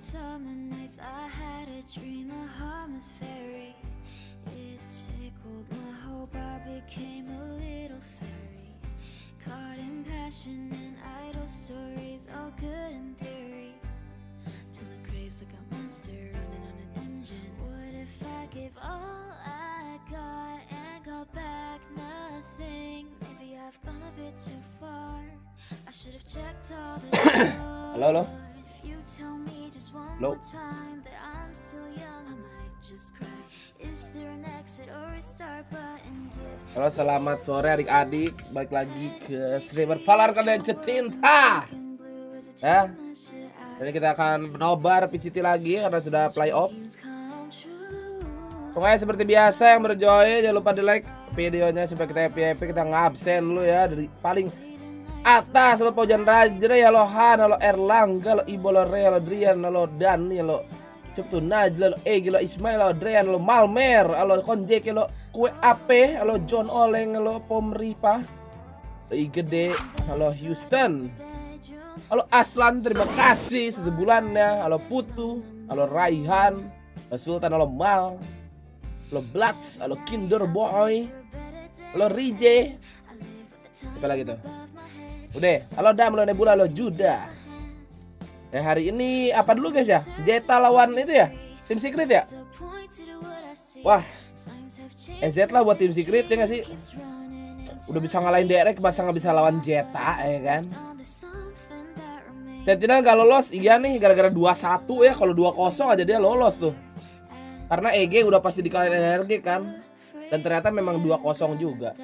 Summer nights I had a dream, a harmless fairy. It tickled my hope, I became a little fairy. Caught in passion and idle stories, all good in theory. Till it craves like a monster running on an engine. What if I gave all I got and got back nothing? Maybe I've gone a bit too far. I should have checked all the doors. Halo. You tell me just one Halo. more time that I'm still young, I might just cry. Is there an exit or a start button? Halo, selamat sore adik-adik. Balik lagi ke streamer Valor kalian cetinta. Ya. Jadi kita akan menobar PCT lagi karena sudah playoff. Pokoknya seperti biasa yang berjoy jangan lupa di like videonya supaya kita happy-happy. Kita ngabsen dulu ya dari paling atas. Lo Pojan Raja ya, lo Han, lo Erlangga, lo Ibo, lo Rea, lo Drian, lo Dani, lo Ciptu Najla, lo Egi, lo Ismail, lo Drian, lo Malmer, lo Konjek, lo Kue Ape, lo John Oleng, lo Pomripa, lo Igede, lo Houston, lo Aslan, terima kasih 1 bulannya, lo Putu, lo Raihan, lo Sultan, lo Mal, lo Blats, lo Kinder Boy, lo Rije, apa lagi tuh? Udah, halo Dam, lo Nebula, lo Juda. Ya hari ini apa dulu guys ya? Zeta lawan itu ya? Tim Secret ya? Wah, Z lah buat Tim Secret ya gak sih? Udah bisa ngalahin Derek, masa gak bisa lawan Zeta ya kan? Sentinel gak lolos, iya nih gara-gara 2-1 ya. Kalau 2-0 aja dia lolos tuh. Karena EG udah pasti dikalahin energi kan. Dan ternyata memang 2-0 juga.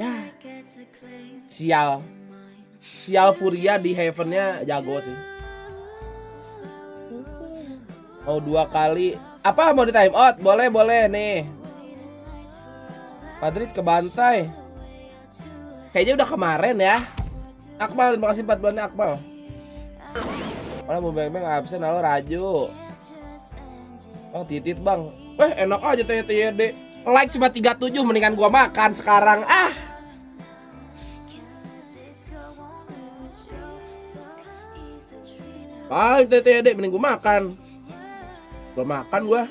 Ya, sial Furia di Heaven-nya jago sih. Mau 2 kali. Apa mau di time out? Boleh nih. Madrid kebantai. Kayaknya udah kemarin ya. Akmal, terima kasih 4 bulannya Akmal. Mana mau beng absen, halo Raju. Bang titit bang. Enak aja TTYD. Like cuma 37, mendingan gua makan sekarang. TTD mending gue makan. Gue makan gue.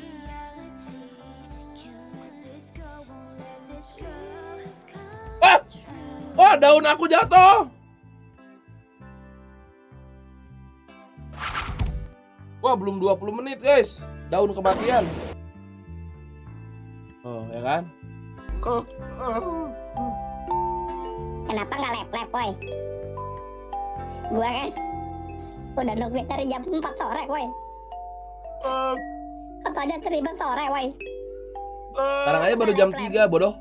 Oh, daun aku jatuh. Wah, belum 20 menit guys. Daun kematian. Oh, ya kan? Kenapa nggak lep-lep, woy? Gua kan udah nungguin dari jam 4 sore, woy. Katanya terima sore, woy. Sekarang aja baru jam 3, bodoh.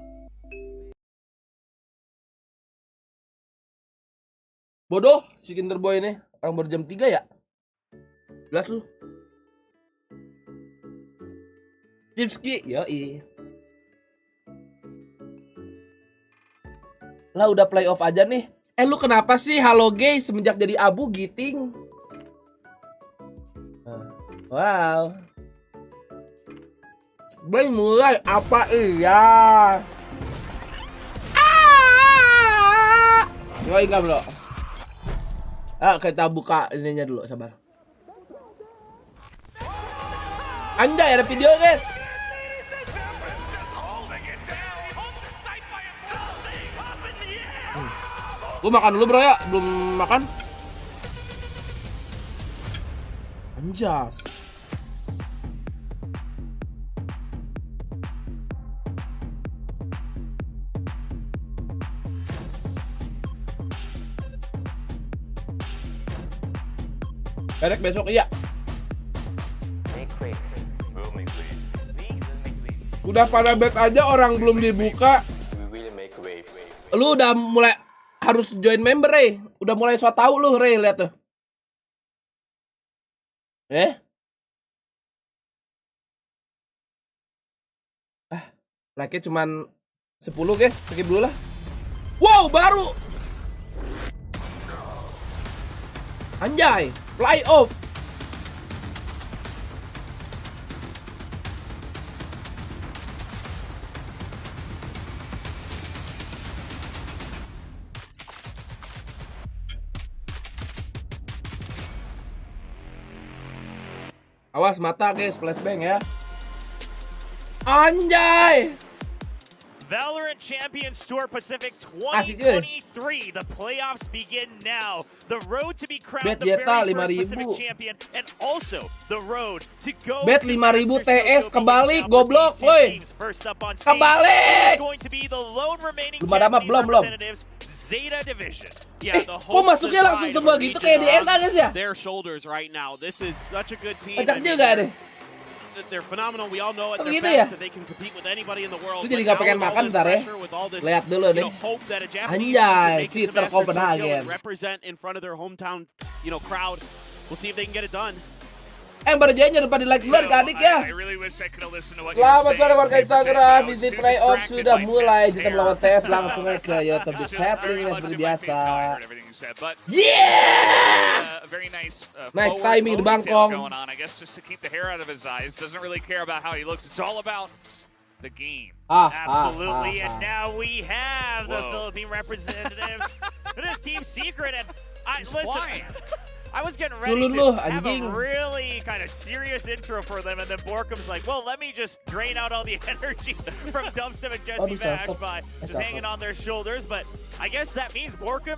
Bodoh si Kinder Boy ini. Orang baru jam 3 ya? Jelas lu. Cipski, yoi. Lah udah playoff aja nih. Lu kenapa sih halo guys semenjak jadi abu giting? Wow. Belum mulai apa iya? Yoi enggak bro? Kita buka ininya dulu, sabar. Anda ada video guys. Gue makan dulu bro ya, belum makan. Anjas. Derek besok iya. Udah pada bet aja orang belum dibuka. Lu udah mulai harus join member Rey. Udah mulai so tau lu Rey, lihat tuh. Like-nya cuman 10 guys, skip dulu lah. Wow, baru. Anjay, fly off. Awas mata guys, flashbang ya. Anjay. Valorant Champions Tour Pacific Asik juga. 2023. The playoffs begin now. The road to be crowned Bet the Jeta very first 5.000. Pacific champion, and also the road to go Bet to 5.000 Masters TS Tokyo kebalik, Beach now for goblok, these two woi. teams. First up on stage Kebalik. is going to be the lone remaining Belum ada map, Japanese belum. representatives, Zeta Division. Yeah, Kok masuknya langsung semua gitu kayak di ENA guys ya? Their shoulders right now. This is such a good team. Kocak juga deh. They're phenomenal. We all know at Oh, their gitu best ya? that they can compete with anybody in the world. Lu jadi But nggak now pengen with all makan this ntar ya? pressure, with all this, Lihat dulu you nih. know, hope that a Japanese team Anjay, can make it to cheater Masters Tokyo Copenhagen. and represent in front of their hometown, you know, crowd. We'll see if they can get it done. Berjanji jangan lupa di like dulu adik-adik ya. Selamat sore warga Instagram, Visit Playoff sudah mulai. Kita melawan TS langsung aja ke YouTube di Tapping seperti biasa. Yeah! Nice timing di Bangkong. Absolutely, and now we have the Philippine representatives. It is Team Secret, and listen. I was getting ready to have a really kind of serious intro for them, and then Borkum's like, well, let me just drain out all the energy from Dubstep and Jesse Bash by just hanging on their shoulders. But I guess that means Borkum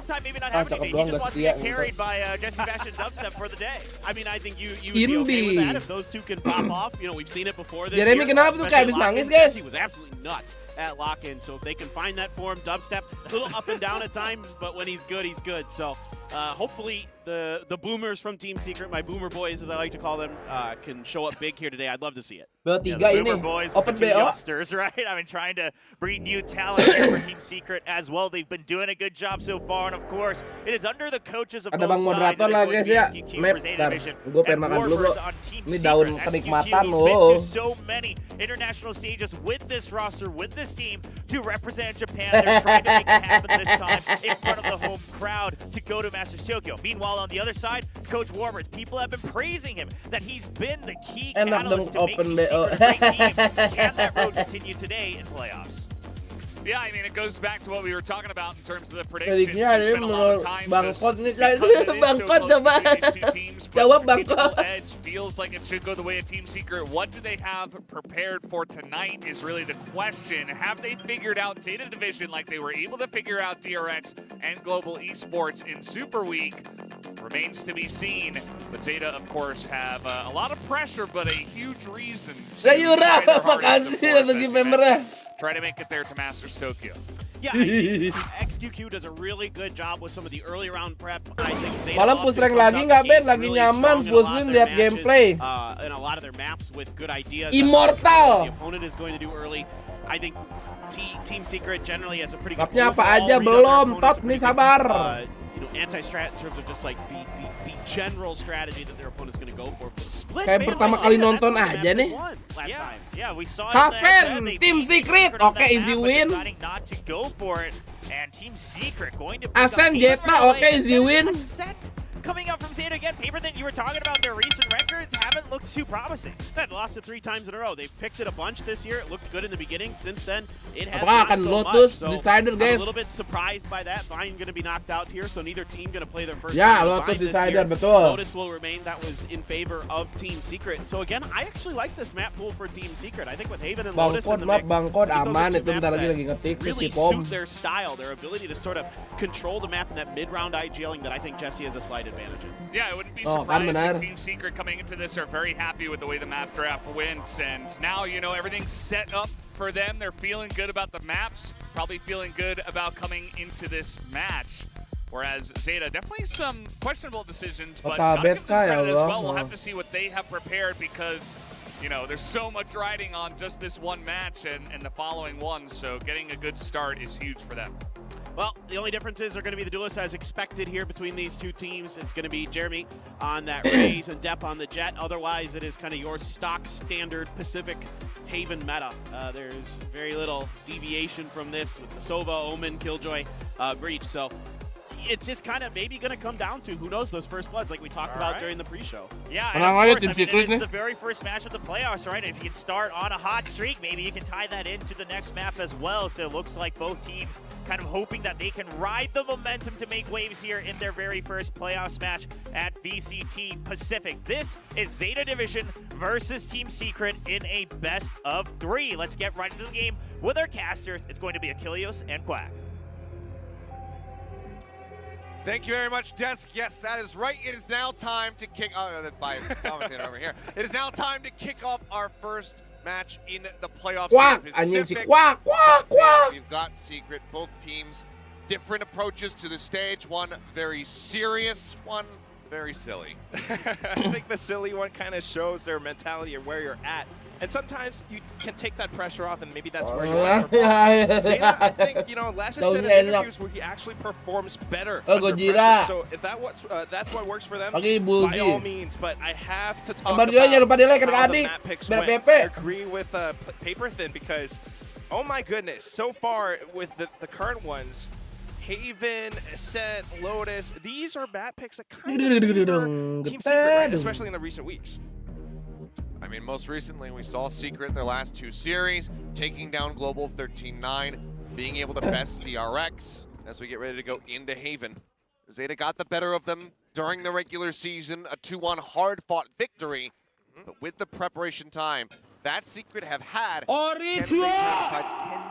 time maybe not happening. He just wants to get carried by Jesse Bash and Dubstep for the day. I mean, I think you would be okay with that if those two can pop off. You know, we've seen it before this Jeremy year. kenapa tuh kayak habis nangis guys? He was absolutely nuts at lock-in. So if they can find that form, Dubstep a little up and down at times, but when he's good, he's good. So hopefully the boomers from Team Secret, my boomer boys as I like to call them, can show up big here today. I'd love to see it. BO3 the ini Boomer boys open with the two BO. youngsters, right? I mean, trying to bring new talent here for Team Secret as well. They've been doing a good job so far, and of course, it is under the coaches of Ada both bang sides. moderator lah guys ya. Map, ntar gue pengen makan dulu bro. Ini daun kenikmatan loh. So many international stages with this roster, with this team to represent Japan. They're trying to make it happen this time in front of the home crowd to go to Masters Tokyo. Meanwhile, on the other side, Coach Warmers, people have been praising him that he's been the key catalyst to make Team Secret a great team. Can that road continue today in playoffs? Yeah, I mean, it goes back to what we were talking about in terms of the predictions. Prediknya There's been a lot of times Bangkot nih because it is so Bangkot close coba. between these two teams, but Jawab strategical Bangkot. edge feels like it should go the way of Team Secret. What do they have prepared for tonight is really the question. Have they figured out Zeta Division like they were able to figure out DRX and Global Esports in Super Week? Remains to be seen. But Zeta, of course, have a lot of pressure, but a huge reason to Sayura, try their hardest, makasih of course, bagi as you membernya. mentioned, try to make it there to Masters Tokyo. Yeah, I think XQQ does a really good job with some of the early round prep. I think Zeta Malam push rank lagi nggak Ben? Lagi nyaman, push win lihat gameplay. And a lot of their maps with good ideas. Immortal. The opponent is going to do early. I think Team Secret generally has a pretty good. Mapnya apa aja belum? Top nih sabar. You know, anti-strat in terms of just like the general strategy that their opponent's going to go for. Split Kayak pertama kali nonton aja nih. Yeah, we saw Haven, Team Secret, oke easy win. Not to go for it, and Team Secret going to Ascent Jetta, oke easy win. Coming up from Zeta again, paper that you were talking about, their recent records haven't looked too promising. They've lost it 3 times in a row. They've picked it a bunch this year. It looked good in the beginning. Since then, it has Apakah not akan so Lotus much. So Decider I'm guys? a little bit surprised by that. Vine going to be knocked out here, so neither team going to play their first Ya, game with Lotus Vine this Decider, year. betul. Lotus will remain. That was in favor of Team Secret. So again, I actually like this map pool for Team Secret. I think with Haven and Lotus in the mix, Bangkot I think those aman are itu two bentar maps lagi that ngetik tuh si really Pom. suit their style, their ability to sort of control the map in that mid-round IGLing that I think Jesse has a slight advantage in. Yeah, it wouldn't be Oh, kan surprising. benar. Team Secret coming into this are very happy with the way the map draft went, and now, you know, everything's set up for them. They're feeling good about the maps, probably feeling good about coming into this match. Whereas Zeta, definitely some questionable decisions, but Total gotta give them beta ya credit as Allah. well. We'll have to see what they have prepared because, you know, there's so much riding on just this one match and the following one, so getting a good start is huge for them. Well, the only differences are going to be the duelists as expected here between these two teams. It's going to be Jeremy on that Raze and Depp on the Jet. Otherwise, it is kind of your stock standard Pacific Haven meta. There's very little deviation from this with the Sova, Omen, Killjoy, Breach. So it's just kind of maybe going to come down to, who knows, those first bloods like we talked about during the pre-show. Yeah, and Menang of aja course, tim I mean, Secret it is nih. the very first match of the playoffs, right? If you can start on a hot streak, maybe you can tie that into the next map as well. So it looks like both teams kind of hoping that they can ride the momentum to make waves here in their very first playoffs match at VCT Pacific. This is Zeta Division versus Team Secret in a best of 3. Let's get right into the game with our casters. It's going to be Achilles and Quack. Thank you very much, Desk. Yes, that is right. It is now time to kick. Oh, that's biased commentator over here. It is now time to kick off our first match in the playoffs. Quack, anjing si Quack. We've got Secret. Both teams, different approaches to the stage. One very serious, one very silly. I think the silly one kind of shows their mentality and where you're at. And sometimes you can take that pressure off, and maybe that's where you are. Zeta, I think, Lash has said in interviews where he actually performs better under pressure. So if that's what works for them, by all means. But I have to talk about how the map picks went. I agree with Paper Thin because, oh my goodness, so far with the current ones, Haven, Ascent, Lotus, these are map picks that kind of favor Team Secret, right? Especially in the recent weeks. I mean, most recently we saw Secret their last 2 series, taking down Global 13-9, being able to best DRX as we get ready to go into Haven. Zeta got the better of them during the regular season, a 2-1 hard-fought victory, but with the preparation time that Secret have had, can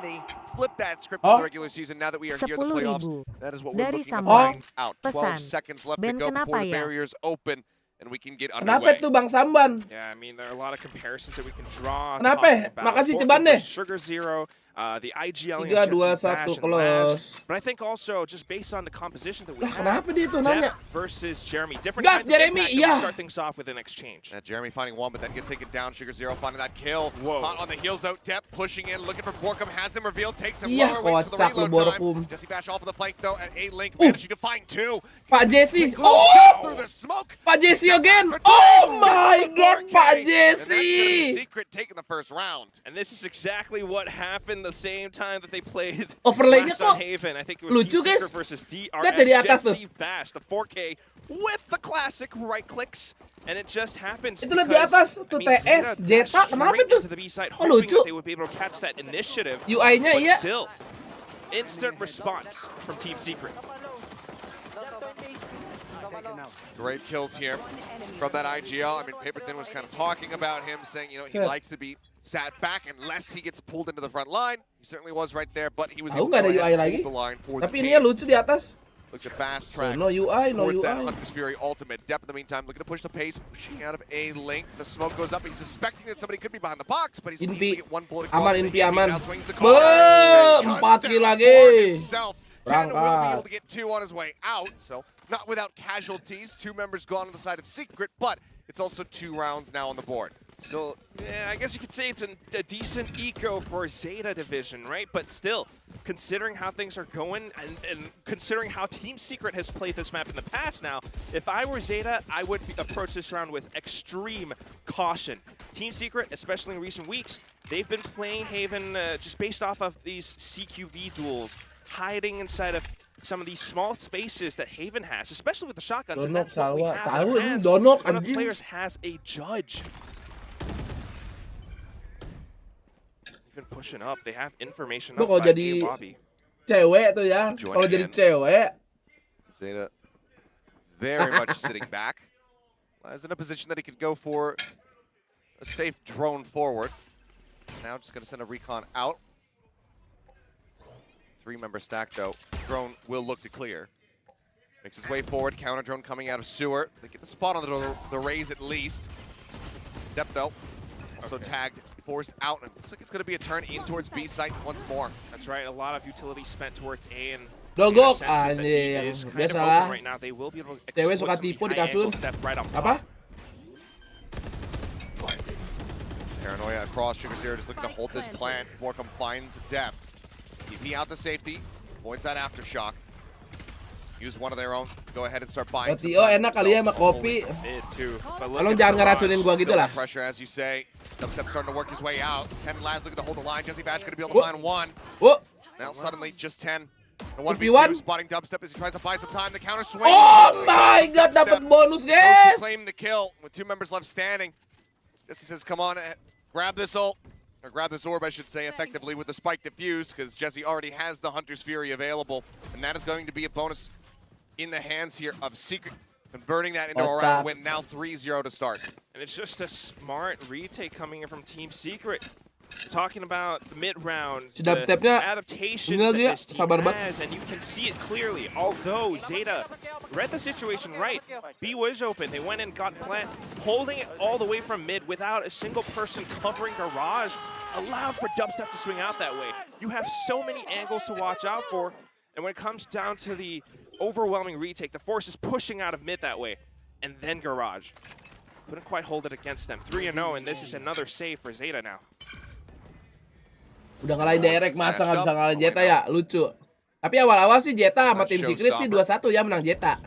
they flip that script in the regular season now that we are here in the playoffs? That is what we're looking to find out. 12 seconds left to go before the barriers open. And we can get underway. Kenapa itu Bang Samban? Yeah, I mean, there are a lot of comparisons that we can draw. Kenapa? Makasih Ceban deh. Sugar Zero, the IGL, 3, 2, 1 close. But I think also just based on the composition that we have, kenapa dia tuh nanya? Versus Jeremy, different Gas, kinds of Jeremy, impact, iya. start things off with an exchange. Jeremy finding one, but then gets taken down. Sugar Zero finding that kill. Whoa. Hot on the heels out, Depp pushing in, looking for Borkum, has him revealed, takes him Iya, lower, waits for the kocak lu reload time. Borkum. Jesse Bash off of the flank though at A-Link, managing to find 2. Pak Jesse. Through the smoke. Pak Jesse again. Oh my god, Pak Jesse. Secret taking the first round. And this is exactly what happened the same time that they played Overlay-nya last on kok Haven. I think it was lucu, Team Secret guys. versus DRX. Lihat dari atas tuh. Jesse Bash, the 4K with the classic right clicks. And it just happens Itu lihat di atas tuh TS, Zeta, kenapa itu? Oh, lucu. They would be able to catch that initiative. UI-nya but iya. still, instant response from Team Secret. Great kills here from that IGL. I mean, Paper Thin was kind of talking about him, saying, he likes to be sat back unless he gets pulled into the front line. He certainly was right there, but he was able to nggak ada UI lagi. hold the line for Tapi the ini ya team. lucu di atas. Look to fast track. No UI, no towards that UI. Hunter's Fury ultimate. Depp in the meantime looking to push the pace, pushing out of A-Link. The smoke goes up. He's suspecting that somebody could be behind the box, but he's able to Inpi. get one bullet. Aman, across. Inpi aman. Now swings the corner. 4 kill lagi. Ten will be Berangkat. able to get 2 on his way out, so not without casualties. 2 members gone on the side of Secret, but it's also 2 rounds now on the board. Still, yeah, I guess you could say it's a decent eco for Zeta Division, right? But still, considering how things are going and considering how Team Secret has played this map in the past now, if I were Zeta, I would approach this round with extreme caution. Team Secret, especially in recent weeks, they've been playing Haven just based off of these CQV duels, hiding inside of some of these small spaces that Haven has, especially with the shotguns. And Donok that's what we Salwa. have in Tahu our ini hands. Donok One of the anjing. players has a judge. Even pushing up, they have information Lu up kalau by jadi the lobby. cewek tuh ya. Join Kalau jadi again. cewek. Zeta very much sitting back. Is in a position that he could go for a safe drone forward. Now just going to send a recon out. 3-member stack though. Drone will look to clear. Makes his way forward. Counter drone coming out of sewer. They get the spot on the raise at least. Depth though. Also tagged, forced out. And it looks like it's going to be a turn in towards B site once more. That's right, a lot of utility spent towards A and Dogok senses that B anjing. is kind Biasa of open lah. right now. They will be able to Cewek exploit suka some tipu di high kasur. angle step right on top. Apa? Paranoia across. Sugar Zero just looking to hold this plant. Borkum finds depth. TP out to safety. Avoids that aftershock. Use one of their own. Go ahead and start buying. Roti enak kali ya sama kopi. Mid too. But look Tolong at jangan the ngeracunin gua rush. gitu lah. Pressure, as you say. Dubstep starting to work his way out. 10 lads looking to hold the line. Jesse Bash going to be able to Whoa. find one. Oh, Now suddenly just 10. 1v2 spotting dubstep as he tries to buy some time. The counter swing. Oh my god, dapat bonus guys. Claim the kill with 2 members left standing. Jesse says, come on, grab this ult. Or grab this orb, I should say, effectively with the spike diffuse, because Jesse already has the Hunter's Fury available. And that is going to be a bonus in the hands here of Secret. Converting that into a round win, now 3-0 to start. And it's just a smart retake coming in from Team Secret. Talking about the mid-rounds, the adaptations that this team has, and you can see it clearly. Although Zeta read the situation right, B was open, they went in, got plant, holding it all the way from mid without a single person covering Garage, allowed for Dubstep to swing out that way. You have so many angles to watch out for, and when it comes down to the overwhelming retake, the force is pushing out of mid that way, and then Garage. Couldn't quite hold it against them. 3-0, and this is another save for Zeta now. Udah ngalahin direct, masa nggak bisa ngalahin Jeta ya? Lucu. Tapi awal-awal sih Jeta sama tim Secret sih 2-1 ya menang Jeta.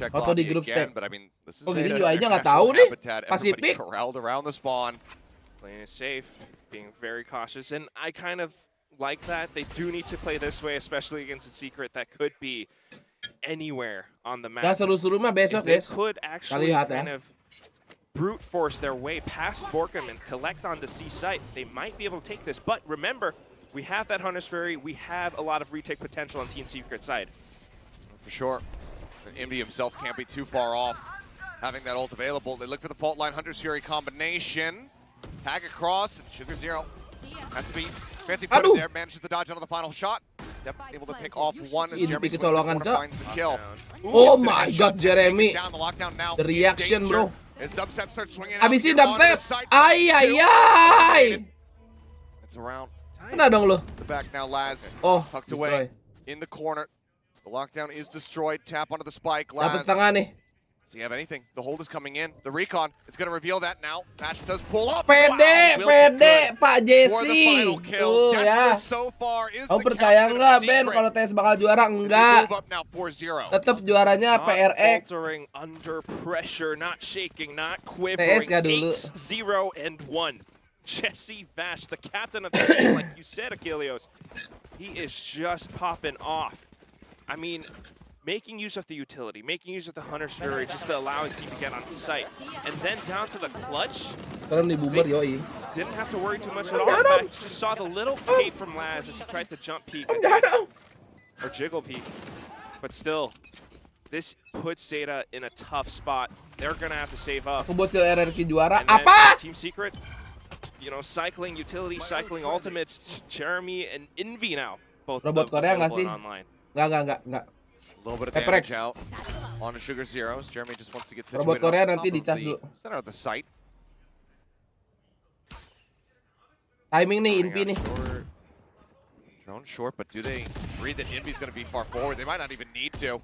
Atau di grup stage. Oh gini UI-nya nggak tahu nih. Pacific. Playing it safe, being very cautious, and I kind of like that. They do need to play this way, especially against a Secret that could be anywhere on the map. Gak seru-seru mah besok guys. Could actually kind of brute force their way past Borkum and collect on the C site, they might be able to take this. But remember, we have that Hunter's Fury, we have a lot of retake potential on Team Secret side. For sure. And Indy himself can't be too far off having that ult available. They look for the fault line Hunter's Fury combination. Tag across, and Sugar Zero has to be fancy put it there, manages to dodge onto the final shot. Able to pick off one as Jeremy finds the kill. Oh my god, Jeremy. The reaction bro. As Dubstep starts swinging Habisin Dubstep. Ay. It's around. Kena dong lo. The back now, Laz. Oh, tucked away in the corner. The lockdown is destroyed. Tap onto the spike. Dapat Laz. setengah nih. Does he have anything? The hold is coming in. The recon. It's going to reveal that now. Patch does pull up. Pede Pak Jesse. Tuh ya. Kamu percaya nggak Ben kalau TS bakal juara? Enggak. Tetap juaranya PRX. Under pressure, not shaking, not quivering. 8-0-1. Jesse Vash, the captain of the team, like you said, Achilleos. He is just popping off. I mean, making use of the utility, making use of the Hunter's Fury just to allow his team to get onto site. And then down to the clutch, didn't have to worry too much at all. In fact, just saw the little cape from Laz as he tried to jump peek or jiggle peek. But still, this puts Zeta in a tough spot. They're going to have to save up. RRQ juara. And Apa? Team Secret, you know, cycling utility, cycling ultimates, Jeremy and Envy now. Both Robot Korea nggak sih? Online. Nggak. A little bit of damage out on the Sugar Zeros. Jeremy just wants to get situated. Robot Korea nanti dicas dulu. Center of the site. Timing nih Invi nih. Drone short, but do they read that Invi's going to be far forward? They might not even need to,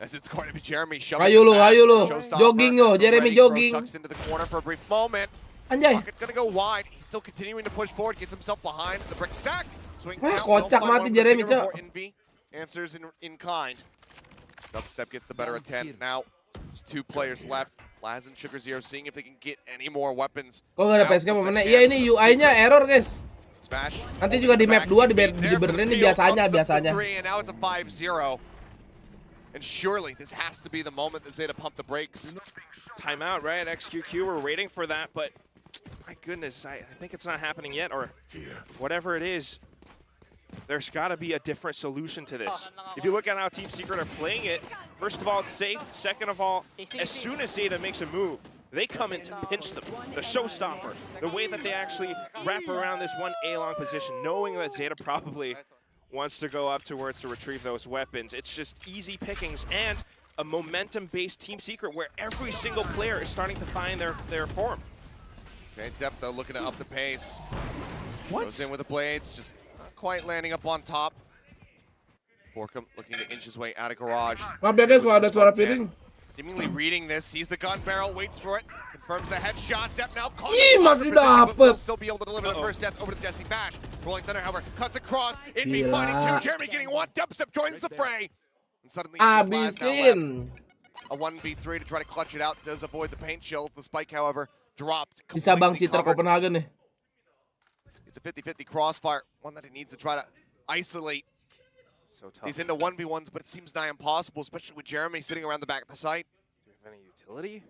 as it's going to be Jeremy shoving. Ayo lo. Jogging yo, Jeremy jogging. Tucks into the corner for a brief moment. Anjay. Going to go wide. He's still continuing to push forward. Gets himself behind the brick stack. Swing kocak mati Jeremy cok. Answers in kind. Dubstep gets the better of 10. Now, there's 2 players left. Laz and Sugar Zero seeing if they can get any more weapons. Kok nggak ada PSK momennya? Iya ini UI-nya error guys. Smash. Nanti juga di map 2 dibenerin biasanya. And now it's a 5-0. And surely this has to be the moment that Zeta pump the brakes. Timeout, right? XQQ, we're waiting for that, but my goodness, I think it's not happening yet, or whatever it is. There's got to be a different solution to this. If you look at how Team Secret are playing it, first of all, it's safe. Second of all, as soon as Zeta makes a move, they come in to pinch them. The showstopper, the way that they actually wrap around this one A-long position, knowing that Zeta probably wants to go up towards to retrieve those weapons. It's just easy pickings and a momentum-based Team Secret where every single player is starting to find their form. Okay, Depth though looking to up the pace. Goes in with the blades, just not quite landing up on top. Borkum looking to inch his way out of garage. Seemingly reading this, sees the gun barrel, waits for it, confirms the headshot. Depth now calls it, will still be able to deliver the first death over to Jesse Bash. Rolling Thunder, however, cuts across. Indy fighting 2, Jeremy getting 1, Dubstep joins the fray. And suddenly it's just Laz now left. A 1v3 to try to clutch it out, does avoid the paint chills. The spike, however, dropped. Bisa Bang Citra Copenhagen nih. It's a 50-50 crossfire, one that he needs to try to isolate So tough. these into 1v1s, but it seems nigh impossible, especially with Jeremy sitting around the back of the site. Do we have any utility?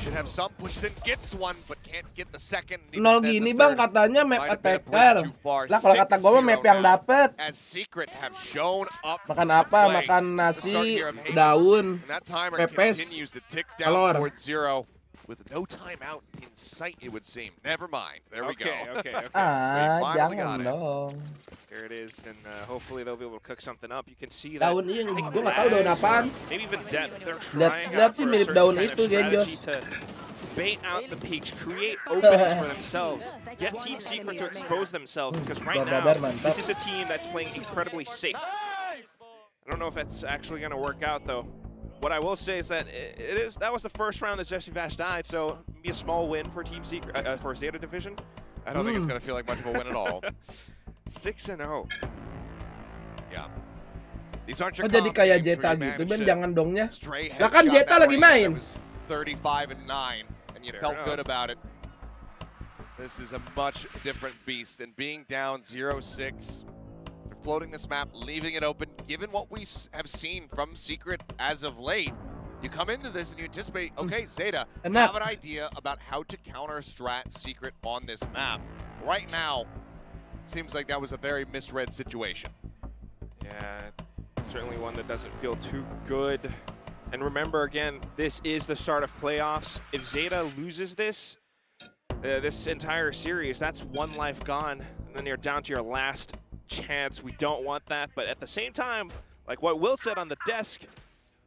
Should have some, pushes in, gets one, but can't get the second. Nol gini bang katanya map attacker. Lah kalau kata gue mah map yang dapet. As Secret have shown up. Makan apa? Makan nasi, daun, And that timer pepes, continues to tick down telur. towards 0 with no timeout in sight, it would seem. Never mind. There we go. Okay. Ah, finally jangan got it. dong. Here it is, and hopefully they'll be able to cook something up. You can see that. Daun ini gue nggak tahu daun apaan. Maybe even Death. They're Lihat trying out sih for a mirip certain daun kind itu, of Genjos. strategy to bait out the peaks, create openings for themselves, get Team Secret to expose themselves, because right now, this is a team that's playing incredibly safe. I don't know if that's actually going to work out, though. What I will say is that that was the first round that Jesse Vash died, so maybe a small win for Team Secret, for Zeta Division. I don't think it's going to feel like much of a win at all. 6-0. Yeah. These aren't your Oh jadi kayak games Jeta where you gitu manage Ben, to jangan dongnya. stray Lah kan headshot Jeta that lagi range main. that was 35-9, and you Fair felt enough. good about it. This is a much different beast, and being down 0-6, they're floating this map, leaving it open. Given what we have seen from Secret as of late, you come into this and you anticipate, okay, Zeta Enak. have an idea about how to counter strat Secret on this map. Right now, seems like that was a very misread situation. Yeah, certainly one that doesn't feel too good. And remember, again, this is the start of playoffs. If Zeta loses this, this entire series, that's one life gone. And then you're down to your last chance. We don't want that. But at the same time, like what Will said on the desk,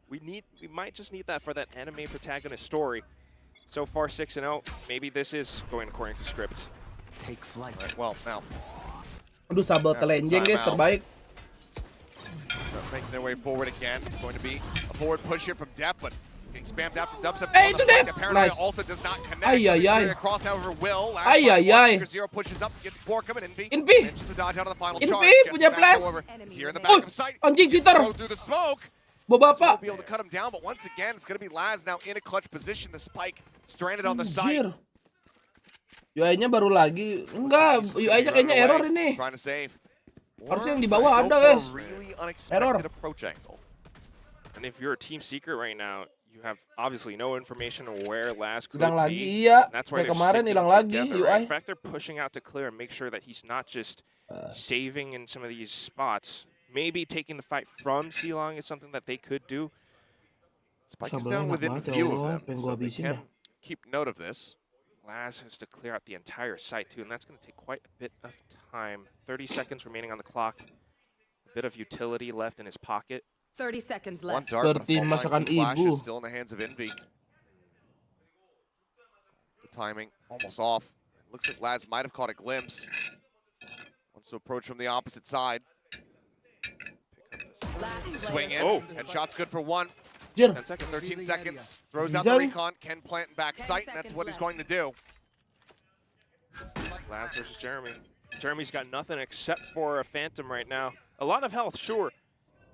we might just need that for that anime protagonist story. So far, 6-0. Maybe this is going according to script. Take flight. Right, well, now, Aduh sabel telenjeng guys terbaik. making their way forward again. It's going to be a forward push here from Depp, but getting spammed out from Dubstep. Hey, on the itu Depp! flank. Apparently, Nice. Alta does not connect. Ay, ay, ay. Across, however, Will. Ay, ay, ay. Zero pushes up, gets Borkum and Envy. Envy. Manages to dodge out of the final Envy, charge. Gets punya back, flash. however, is here in the Oh, back of sight. anjing cheater. Throw through the smoke. Bawa So we'll bapak. be able to cut him down, but once again, it's going to be Laz now in a clutch position. The spike stranded on the side. Anjir. UI-nya baru lagi. Enggak, UI-nya kayaknya error ini. Trying to save. Harusnya yang di Or bawah go ada, for a guys. really Error. unexpected approach angle. And if you're a Team Secret right now, you have obviously no information on where Laz could Hilang be. lagi, iya. That's why Kayak they're kemarin sticking hilang lagi together, right? UI. In fact, they're pushing out to clear and make sure that he's not just saving in some of these spots. Maybe taking the fight from Silong is something that they could do. Spike is Sabelnya down enak within banget, ya view Allah. of them, Pengen so gua they habisin can dah. keep note of this. Laz has to clear out the entire site too, and that's going to take quite a bit of time. 30 seconds remaining on the clock. A bit of utility left in his pocket. 30 seconds One left. dart, but a 13 full masakan 19 flash ibu. is still in the hands of Envy. The timing almost off. Looks like Laz might have caught a glimpse. Wants to approach from the opposite side. Swing in. Oh. Headshot's good for one. Anjir. 10 seconds. 13 seconds. Throws out the Zai. recon. Can plant and back sight, and that's what he's going to do. Laz versus Jeremy. Jeremy's got nothing except for a Phantom right now. A lot of health, sure.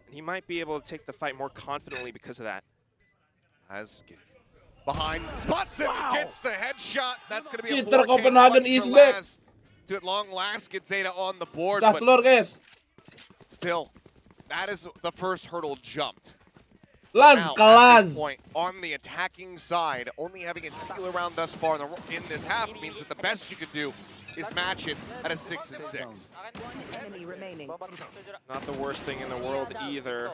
And he might be able to take the fight more confidently because of that. Laz behind. Spots it. Gets the headshot. That's going to be a Cheater 4K Copenhagen punch is for back. Laz. To at long last get Zeta on the board, Pecah but telur guys. still, that is the first hurdle jumped. Las Now, at kelas. this point, on the attacking side, only having a steal around thus far in this half means that the best you could do is match it at a 6-6. Enemy remaining. Not the worst thing in the world either.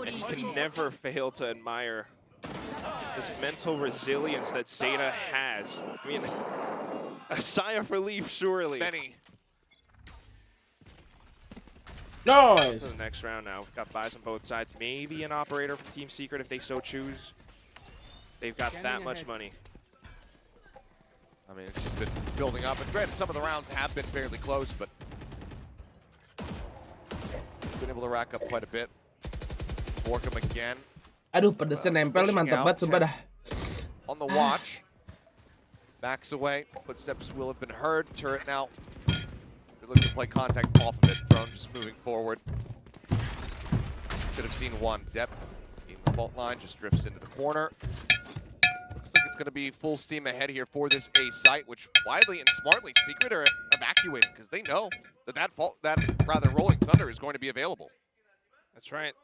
And you can never fail to admire this mental resilience that Zeta has. I mean, a sigh of relief, surely. Benny, To Nice. the next round now. We've got buys on both sides. Maybe an operator from Team Secret if they so choose. They've got that much money. I mean, it's just been building up. And granted, some of the rounds have been fairly close, but been able to rack up quite a bit. Borkum again Aduh, pedesnya nempel nih, mantap banget sumpah dah. on the watch. Backs away. Footsteps will have been heard. Turret now. They look to play contact off of it. Throne just moving forward. Should have seen one. Depp in the fault line just drifts into the corner. Looks like it's going to be full steam ahead here for this A site, which widely and smartly Secret are evacuating because they know that Rolling Thunder is going to be available. That's right.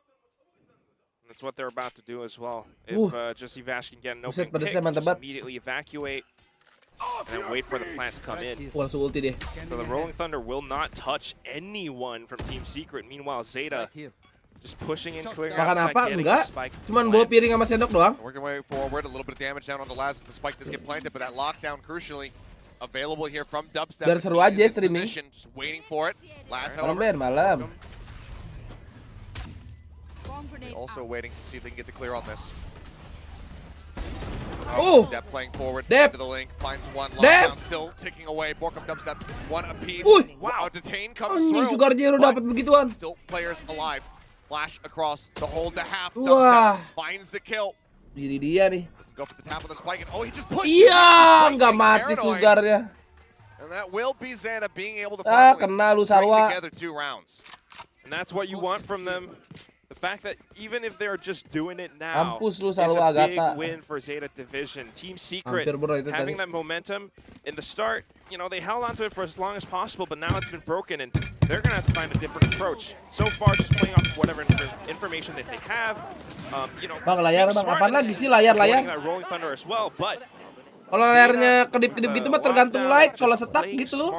That's what they're about to do as well. If just Evash can get an open pick, just immediately evacuate and then wait for the plant to come in. Langsung ulti dia. So the Rolling Thunder will not touch anyone from Team Secret. Meanwhile, Zeta just pushing in, clearing out Makan side, apa? getting Enggak. the spike. Cuman bawa piring sama sendok doang. Working way forward, a little bit of damage down on the last. The spike does get planted, but that lockdown crucially available here from Dubstep. Biar seru aja streaming. Just waiting for it. Last, Malam however, Ben, malam. also waiting to see if they can get the clear on this. Oh! Depp playing forward Depp. into the link, finds one. Depp. Lockdown still ticking away. Borkum Dubstep, one apiece. Uy. Wow, detain comes Anjing, through. Sugarjero but dapat begituan. Still players alive. Flash across the hold to half. Wah. Dubstep finds the kill. Ini dia nih. Doesn't go for the tap on the spike. And, oh, he just pushed. Iya, nggak mati Sugarnya. And that will be Xana being able to Kena lu string Salwa. together 2 rounds. And that's what you want from them. The fact that even if they're just doing it now, Mampus lu is a Salwa big Gata. win for Zeta Division. Team Secret Hampir bro itu having tadi. that momentum in the start, you know, they held onto it for as long as possible, but now it's been broken and they're going to have to find a different approach. So far, just playing off whatever information that they have. You know, Bang, layar bang, apaan lagi sih layar? that Rolling Thunder as well, but Kalau layarnya kedip-kedip gitu mah tergantung light. Kalau setak gitu loh.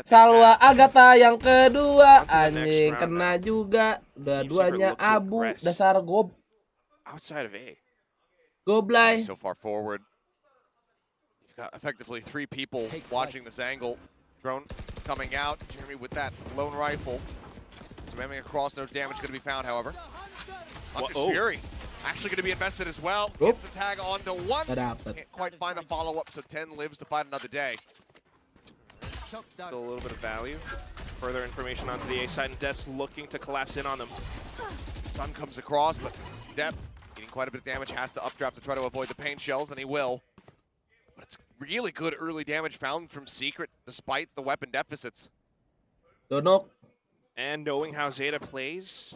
Salwa Agatha yang kedua, anjing kena juga. Dua-duanya abu, dasar outside of A. goblay. So far forward, you've got effectively 3 people watching this angle. Drone coming out, Jeremy with that lone rifle. Swimming across, no damage going to be found, however. Hunter's Fury actually going to be invested as well. Gets the tag onto 1. Can't quite find the follow-up, so 10 lives to fight another day. Still a little bit of value. Further information onto the A side, and Depp's looking to collapse in on them. Stun comes across, but Depp getting quite a bit of damage, has to updraft to try to avoid the pain shells, and he will. But it's really good early damage found from Secret, despite the weapon deficits. Donok. And knowing how Zeta plays,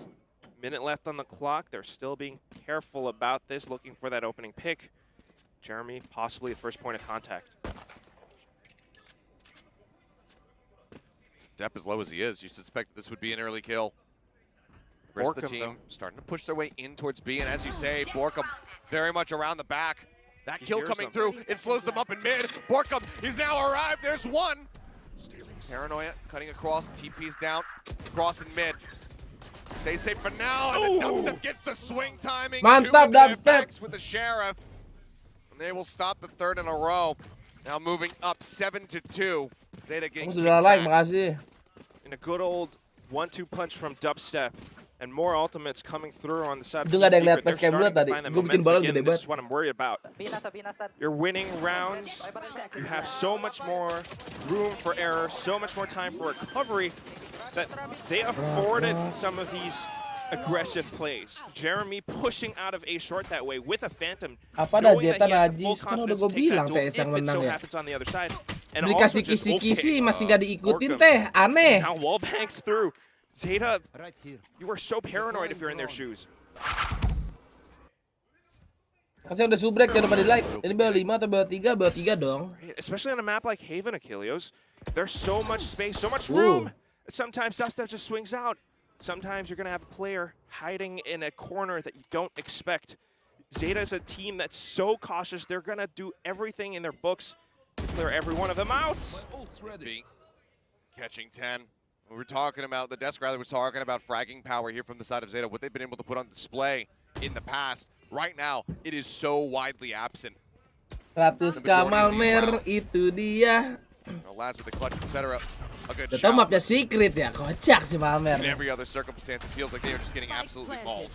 minute left on the clock, they're still being careful about this, looking for that opening pick. Jeremy, possibly the first point of contact. Depp as low as he is, you suspect this would be an early kill. The rest of the team starting to push their way in towards B, and as you say, Borkum very much around the back. That kill coming through, it slows them up in mid. Borkum, he's now arrived, there's 1. Paranoia cutting across, TP's down, cross in mid. Stay safe for now, and the Dubstep gets the swing timing. Mantap Dubstep with the Sheriff. And they will stop the 3rd in a row. Now moving up 7-2. Zeta getting sudah like, makasih. In a good old 1-2 punch from Dubstep, and more ultimates coming through on the side. Itu nggak ada yang lihat pas camera tadi. Gue bikin bola gede banget. This is what I'm worried about. You're winning rounds. You have so much more room for error, so much more time for recovery, that they afforded some of these aggressive plays. Jeremy pushing out of A short that way with a Phantom. Apa dah Jeta najis? Kan udah gue bilang TS yang menang ya. Dikasih kisi-kisi masih nggak diikutin teh, aneh. Now wall banks through. Zeta, you are so paranoid if you're in their shoes. Kasih udah subrek jangan lupa di like. Ini BO5 atau BO3? BO3 dong. Especially on a map like Haven, Achilles, there's so much space, so much room. Sometimes stuff just swings out. Sometimes you're going to have a player hiding in a corner that you don't expect. Zeta is a team that's so cautious. They're going to do everything in their books to clear every one of them out. Catching 10. We were talking about, the desk rather was talking about fragging power here from the side of Zeta, what they've been able to put on display in the past. Right now, it is so widely absent. 100 Kamalmer itu dia. Last with the clutch, etc. A good Udah tau shot. mapnya secret ya, kocak si Malmer. In every other circumstance, it feels like they are just getting absolutely mauled.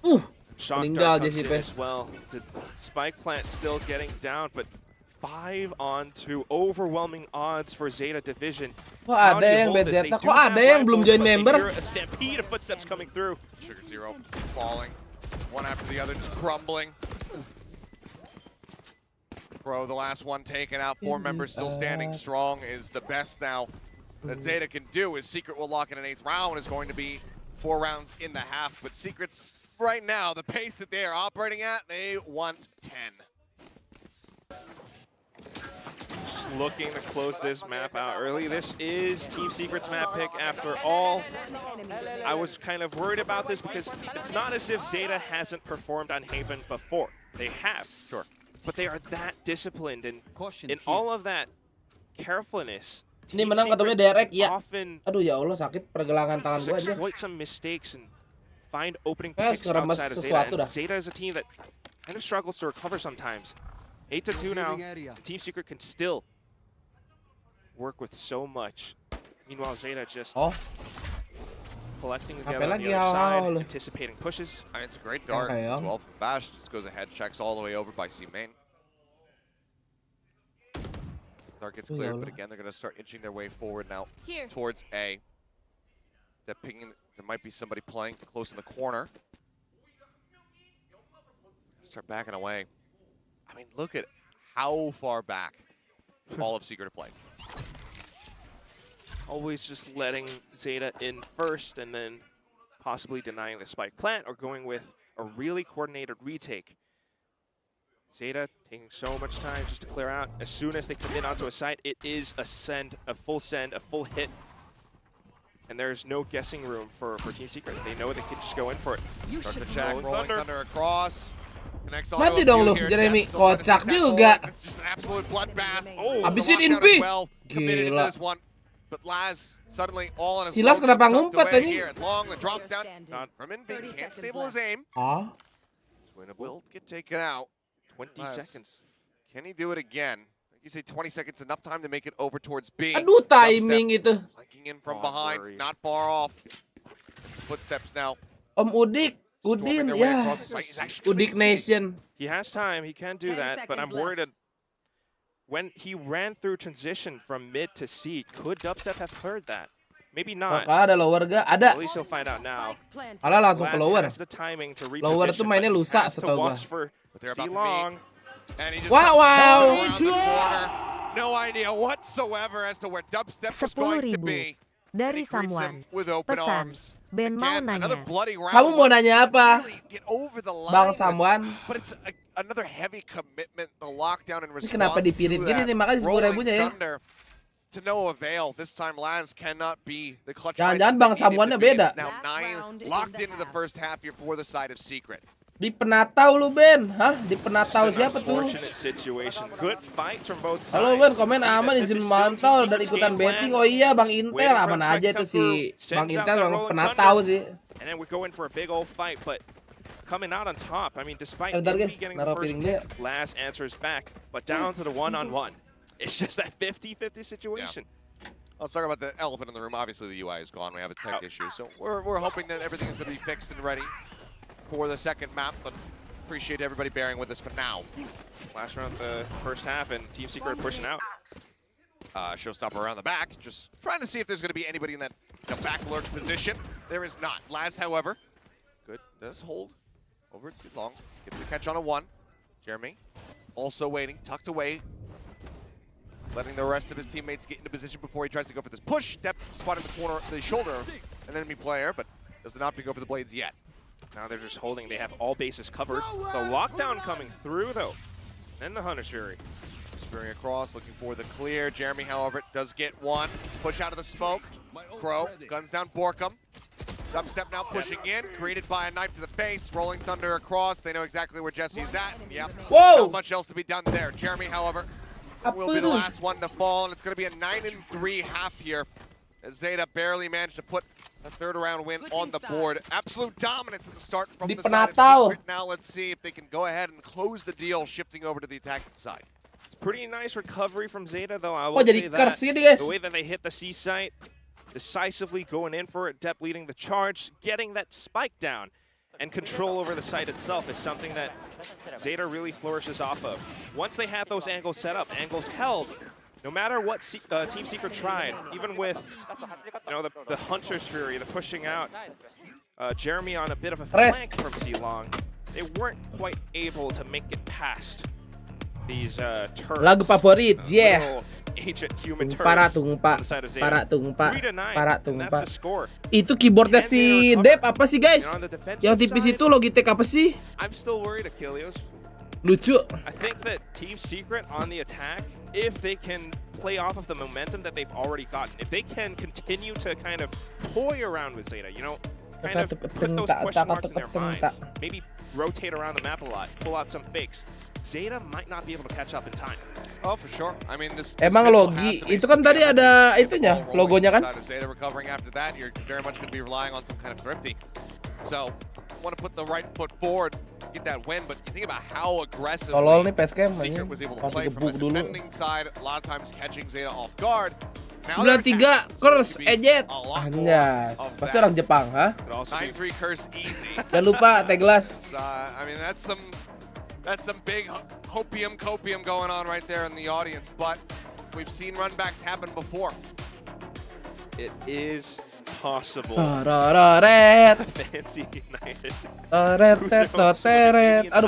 Meninggal comes JC in as well. The spike plant still getting down, but 5-on-2, overwhelming odds for Zeta Division. Kok ada yang bad Zeta? Kok ada yang belum join member? A stampede of footsteps coming through. Sugar Zero falling, one after the other, just crumbling. Pro, the last one taken out. 4 members still standing strong is the best now that Zeta can do. Is Secret will lock in an 8th round. Is going to be 4 rounds in the half, but Secret's right now, the pace that they are operating at, they want 10. Just looking to close this map out early. This is Team Secret's map pick after all. I was kind of worried about this because it's not as if Zeta hasn't performed on Haven before. They have, sure. But they are that disciplined, and in all of that carefulness, Ini menang ketemunya direct ya. often Aduh ya Allah, sakit pergelangan tangan gue aja. exploit some mistakes and find opening Harus picks ngeremes outside of sesuatu Zeta. dah. And Zeta is a team that kind of struggles to recover sometimes. 8-2 now. Team Secret can still work with so much. Meanwhile, Zeta just collecting together on the other side, anticipating pushes. I mean, it's a great dart as well from Bash. Just goes ahead, checks all the way over by C main. Dart gets cleared, but again, they're going to start inching their way forward now towards A. They're pinging. There might be somebody playing close in the corner. Start backing away. I mean, look at how far back all of Secret are playing. Always just letting Zeta in first and then possibly denying the spike plant or going with a really coordinated retake. Zeta taking so much time just to clear out. As soon as they commit onto a site, it is a send, a full hit. And there's no guessing room for Team Secret. They know they can just go in for it. Start the check, rolling thunder across. Connects on Mati dong lu, Jeremy. Kocak juga. It's just an absolute bloodbath. Habisin inpi. Gila. But Laz suddenly all on his Silas kenapa ngumpet anjing? Long, the drop down from Invi, can't stabilize aim. When a build get taken out. 20 seconds. Can he do it again? Like you say, 20 seconds, enough time to make it over towards B. Aduh, timing itu. Flanking in from behind, not far off. Footsteps now. Om Udik, Udin, ya. Udik Nation. He has time, he can do that, but I'm worried that when he ran through transition from mid to C, could Dubstep have heard that? Maybe not. Ada lower gak? Ada. At least he'll find out now. Alah langsung ke lower. Has the timing to Lower tuh mainnya lusa setahu gua. Long. And he just wow. No idea whatsoever as to where Dubstep was going to be. Dari someone. Pesan. Ben mau nanya. Kamu mau nanya apa? Bang Samuan. But it's another heavy commitment, the lockdown and response. Kenapa dipirit gini nih? Makanya 10.000-nya ya. To no avail. This time Laz cannot be the clutch. Jangan-jangan Bang Samuannya beda. Now 9 locked into the first half here for the side of Secret. Di penatau lu Ben, hah? Di penatau siapa tuh? Halo Ben, komen aman izin mantau dan ikutan betting. Oh iya Bang Intel, aman aja itu si Bang Intel Bang penatau sih. And then we're going for a big old fight, but coming out on top. I mean, despite getting the first pick, Laz answers back, but down to the one-on-one. It's just that 50-50 situation. Yeah. Let's talk about the elephant in the room. Obviously, the UI is gone. We have a tech issue, so we're hoping that everything is going to be fixed and ready for the second map, but appreciate everybody bearing with us for now. Last round the first half, and Team Secret pushing out. Showstopper around the back, just trying to see if there's going to be anybody in that back lurk position. There is not. Laz, however, good, does hold over at Long. Gets the catch on a 1. Jeremy also waiting, tucked away, letting the rest of his teammates get into position before he tries to go for this push. Depp spotting the corner, the shoulder of an enemy player, but does not go for the blades yet. Now they're just holding. They have all bases covered. The lockdown coming through, though. And the Hunter's Fury. Spearing across, looking for the clear. Jeremy, however, does get one. Push out of the smoke. Crow guns down Borkum. Dubstep now pushing in. Created by a knife to the face. Rolling Thunder across. They know exactly where Jesse's at. Yep. Whoa! Not much else to be done there. Jeremy, however, will be the last one to fall, and it's going to be a 9-3 half here. As Zeta barely managed to put a third round win on the board. Absolute dominance at the start from the side of Secret. Now let's see if they can go ahead and close the deal, shifting over to the attacking side. It's pretty nice recovery from Zeta, though. I will say that the way that they hit the C site, decisively going in for it, Depp leading the charge, getting that spike down, and control over the site itself is something that Zeta really flourishes off of. Once they had those angles set up, angles held, no matter what Team Secret tried, even with the Hunter's Fury, the pushing out, Jeremy on a bit of a flank from C-Long, they weren't quite able to make it past these turrets. Lagu favorit, yeah. Little ancient human Para turrets tungpa, on the side of Zeta. para tungpa, 3-9, para and tungpa. that's the score. Itu keyboardnya si Dep apa sih guys? You know, on the defensive Yang tipis side, itu Logitech apa sih? I'm still worried, Achilles. Lucu. I think that Team Secret on the attack, if they can play off of the momentum that they've already gotten, if they can continue to kind of toy around with Zeta, you know, kind of put those question marks in their minds, maybe rotate around the map a lot, pull out some fakes, Zeta might not be able to catch up in time. Oh, for sure. I mean, this Emang Logi, itu kan tadi ada itunya, logonya kan? Zeta recovering after that, you're very much going to be relying on some kind of thrifty. So, want to put the right foot forward, get that win, but you think about how aggressive Secret was able to play from the defending side, a lot of times catching Zeta off guard. 93 curse ejet. Anjas, pasti orang Jepang, ha? 9-3 curse easy. Jangan lupa teh gelas. I mean, that's some big hopium copium going on right there in the audience, but we've seen runbacks happen before. It is possible. Fancy United. Aduh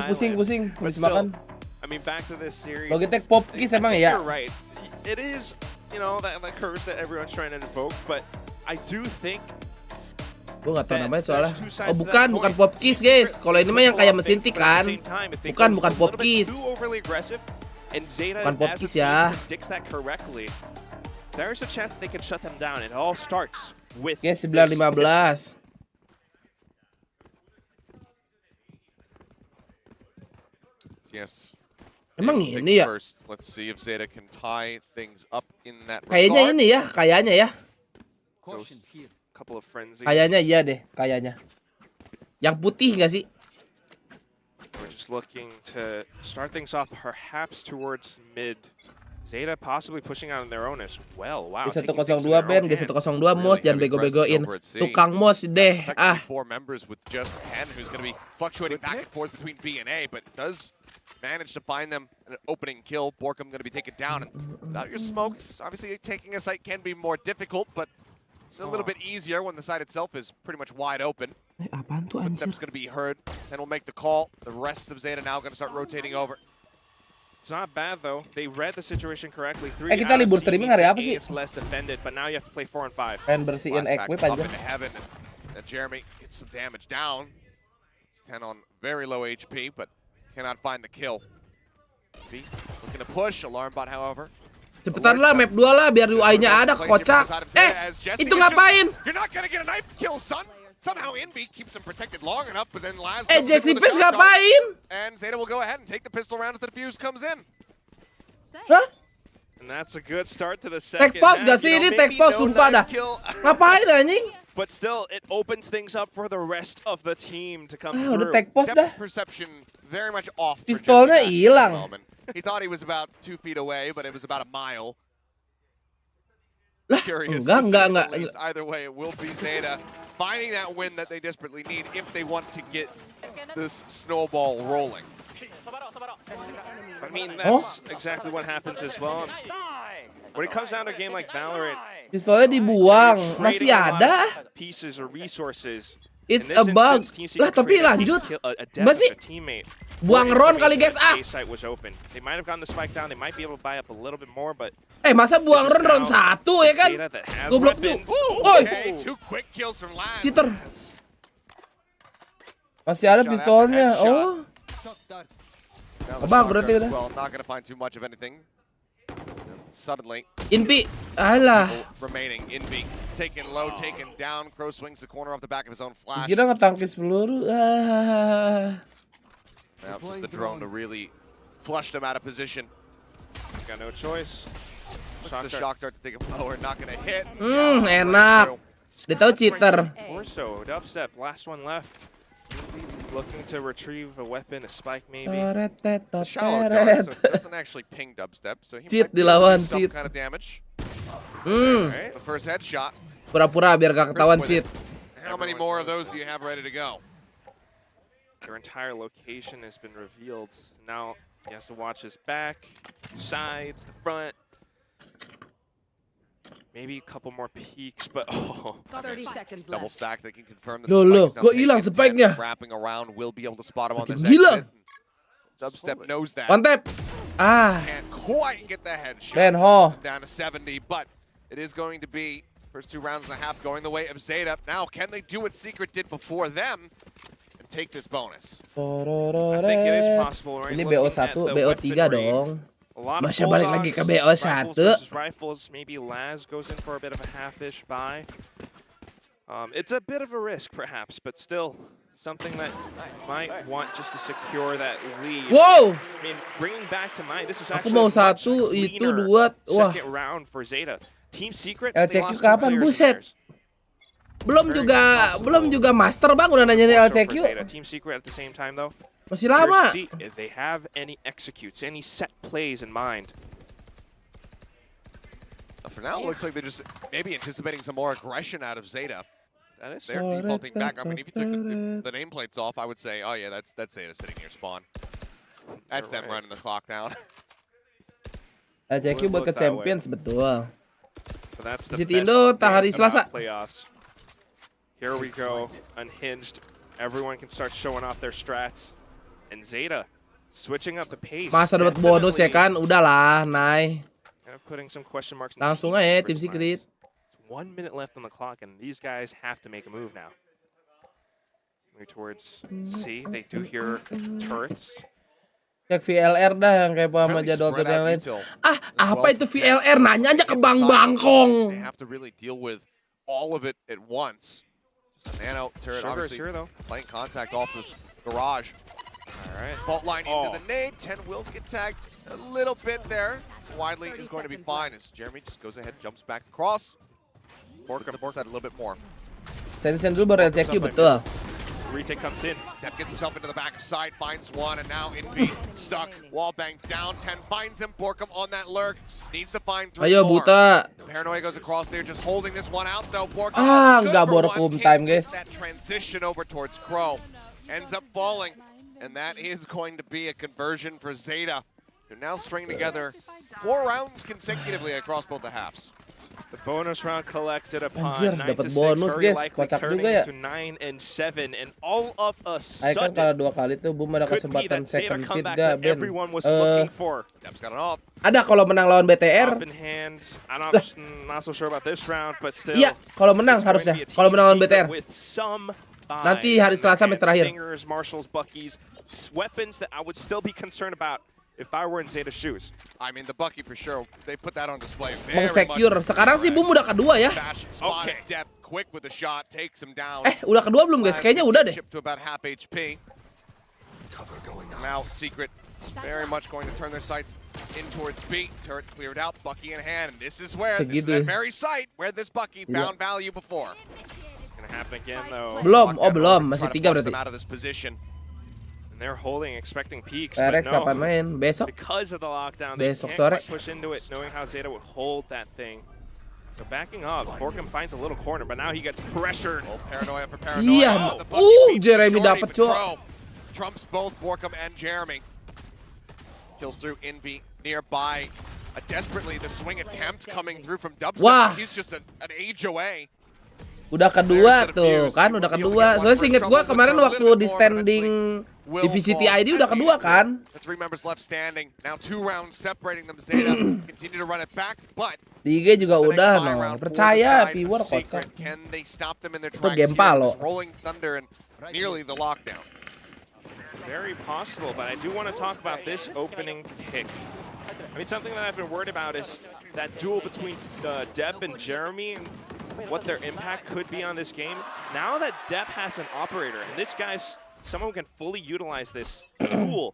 pusing, habis makan. I mean, back to this series. Logitech Pop Keys emang ya? You're right. It is, you know, that curse that everyone's trying to invoke, but I do think gue nggak tahu namanya soalnya. Oh bukan Pop Keys guys. Kalau ini mah yang kayak mesin tik kan. Bukan Pop Keys. Bukan Pop Keys ya. There's a chance they can shut them down. It all starts with. Guys, 9-15. Yes. Emang ini ya? Let's see if Zeta can tie things up in that kayaknya ini ya, kayaknya ya. Couple of frenzy. Kayaknya iya deh, kayaknya. Yang putih nggak sih? We're just looking to start things off perhaps towards mid. Zeta possibly pushing out on their own as well. Wow. G102 Ben, G102 Mos, jangan bego-begoin. Tukang Mos deh. Ah. 4 members with just 10 who's going to be fluctuating back and forth between B and A, but does manage to find them an opening kill. Borkum going to be taken down, and without your smokes, obviously taking a site can be more difficult, but it's a little bit easier when the site itself is pretty much wide open. Apaan tuh anjir? Footsteps going to be heard, then we'll make the call. The rest of Zeta now going to start rotating over. It's not bad though. They read the situation correctly. Kita libur streaming hari apa sih? Less defended, but now you have to play 4 and 5. Pengen bersihin equip aja. Jeremy gets some damage down. It's 10 on very low HP, but cannot find the kill. B looking to push. Alarm bot, however. Cepetan lah, map 2 lah, biar UI-nya ada, kocak. Itu ngapain? You're not gonna get a knife kill, son. Somehow Inby keeps him protected long enough, but then Laz Jesse Piss ngapain? And Zeta will go ahead and take the pistol round as the defuse comes in. Hah? And that's a good start to the second. Tech pause gak sih ini? Tech pause sumpah dah. Ngapain anjing? But still, it opens things up for the rest of the team to come through. Udah tech pause dah. Perception very much off. Pistolnya hilang. He thought he was about 2 feet away, but it was about a mile. Curious. Enggak. Either way, it will be Zeta finding that win that they desperately need if they want to get this snowball rolling. I mean, that's exactly what happens as well. When it comes down to a game like Valorant, pistolnya dibuang, masih ada. Pieces or resources. It's a bug. Lah tapi lanjut. Masih buang Ron kali guys. Ah. They might have gotten the spike down. They might be able to buy up a little bit more, but masa buang Ron 1 ya kan? Goblok tuh. Oi. Cheater. Masih ada pistolnya. Oh. Abang berarti udah. Not gonna find too much of anything. Suddenly, Inpi, alah. Remaining, Inpi taken low, taken down. Crow swings the corner off the back of his own flash. Kira ngetangkis peluru. Now just the drone to really flush them out of position. Got no choice. Looks the shock dart to take a blower, not gonna hit. Enak. Dia tahu cheater. Torso, dubstep, last one left. Looking to retrieve a weapon, a spike maybe. Shallow dart, so it doesn't actually ping dubstep, so he cheat might dilawan, do some cheat. kind of damage. The first headshot. Pura-pura biar gak ketahuan cheat. How many more of those do you have ready to go? Their entire location has been revealed. Now he has to watch his back, sides, the front. Maybe a couple more peeks, but 30 seconds left. Double stack, they can confirm that Loh, the kok hilang spike-nya? wrapping around will be able to spot him on this Gila. exit. Dubstep knows that. Mantap. Can't quite get the headshot. Ben Ho. Down to 70, but it is going to be first 2 rounds and a half going the way of Zeta. Now, can they do what Secret did before them and take this bonus? I think it is possible, right? Ini Looking BO1, at the BO3 weaponry, dong. a lot of Masya balik bulldogs, lagi ke BO1. rifles versus rifles. Maybe Laz goes in for a bit of a half-ish buy. It's a bit of a risk, perhaps, but still something that might want just to secure that lead. Wow. I mean, bringing back to mind, this was Aku actually mau a much satu, itu cleaner dua. Wah. second round for Zeta. Team Secret, LCQ they lost 2 kapan? players in Buset. theirs. Belum juga master bang udah nanya nih Also for LCQ. Zeta. Team Secret at the same time, though. Masih lama. See if they have any executes, any set plays in mind. For now, it looks like they're just maybe anticipating some more aggression out of Zeta. That is They're defaulting back. I mean, if you took the nameplates off, I would say, oh yeah, that's Zeta sitting near spawn. That's them running the clock down. LCQ buat ke Champions betul. But that's the City best Indo tak hari thing about Selasa. playoffs. Here we go, unhinged. Everyone can start showing off their strats. And Zeta switching up the pace. Masa dapat bonus ya kan? Udahlah, Nay. Kind of putting some question marks in Langsung Team aja Secret's Tim Secret. minds. It's 1 minute left on the clock, and these guys have to make a move now. Move towards C. They do hear turrets. Cek VLR dah yang kayak sama jadwal tur yang lain. Apa itu VLR? Nanya aja ke Bang Bangkong. They have to really deal with all of it at once. Just a nano turret, obviously playing contact off of garage. All right. Fault line into the nade. 10 will get tagged a little bit there. Widely is going to be fine as Jeremy just goes ahead, jumps back across. Borkum said a little bit more. Sen dulu baru LCQ betul. Retake comes in. Depp gets himself into the backside, finds one, and now Invi stuck. Wall banged down. 10 finds him. Borkum on that lurk. Needs to find 3 Ayo more. buta. Paranoia goes across there, just holding this one out though. Borkum Nggak Borkum time guys. that transition over towards Crow. Ends up falling, and that is going to be a conversion for Zeta. They're now stringing together 4 rounds consecutively across both the halves. The bonus round collected upon Anjir, 9 dapat to 6, bonus very guys. likely Kocak turning juga ya. to 9 and 7, and all of a Ay kan kalau sudden 2 kali tuh Boom ada could be kesempatan that Zeta second seed comeback gak that Ben? everyone was looking for. Depp's got an op. Ada kalau menang lawan BTR. Up in hand. I'm not so sure about this round, but still. Iya, kalau menang it's going harusnya. to be a Kalau team menang lawan secret BTR. with some Nanti hari Selasa match terakhir. Stingers, Marshals, Buckies, weapons that I would still be concerned about if I were in Zeta's shoes. I mean, the Bucky for sure. They put that on display. Meng-secure. Sekarang sih Boom udah kedua ya. Okay. Depp quick with the shot, takes him down. Udah kedua belum guys? Kayaknya udah deh. To about half HP. Now Secret very much going to turn their sights in towards B. Turret cleared out, Bucky in hand. This is where this is that very site where this Bucky found value before. Gonna happen again though. Belum. Masih 3 berarti. Out of this position. And they're holding, expecting peaks, Rex but no. kapan main? Besok. Because of the lockdown, they Besok can't sore. quite push into it, knowing how Zeta would hold that thing. So backing up, Borkum finds a little corner, but now he gets pressured. Paranoia for Paranoia. Iya. Jeremy dapat cok. Trumps both Borkum and Jeremy. Kills through Envy nearby. Desperately, the swing attempt coming through from Dubstep. Wah. He's just an age away. Udah kedua tuh kan, udah kedua. Soalnya seinget gue kemarin waktu di standing divisi TID udah kedua kan. Three members left standing. Now 2 rounds separating them. Zeta continue to run it back, but di IG juga udah no. Percaya Piwar kocak. Can they stop them in their Itu tracks game palo. Rolling Thunder and nearly the lockdown. Very possible, but I do want to talk about this opening pick. I mean, something that I've been worried about is that duel between Depp and Jeremy and what their impact could be on this game. Now that Depp has an operator, and this guy's someone who can fully utilize this tool,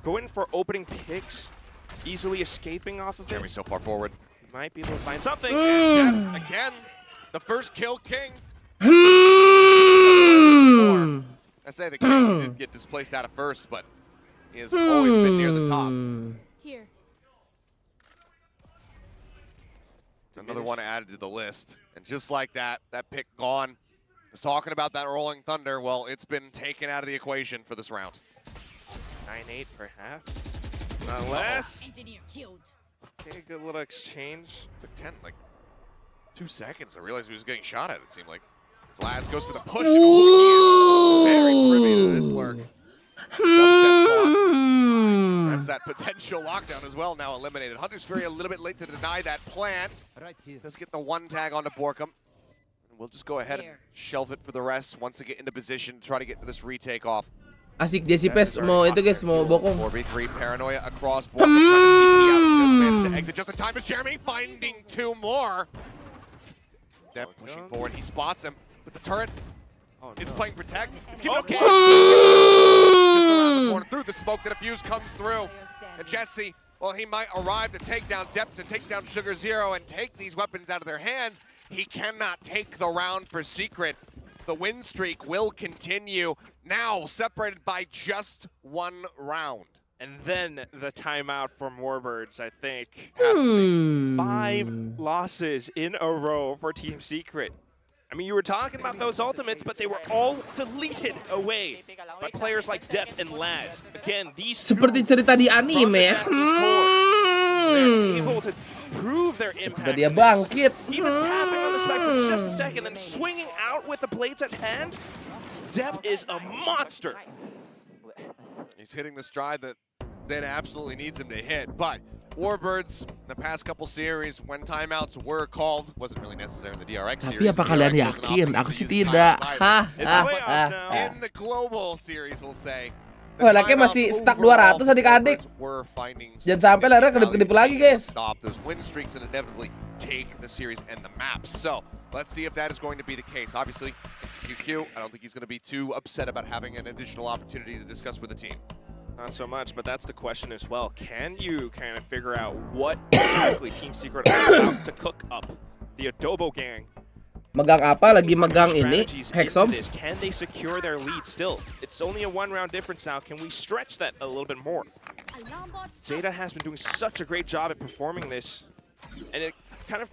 going for opening picks, easily escaping off of Jeremy so far forward. Might be able to find something. Depp, again, the first kill king. I say the king did get displaced out of first, but he has always been near the top. Here. Another one added to the list. And just like that, that pick gone. I was talking about that Rolling Thunder. Well, it's been taken out of the equation for this round. 9-8 perhaps. Unless. Okay, good little exchange. Took 2 seconds. I realized he was getting shot at, it seemed like. Laz goes for the push. He is very privy to this lurk. Dubstep caught. That's that that potential lockdown as well now eliminated. Hunter's Fury a little bit late to deny that plant. Let's get the one tag onto Borkum. And we'll just go ahead and shelve it for the rest once they get into position to try to get to this retake off. Asik Jesse Pes mau itu guys, mau bokong. 4v3 paranoia across Borkum trying to TP out. Just managed to exit just in time as Jeremy finding 2 more. Depp pushing forward, he spots him with the turret. It's playing protect. It's keeping Okay. just around the corner through the smoke. The defuse comes through. And Jesse, well, he might arrive to take down Depp, to take down Sugar Zero and take these weapons out of their hands. He cannot take the round for Secret. The win streak will continue, now separated by just 1 round. And then the timeout from Warbirds, I think, has to be 5 losses in a row for Team Secret. I mean, you were talking about those ultimates, but they were all deleted away by players like Depp and Laz. Again, these Seperti cerita di anime ya. they're able to prove their impact. Dia bangkit. Even tapping on the spec for just a second, then swinging out with the blades at hand. Depp is a monster. He's hitting the stride that Zeta absolutely needs him to hit, but Warbirds, the past couple series, when timeouts were called, wasn't really necessary in the DRX series. Tapi apa kalian yakin? Aku sih tidak. In the global series, we'll say. Wah, laki masih stuck 200 adik-adik. Jangan sampai lernya kedip-kedip lagi, guys. Stop those win streaks and inevitably take the series and the maps. So, let's see if that is going to be the case. Obviously, QQ, I don't think he's going to be too upset about having an additional opportunity to discuss with the team. Not so much, but that's the question as well. Can you kind of figure out what exactly Team Secret are about to cook up? The Adobo Gang. Megang apa? Lagi megang ini, Hexom. Can they secure their lead still? It's only a 1-round difference now. Can we stretch that a little bit more? Zeta has been doing such a great job at performing this, and it kind of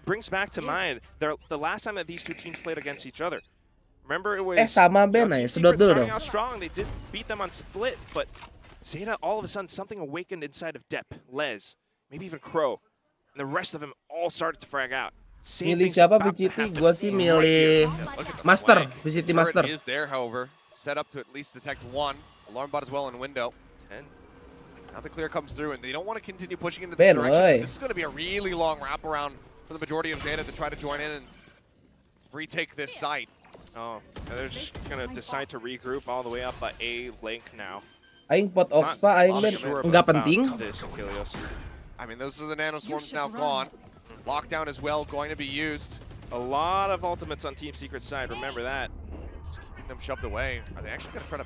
brings back to mind the last time that these two teams played against each other. Remember, it was sama Ben ya, sedot dulu dong. starting out strong. They did beat them on split, but Zeta, all of a sudden, something awakened inside of Depp, Les, maybe even Crow, and the rest of them all started to frag out. Milih siapa VCT? Gua sih milih Master, VCT Master. Is there, however, set up to at least detect 1. Alarm bot as well in window. 10. Now the clear comes through, and they don't want to continue pushing in this direction. Oi. This is going to be a really long wraparound for the majority of Zeta to try to join in and retake this site. Oh, they're just going to decide to regroup all the way up by A link now. Aing pot ox pa, aing Ben. Enggak penting. I mean, those are the nano swarms now gone. Lockdown as well going to be used. A lot of ultimates on Team Secret's side, remember that. Just keeping them shoved away. Are they actually going to try to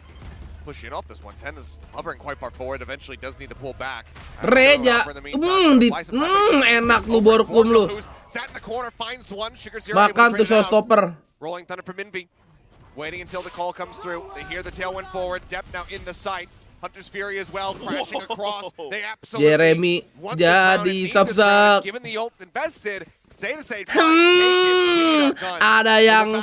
push in off this one? 10 is hovering quite far forward, eventually does need to pull back. Reja, enak lu Borkum lu. Sat in the corner, finds one. Sugar Zero Makan tuh showstopper. Rolling thunder from Minby. Waiting until the call comes through. They hear the tailwind forward. Depp now in the sight. Hunter's Fury as well, crashing across. They absolutely Jeremy jadi sub-sub. Given the ult invested, Zeta say, take it. Ada yang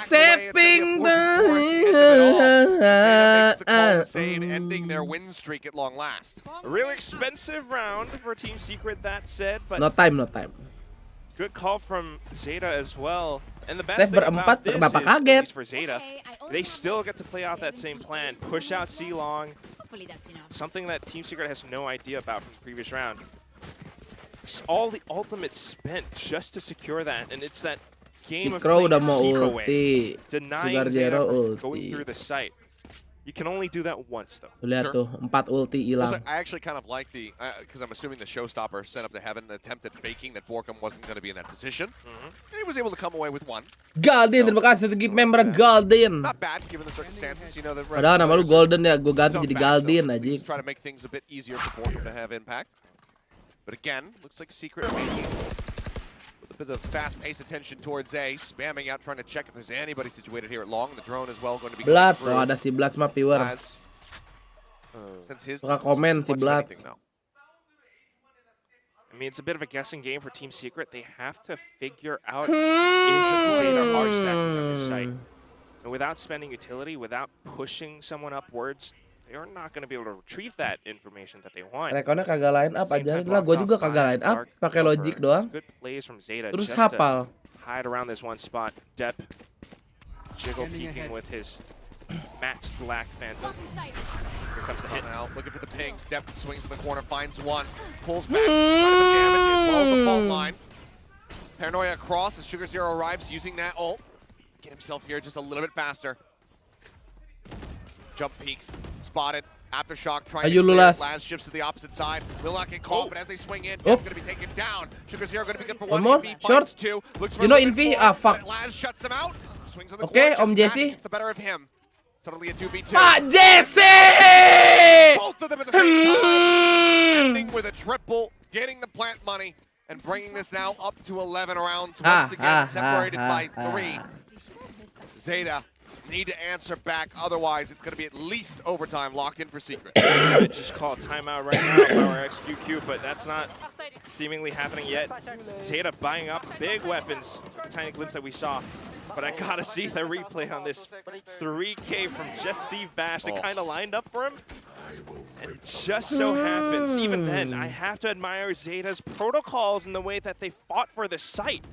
saving ending their win streak at long last. A really expensive round for Team Secret, that said, but no time. good call from Zeta as well. And the best Save thing berempat, about this kenapa is, kaget? at least for Zeta, they still get to play out that same plan, push out C-Long, something that Team Secret has no idea about from the previous round. All the ultimates spent just to secure that, and it's that game of Crow udah playing mau keep away, ulti. denying Sugar Zeta Zero from ulti. going through the site. You can only do that once, though. Lihat tuh, 4 ulti hilang. I actually kind of like the, because I'm assuming the Showstopper set up to have an attempt at faking that Borkum wasn't going to be in that position. And he was able to come away with 1. Golden, terima kasih untuk member Golden. Not bad given the circumstances, you know. The rest Padahal of the nama lu players Golden ya, gue ganti so jadi fast, Golden so at aja. least try to make things a bit easier for Borkum to have impact. But again, looks like Secret making with a bit of fast-paced attention towards A, spamming out, trying to check if there's anybody situated here at long. The drone as well going to be Bloods, oh ada si Bloods mah pure. Since his Suka komen si Bloods. I mean, it's a bit of a guessing game for Team Secret. They have to figure out if Zeta are stacking on this site. And without spending utility, without pushing someone upwards, they are not going to be able to retrieve that information that they want. Rekonnya kagak line up aja lah, gue juga kagak line up, pakai logic doang. Good plays from Zeta Terus just hafal. to hide around this one spot. Depp jiggle peeking with his matched black phantom. Here comes the hit. Now looking for the pings. Depp swings to the corner, finds one, pulls back, quite a bit of damage as well as the fault line. Paranoia across as Sugar Zero arrives using that ult. Get himself here just a little bit faster. Jump peaks, spotted. Aftershock trying to clear. Laz shifts to the opposite side. Will not get called, but as they swing in, Depp's going to be taken down. Sugar Zero going to be good for one. Short. Two. You know Invi? Ah, fuck. Laz shuts him out. Swings on the Okay, corner. Jesse. Gets the better of him. Suddenly a 2v2. Jesse! Both of them at the same time. Ending with a triple, getting the plant money, and bringing this now up to 11 rounds. Once again, separated by 3. Zeta need to answer back, otherwise it's going to be at least overtime locked in for Secret. I just call timeout right now by our XQQ, but that's not seemingly happening yet. Zeta buying up big weapons, the tiny glimpse that we saw. But I gotta see the replay on this 3K from just C Bash. They kind of lined up for him. And it just so happens, even then, I have to admire Zeta's protocols and the way that they fought for the site.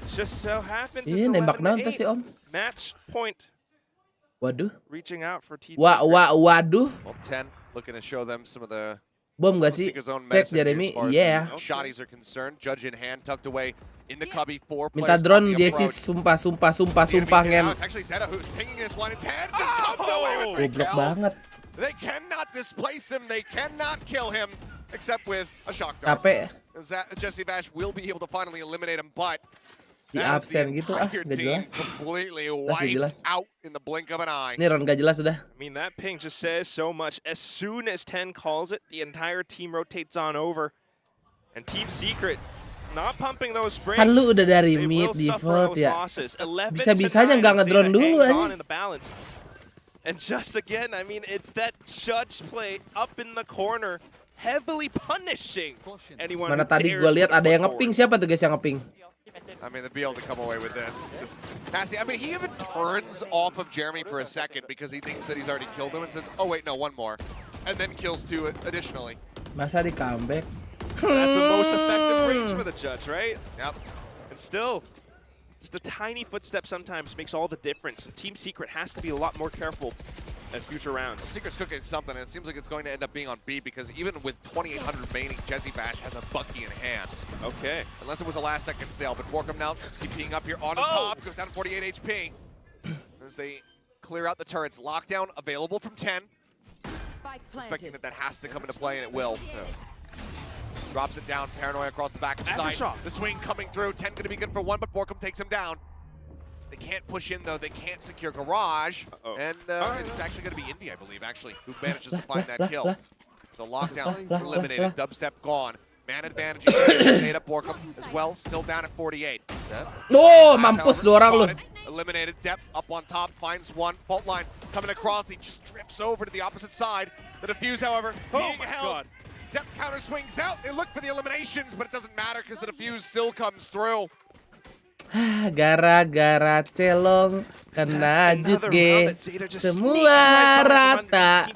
It just so happens it's 11-8. Match point. Waduh. Reaching out for Team Waduh. Well, 10 looking to show them some of the bom gak sih? Cek Jeremy. Yeah. Shotties are concerned. Judge in hand, tucked away in the cubby. 4 players. Minta drone Jesse, sumpah ngem. It's actually Zeta who's pinging this one. It's hand just comes away with 3 Goblok kills. banget. They cannot displace him. They cannot kill him except with a shock dart. Capek. Jesse Bash will be able to finally eliminate him, but Di absen gitu gak jelas. Completely wiped out in the blink of an eye. Ini round gak jelas sudah. I mean, that ping just says so much. As soon as 10 calls it, the entire team rotates on over. And Team Secret not pumping those brakes. Kan lu udah dari mid default ya. Bisa-bisanya nggak ngedrone dulu aja. And just again, I mean, it's that judge play up in the corner, heavily punishing anyone. Mana tadi gue lihat ada yang ngeping. Siapa tuh guys yang ngeping? I mean, they'll be able to come away with this. Just nasty. I mean, he even turns off of Jeremy for a second because he thinks that he's already killed him and says, oh wait, no, one more. And then kills 2 additionally. Masa di comeback? That's the most effective range for the judge, right? Yep. And still, just a tiny footstep sometimes makes all the difference. And Team Secret has to be a lot more careful at future rounds. Secret's cooking something, and it seems like it's going to end up being on B because even with 2,800 remaining, Jesse Bash has a Bucky in hand. Okay. Unless it was a last-second sale, but Borkum now just TPing up here on top, goes down to 48 HP. As they clear out the turrets. Lockdown available from 10. Expecting that has to come into play, and it will. Drops it down, Paranoia across the back of the site. The swing coming through, 10 gonna be good for 1, but Borkum takes him down. They can't push in though, they can't secure Garage. And it's actually gonna be Invi, I believe, actually, who manages to find that kill. The lockdown eliminated, dubstep gone. Man advantage, Zeta Borkum as well, still down at 48. Oh, mampus 2 orang lu. Eliminated, Depp up on top, finds one. Fault line coming across, he just trips over to the opposite side. The defuse, however, being held. Depp counter swings out, they look for the eliminations, but it doesn't matter because the defuse still comes through. Gara-gara celong kena jutge semua rata.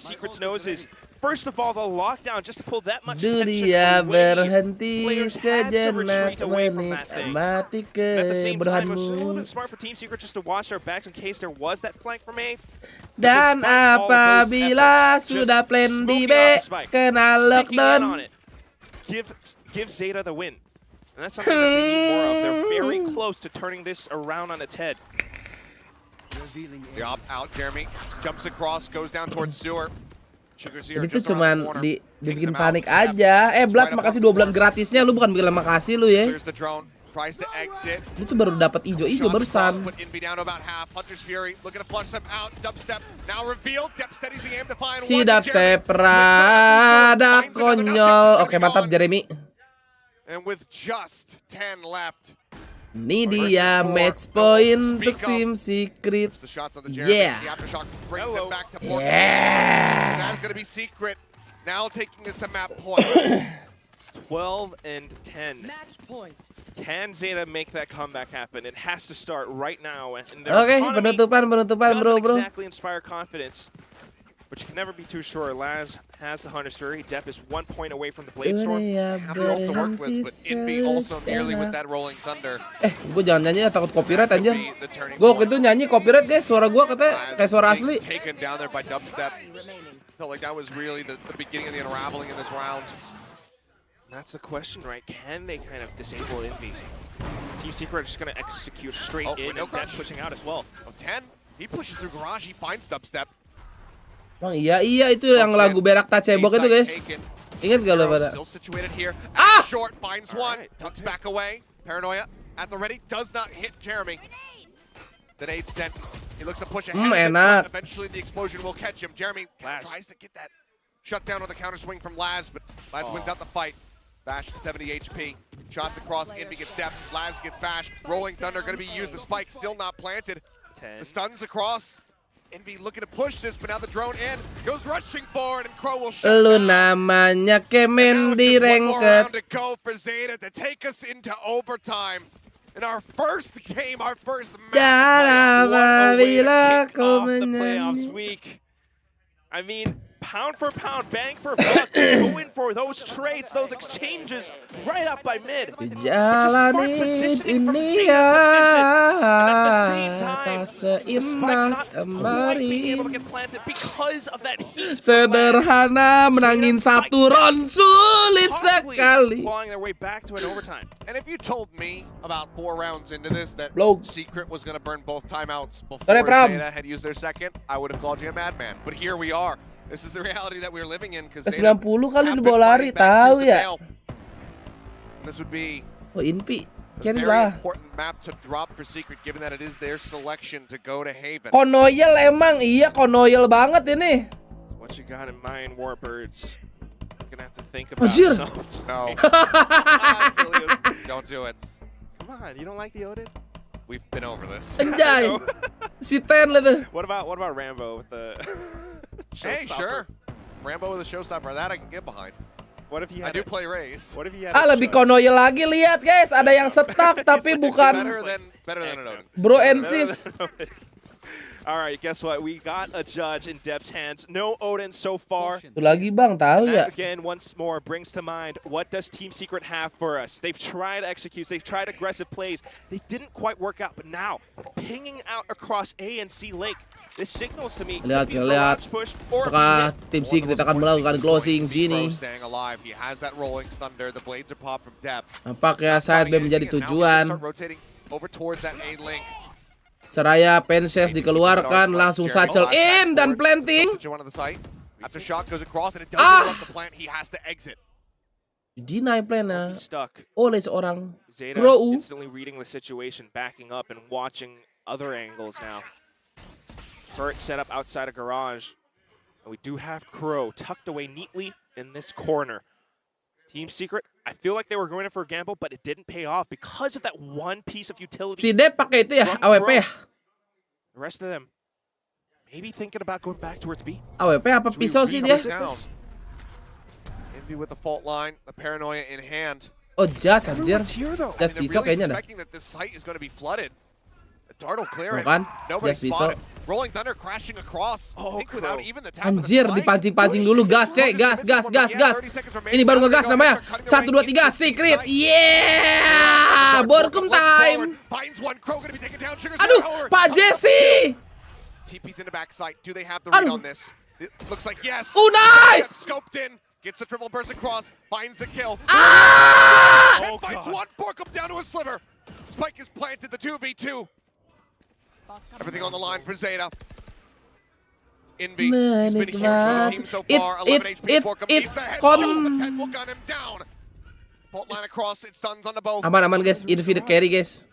First of all, the lockdown just to pull that much Dunia berhenti sejenak menikmati kebodohanmu. Smart for Team Secret just to watch their backs in case there was that flank from A. Dan apabila sudah plan di B, kena lockdown. Give Zeta the win. And that's something that they need more of. They're very close to turning this around on its head. The op out, Jeremy jumps across, goes down towards sewer. Itu cuman dibikin panik aja. Bloods, makasih 2 bulan gratisnya. Lu bukan bilang makasih lu ya. Lu tuh baru dapat ijo-ijo barusan. Si dubstep rada konyol. Oke, mantap Jeremy. Ini dia match point untuk Team Secret. Yeah. That's going to be Secret. Now taking this to map point. 12 and 10. Can Zeta make that comeback happen? It has to start right now. Oke, penutupan bro. Exactly inspire confidence. But you can never be too sure. Laz has the Hunter's Fury. Depp is 1 point away from the Blade Storm. Have to also work with, but Invi also nearly with that Rolling Thunder. Gue jangan nyanyi ya, takut copyright anjir. Gue waktu itu nyanyi copyright guys, suara gue katanya kayak suara asli. Taken down there by dubstep. Felt like that was really the beginning of the unraveling in this round. That's the question, right? Can they kind of disable Envy? Team Secret are just going to execute straight in, and Dead pushing out as well. 10, he pushes through garage, he finds dubstep. Bang, iya itu yang lagu Berak Tak Cebok itu guys. Ingat gak lo pada? Still situated here. Ah! Short finds one, tucks back away. Paranoia at the ready, does not hit Jeremy. The nade sent. He looks to push ahead. Enak. Eventually the explosion will catch him. Jeremy tries to get that shut down on the counter swing from Laz, but Laz wins out the fight. Bash at 70 HP. Shots across, Envy gets depth, Laz gets Bash. Rolling Thunder gonna be used, the spike still not planted. 10. The stuns across. Envy looking to push this, but now the drone in. Goes rushing forward and Crow will shut Lu down. namanya kemen di One more round ranked. to go for Zeta to take us into overtime. In our first game, our first match. Jangan apabila Kick kau off the playoffs menyanyi. week. I mean, pound for pound, bang for buck, go in for those trades, those exchanges right up by mid. But just smart Jalani positioning from dunia Zeta division. And at the same tak time, the spike seindah not quite being able to kemarin. get planted because of that heat. Sederhana menangin satu round sulit Possibly sekali. clawing their way back to an overtime. And if you told me about 4 rounds into this that Blow. Secret was going to burn both timeouts before Sorry, Pram. Zeta had used their second, I would have called you a madman. But here we are. This is the reality that we're living in because 90 kali di bawah lari tahu ya. This would be Oh Inpi, a carry very lah. important map to drop for Secret given that it is their selection to go to Haven. Konoyel emang, iya konoyel banget ini. What you got in mind, Warbirds? You're gonna have to think about Anjir. something. No, don't do it. Come on, you don't like the Odin? We've been over this. Anjay, si Ten lah tuh. What about Rambo with the? Hey, sure. Rambo with a showstopper, that I can get behind. What if he I had? do play Raze. What if he had? Ah lebih konoyel lagi, lihat guys, ada yang setak tapi bukan Better than an Odin. bro and sis. All right, guess what? We got a judge in Deb's hands. No Odin so far. Tuh lagi bang, tahu ya. That again, once more, brings to mind, what does Team Secret have for us? They've tried executes, they've tried aggressive plays. They didn't quite work out, but now, pinging out across A and C Lake, this signals to me, Lihat, maybe a lihat. barrage push or Apakah tim Secret akan melakukan closing sini? Staying alive. He has that rolling thunder. The blades are popped from depth. Nampaknya side B menjadi tujuan. Start rotating over towards that A link. Seraya Penses dikeluarkan, langsung Satchel in dan planting. After shot goes across and it doesn't interrupt the plant, he has to exit. Deny plan stuck. oleh seorang Zeta Crow. instantly reading the situation, backing up and watching other angles now. Burt set up outside a garage. And we do have Crow tucked away neatly in this corner. Team Secret, I feel like they were going in for a gamble, but it didn't pay off because of that one piece of utility. Si Dep pakai itu ya, AWP ya? The rest of them, maybe thinking about going back towards B. AWP apa pisau sih dia? Envy with the fault line, the paranoia in hand. Oh Judge anjir. Here though. Judge pisau kayaknya dah. Expecting that this site is going to be flooded. Dart will clear it. Bukan, Nobody Judge pisau. spotted. Rolling Thunder crashing across. Oh, I think without Crow. even the tap of the Anjir, spike. dipancing-pancing dulu, gas cek, gas. Ini baru ngegas namanya. 1, 2, 3, Secret. Yeah! Borkum time. Aduh, Pak Jesse. TP's in the backside. Do they have the read on this? It looks like yes. Oh, nice! Scoped in. Gets the triple burst across. Finds the kill. Ah! And finds one. Borkum down to a sliver. Spike is planted. The 2v2. Everything on the line for Zeta. Envy. He's been huge for the team so far. 11 HP. Borkum needs the headshot. The 10 will gun him down. Fault line across. It stuns on the both. Aman guys, Envy the carry guys.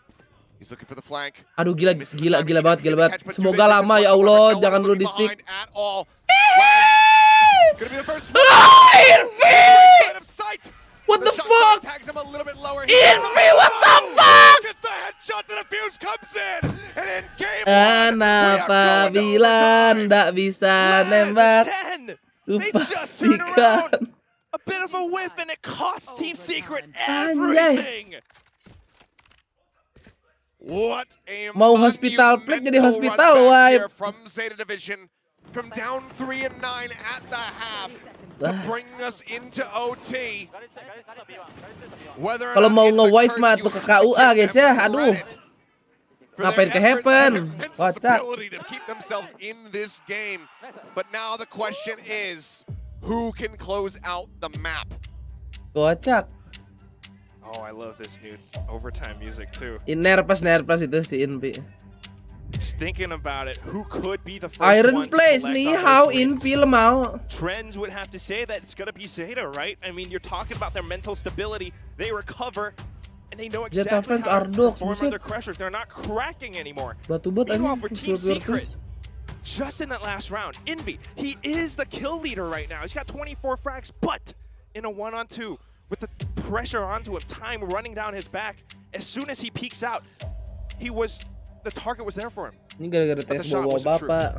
He's looking for the flank. Aduh gila banget. Semoga lama ya Allah, jangan dulu di stick. Envy! What the fuck? Envy, what the fuck? Apabila ndak bisa nembak, ku pastikan. A bit of a whiff and it costs Team Secret Anjay. everything. What a Mau hospital plate jadi hospital wipe. From Zeta Division, from down 3 and 9 at the half to bring us into OT. Kalau mau nge-wife mah tuh ke KUA guys ya, aduh. for Ngapain ke their efforts Heaven? and tremendous Kocak. ability to keep themselves in this game. But now the question is, who can close out the map? Kocak. Oh, I love this new overtime music too. Nervous itu si Invi. Just thinking about it, who could be the first Iron one to Place collect nih, all those how wins? Invi mau. Trends would have to say that it's going to be Zeta, right? I mean, you're talking about their mental stability. They recover, and they know Zeta exactly fans how are to dogs, perform buset. under pressures. They're not cracking anymore. Batu bot Meanwhile, anjing. for Team Secret. Secret, just in that last round, Envy, he is the kill leader right now. He's got 24 frags, but in a 1-on-2, with the pressure onto him, time running down his back, as soon as he peeks out, the target was there for him. Ini gara-gara But the tes shot bawa wasn't true. bapak.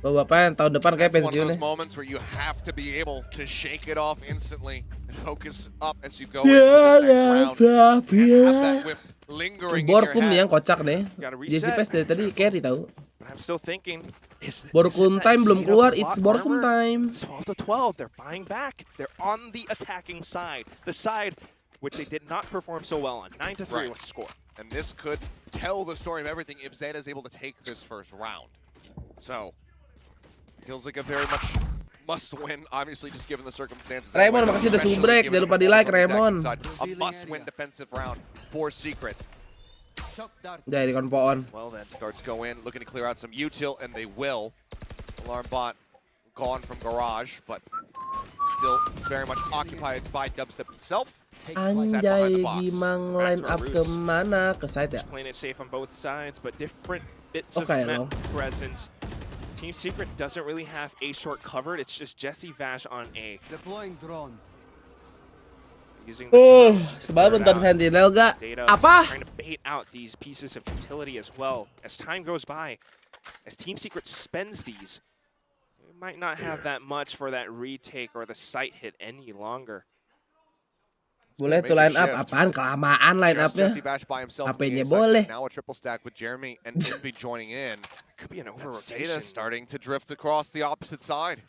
Bawa bapak yang tahun depan kayak That's one of pensiun those nih. moments where you have to be able to shake it off instantly and focus up as you go into this next round. And have that whip lingering in your Borkum nih yang head. kocak nih. Gotta reset. Jesse Pes dari tadi carry tahu. But I'm still thinking, is Borkum that time belum Zeta keluar, plot it's Borkum armor? time. 12 to 12, they're buying back. They're on the attacking side. The side which they did not perform so well on. 9 to 3 Right. was the score. And this could tell the story of everything if Zeta is able to take this first round. So, feels like a very much must-win, obviously, just given the circumstances. Raymond, makasih udah Especially subrek. given Jangan lupa the di-like, attacking Raymond. side. A must-win defensive round for Secret. Jadi kon poon. Well then, starts go in, looking to clear out some util, and they will. Alarm bot gone from garage, but still very much occupied by Dubstep himself. Anjay, Gimang line up kemana? Ke side ya? Just playing it safe on both sides, but different bits Okay, of map well. presence. Team Secret doesn't really have A short covered. It's just Jesse Vash on A. Deploying drone. Using the Sebab nonton Sentinel gak? Zeta Apa? trying to bait out these pieces of utility as well. As time goes by, as Team Secret spends these, we might not have that much for that retake or the sight hit any longer. Boleh tuh line up, apaan kelamaan line Just upnya? Jesse Bash by himself. HP-nya on the A side, boleh. Now a triple stack with Jeremy and Envy joining in. Could be an over Zeta rotation. starting to drift across the opposite side.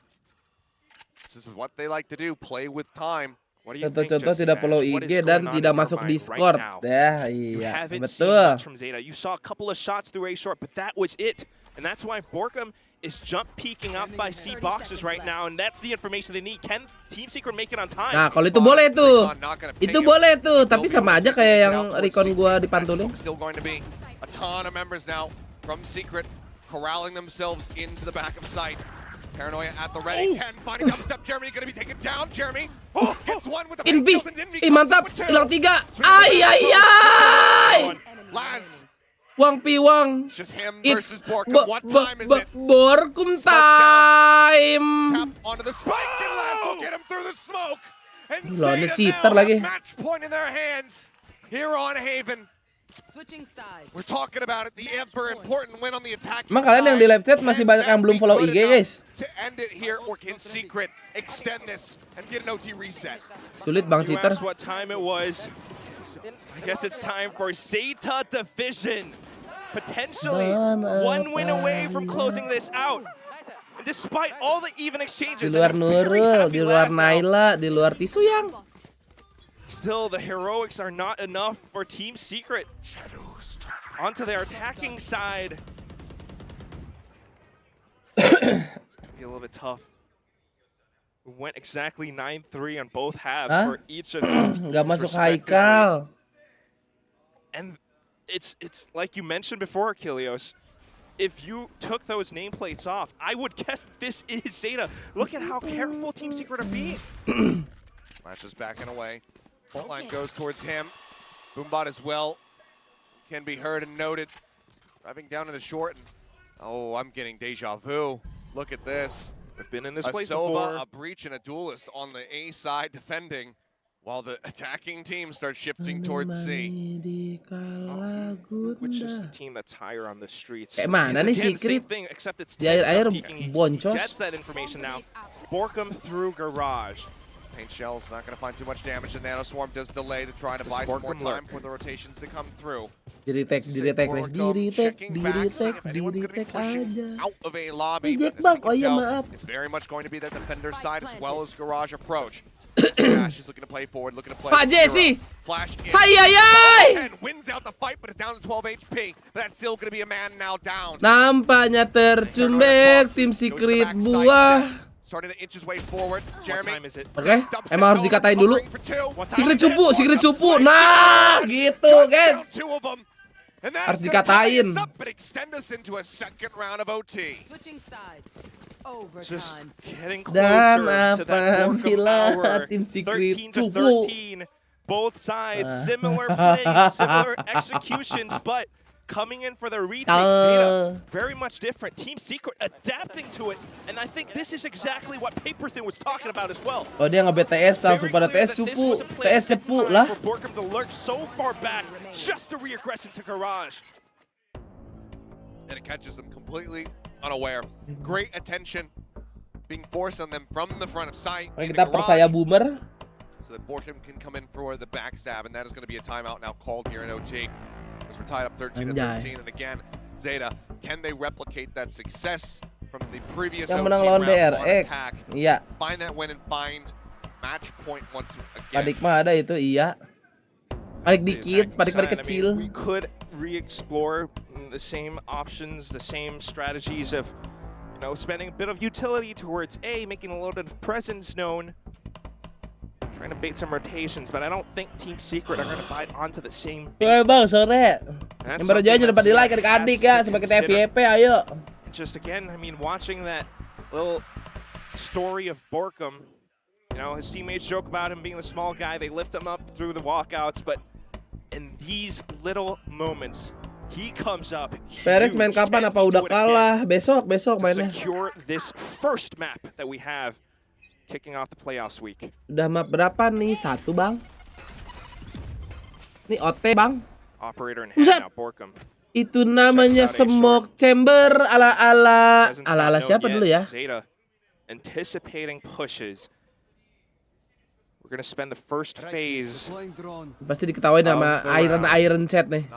This is what they like to do, play with time. What do you think, Contoh-contoh Jesse tidak Bash? follow What is IG going dan on tidak in your masuk mind Discord right now? ya. You Iya, haven't seen betul. much from Zeta. You saw a couple of shots through A short, but that was it. And that's why Borkum is jump peeking up by C boxes right now, and that's the information they need. Can Team Secret make it on time? Nah, kalau itu boleh tuh. Itu boleh tuh, tapi sama aja kayak yang recon gua dipantulin. Still going to be a ton of members now from Secret corralling themselves into the back of sight. Paranoia at the ready. 10 finding Dubstep. Jeremy going to be taken down. Jeremy gets one with the Invi, kills, and Envy mantap, comes up with two. hilang 3. Ay ay ay. Laz, Wang piwang. it's just him It's versus Borkum. What time is it? Borkum Smoke down. time. Tap onto the spike, and Laz will get him through the smoke. And Gila, ini Zeta cheater now lagi. have match point in their hands here on Haven. Switching sides. We're talking about it, the ever important win on the attack. Emang kalian yang di live chat masih banyak yang belum follow IG, guys? To end it here, or can Secret extend this and get an OT reset? Sulit Bang You cheater. asked what time it was. I guess it's time for Zeta Division. Potentially one win away from closing this out. And despite all the even Di exchanges, luar and a very Nurul, happy di luar last now, Naila, di luar Tisu yang. still the heroics are not enough for Team Secret. Onto their attacking side. It's gonna be a little bit tough. We went exactly 9-3 on both halves Hah? for each of these teams. Nggak masuk respectively. Haikal. And it's like you mentioned before, Achilleos. If you took those nameplates off, I would guess this is Zeta. Look at how careful Team Secret are being. Flash is backing away. Fault line goes towards him. Boombot as well can be heard and noted. Driving down to the short. And, oh, I'm getting deja vu. Look at this. We've been in this A place Sova, before. a Breach, and a Duelist on the A side defending, while the attacking team starts shifting towards C. Which is the team that's higher on the streets. Kayak mana nih Again, same Secret? thing, except it's Di air-air peeking. He boncos. gets that information now. Borkum through garage. Paint Shell's not going to find too much damage. The Nano Swarm does delay to try to Does buy some more Borkum time lurk? for the rotations to come through. Di-retake, di-retake nih. Di-retake, di-retake aja. Out of a lobby. Ejek As bang, we can oh iya tell, maaf. it's very much going to be the defender side as well as garage approach. Smash is looking to play forward, looking to play. Pak Jesse. Flash in. Hayayay. Wins out the fight, but it's down to 12 HP. But that's still going to be a man now down. Nampaknya tercumbek tim Secret buah. Starting to inch his way forward. Jeremy. Oke, emang harus dikatain dulu. Secret cupu. Nah, gitu, guys. Harus dikatain. Dan apabila tim Secret cupu. Both sides, similar plays, similar executions, but coming in for the retake, Zeta, very much different. Team Secret adapting to it, and I think this is exactly what Paperthin was talking about as well. Oh, dia nge-BTS langsung pada TS cupu. TS cepu lah. For Borkum to lurk so far back, just to re-aggress into Garage. And it catches them completely unaware. Great attention being forced on them from the front of sight. Kita percaya Boomer. So that Borkum can come in for the backstab, and that is going to be a timeout now called here in OT. As we're tied up 13-13, and again, Zeta, can they replicate that success from the previous OT round one attack? Iya. Find that win and find match point once again. Padik mah ada itu, iya. Padik dikit, padik kecil. We could re-explore the same options, the same strategies of, you know, spending a bit of utility towards A, making a little bit of presence known. Trying to bait some rotations, but I don't think Team Secret are going to bite onto the same Woi bang, sore. Yang baru join dapat di like adik-adik ya, sebagai FYP ayo. Just again, I mean, watching that little story of Borkum, you know, his teammates joke about him being the small guy, they lift him up through the walkouts, but in these little moments, he comes up Perez main kapan? Apa udah kalah? Besok mainnya. Secure this first map that we have. Kicking off the playoffs week. Udah map berapa nih? 1 bang. Ini OT bang. Operator in hand now, Borkum. Itu namanya smoke chamber ala siapa dulu ya? Zeta anticipating pushes. We're gonna spend the first phase. Pasti diketawain sama Iron Set nih.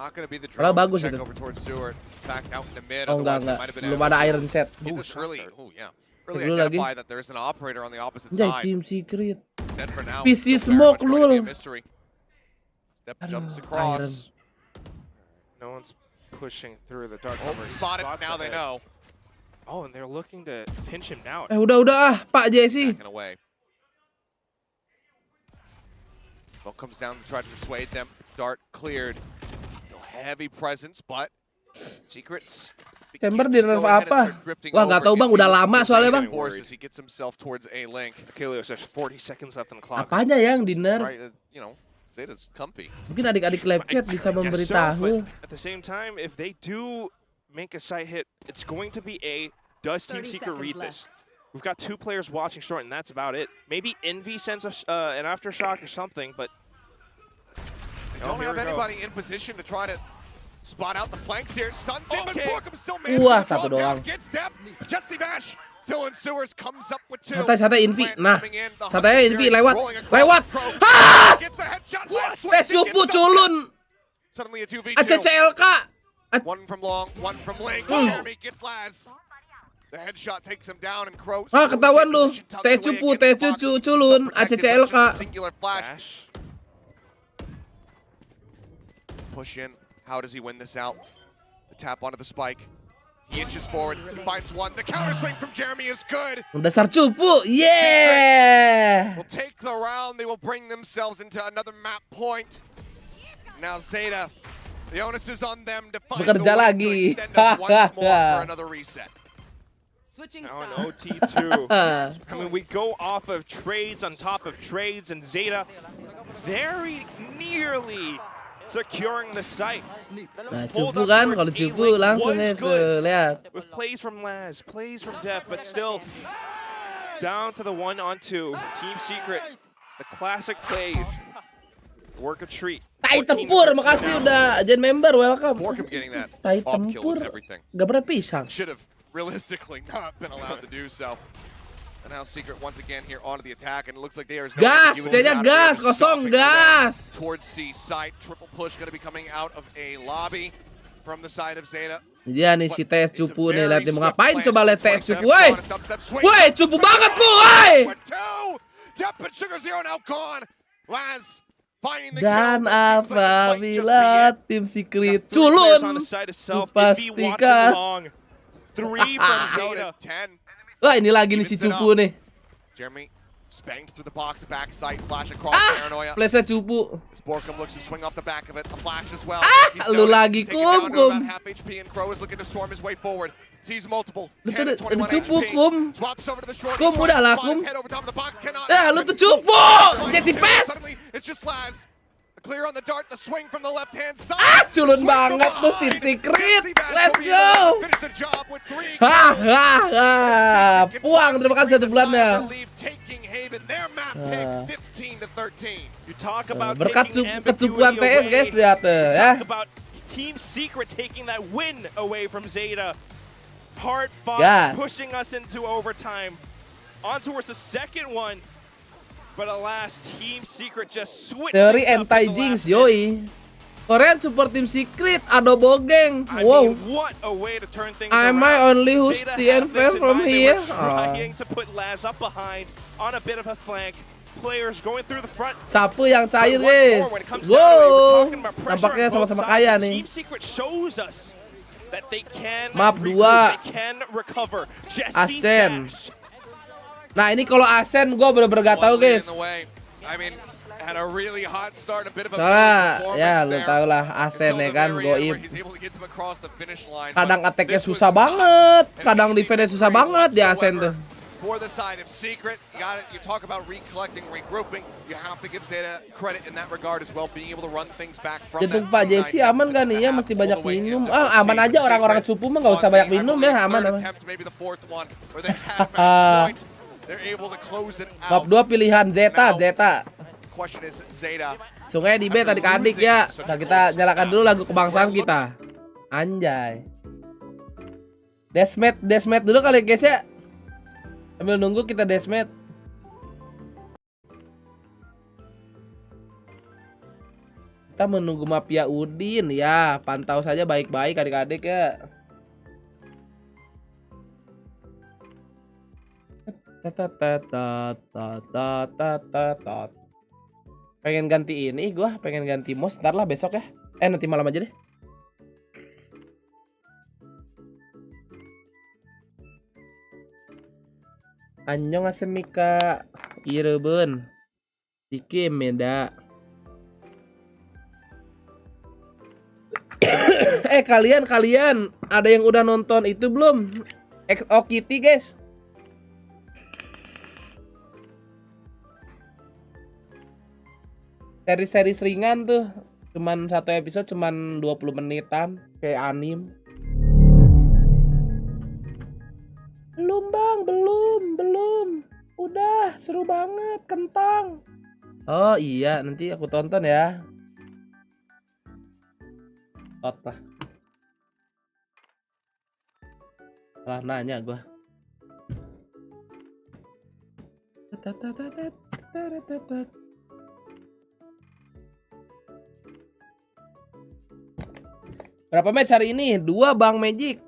Kalau bagus itu. Oh enggak. Belum ada Iron Set. Really identify that there's an operator on the opposite side. Team Secret. Then for now, PC smoke lul. Step jumps across. No one's pushing through the dark. Spotted. Now they know. Oh, and they're looking to pinch him down. Udah Pak Jesse. Smoke comes down to try to dissuade them. Dart cleared. Still heavy presence, but Secrets. Chamber di nerf apa? Wah nggak tahu bang, udah lama soalnya bang. Apanya yang di nerf? Mungkin adik-adik live chat bisa memberitahu. At the same time, if they do make a side hit, it's going to be A. Does Team Secret read this? We've got 2 players watching short, and that's about it. Maybe Envy sends an aftershock or something, but they don't have anybody in position to try to spot out the flanks here. Stuns him, but Borkum still Wah, manages satu to doang. gets depth. Jesse Bash still in sewers, comes up with 2. Santai Envy. Nah, santai Envy lewat. Ah! Tes cupu culun. Suddenly a 2v2. ACCLK. One from long, one from link. Jeremy gets Laz. The headshot takes him down and Crow. Ketahuan lu. Tes cupu, tes cucu culun, ACCLK. Singular flash. Push in. How does he win this out? The tap onto the spike. He inches forward, finds one. The counter swing from Jeremy is good. Dasar cupu, yeah! Will take the round. They will bring themselves into another map point. Now Zeta, the onus is on them to find the way to extend us once more for another reset. Now in OT2. I mean, we go off of trades on top of trades, and Zeta very nearly securing the site. Nah, cupu kan, kalau cupu langsung ya, lihat. With plays from Laz, plays from Def, but still down to the 1-on-2. Team Secret, the classic plays. Work a treat. Tai tempur, makasih udah jadi member, welcome. Borkum getting that. Tai tempur, gak pernah pisang. Should have realistically not been allowed to do so. And now Secret once again here onto the attack, and it looks like they are gas, C-nya gas, kosong gas. Towards C site, triple push going to be coming out of a lobby from the side of Zeta. Dia nih si TS cupu nih, lihat dia mau ngapain, coba lihat TS cupu, woi, cupu banget lu, woi. Dep and Sugar Zero now gone. Laz finding the Dan kill, but seems like this might just be apabila it. tim Secret Three players on culun, the side itself. It'd be watching kupastikan. along. 3 from Down Zeta. at 10. Wah, ini lagi nih si Evens it Cupu up. nih. Jeremy spanged through the box, backside flash across Paranoia. Flashnya Cupu. As Borkum looks to swing off the back of it, a flash as well. He's lu noted. lagi, He's taken down to Kum. about half HP, and Crow is looking to storm his way forward. Sees multiple. Ada 10 to 21 Cupu, HP. Kum. Swaps over to the short. Kum, udah lah, Kum. Head over top of the box. Cannot Lu happen. tuh Cupu! Jesse Pass! Suddenly, it's just Laz. Clear on the dart, the swing from the left-hand side. Culun Swing banget from tuh tim behind. Secret. Jesse Bass Let's will be able to go! finish the job with 3 Hahaha. Puang, terima kasih satu bulannya. Taking Haven, their map pick 15 to 13. You talk about Berkat taking kecupuan ambiguity TS away. guys, lihat tuh You ya. talk about Team Secret taking that win away from Zeta. Hard fought, Yes. pushing us into overtime. On towards the second one. But alas, Team Secret just switched Teori things up at the anti-jinx, last minute. yoi. Korean support tim Secret, adobo geng. I Wow. mean, what a way to turn things Am around. I only who's Zeta the had fan things in from mind. They here? were trying to put Laz up behind on a bit of a flank. Players going through the front. Sapu yang cair But once more, guys. when it comes down to it, we're Wow. talking about pressure Nampaknya on both sama-sama sides, kaya and nih. Team Secret shows us that they can Map regroup, 2. they can recover. Jesse Ascen. Bash. Nah ini kalau Asen gue bener-bener gak tau One lead in guys. the way. I mean, had a really hot start, a bit of a Soalnya performance ya lu there tau lah Asen until ya the kan very end where goib. he's able to get them across the finish line. Kadang But attack-nya this was susah not banget, an kadang easy defense-nya susah victory banget di Asen tuh. whatsoever. For the side of Secret, you got it. You talk about recollecting, regrouping. You have to give Zeta credit in that regard as well, being able to run things back from Jantung that Pak Jesse aman gak nih ya, mesti banyak minum. Ah aman aja orang-orang cupu mah gak usah banyak minum ya, aman aman. Bab 2 pilihan Zeta, Zeta. Question is Zeta. Sungai di B tadi adik ya. Nah, kita nyalakan dulu lagu kebangsaan kita. Anjay. Desmet dulu kali guys ya. Sambil nunggu kita desmet. Kita menunggu Mafia Udin ya. Pantau saja baik-baik adik-adik ya. Pengen ganti ini gua, pengen ganti mouse ntar lah besok ya. Nanti malam aja deh. Annyeonghaseyo Irebun Diki Meda. Kalian ada yang udah nonton itu belum? XO Kitty guys. Seri-seri ringan tuh. Cuman satu episode cuman 20 menitan kayak anim. Belum bang, belum. Udah, seru banget, kentang. Oh iya, nanti aku tonton ya. Tot lah. Salah nanya gua. Berapa match hari ini? 2 Bang Magic.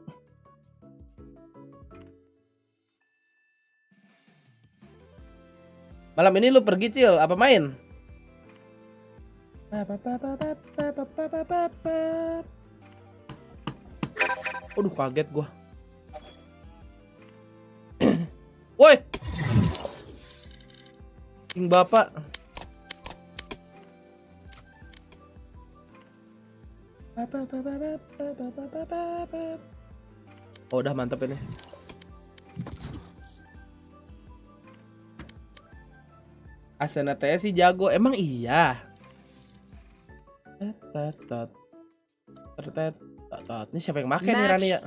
Malam ini lu pergi Cil, apa main? Aduh kaget gua. Woi. King bapak. Oh udah mantap ini. Asena TS sih jago, emang iya. Ini siapa yang makan nih Rani ya?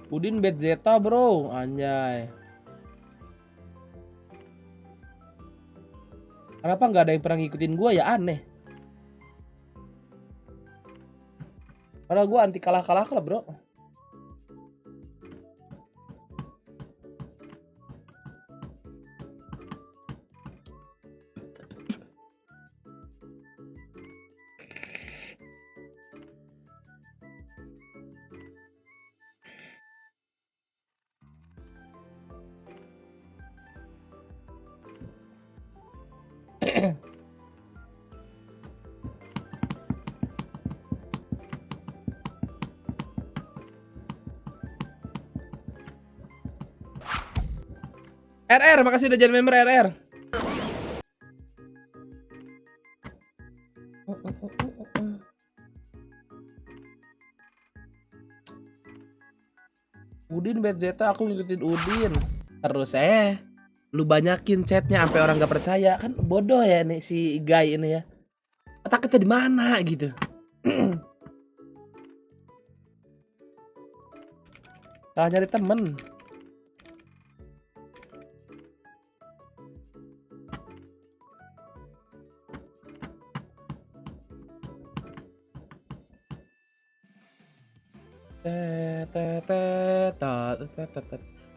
Udin bet Zeta bro, anjay. Kenapa nggak ada yang pernah ngikutin gue ya, aneh. Karena gue anti kalah-kalah bro. RR, makasih udah jadi member RR. Udin bet Zeta, aku ngikutin Udin. Terus lu banyakin chatnya sampai orang gak percaya. Kan bodoh ya nih si guy ini ya. Otaknya di mana gitu. Salah nyari temen.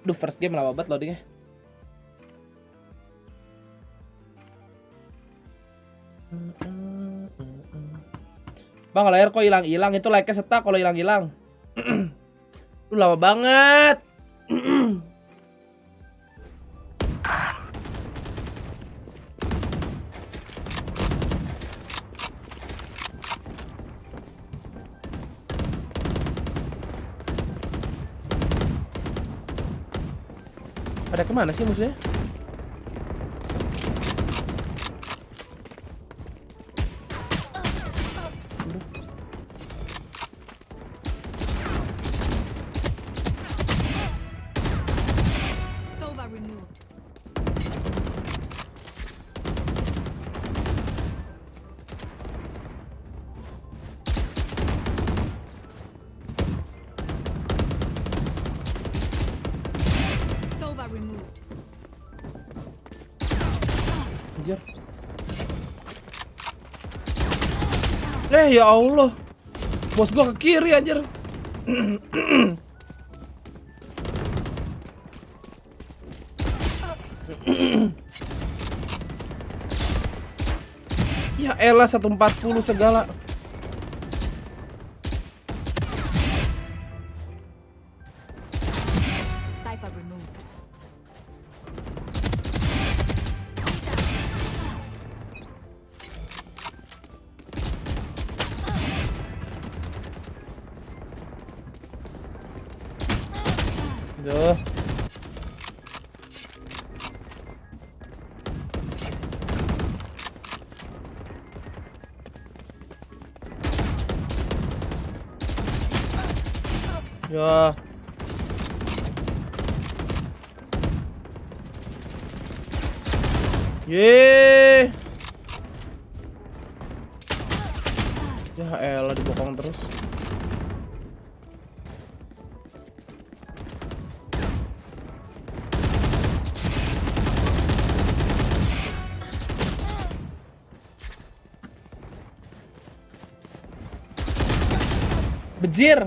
Duh, first game lama banget loadingnya. Bang, layar kok hilang-hilang, itu like-nya stuck kalau hilang-hilang. Lu lama banget. Pada kemana sih musuhnya? Anjir. Ya Allah. Bos gua ke kiri anjir. Ya elah 140 segala. Duh. Ya. Ye. Ya elah dibokong terus. Bejir.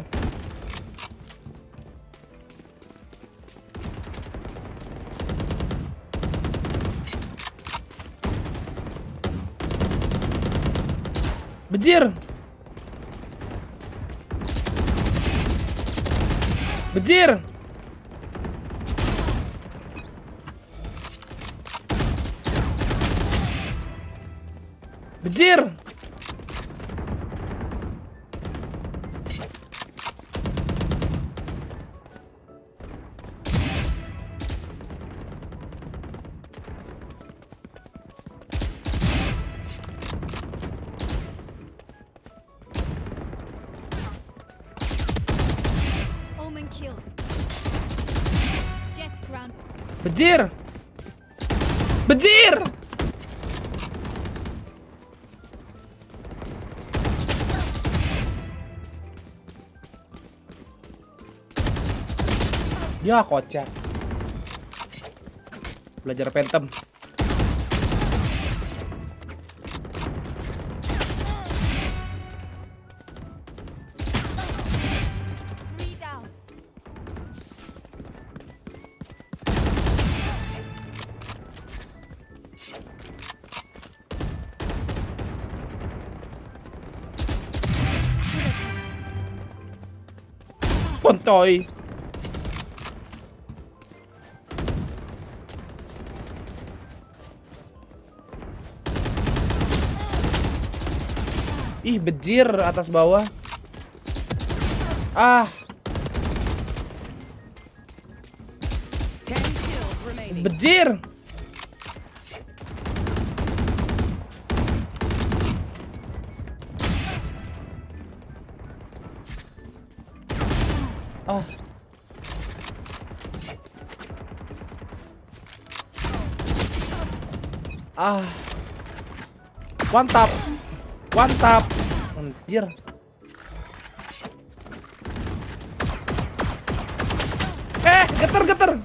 Bejir. Bejir. Bejir. Bejir. Bejir. Ya kocak. Belajar Phantom. Pontoy. Ih, bejir atas bawah. Ah. remaining. Bejir. Ah. Ah. One tap. One tap. Anjir. Geter.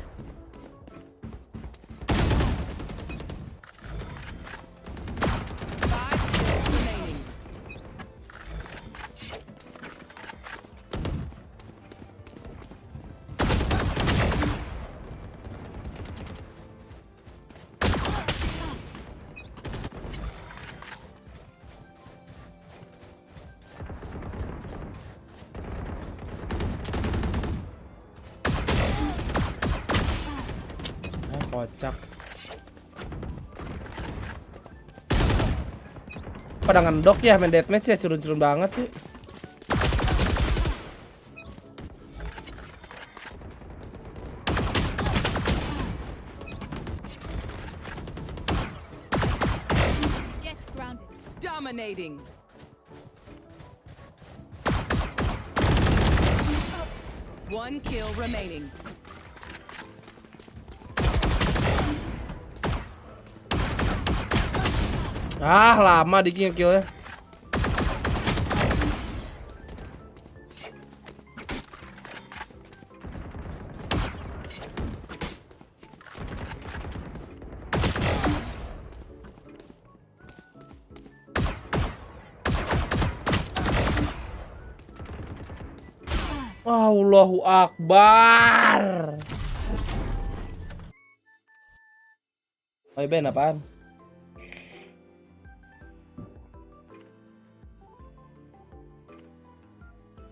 Remaining. Kocak. Pada ngendok ya main deathmatch ya, curun-curun banget sih. Jets grounded. Dominating. One kill remaining. Ah, lama di kill-nya. Allahu Akbar. Oi Ben, apaan?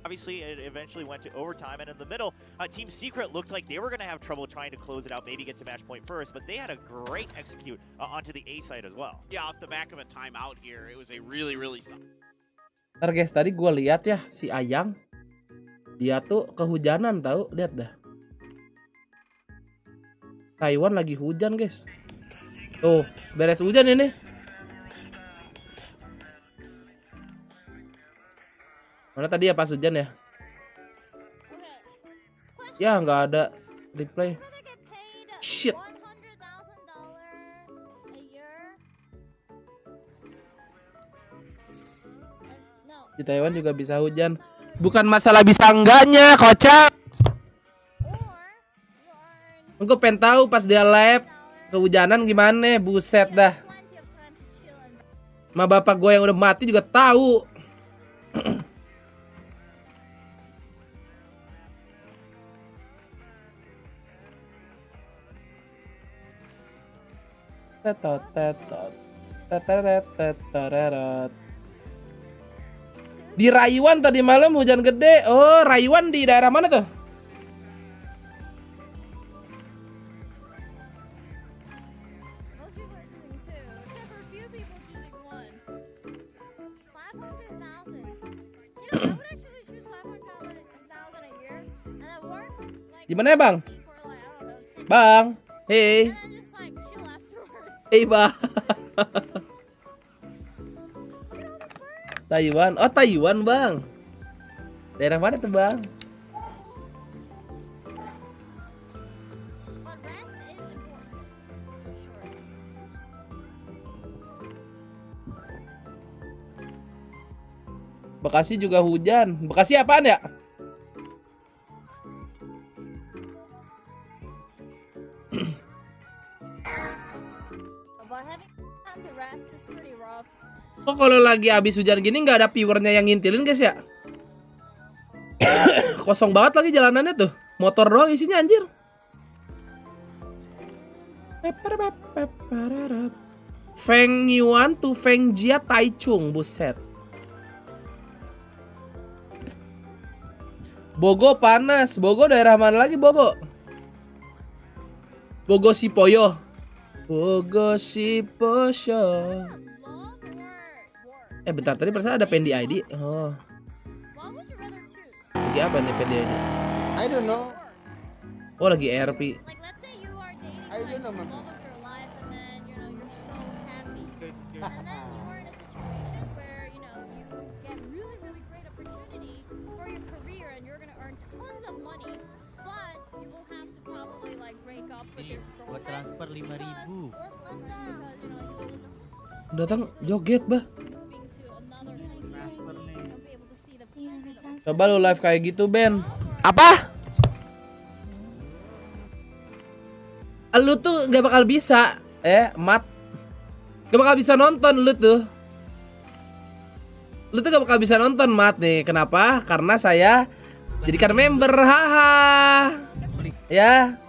Obviously, it eventually went to overtime, and in the middle, Team Secret looked like they were going to have trouble trying to close it out, maybe get to match point first, but they had a great execute onto the A side as well. Yeah, off the back of a timeout here, it was a really Ntar guys, tadi gue lihat ya si Ayang, dia tuh kehujanan tahu, lihat dah. Taiwan lagi hujan guys. Tuh, beres hujan ini. Mana tadi ya pas hujan ya? Ya nggak ada replay. Shit. Di Taiwan juga bisa hujan. Bukan masalah bisa enggaknya, kocak. Gue pengen tahu pas dia live kehujanan gimana, buset dah. Ma bapak gue yang udah mati juga tahu. Di Rayuan tadi malam hujan gede. Oh, Rayuan di daerah mana tuh? Gimana ya, Bang? Bang, hey. Hey, Bang. Taiwan. Oh, Taiwan, Bang. Daerah mana tuh, Bang? Bekasi juga hujan. Bekasi apaan ya? Kok kalau lagi habis hujan gini nggak ada viewernya yang ngintilin guys ya? Kosong banget lagi jalanannya tuh. Motor doang isinya anjir. Feng Yuan to Feng Jia Taichung, buset. Bogo panas. Bogo daerah mana lagi Bogo? Bogo Sipoyo. Bogo Sipoyo. Bentar, tadi perasaan ada Pendi ID. Oh. Lagi apa nih Pendi ID? I don't know. Oh, lagi RP. I like the moment of your life, and then you're so happy, and then you're in a situation where you get really great opportunity for your career, and you're gonna earn tons of money, but you will have to probably like break up with your Buat girlfriend transfer 5.000. or boyfriend because you will Datang joget bah. moving to another country. Transfer nih. Won't be able to see the places. Coba lu live kayak gitu, Ben. Apa? Lu tuh gak bakal bisa, Mat. Gak bakal bisa nonton lu tuh. Lu tuh gak bakal bisa nonton, Mat nih. Kenapa? Karena saya jadikan member, haha. Ya.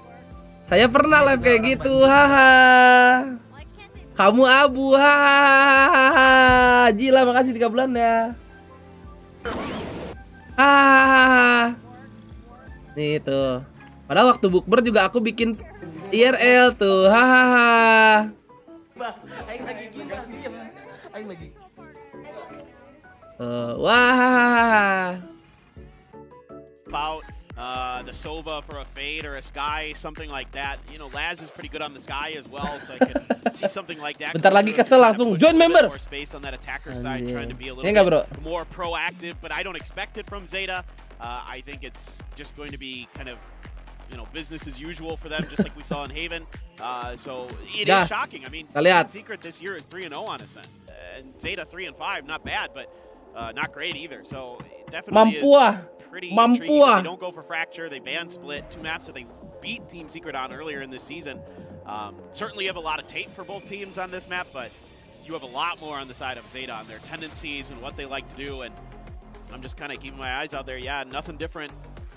Saya pernah live kayak gitu, haha. Kamu abu, hahaha. Jila, makasih 3 bulan ya. Hahaha. Nih tuh. Padahal waktu bukber juga aku bikin IRL tuh, hahaha. Wah. About the Sova for a fade or a Sky, something like that. Laz is pretty good on the Sky as well, so I could see something like that. Bentar lagi kesel langsung join member. More space on that attacker side, Anjir. trying to be a little Iya nggak, bro? bit more proactive, but I don't expect it from Zeta. I think it's just going to be kind of business as usual for them, just like we saw in Haven. So it is shocking. I mean, lihat. Secret this year is 3-0 on Ascent, and Zeta 3-5, not bad, but not great either. So it definitely Mampu ah. pretty Mampu intriguing. ah. They don't go for Fracture. They ban Split, 2 maps that they beat Team Secret on earlier in this season. Certainly have a lot of tape for both teams on this map, but you have a lot more on the side of Zeta on their tendencies and what they like to do. And I'm just kind of keeping my eyes out there. Yeah, nothing different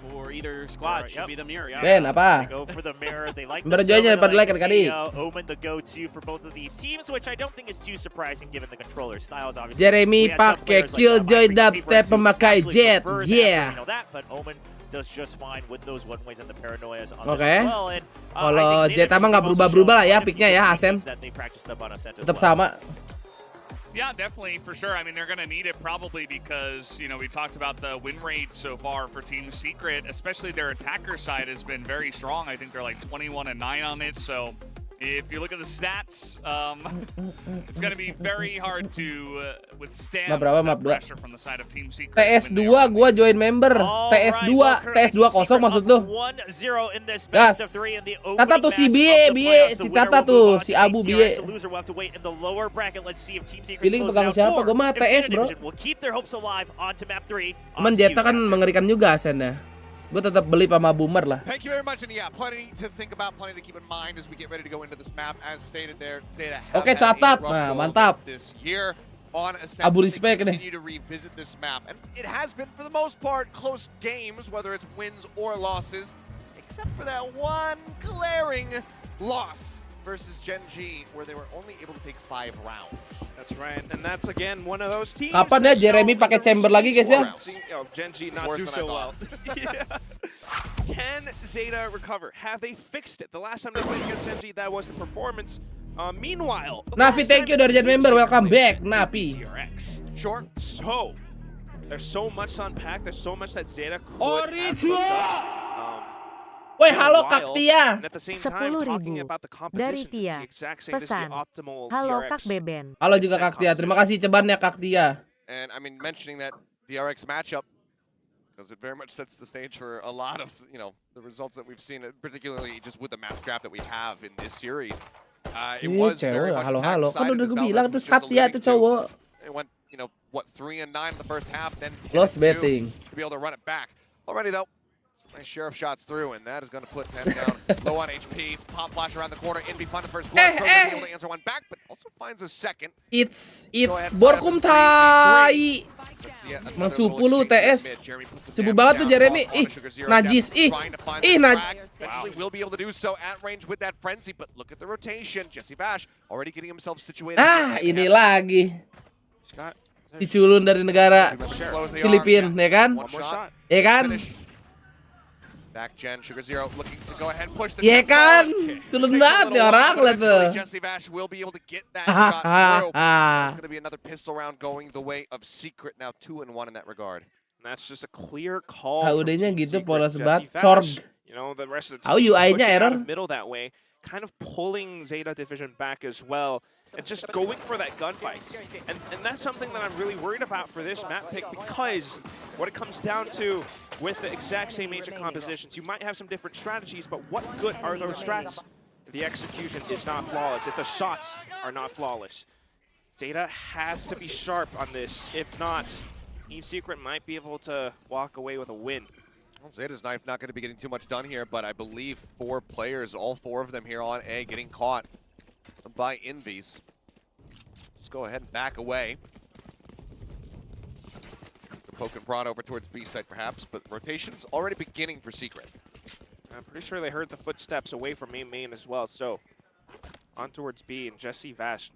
for either squad. Should be the mirror. Yeah. Ben, apa? They go for the mirror. They like Baru the joinnya Sova, pada like kali. Omen the go-to for both of these teams, which I don't think is too surprising given the controller styles. Obviously, Jeremy we had some pakai players killjoy like, dubstep who memakai absolutely jet. prefers Yeah. Asper, we know that, but Omen does just fine with those one-ways and the paranoias on Oke. this as well. And, Kalau I think Jet Zeta mah nggak have also berubah-berubah lah shown ya quite a picknya few ya, techniques Asen. that they practiced up on Ascent as Tetap well. sama. Yeah, definitely, for sure. I mean, they're going to need it probably because, we talked about the win rate so far for Team Secret, especially their attacker side has been very strong. I think they're like 21-9 on it. So if you look at the stats, it's going to be very hard to withstand Map pressure from the side of Team Secret. TS2 gua join member. TS2 kosong maksud lu. 1-0 in this Gas. best of 3 in the Tata tuh si Bie, si Tata tuh, si Abu Bie. Feeling pegang siapa? Gua mah TS, bro. Cuman Jetta kan mengerikan juga Asennya. Gue tetap beli sama Boomer lah. Thank you very much, and yeah, plenty to think about, plenty to keep in mind as we get ready to go into this map. As stated there, Zeta have Oke, had a catat. rough Nah, go mantap. this year on Ascent. Abu They respect nih. continue to revisit this map, and it has been for the most part close games, whether it's wins or losses, except for that one glaring loss versus Gen G, where they were only able to take 5 rounds. That's right, and that's again one of those teams. Kapan ya Jeremy pakai chamber lagi guys ya? Gen G not do so well. Can Zeta recover? Have they fixed it? The last time they played against Gen G, that was the performance. Meanwhile, Nafi, thank you dari Jet member. Welcome back, Nafi. Sure. So there's so much to unpack. There's so much that Zeta could Original. Woi, halo Kak Tia. 10.000 dari Tia. Pesan. Halo Kak Beben. Halo juga Kak Tia. Terima kasih cebannya Kak Tia. And I mean, mentioning that DRX matchup, because it very much sets the stage for a lot of, the results that we've seen, particularly just with the map draft that we have in this series. It was very much halo. Kan udah gue decided, as bilang tuh Valve was just Satya alluding tuh to. cowok. It went, 3-9 in the first half, then 10-2 Lost betting. to be able to run it back. Already though, nice sheriff shots through, and that is going to put 10 down, low on HP. Pop flash around the corner, Invi fun the first blood. Pro be able to answer one back, but also finds a second. It's Borkum Tai. Mang cupu lu TS. Cupu banget tuh Jeremy. Ih, najis. Ih, najis. Eventually will be able to do so at range with that frenzy, but look at the rotation. Jesse Vash already getting himself situated. Ini lagi. Diculun dari negara Filipina, ya kan? Ya kan? Back Gen, Sugar Zero looking to go ahead and push the Ya kan? Culun banget nih orang lah tuh. Jesse Vash will be able to get that shot through. It's going to be another pistol round going the way of Secret, now 2-1 in that regard. And that's just a clear call. HUD-nya gitu polos banget. Sorg. How UI-nya error? Middle that way. kind of pulling Zeta Division back as well, and just going for that gunfight. And that's something that I'm really worried about for this map pick, because what it comes down to with the exact same agent compositions, you might have some different strategies, but what good are those strats if the execution is not flawless, if the shots are not flawless? Zeta has to be sharp on this. If not, Team Secret might be able to walk away with a win. Well, Zeta's not going to be getting too much done here, but I believe 4 players, all 4 of them here on A, getting caught by Envies. Let's go ahead and back away. The poke and prod over towards B side perhaps, but rotation's already beginning for Secret. I'm pretty sure they heard the footsteps away from main as well, so on towards B, and Jesse Vash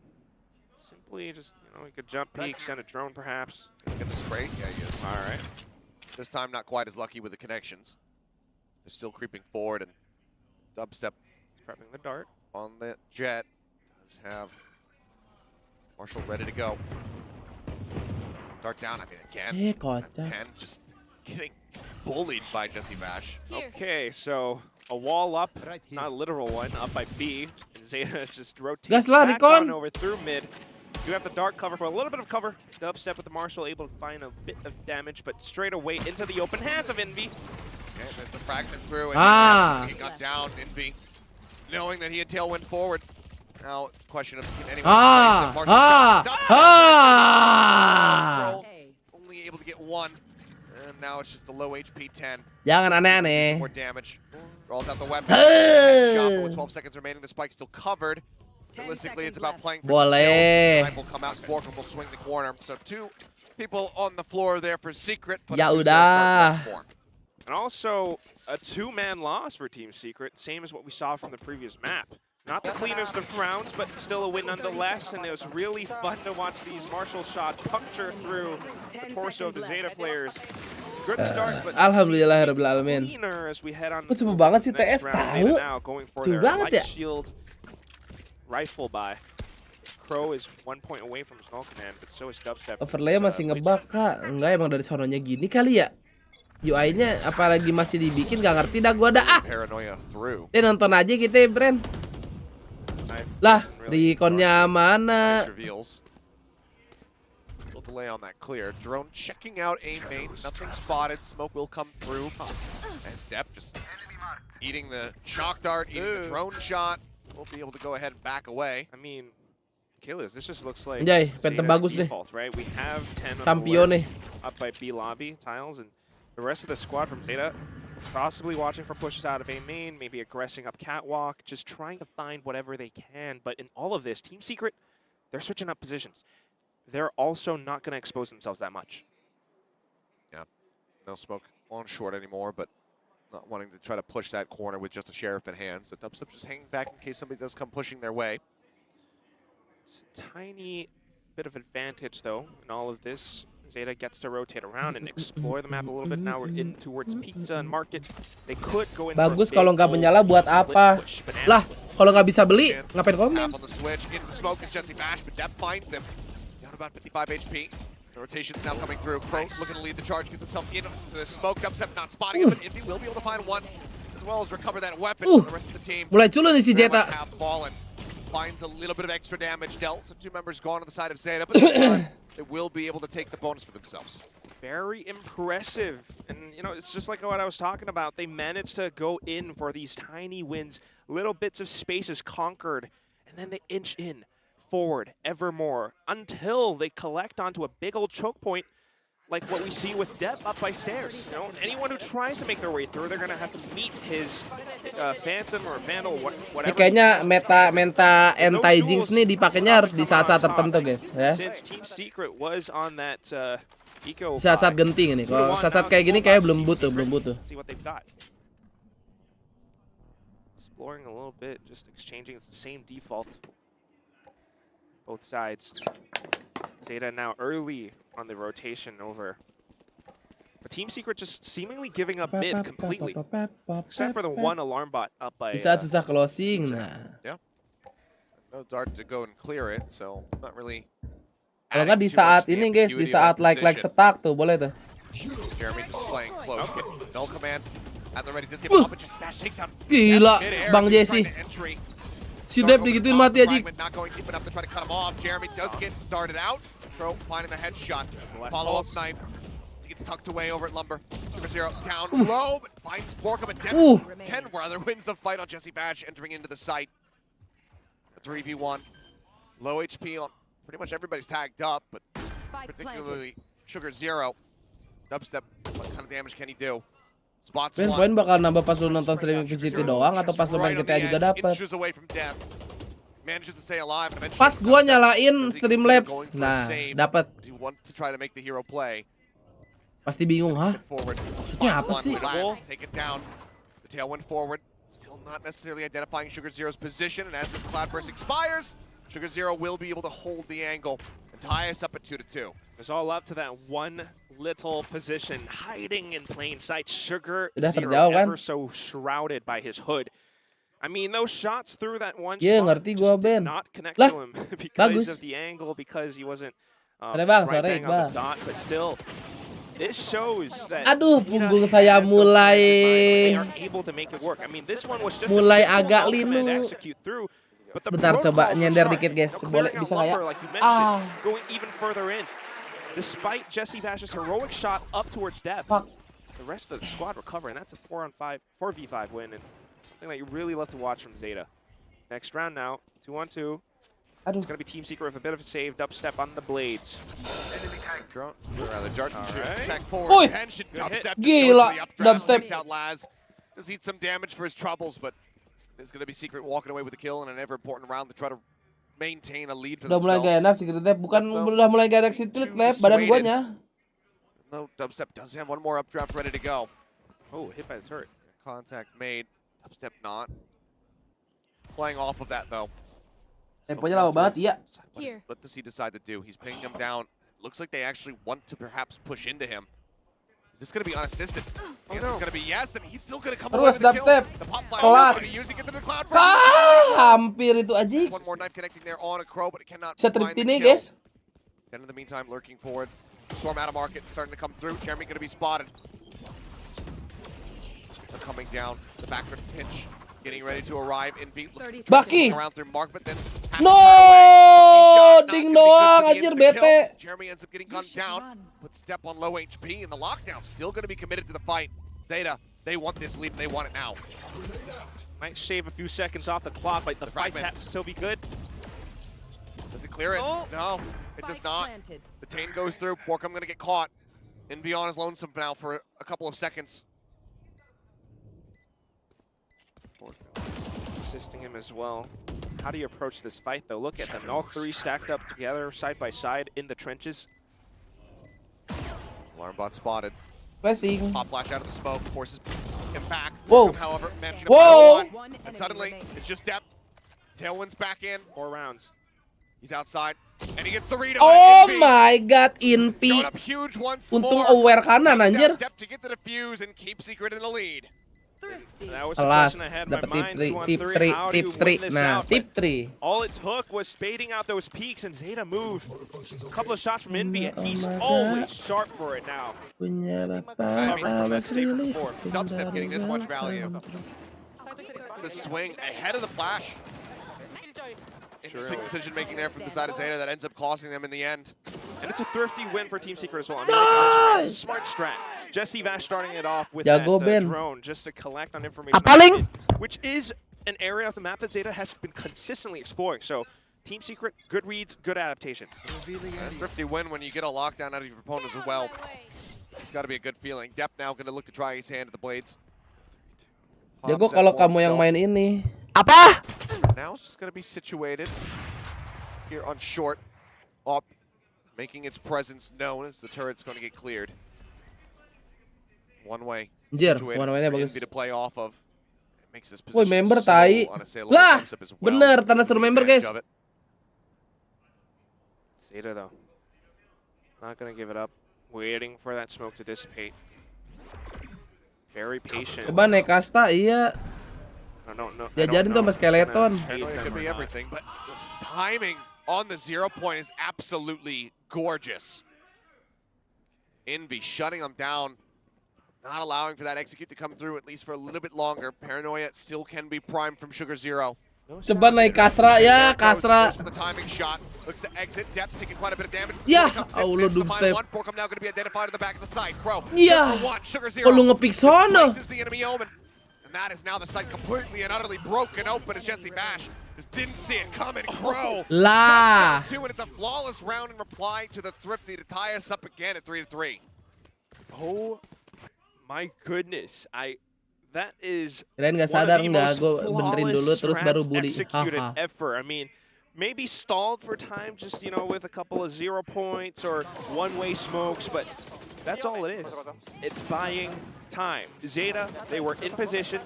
simply just, he could jump peek, send a drone perhaps. Get the spray? Yeah, he is. All right. This time not quite as lucky with the connections. They're still creeping forward, and Dubstep prepping the dart on the jet. Does have Marshall ready to go. Dart down, I mean, again. 10, just getting bullied by Jesse Vash. Okay, so a wall up, not a literal one, up by B. And Zeta just rotates back on over through mid. Do have the dart cover for a little bit of cover. Dubstep with the Marshall able to find a bit of damage, but straight away into the open hands of Envy. Okay, there's the fragment through, and he got down, Envy, knowing that he had tailwind forward. Now, question of can anyone only able to get 1, and now it's just the low HP 10. Jangan aneh-aneh. More damage. Rolls out the weapon. With 12 seconds remaining, the spike's still covered. Realistically, it's about playing for Boleh. will come out, Borkum will swing the corner. So 2 people on the floor there for Secret. Ya udah. And also a 2-man loss for Team Secret, same as what we saw from the previous map. Not the cleanest of rounds, but still a win nonetheless, and it was really fun to watch these Marshall shots puncture through the torso of the Zeta players. Good start, but Alhamdulillahirabbil alamin. cleaner as we head on. Cepet banget sih TS tahu. Now going for Cepet their banget ya. light shield rifle buy. Crow is 1 point away from Small Command, but so is Dubstep. Overlay masih ngebug, Kak. Enggak, emang dari sononya gini kali ya. UI-nya apalagi masih dibikin, gak ngerti dah gua dah. Dia nonton aja gitu ya, Bren. Lah, reconnya mana? Delay on that clear. Drone checking out A main. Nothing spotted. Smoke will come through. And Step just eating the shock dart, eating the drone shot. We'll be able to go ahead and back away. I mean, Killers, this just looks like Jay, penta bagus deh. Right? We have 10 on Champion the nih. up by B lobby tiles, and the rest of the squad from Zeta possibly watching for pushes out of A main, maybe aggressing up catwalk, just trying to find whatever they can. But in all of this, Team Secret, they're switching up positions. They're also not going to expose themselves that much. Yeah, no smoke on short anymore, but not wanting to try to push that corner with just a sheriff in hand. So Dubstep just hanging back in case somebody does come pushing their way. It's a tiny bit of advantage, though, in all of this. Zeta gets to rotate around and explore the map a little bit. Now we're in towards Pizza and Market. They could go in. Bagus kalau nggak menyala buat apa? Lah, kalau nggak bisa beli, ngapain komen? On the switch, into the smoke is Jesse Bash, but Depp finds him. Down about 55 HP. The rotation's now coming through. Crow looking to lead the charge, gets himself into the smoke. Dubstep not spotting him, but Indy will be able to find 1, as well as recover that weapon for the rest of the team. Mulai culun nih si Zeta. Finds a little bit of extra damage dealt. So 2 members gone on the side of Zeta, but this time they will be able to take the bonus for themselves. Very impressive. And, it's just like what I was talking about. They managed to go in for these tiny wins. Little bits of spaces conquered. And then they inch in forward ever more until they collect onto a big old choke point like what we see with Depp up by stairs. Anyone who tries to make their way through, they're going to have to meet his Phantom or Vandal, whatever. Kayaknya meta anti-jinx nih dipakainya harus di saat-saat tertentu, guys. Ya. Since Team Secret was on that eco saat-saat genting ini. Kalau saat-saat kayak gini kayak belum butuh. See what they've got. Exploring a little bit, just exchanging. It's the same default. Both sides. Zeta now early on the rotation over. But Team Secret just seemingly giving up mid completely. Except for the 1 alarm bot up by... Di saat susah closing, nah. Yeah. No dart to go and clear it, so not really... Kalau nggak di saat ini, guys, di saat like stuck tuh, boleh tuh. Jeremy just playing close. No command at the ready. This game up and just Bash takes out. Gila, Bang Jesse. Si Dep digituin mati aja. Not going deep enough to try to cut him off. Jeremy does get started out. Crow finding the headshot. Follow-up knife. He gets tucked away over at Lumber. Zero down low, but finds Borkham at 10 rather wins the fight on Jesse Bash entering into the site. A 3v1. Low HP on pretty much everybody's tagged up, but particularly Sugar Zero. Dubstep, what kind of damage can he do? Spots Ben, poin bakal nambah pas lu nonton streaming VCT doang atau pas lu main GTA juga dapat. Pas gua nyalain Streamlabs, nah dapat. Pasti bingung, hah? Maksudnya apa sih? Still not necessarily identifying Sugar Zero's position, and as this Cloudburst expires, Sugar Zero will be able to hold the angle and tie us up at 2-2. It's all up to that one little position, hiding in plain sight. Sugar Udah Zero terjauh kan? ever so shrouded by his hood. I mean, those shots through that one Yeah, spot ngerti just gua, did Ben. not connect Lah, to him because bagus. of the angle, because he wasn't Ada bang, right sore bang on Iqbal. the dot, but still, it shows that Aduh, Zeta punggung has saya those mulai plans in mind, they are able to make it work. I mean, this one was just mulai a simple agak no command linu. execute through. But the Bentar, coba protocols are nyender sharp. dikit, guys. You know, Boleh, clearing out bisa nggak ya? Lumber, like you mentioned, going even further in. Despite Jesse Bash's heroic shot up towards Dev, the rest of the squad recover, and that's a 4v5 win, and something that you really love to watch from Zeta. Next round now, 2-on-2. Aduh. It's going to be Team Secret with a bit of a save, dubstep on the blades. Oi, gila, dubstep. Does eat some damage for his troubles, but it's going to be Secret walking away with a kill in an ever important round to try to maintain a lead for Udah mulai gak themselves. enak sih Streamlabs, bukan udah mulai gak enak sih Streamlabs, badan guanya. No, Dubstep does have one more updraft ready to go. Oh, hit by the turret. Contact made. Dubstep not. Playing off of that though. Temponya lama banget, iya. What does he decide to do? He's pinning him down. Looks like they actually want to perhaps push into him. Is this going to be unassisted? Yes, it's going to be yes, and he's still going to come away Terus with the kill. dubstep, The pop flash kelas. is using it to the cloud. Hampir itu aja. One more knife connecting there on a Crow, but it cannot Bisa find trip the ini, kill. guys. Then in the meantime, lurking forward. Storm out of market, starting to come through. Jeremy going to be spotted. They're coming down. The backflip pinch. Getting ready to arrive in beat. Baki. Around through Mark, but then No, ding doang, anjir bete. Jeremy ends up getting gunned down. Put Step on low HP, and the lockdown still going to be committed to the fight. Zeta, they want this lead, and they want it now. Might shave a few seconds off the clock, but the fight has to still be good. Does it clear it? No, it does not. The Tane goes through. Borkham going to get caught. And Beyond is lonesome now for a couple of seconds. Assisting him as well. How do you approach this fight, though? Look at them. All three stacked up together, side by side, in the trenches. Alarm bot spotted. Flashing. Pop flash out of the smoke, forces him back. Whoa. Borkham, however, managing to Whoa. put one, and suddenly it's just Depp. Tailwind's back in. 4 rounds. He's outside, and he gets the read. Oh my god, Inpi. Showed up huge once Untung more. aware kanan, anjir. Depp to get the defuse and keep Secret in the lead. That was the Alas, question I had in my dapat mind. tip 3, How do tip you 3. win this Nah, out? tip But 3. all it took was spading out those peaks, and Zeta moved. A couple of shots from Envy, and he's my always God. sharp for it now. Punya bapak I mean, awas relief. Dubstep getting this much value. The swing ahead of the flash. Interesting decision making there from the side of Zeta that ends up costing them in the end. And it's a thrifty win for Team Secret as well. I mean, it's a smart strat. Jesse Vash starting it off with Jago, that Ben. drone just to collect on information, Apaling. which is an area of the map that Zeta has been consistently exploring. So Team Secret, good reads, good adaptations. A thrifty win when you get a lockdown out of your opponent as well. It's got to be a good feeling. Depp now going to look to try his hand at the blades. Jago Pops kalau up for kamu yang himself. main ini. Apa? Now it's just going to be situated here on short, up, making its presence known as the turret's going to get cleared. One way Anjir, situated one-way-nya for bagus. Envy to play off of. It makes this Woi, position member so tai. unassailable. Lah, Dubstep as well. bener, tanda suruh member, Advantage guys. of it. Zeta, though, not going to give it up. Waiting for that smoke to dissipate. Very patient. Coba naik kasta, iya. No. Diajarin tuh sama skeleton. Paranoia could be everything, but this timing on the 0 point is absolutely gorgeous. Envy shutting them down, not allowing for that execute to come through at least for a little bit longer. Paranoia still can be primed from Sugar Zero. Coba naik Kasra ya, Kasra. Ya, Allah dubstep. Ya, kalau ngepick sono. That is now the site completely and utterly broken open as Jesse Bash just didn't see it coming. Crow. Lah. And it's a flawless round in reply to the Thrifty to tie us up again at 3-3. Oh my goodness. That is Kalian nggak sadar nggak? Gue benerin dulu terus baru bully. Ever. I mean, maybe stalled for time, just with a couple of 0 points or one-way smokes, but that's all it is. It's buying time. Zeta, they were in position,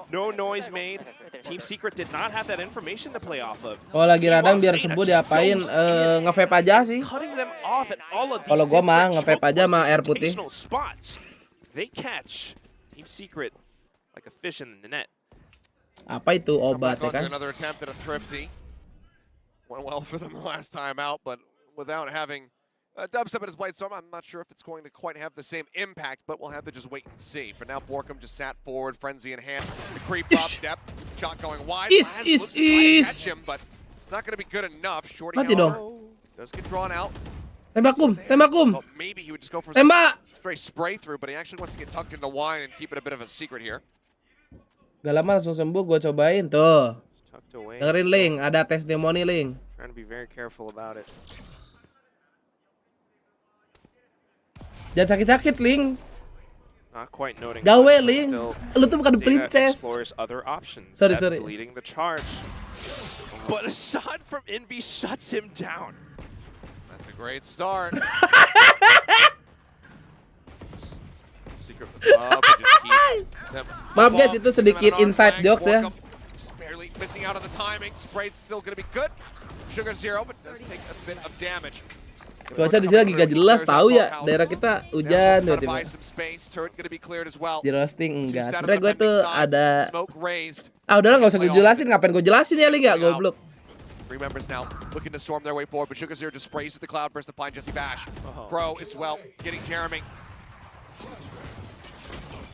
no noise made. Team Secret did not have that information to play off of. Kalau lagi radang biar sebut diapain nge-vape aja sih. Kalau gua mah nge-vape aja sama air putih. They catch Team Secret like a fish in the net. Apa itu obat ya kan? Another attempt at a Thrifty. Went well for them the last time out, but without having Dubstep at his Blight Storm, I'm not sure if it's going to quite have the same impact, but we'll have to just wait and see. For now, Borkum just sat forward, Frenzy in hand. The creep up, depth, shot going wide. Catch him, but it's not going to be good enough. Shorty does get drawn out. Tembakum. Well, maybe he would just go for very spray through, but he actually wants to get tucked into wine and keep it a bit of a secret here. Gak lama langsung sembuh, gue cobain tuh. Dengerin Link, ada testimoni Link. Trying to be very careful about it. Jangan sakit-sakit, Link. Not quite noting. Gawe, Link. Lu tuh bukan princess. Sorry. Leading the charge. But a shot from Envy shuts him down. That's a great start. Maaf guys, itu sedikit inside jokes ya. Barely missing out on the timing. Spray's still going to be good. Sugar zero, but does take a bit of damage. Cuaca di sini lagi gak jelas, tahu ya. Daerah kita hujan tiba-tiba. Di roasting enggak. Sebenernya gue tuh ada. Udahlah nggak usah gue jelasin. Ngapain gue jelasin ya, Li? Gak goblok. Three members now looking to storm their way forward, but Sugar Zero just sprays at the Cloudburst to find Jesse Bash. Crow as well, getting Jeremy.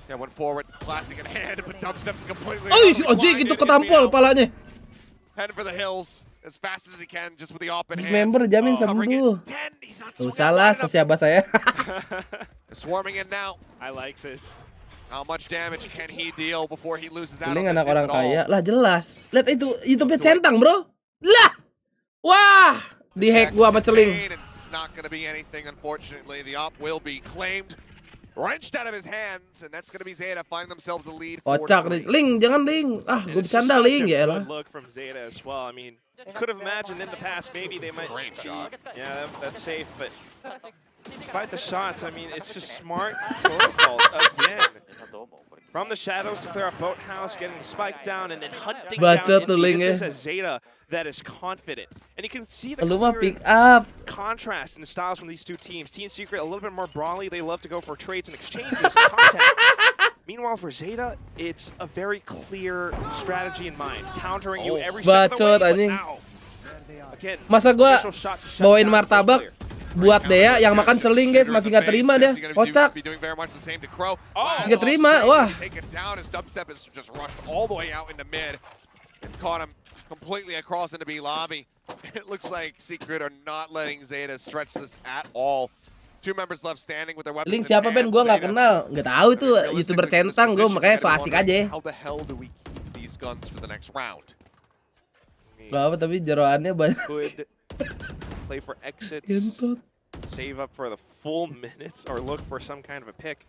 Yeah, went forward, classic in hand, but Dubstep's completely. Ojek itu ketampol palanya. Heading for the hills as fast as he can, just with the open hand. Member jamin sembuh. Tuh salah, sosiaba saya. Swarming in now. I like this. How much damage can he deal before he loses out? Ini anak orang kaya. Lah jelas. Lihat itu YouTube-nya centang, bro. Lah. Wah, di-hack gua sama Celing. It's not going to be anything, unfortunately. The op will be claimed. Wrenched out of his hands, and that's going to be Zeta find themselves the lead. Kocak nih. Ling, jangan Ling. Ah, gue bercanda Ling ya lah. Look from Zeta as well. I mean, could have imagined in the past maybe they might. Great shot. Yeah, that's safe, but despite the shots, I mean, it's just smart protocol again. From the shadows to clear up Boathouse, getting the spike down, and then hunting down Envy. This is a Zeta that is confident. And you can see the pick up contrast in the styles from these two teams. Team Secret a little bit more brawly. They love to go for trades and exchanges and contact. Meanwhile, for Zeta, it's a very clear strategy in mind. Countering you every step of the way, but now, again, masa gua bawain martabak buat Dea yang makan Celing guys, masih nggak terima dia. Kocak. Masih nggak terima. Wah. Caught him completely across into B lobby. It looks like Secret are not letting Zeta stretch this at all. Two members left standing with their weapons. Link siapa Ben? Gua nggak kenal, nggak tahu itu YouTuber centang. Gua makanya so asik aja. How the hell do we keep these guns for the next round? Gak apa tapi jeroannya banyak. Could play for exits, save up for the full minutes, or look for some kind of a pick.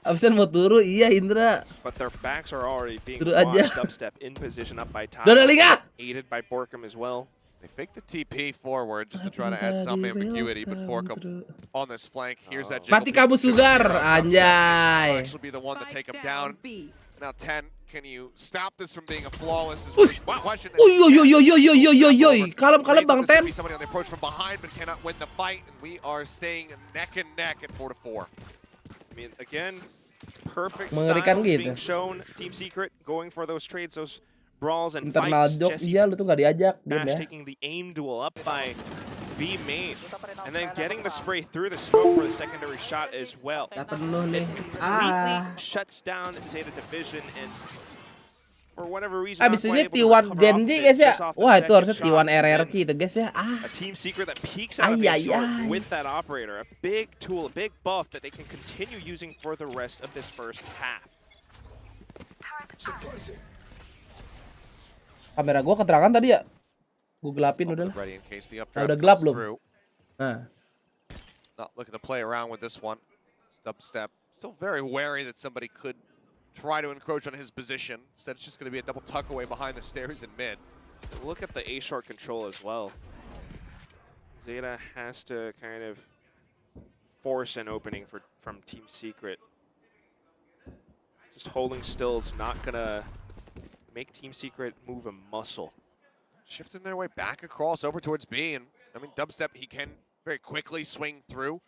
Absen mau turu, iya Indra. But their backs are already being turu watched. Aja. Dubstep in position up by top. Aided by Borkum as well. They fake the TP forward just to try to add some ambiguity, but Borkum on this flank. Here's that. Mati kamu sugar, anjay. Actually be the one to take him down. Now 10. Can you stop this from being a flawless? Question. Kalem Bang Ten. Somebody on the approach from behind, but cannot win the fight, and we are staying neck and neck at 4-4. I mean, again, perfect Mengerikan styles gitu. being shown. Team Secret going for those trades, those brawls and internal fights. Jokes, iya lu tuh gak diajak. Bash taking the aim duel up by B main, and then getting the spray through the smoke for the secondary shot as well. Tak penuh nih. Completely shuts down Zeta Division, and for whatever reason. Abis ini T1 Genji guys ya. Wah itu harusnya T1 RRQ itu guys ya. A team secret that peaks out of his short with that operator. A big tool, a big buff that they can continue using for the rest of this first half. Kamera gua keterangan tadi ya. Gua gelapin udah lah. Nah, udah gelap belum? Nah. Not looking to play around with this one. Dubstep still very wary that somebody could try to encroach on his position. Instead, it's just going to be a double tuck away behind the stairs in mid. Look at the A short control as well. Zeta has to kind of force an opening from Team Secret. Just holding still is not gonna make Team Secret move a muscle. Shifting their way back across over towards B, and I mean Dubstep, he can very quickly swing through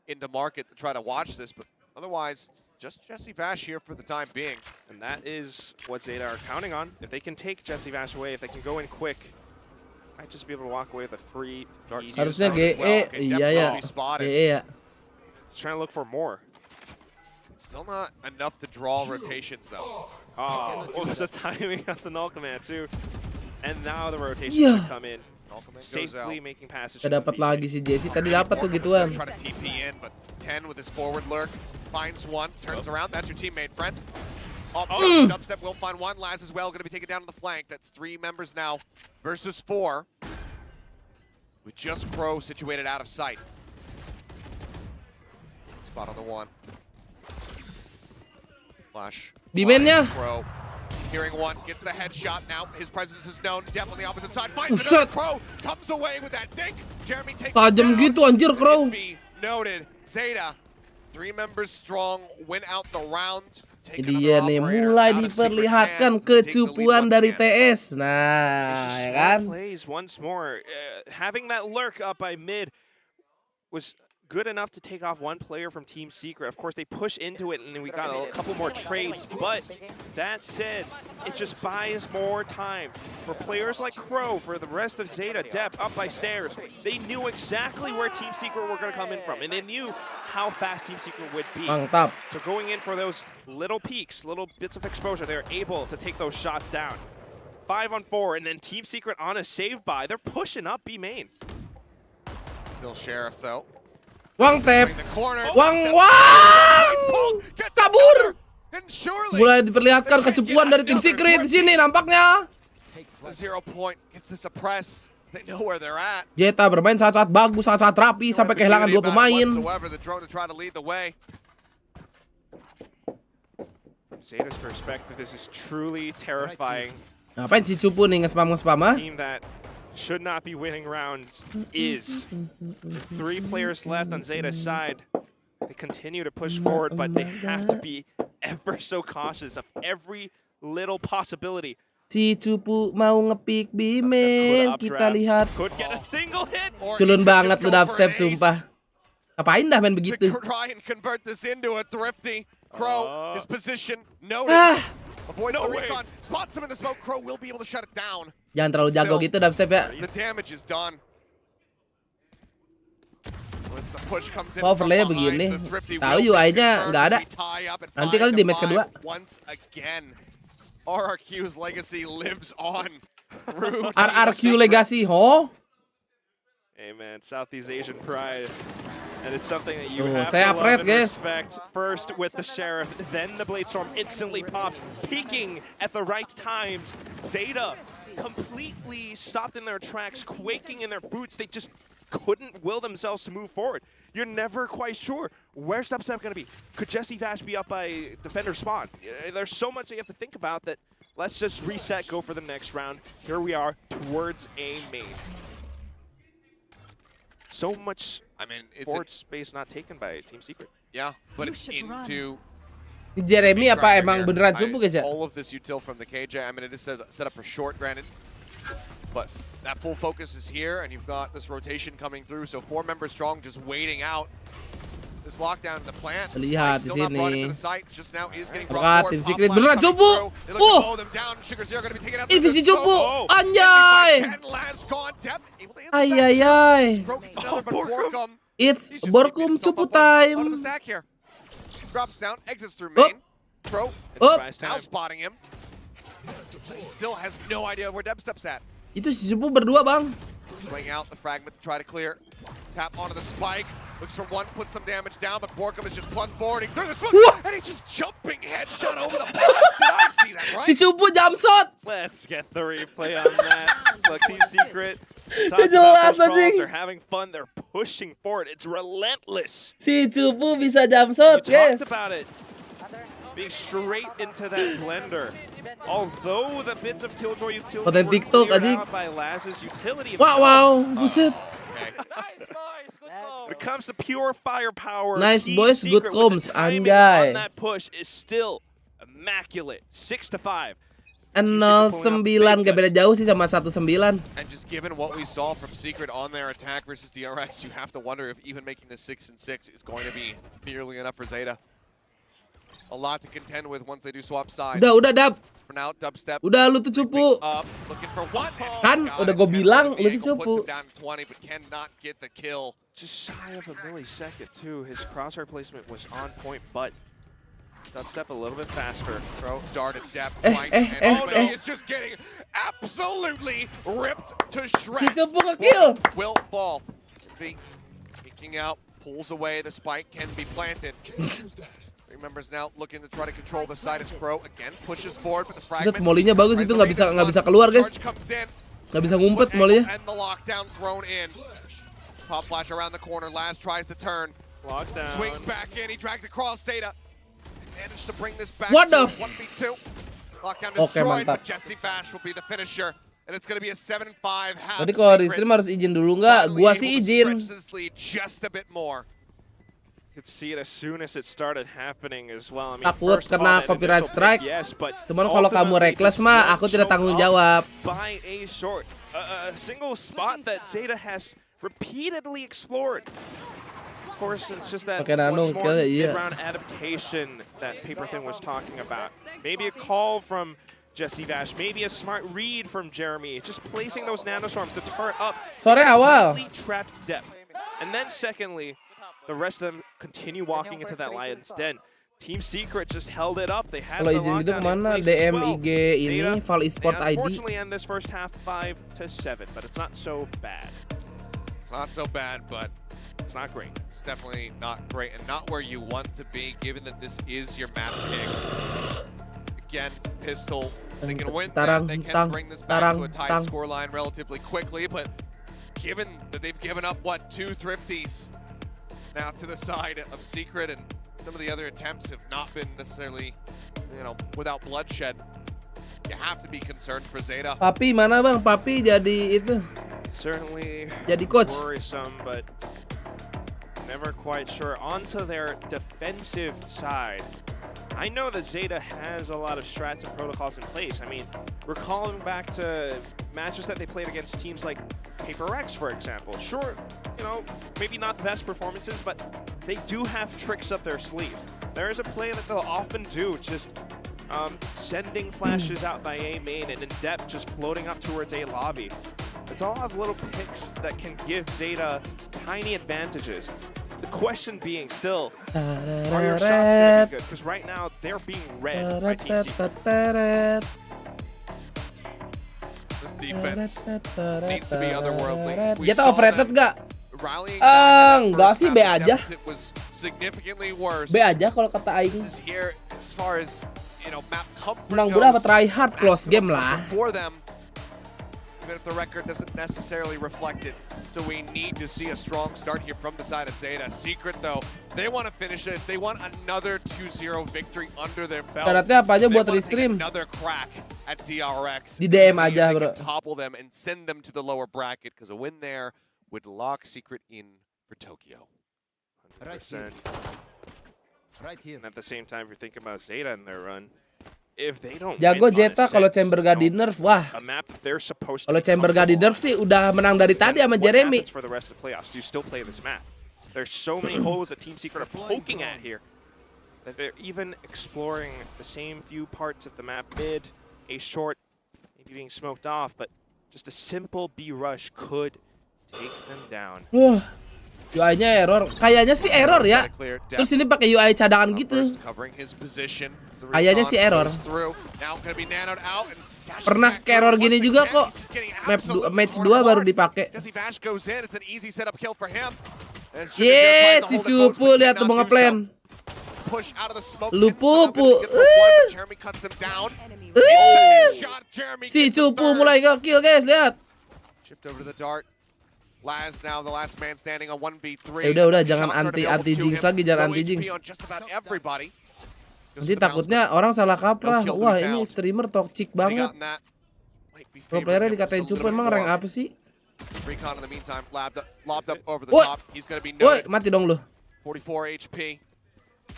into market to try to watch this, but otherwise it's just Jesse Vash here for the time being. And that is what Zeta are counting on. If they can take Jesse Vash away, if they can go in quick, might just be able to walk away with a free. Harusnya GE, iya ya. GE ya. He's trying to look for more. It's still not enough to draw rotations though. Oh, the timing of the null command too. And now the rotations should come in. Safely making passage. Dapat lagi si Jesse. Tadi dapat tuh gituan. Try to TP in, but 10 with his forward lurk finds one, turns around. That's your teammate, friend. Dubstep will find one. Laz as well, going to be taken down to the flank. That's 3 members now versus 4. With just Crow situated out of sight. Spot on the one. Flash. Demon-nya. Crow. Hearing one, gets the headshot now. His presence is known. Definitely on the opposite side. Finds another Crow. Comes away with that dink. Jeremy takes tajam gitu anjir Crow. Noted. Zeta, 3 members strong, win out the round. Dia nih mulai diperlihatkan kecupuan dari TS. Nah, ya kan? Plays once more. Having that lurk up by mid was good enough to take off one player from Team Secret. Of course, they push into it, and we got a couple more trades. But that said, it just buys more time for players like Crow, for the rest of Zeta, Dep, up by stairs. They knew exactly where Team Secret were going to come in from, and they knew how fast Team Secret would be. Mantap. So going in for those little peaks, little bits of exposure, they're able to take those shots down. 5-on-4, and then Team Secret on a save buy. They're pushing up B main. Still Sheriff, though. Wang tap. Wang kabur. Mulai diperlihatkan kecupuan dari Tim Secret di sini nampaknya. Zeta bermain sangat-sangat bagus, sangat-sangat rapi sampai kehilangan 2 pemain. Zeta's perspective, this is truly terrifying. Ngapain si Cupu nih ngespam-ngespam ah? Team that should not be winning rounds is. With 3 players left on Zeta's side. They continue to push forward, but they have to be ever so cautious of every little possibility. Si Cupu mau ngepick B-main, kita lihat. Could get a single hit. Culun banget lu Dubstep sumpah. Ngapain dah main begitu? Try and convert this into a thrifty. Crow, his position noted. Avoids the recon, spots him in the smoke. Crow will be able to shut it down. Jangan terlalu jago gitu Dubstep ya. The damage is done. Overlay begini, tahu UI-nya nggak ada. Nanti kali di match kedua. Once again, RRQ's legacy lives on. RRQ legacy, ho? Hey man, Southeast Asian pride. And it's something that you have to love and respect. First with the Sheriff, then the Blade Storm instantly pops, peaking at the right times. Zeta completely stopped in their tracks, quaking in their boots. They just couldn't will themselves to move forward. You're never quite sure. Where's Dubstep going to be? Could Jesse Vash be up by Defender Spawn? There's so much that you have to think about that. Let's just reset, go for the next round. Here we are towards A main. So much forward space not taken by Team Secret. Yeah, but it's into... Jeremy apa emang beneran Cupu guys ya? All of this util from the KJ. I mean, it is set up for short, granted. But that full focus is here, and you've got this rotation coming through. So 4 members strong just waiting out this lockdown in the plant. Lihat di sini. Tim Secret beneran Cupu. Invisi Cupu. Anjay. Ayayay. It's Borkum Cupu time. Drops down, exits through main. Pro now spotting him. He still has no idea where Dubstep's at. Itu si Supu berdua, Bang. Swing out the fragment to try to clear. Tap onto the spike. Looks for one, put some damage down, but Borkum is just plus boarding through the smoke. And he's just jumping headshot over the box. Did I see that right? Si Supu jump shot. Let's get the replay on that. Look, Team Secret. Jelas anjing. They're having fun. They're pushing forward. It's relentless. Si Supu bisa jump shot, We guys. talked about it. Being straight into that blender. Although the bits of Killjoy utility Konten were TikTok, cleared anjing. out by Laz's utility Wow, buset. When it comes to pure firepower, Nice Team boys, good Secret with comms, the timing anjay. on that push is still immaculate. 6-5. 0-9 gak beda jauh sih sama 1-9. And just given what we saw from Secret on their attack versus DRX, you have to wonder if even making the 6-6 is going to be nearly enough for Zeta. A lot to contend with once they do swap sides. Udah Dap. For now, Dubstep. Udah lu tuh Cupu. Up, looking for one. Kan udah gue bilang lu tuh Cupu. Puts him down to 20, but cannot get the kill. Just shy of a millisecond, too. His crosshair placement was on point, but Dubstep a little bit faster. Throw, dart at depth, and he is just getting absolutely ripped to shreds. Si Cupu nge-kill. Will fall. Kicking out, pulls away. The spike can be planted. Members now looking to try to control the side as Crow again pushes forward with the fragment. Molinya bagus itu nggak bisa keluar, guys. Nggak bisa ngumpet Molinya. And the lockdown thrown in. Pop flash around the corner. Laz tries to turn. Lockdown. Swings back in. He drags across Zeta. Managed to bring this back. What to the 1v2. Lockdown destroyed, mantap. but Jesse Bash will be the finisher. And it's going to be a 7-5 half. Tadi kalau di stream harus izin dulu nggak? Gua sih izin. Just a bit more. Could see it as soon as it started happening as well. I mean, Takut kena copyright strike. Yes, but Cuman kalau kamu reckless mah aku tidak tanggung jawab. By a short, a single spot that Zeta has repeatedly explored. Of course, it's just that once more mid-round adaptation that Paper Thin was talking about. Maybe a call from Jesse Vash, maybe a smart read from Jeremy, just placing those nanostorms to turn up. Sore awal. Trapped depth, and then secondly. The rest of them continue walking into that lion's den. Team Secret just held it up. They had Kalau izin gitu kemana? DM IG ini Val Esport ID. Unfortunately, end this first half 5-7, but it's not so bad. It's not so bad, but it's not great. It's definitely not great, and not where you want to be, given that this is your map pick. Again, Pistol. They can win that. They can bring this back to a tight scoreline relatively quickly, but given that they've given up what 2 thrifties. Now to the side of Secret, and some of the other attempts have not been necessarily, without bloodshed. You have to be concerned for Zeta. Papi mana bang? Papi jadi itu. Certainly jadi coach. Worrisome, but never quite sure. Onto their defensive side. I know that Zeta has a lot of strats and protocols in place. I mean, recalling back to matches that they played against teams like Paper X, for example. Sure, maybe not the best performances, but they do have tricks up their sleeves. There is a play that they'll often do, just sending flashes out by A main and in depth, just floating up towards A lobby. It's all have little picks that can give Zeta tiny advantages. The question being still, are your shots going to be good? Because right now, they're being read by Team Secret. This defense needs to be otherworldly. Dia tahu overrated gak? Enggak sih, B aja. B aja kalau kata Aing. Menang berapa try hard close game lah. Even if the record doesn't necessarily reflect it. So we need to see a strong start here from the side of Zeta. Secret though, they want to finish this. They want another 2-0 victory under their belt. Syaratnya apa aja buat restream? Another crack at DRX. Di DM aja, bro. Topple them and send them to the lower bracket, because a win there would lock Secret in for Tokyo. 100%. Right here. And at the same time, if you're thinking about Zeta and their run, if they don't jago Zeta kalau Chamber gak di nerf, wah. Kalau Chamber gak di nerf sih udah menang dari tadi sama Jeremy. For the rest of the playoffs, do you still play this map? There's so many holes that Team Secret are poking at here that they're even exploring the same few parts of the map, mid, a short, maybe being smoked off, but just a simple B rush could take them down. UI-nya error, kayaknya sih error ya. Terus ini pakai UI cadangan gitu. Kayaknya sih error. Pernah error gini juga kok. Match 2 baru dipakai. Yes, si Cupu lihat tuh mau ngeplan. Lu pupu. Si Cupu mulai nge-kill guys, lihat. Udah jangan anti jinx lagi, jangan anti jinx. Nanti takutnya orang salah kaprah. Wah, ini streamer toxic banget. Pro playernya dikatain Cupu, emang rank apa sih? Woi, mati dong lu. 44 HP.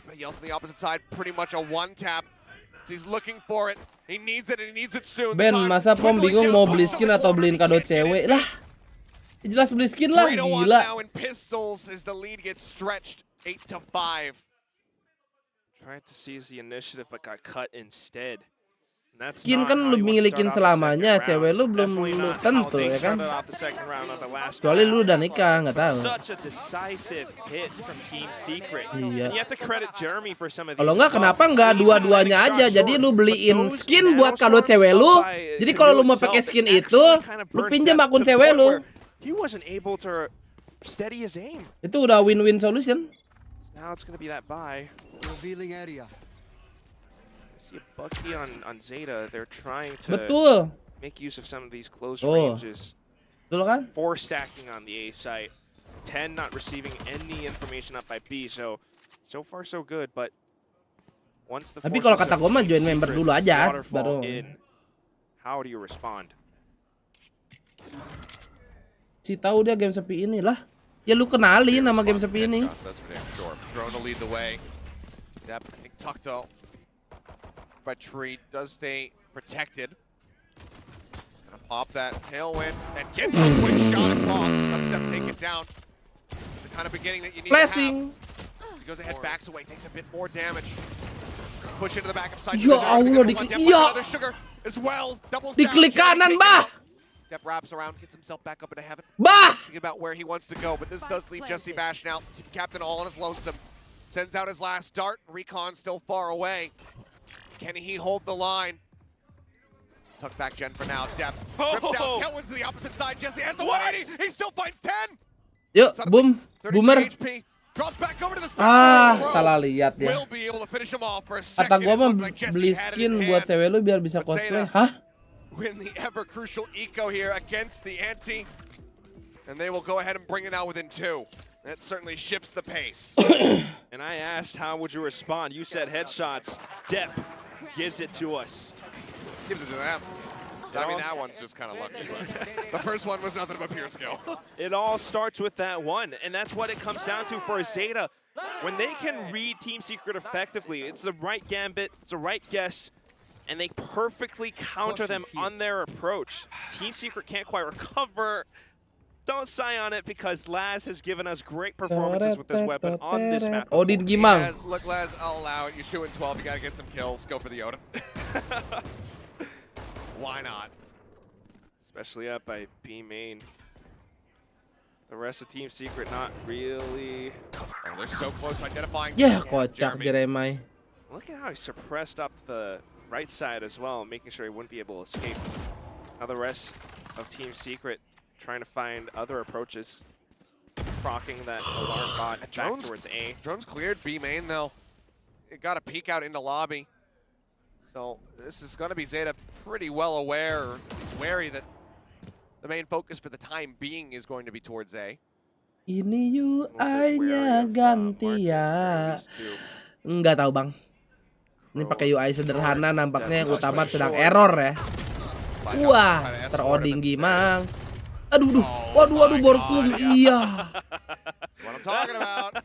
But he yells on the opposite side, pretty much a one tap. He's looking for it. He needs it and he needs it soon. Ben, masa Pom bingung mau beli skin atau beliin kado cewek lah. Jelas beli skin lah, gila. Now in pistols as the lead gets stretched 8-5. Tried to seize the initiative but got cut instead. Skin kan lu milikin selamanya, cewek lu belum lu tentu ya kan. Kecuali lu udah nikah, nggak tahu. Iya. Kalau nggak kenapa nggak dua-duanya aja? Jadi lu beliin skin buat kado cewek lu. Jadi kalau lu mau pakai skin itu, lu pinjam akun cewek lu. Itu udah win-win solution. Now it's gonna be that buy. Revealing area. Bucky on Zeta, they're trying to make use of some of these close ranges. Betul kan? 4 stacking on the A site. 10 not receiving any information up by B. So far so good, but once the tapi kalau kata gue mah join member dulu aja baru. How do you respond? Si tahu dia game sepi ini lah. Ya lu kenalin nama game sepi ini. But Tree does stay protected. He's gonna pop that tailwind and get a quick shot across. Step take it down. It's the kind of beginning that you need to have. He goes ahead, backs away, takes a bit more damage. Push into the back of side. Ya Allah, another sugar as well. Doubles down. Diklik kanan, bah. Step wraps around, gets himself back up into heaven. Bah. Thinking about where he wants to go, but this does leave Jesse Bash now. Team captain all on his lonesome. Sends out his last dart. Recon still far away. Can he hold the line? Tuck back Gen for now. Depth rips down tailwinds to the opposite side. Jesse has the 180. He still finds 10. Yuk, boom, boomer. Salah lihat ya. Kata gua mah beli skin buat cewek lu biar bisa cosplay. Hah? Win the ever crucial eco here against the anti, and they will go ahead and bring it out within 2. That certainly shifts the pace. And I asked, how would you respond? You said headshots. Depp gives it to us. Gives it to them. I mean, that one's just kind of lucky. But the first one was nothing but pure skill. It all starts with that one, and that's what it comes down to for Zeta. When they can read Team Secret effectively, it's the right gambit, it's the right guess, and they perfectly counter them on their approach. Team Secret can't quite recover. Don't sigh on it because Laz has given us great performances with this weapon on this map. Odin Gimang. Look, Laz, I'll allow it. You're 2 and 12. You gotta get some kills. Go for the Odin. Why not? Especially up by B main. The rest of Team Secret not really. Oh, they're so close to identifying. Yeah, kocak Jeremy. Look at how he suppressed up the right side as well, making sure he wouldn't be able to escape. Now the rest of Team Secret trying to find other approaches, procking that alarm bot back towards A. Drone's cleared B main though. It got a peek out into lobby. So this is going to be Zeta pretty well aware. He's wary that the main focus for the time being is going to be towards A. Ini UI-nya ganti ya. Enggak tahu bang. Ini pakai UI sederhana, nampaknya yang utama sedang error ya. Wah, teroding Gimang. Aduh, waduh, Borkum, iya. That's what I'm talking about.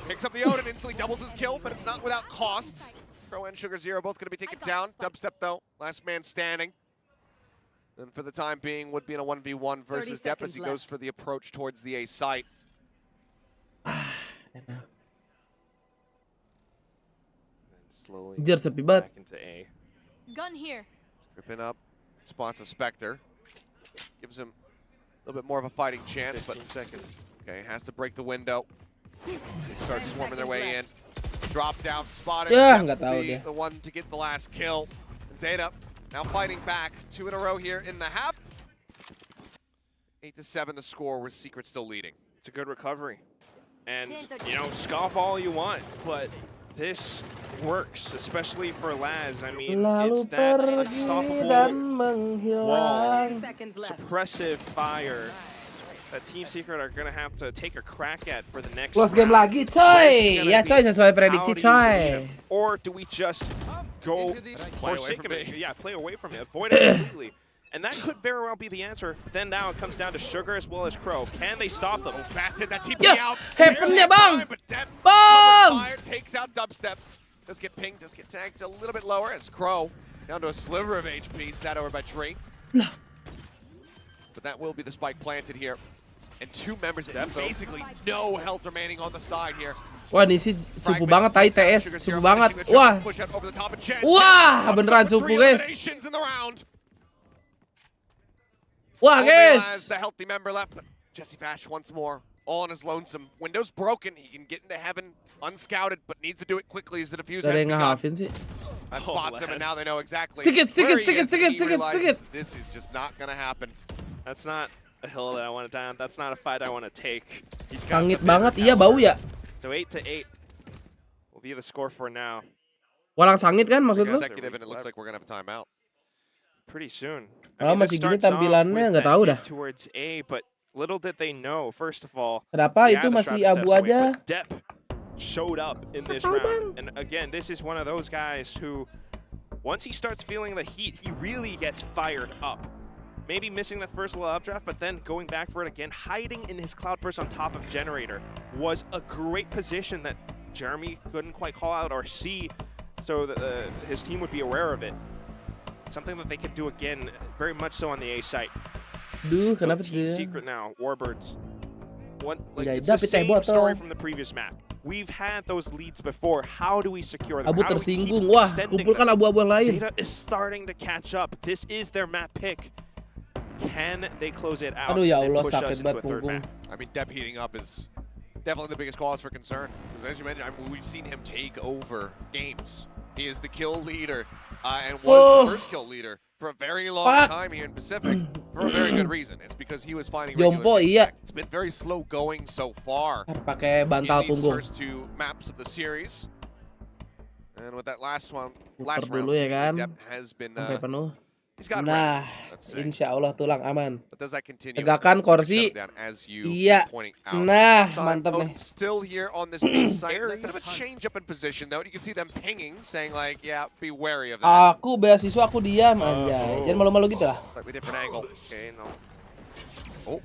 Picks up the Odin, instantly doubles his kill, but it's not without cost. Pro and Sugar Zero both going to be taken down. Dubstep though, last man standing. And for the time being, would be in a 1v1 versus Depp as he goes for the approach towards the A site. Slowly back into A. Gun here. Gripping up, spots a Spectre. Gives him a little bit more of a fighting chance, but seconds. Okay, has to break the window. They start swarming their way in. Dropped out, spotted. Yeah, nggak tahu dia. The one to get the last kill. Zeta Now fighting back. 2 in a row here in the half. 8-7 the score with Secret still leading. It's a good recovery. And, you know, scoff all you want, but this works, especially for Laz. I mean, it's that unstoppable wall, suppressive fire that Team Secret are going to have to take a crack at for the next Close game lagi, coy. Ya coy, sesuai prediksi coy. Or do we just go forsaken it? Yeah, play away from it, avoid it completely. And that could very well be the answer. Then now it comes down to Sugar as well as Crow. Can they stop them? Fast hit that TP out. Happennya bang. Fire takes out Dubstep. Does get pinged, does get tagged a little bit lower as Crow down to a sliver of HP, sat over by Tree. But that will be the spike planted here. And 2 members that basically no health remaining on the side here. Wah, ini sih cupu banget tai TS, cupu banget. Wah. Wah, beneran cupu, guys. Wah, guys. The healthy member left, but Jesse Bash once more, all on his lonesome. Window's broken. He can get into heaven unscouted, but needs to do it quickly as the defuse has begun. That spots him, and now they know exactly where he is. This is just not going to happen. That's not a hill that I want to die on. That's not a fight I want to take. Sangit banget, iya bau ya. So 8-8 will be the score for now. Walang sangit kan maksud lu? Consecutive, and it looks like we're going to have a timeout. Pretty soon. Oh, masih gini tampilannya, nggak tahu dah. Towards A, but little did they know. First of all, kenapa itu masih abu aja? Depp showed up in this round, and again, this is one of those guys who, once he starts feeling the heat, he really gets fired up. Maybe missing the first little updraft, but then going back for it again, hiding in his cloud burst on top of Generator was a great position that Jeremy couldn't quite call out or see, so that his team would be aware of it. Something that they could do again, very much so on the A site. Duh, kenapa Team Secret now, Warbirds. It's the same story from the previous map. We've had those leads before. How do we secure them? Abu tersinggung. Wah, kumpulkan abu-abu yang lain. Zeta is starting to catch up. This is their map pick. Can they close it out? Aduh ya Allah, push us sakit into banget a third punggung. map? I mean, Depp heating up is definitely the biggest cause for concern. Because as you mentioned, I mean, we've seen him take over games. He is the kill leader and was the first kill leader for a very long time here in Pacific for a very good reason. It's because he was finding regular impact. It's been very slow going so far pakai bantal in these punggung. first 2 maps of the series. And with that last round, dulu ya kan, Depp has been penuh. he's got Nah, insya Allah tulang aman. But does that continue? Tegakkan kursi. Iya. Nah, mantap nih. Still here on this base site. A bit of a change up in position though. You can see them pinging, saying like, yeah, be wary of that. Aku beasiswa, aku diam anjay. Jangan malu-malu gitu lah. Slightly different angle. Okay, no. Oh,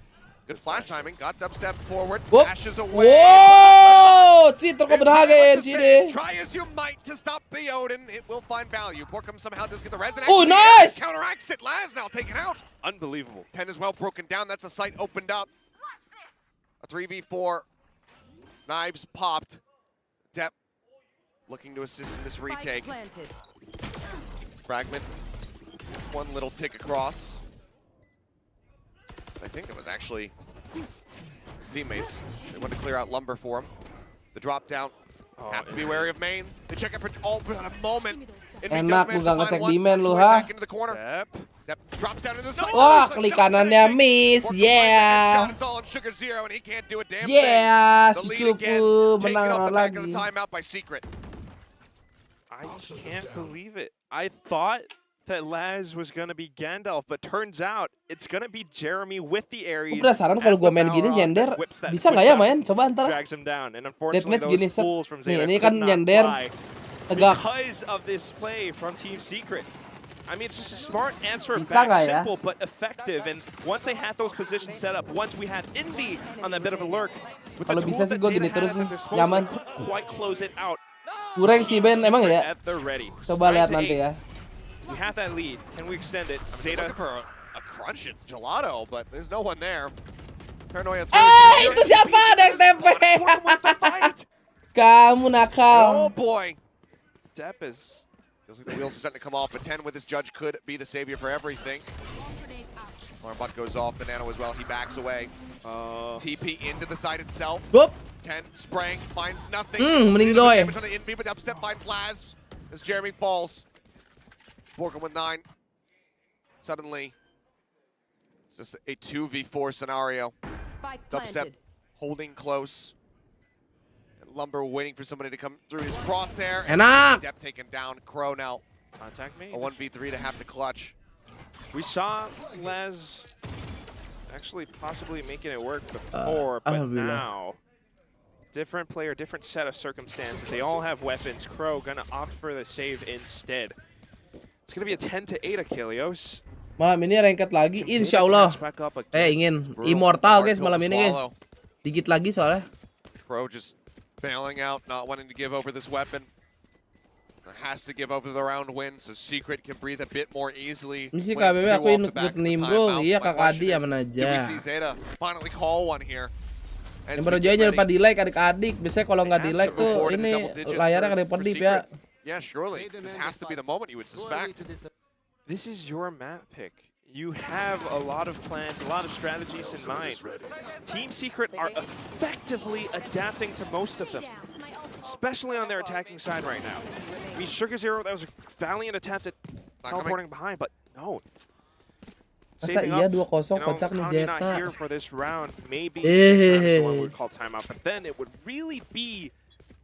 good flash timing. Got dubstep forward. Whoop. Dashes away. Wow, Citra kau berhagen sini. Try as you might to stop the Odin. It will find value. Borkum somehow does get the resonance. Oh, nice! Counteracts it. Laz now taken out. Unbelievable. Pen is well broken down. That's a site opened up. A 3v4. Knives popped. Depp looking to assist in this retake. Fragment. It's one little tick across. I think it was actually his teammates. They went to clear out lumber for him. The drop down. Have to be wary of main. They check it for all but a moment. Enak lu gak ngecek di main lu, ha? Depp drops down into the side. Wah, klik kanannya miss. Yeah. Yeah, si Cupu menang lagi. I can't believe it. I thought that Laz was going to be Gandalf, but turns out it's going to be Jeremy with the Ares. Aku penasaran kalau gua main gini nyender, bisa nggak ya main? Coba ntar. Deathmatch gini set. Nih, ini kan nyender. Tegak. Because of this play from Team Secret. I mean, it's just a smart answer Bisa back, ya? simple but effective. And once they had those positions set up, once we had Envy on that bit of a lurk, with the Kalau bisa tools sih that gua Zeta gini had terus at nih, their disposal, nyaman. they couldn't quite close it out. Kurang sih Ben emang ya. At the ready. Coba lihat 9-8. nanti ya. We have that lead. Can we extend it? Zeta. Looking for a crunch at Gelato, but there's no one there. Paranoia. Itu siapa ada yang tempe? Kamu nakal. Oh boy. Depp is. Feels like the wheels are starting to come off, but 10 with his judge could be the savior for everything. Armbot goes off, Banana as well. He backs away. TP into the side itself. Whoop. 10 spraying, finds nothing. Meninggoy. Damage on the Envy, but upstep finds Laz as Jeremy falls. Borkum with 9. suddenly it's just a 2v4 scenario. Dubstep holding close. Lumber waiting for somebody to come through his crosshair. Enak. Depp taken down. Crow now Contact me. a 1v3 to have to clutch. We saw Les actually possibly making it work before, but now different player, different set of circumstances. They all have weapons. Crow gonna opt for the save instead. It's gonna be a 10-8 Achilles. Malam ini ranked lagi, insya Allah. Saya ingin immortal guys malam ini guys. Dikit lagi soalnya. Crow just bailing out, not wanting to give over this weapon. Has to give over the round win, so Secret can breathe a bit more easily. Misi KBB aku ikut nim bro, iya Kak Adi aman aja. Do we see Zeta finally call one here? Yang baru jangan lupa di like adik-adik. Biasanya kalau nggak di like tuh ini layarnya kada pedip ya. Yeah, surely. This has to be the moment you would suspect. This is your map pick. You have a lot of plans, a lot of strategies in mind. Team Secret are effectively adapting to most of them, especially on their attacking side right now. I mean, Sugar Zero, that was a valiant attempt at teleporting behind, but no. Masa iya 2-0 kocak nih Jeta. Not here for this round. Maybe one would call timeout, but then it would really be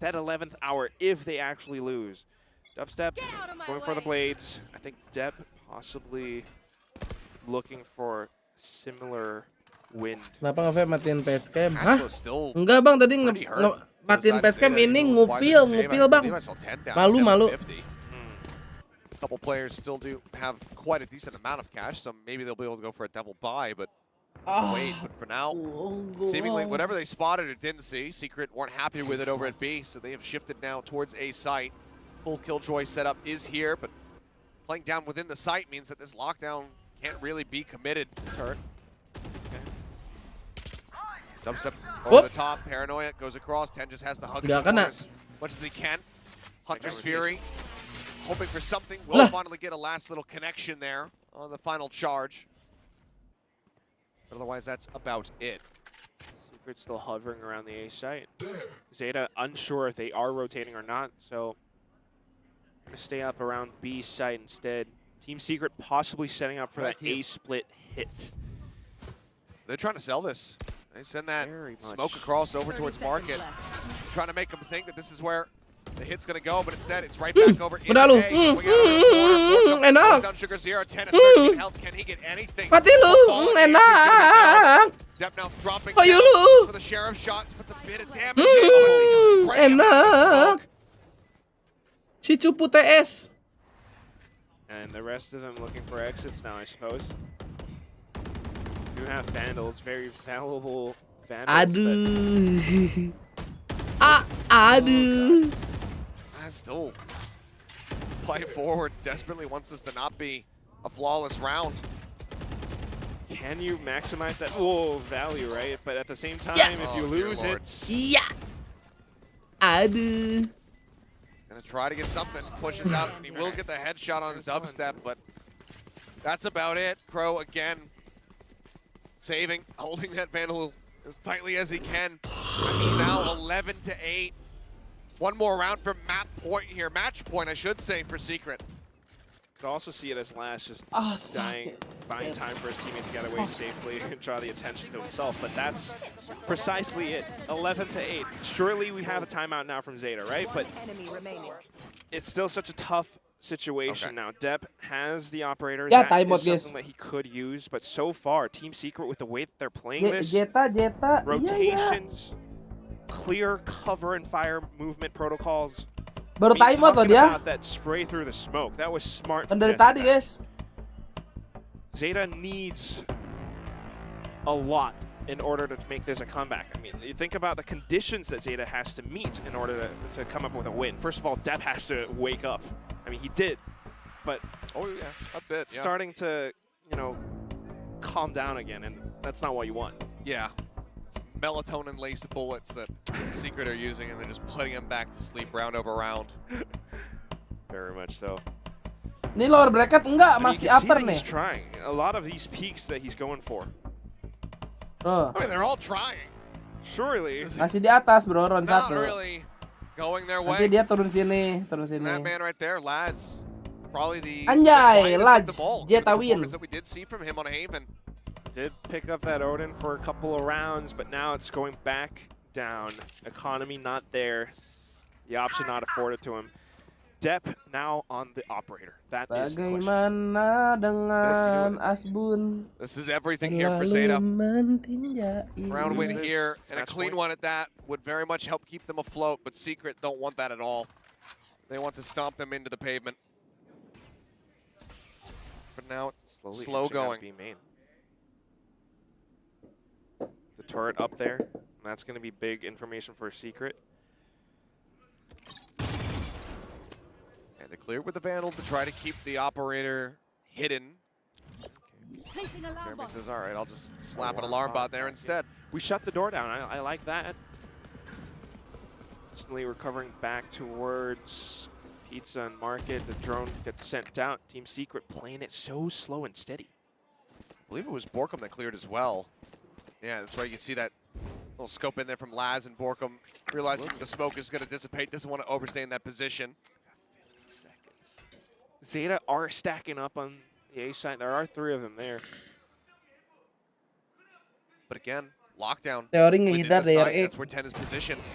that 11th hour if they actually lose. Dubstep going for the blades. I think Depp possibly looking for similar wind. Kenapa nge-vape matiin facecam? Hah? Enggak bang, tadi matiin facecam ini ngupil bang. Malu. Couple players still do have quite a decent amount of cash, so maybe they'll be able to go for a double buy, but wait. But for now, seemingly whatever they spotted or didn't see, Secret weren't happy with it over at B, so they have shifted now towards A site. Full Killjoy setup is here, but playing down within the site means that this lockdown can't really be committed. Turret. Dubstep over the top, Paranoia goes across, Ten just has to hug it as much as he can. Hunter's Fury. Hoping for something. We'll finally get a last little connection there on the final charge. But otherwise, that's about it. Secret's still hovering around the A site. Zeta unsure if they are rotating or not, so going to stay up around B site instead. Team Secret possibly setting up for that A split hit. They're trying to sell this. They send that smoke across over towards market. Trying to make them think that this is where the hit's gonna go, but instead it's right back over into A. Enak. Down Sugar Zero, 10 and 13 health. Can he get anything? Mati lu. Enak. Depp now dropping Ayo down lu. for the sheriff shot. Puts a bit of damage in, but they just spray him with the smoke. Si Cupu TS. And the rest of them looking for exits now, I suppose. Do have Vandals, very valuable Vandals. Aduh. Aduh. Still play forward, desperately wants this to not be a flawless round. Can you maximize that value, right? But at the same time, if you lose it... Yeah. Aduh. Gonna try to get something, pushes out, and he will get the headshot on the Dubstep, but that's about it. Crow again, saving, holding that Vandal as tightly as he can. He's now 11-8. One more round for match point, I should say, for Secret. Could also see it as Lash just buying time for his teammate to get away safely and draw the attention to himself, but that's precisely it. 11-8. Surely we have a timeout now from Zeta, right? But it's still such a tough situation now. Depp has the operator. That is something that he could use, but so far, Team Secret, with the way that they're playing this, rotations, clear cover and fire movement protocols. Baru timeout loh dia. That spray through the smoke. That was smart. Kan dari tadi, guys. Zeta needs a lot in order to make this a comeback. I mean, you think about the conditions that Zeta has to meet in order to come up with a win. First of all, Depp has to wake up. I mean, he did, but a bit, starting to, calm down again, and that's not what you want. Yeah. Melatonin-laced bullets that Secret are using, and they're just putting him back to sleep round over round. Very much so. Ini lower bracket enggak, masih upper nih. He's trying. A lot of these peaks that he's going for. I mean, they're all trying. Surely. Masih di atas, bro, round 1. Not really going their way. Nanti dia turun sini, That man right there, Laz, probably the Anjay, finest Laj, of them all, Jetta the win. performance that we did see from him on Haven. Did pick up that Odin for a couple of rounds, but now it's going back down. Economy not there. The option not afforded to him. Dep now on the operator. That is the question. Bagaimana dengan Asbun? This is everything here for Zeta. Mentinjai. Round win here, and a Match clean point. one at that would very much help keep them afloat, but Secret don't want that at all. They want to stomp them into the pavement. But now, Slowly slow inching out going. B main. The turret up there. And that's going to be big information for Secret. And they clear with the Vandal to try to keep the operator hidden. Jeremy says, all right, I'll just slap an alarm bot there instead. We shut the door down. I like that. Instantly recovering back towards Pizza and Market. The drone gets sent out. Team Secret playing it so slow and steady. I believe it was Borkum that cleared as well. Yeah, that's right. You see that little scope in there from Laz and Borkum, realizing the smoke is going to dissipate, doesn't want to overstay in that position. 50 seconds. Zeta are stacking up on the A side. There are 3 of them there. But again, lockdown. Teori within ngehindar the site, DRX. that's where 10 is positioned.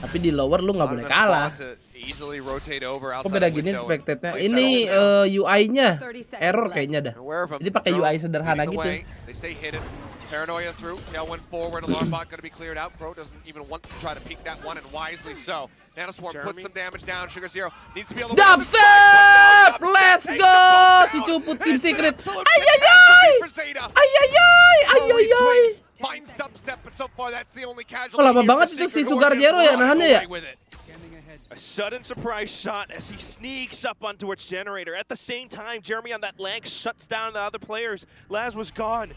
Tapi di lower lu nggak Not boleh in a kalah. spot to easily rotate over Kok outside beda the gini window and expectednya? place that Ini ult now. UI-nya 30 seconds error left. kayaknya dah. Aware of him. Jadi pakai Drone UI sederhana leading the gitu. way. They stay hidden. Paranoia through. Tailwind forward. Alarm bot going to be cleared out. Crow doesn't even want to try to peek that one, and wisely so. Nanoswarm puts some damage down. Sugar Zero needs to be able to Dubstep! Let's go! Si cuput Team Secret. Ayayay! Ayayay! Ayayay! Finds Dubstep, but so far that's the only casualty. Kok lama here for banget itu si Secret, who Sugar are just Zero ya running nahannya ya? away with it. A sudden surprise shot as he sneaks up onto its generator. At the same time, Jeremy on that leg shuts down the other players. Laz was gone.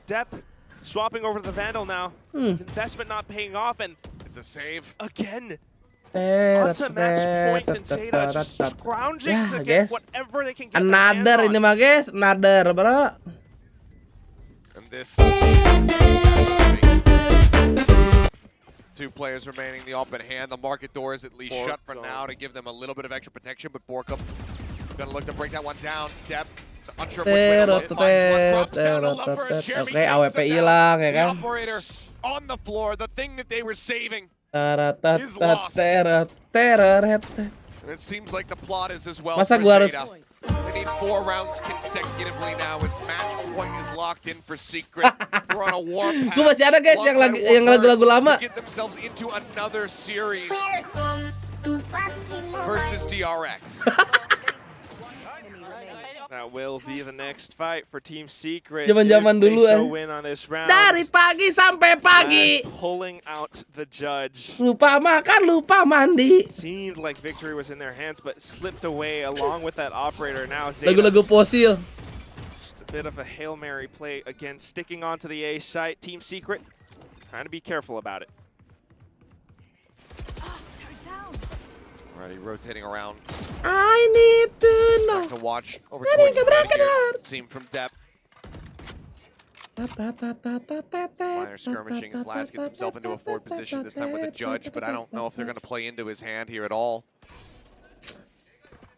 Dep swapping over to the Vandal now. Investment not paying off, and It's a save. again, onto match point, and Zeta just scrounging Ya, to guys. get whatever they can get their Another hands ini on. mah guys, another bro. And this 2 players remaining, the open hand. The market door is at least shut for now to give them a little bit of extra protection, but Borkum gonna look to break that one down. Dep, unsure of which way to look, finds one, drops down a lumber, and Jeremy Oke, takes AWP him down. hilang ya The kan. operator on the floor, the thing that they were saving. Taratat, lost. teror, teror, And it seems like the plot is as well Masa for gua harus- Zeta. They need 4 rounds consecutively now as match point is locked in for Secret. We're on a war path. Gua masih ada guys yang lagu-lagu lama. To get themselves into another series Welcome to PUBG Mobile. versus DRX. That will be the next fight for Team Secret. Zaman-zaman If they dulu, so win on this round. Dari pagi sampai pagi. Laz pulling out the judge. Lupa makan, lupa mandi. Seemed like victory was in their hands, but slipped away along with that operator. Now Zeta, Lagu-lagu fosil. just a bit of a Hail Mary play again, sticking onto the A site. Team Secret trying to be careful about it. Alrighty, rotating around. I need to know. Back to watch over Dari towards gebrakan mid here. heart. Team from Dep. Minor skirmishing as Laz gets himself into a forward position, this time with a judge, but I don't know if they're going to play into his hand here at all.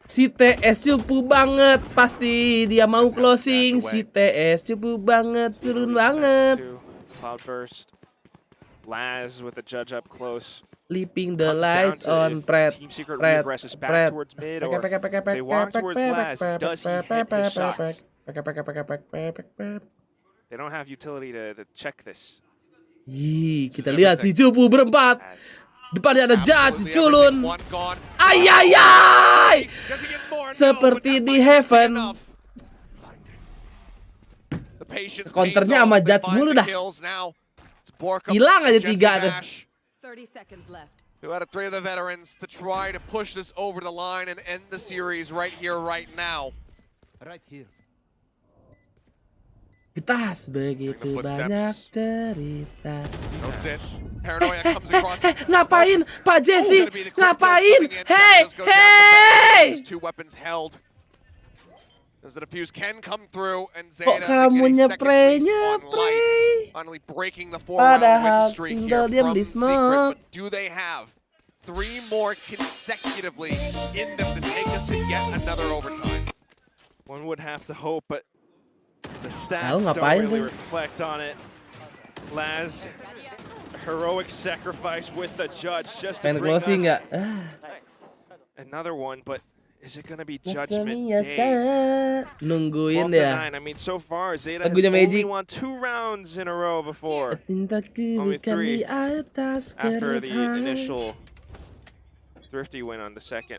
Si TS cupu banget, pasti dia mau closing. Si TS cupu banget, turun banget. Cloudburst. Laz with the judge up close. Leaping the Comes lights down to on if Pret. Team Secret Pret. reaggresses back Pret. towards mid, or they walk towards Laz. Does he hit his shots? They don't have utility to check this. Ih, kita lihat si cupu berempat. Depannya ada judge, si culun. Ayayay! Seperti di Heaven. Counternya sama judge mulu dah. Hilang aja 3 tuh. 30 seconds left. 2 out of 3 of the veterans to try to push this over the line and end the series right here, right now. Kitas begitu banyak cerita. That's it. Paranoia comes across. Ngapain, Pak Jesse? Gonna be the quick Ngapain? kills coming in. Hey, Does go down the back. hey! There's 2 weapons held. As the defuse can come through, and Kok Zeta kamu getting second place nyepre-nyepre? on life. Finally breaking the 4-round win Padahal streak tinggal here diam from di Secret. smoke. But do they have 3 more consecutively in them to take us to yet another overtime. One would have to hope, but the stats don't really reflect on it. Laz, heroic sacrifice with the judge just to bring us another one, but is it going to be Judgment Day? Nungguin ya. I mean, so far, Zeta has only won 2 rounds in a row before. Only 3 after the initial Thrifty win on the start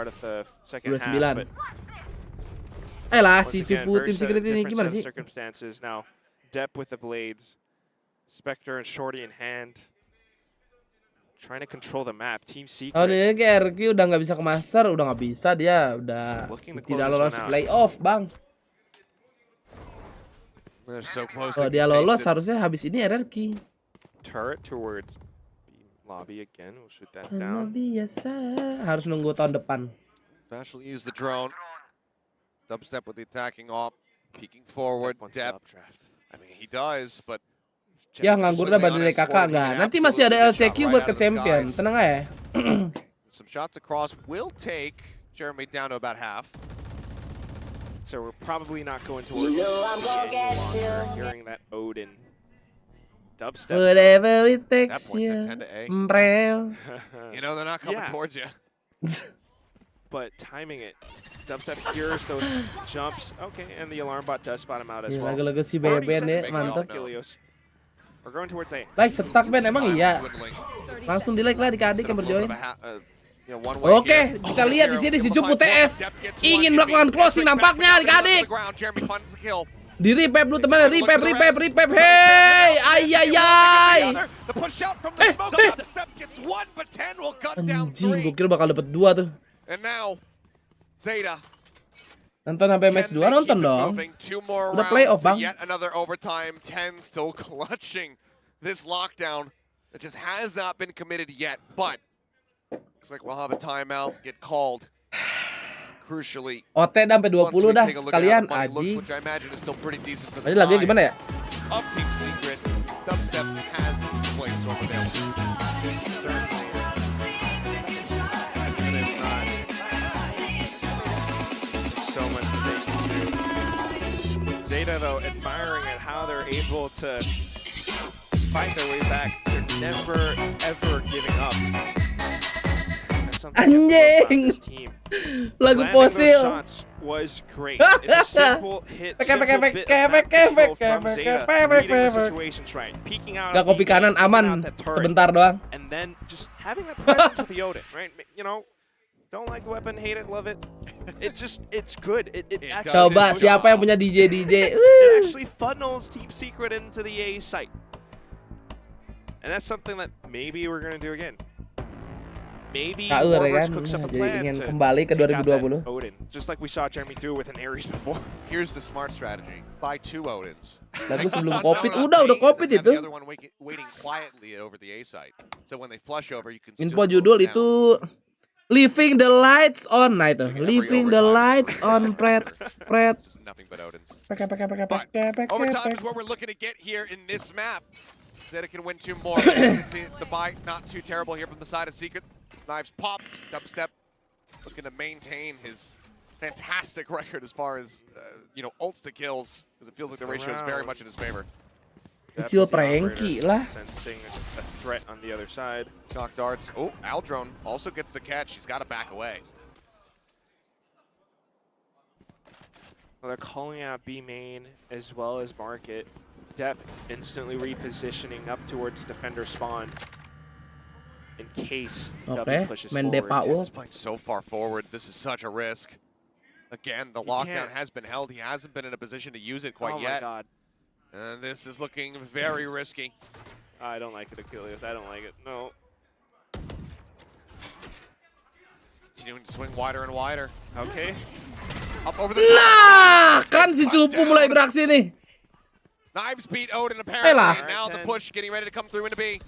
of the second half. But lah, si Cupu tim Secret ini gimana sih? Circumstances now. Depp with the blades, Spectre and Shorty in hand, trying to control the map. Team Secret. Oh, dia ke RQ udah nggak bisa ke Master, udah nggak bisa dia, udah tidak lolos playoff, Bang. Kalau dia lolos harusnya habis ini RRQ. Turret towards lobby again. We'll shoot that down. Biasa, harus nunggu tahun depan. Special use the drone. Dubstep with the attacking op, peeking forward. Depp. I mean, he does, but ya nganggur dah badai kakak enggak. Nanti masih ada LCQ buat ke champion. Tenang aja. Some shots across will take Jeremy down to about half. So we're probably not going towards hearing that Odin dubstep. Whatever it takes you. You know they're not coming towards you. But timing it. Dubstep hears those jumps. Okay, and the alarm bot does spot him out as well. Lagu-lagu si Ben ya, mantap. We're going towards A. Like setak Ben emang iya. Langsung di like lah di adik yang berjoin. Oke, kita lihat di sini si Cupu TS ingin melakukan closing nampaknya adik-adik. Di revive dulu teman, revive. Hey, ayayay. Anjing, gue kira bakal dapat 2 tuh. And now, Zeta. Nonton sampai match 2, nonton dong. Udah playoff, Bang. Yet another overtime. 10 still clutching this lockdown that just has not been committed yet. But looks like we'll have a timeout get called. Crucially. OT sampai 20 dah sekalian, Aji. Tadi lagunya gimana ya? Of Team Secret, Dubstep has place over there. Zeta, though, admiring at how they're able to fight their way back. They're never, ever giving up. Anjing! Lagu Fosil was great. It's a simple hit, simple bit of control from Zeta, reading the situations right, peeking out. Gak kopi kanan aman sebentar doang. And then just having that presence with the Odin, right? You know, don't like the weapon, hate it, love it. It's good. It actually coba siapa yang punya DJ? It actually funnels Team Secret into the A site. And that's something that maybe we're gonna do again. Maybe Warverse cooks up a plan ingin kembali ke 2020. Odin, just like we saw Jeremy do with an Ares before. Here's the smart strategy: buy 2 Odins. Lagu sebelum Covid, udah Covid itu. The other one waiting quietly over the A site. So when they flush over, you can. Info judul itu Leaving the lights on, nah itu. Leaving the lights on, Pret. Just nothing but Odins. But overtime is what we're looking to get here in this map. Zeta can win 2 more. You can see the buy not too terrible here from the side of Secret. Knives popped. Dubstep looking to maintain his fantastic record as far as ults to kills, because it feels like the ratio is very much in his favor. Kecil pranky lah. Sensing a threat on the other side. Shock darts. Oh, Aldrone also gets the catch. He's got to back away. Well, they're calling out B main as well as market. Depp instantly repositioning up towards defender spawn in case W pushes forward. He's playing so far forward. This is such a risk. Again, the lockdown has been held. He hasn't been in a position to use it quite yet. Oh my god. And this is looking very risky. I don't like it, Achilles. I don't like it. No. Continuing to swing wider and wider. Okay. Up over the top. Nah, kan si Cupu mulai beraksi nih. Knives beat Odin apparently. Now the push getting ready to come through into B.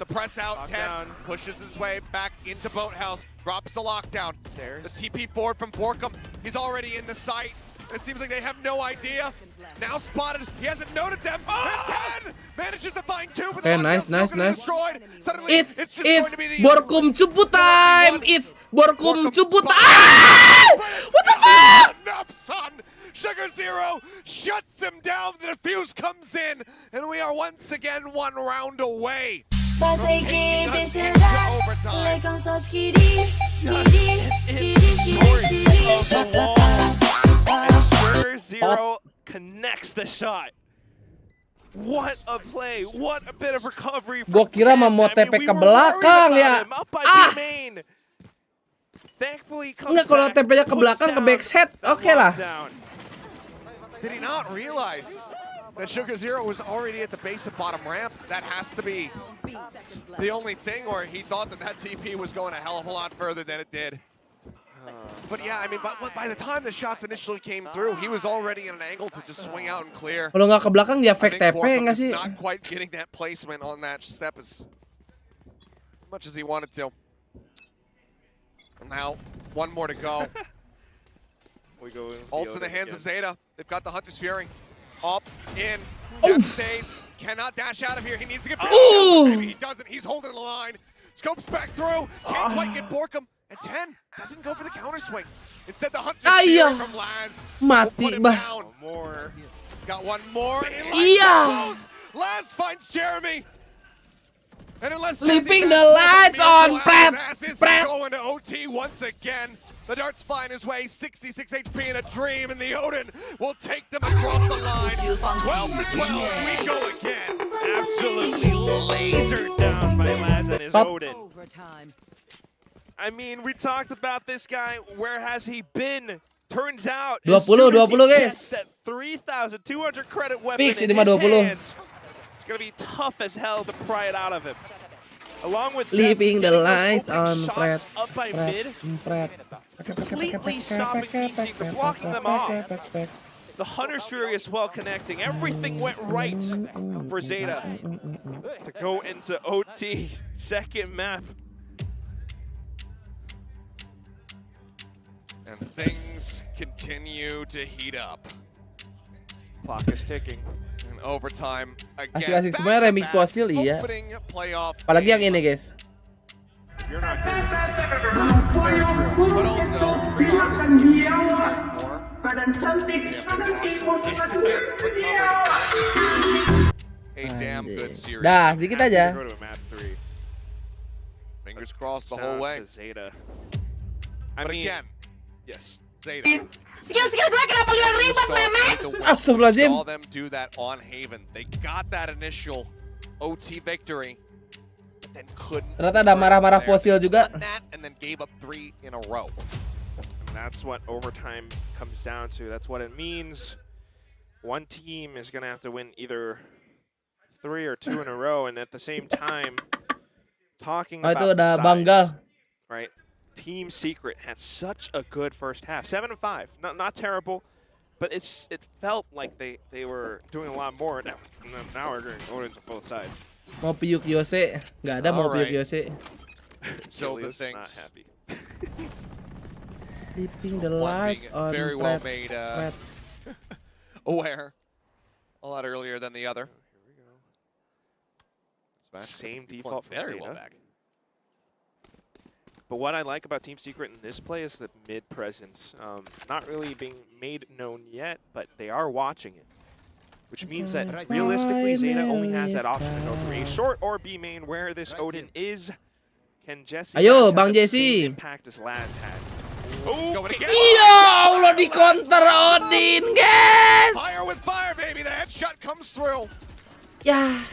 To press out, 10 pushes his way back into Boathouse, drops the lockdown. The TP forward from Borkum. He's already in the site. It seems like they have no idea. Now spotted. He hasn't noted them. Oh! 10 man Manages to find two, but Okay, the nice. destroyed. Suddenly, It's just going to be the Borkum Cupu time. It's Borkum Cupu time. What the fuck? Enough, son. Sugar Zero shuts him down. The defuse comes in, and we are once again 1 round away. Overtime. Sugar Zero connects the shot. What a play! What a bit of recovery. Gua kira mau TP ke belakang ya. Enggak, kalau TP-nya ke belakang ke backset, oke lah. Did he not realize that Sugar Zero was already at the base of bottom ramp? That has to be the only thing, or he thought that TP was going a hell of a lot further than it did. But yeah, I mean, by the time the shots initially came through, he was already in an angle to just swing out and clear. Kalau nggak ke belakang dia fake TP nggak sih? Not quite getting that placement on that step as much as he wanted to. And now, one more to go. Ult's in the hands of Zeta. They've got the Hunter's Fury. Up, in, Death stays. Cannot dash out of here. He needs to get back. Maybe he doesn't. He's holding the line. Scopes back through. Can't quite get Borkum. And 10 doesn't go for the counter swing. Instead, the Hunter's Fury from Laz. Mati bah. He's got one more. And he both. Laz finds Jeremy. And unless Leaping the lights on. Going to OT once again. The dart's flying his way, 66 HP in a dream, and the Odin will take them across the line. 12 to 12, we go again. Absolutely lasered down by Laz and his Odin. I mean, we talked about this guy. Where has he been? Turns out, 20 guys. That 3,200 credit weapon Fix in ini his mah 20. hands. It's gonna be tough as hell to pry it out of him. Along with Leaving the lights on. Shots up by mid, completely stopping Team Secret, blocking them off. The Hunter's Fury is well connecting. Everything went right for Zeta to go into OT. Second map. And things continue to heat up. Clock is ticking. In overtime again. Asik-asik sebenarnya remix Kosil iya. Apalagi yang ini guys. You're not good. But also, a damn good series. Dah, sedikit aja. Fingers crossed the whole way. Zeta. But again, yes, Zeta. Skill gue kenapa lihat ribet memek? Astagfirullahaladzim. Saw them do that on Haven. They got that initial OT victory, but then couldn't. Ternyata ada marah-marah Fosil juga. And then gave up 3 in a row. And that's what overtime comes down to. That's what it means. One team is gonna have to win either 3 or 2 in a row, and at the same time, talking about itu udah sides, bangga. right? Team Secret had such a good first half, 7-5, not terrible, but it felt like they were doing a lot more. Now we're going into both sides. Mau piuk Yose, nggak ada mau piuk Yose. So the things. Keeping the lights on. Very well made. Aware. A lot earlier than the other. Here we go. Same default from very Zeta. well back. But what I like about Team Secret in this play is the mid presence. Not really being made known yet, but they are watching it. Which means that realistically, Zeta only has that option to go for A short or B main where this Odin is. Can Jesse Ayo, have Bang the Jesse. same impact as Laz had? Iya, Allah di counter Odin, guys. Fire with fire, baby. The headshot comes through. Ya.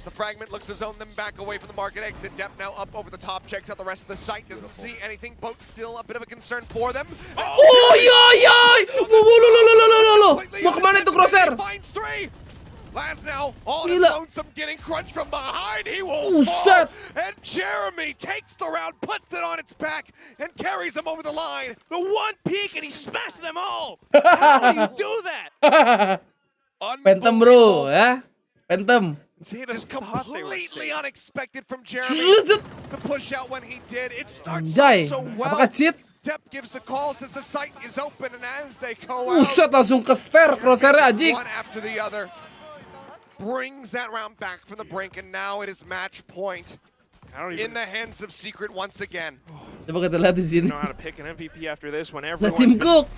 The fragment looks to zone them back away from the market exit. Depth now up over the top, checks out the rest of the site, doesn't see anything. Boat still a bit of a concern for them. Oh, yoy! Mau kemana itu Crosshair? Finds 3. Last now, all lonesome getting crunched from behind. He will fall. And Jeremy takes the round, puts it on its back, and carries him over the line. The one peek and he smashed them all. How do you do that? Phantom bro, ya. Phantom. Just completely unexpected from Jeremy. The push out when he did. It starts so well. Apakah cheat? Tep gives the call, says the site is open, and as they go out, Langsung ke stare Crosshair anjing. one after the other. brings that round back from the brink, and now it is match point in the hands of Secret once again. Coba kita lihat di sini. Know how to pick an MVP after this when Tim everyone's Cook.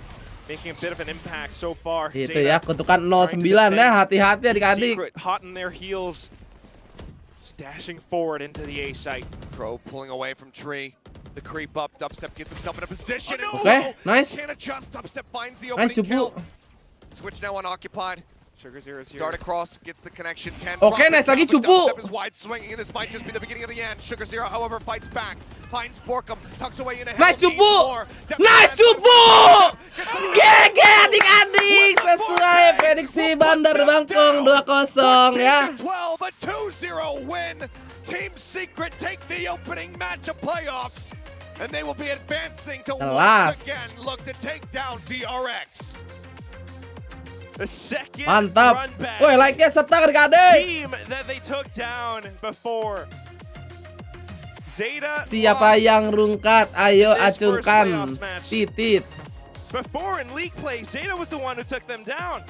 making a bit of an impact so far. Itu ya, kutukan 09 ya, hati-hati adik-adik. Secret hot in their heels, dashing forward into the A site. Pro pulling away from Tree. The creep up, Dubstep gets himself in a position. Okay, nice. Can't adjust, Dubstep finds the Nice, opening kill. Cupu. Switch now unoccupied. Sugar Zero's here. Dart across, gets the connection. 10. Okay, nice lagi, Cupu. Dubstep is wide swinging, and this might just be the beginning of the end. Sugar Zero, however, fights back. Finds Borkum, tucks away in a Nice, Cupu. Nice, Cupu. GG adik-adik. Sesuai prediksi Bandar Bangkong 2-0 ya. 12, a 2-0 win. Team Secret take the opening match of playoffs, and they will be advancing to once again look to take down DRX. The second Mantap. run back Woi, like-nya setak adik-adik. team that they took down before. Zeta Siapa lost yang rungkat? Ayo this first acungkan playoffs match. titit. Before in league play, Zeta was the one who took them down.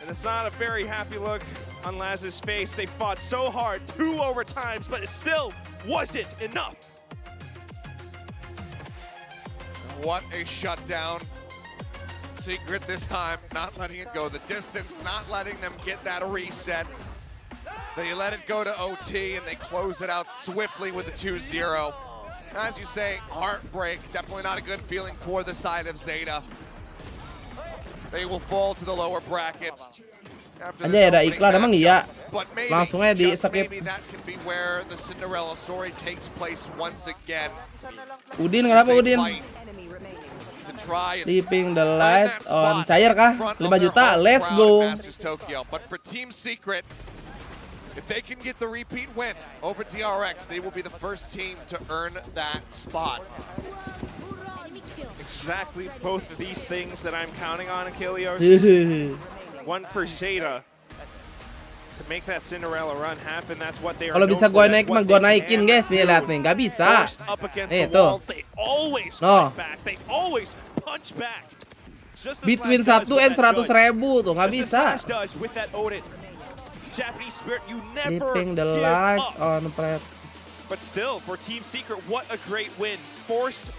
And it's not a very happy look on Laz's face. They fought so hard, 2 overtimes, but it still wasn't enough. What a shutdown. Secret this time, not letting it go the distance, not letting them get that reset. They let it go to OT, and they close it out swiftly with a 2-0. As you say, heartbreak, definitely not a good feeling for the side of Zeta. They will fall to the lower bracket. Aja ya ada iklan emang iya. Langsung aja di skip. Maybe that can be where the Cinderella story takes place once again. Udin kenapa Udin? Keeping the lights on. Cair kah? 5 juta, let's go. But for Team Secret, if they can get the repeat win over DRX, they will be the first team to earn that spot. Exactly both of these things that I'm counting on, Achilles. One for Zeta to make that Cinderella run happen. That's what they are. Kalau bisa gue naik mah gue naikin guys, nih lihat nih, nggak bisa. Nih tuh. No. Between 1 and 100.000 tuh nggak bisa. Keeping the lights on plat. But still, for Team Secret, what a great win. Forced.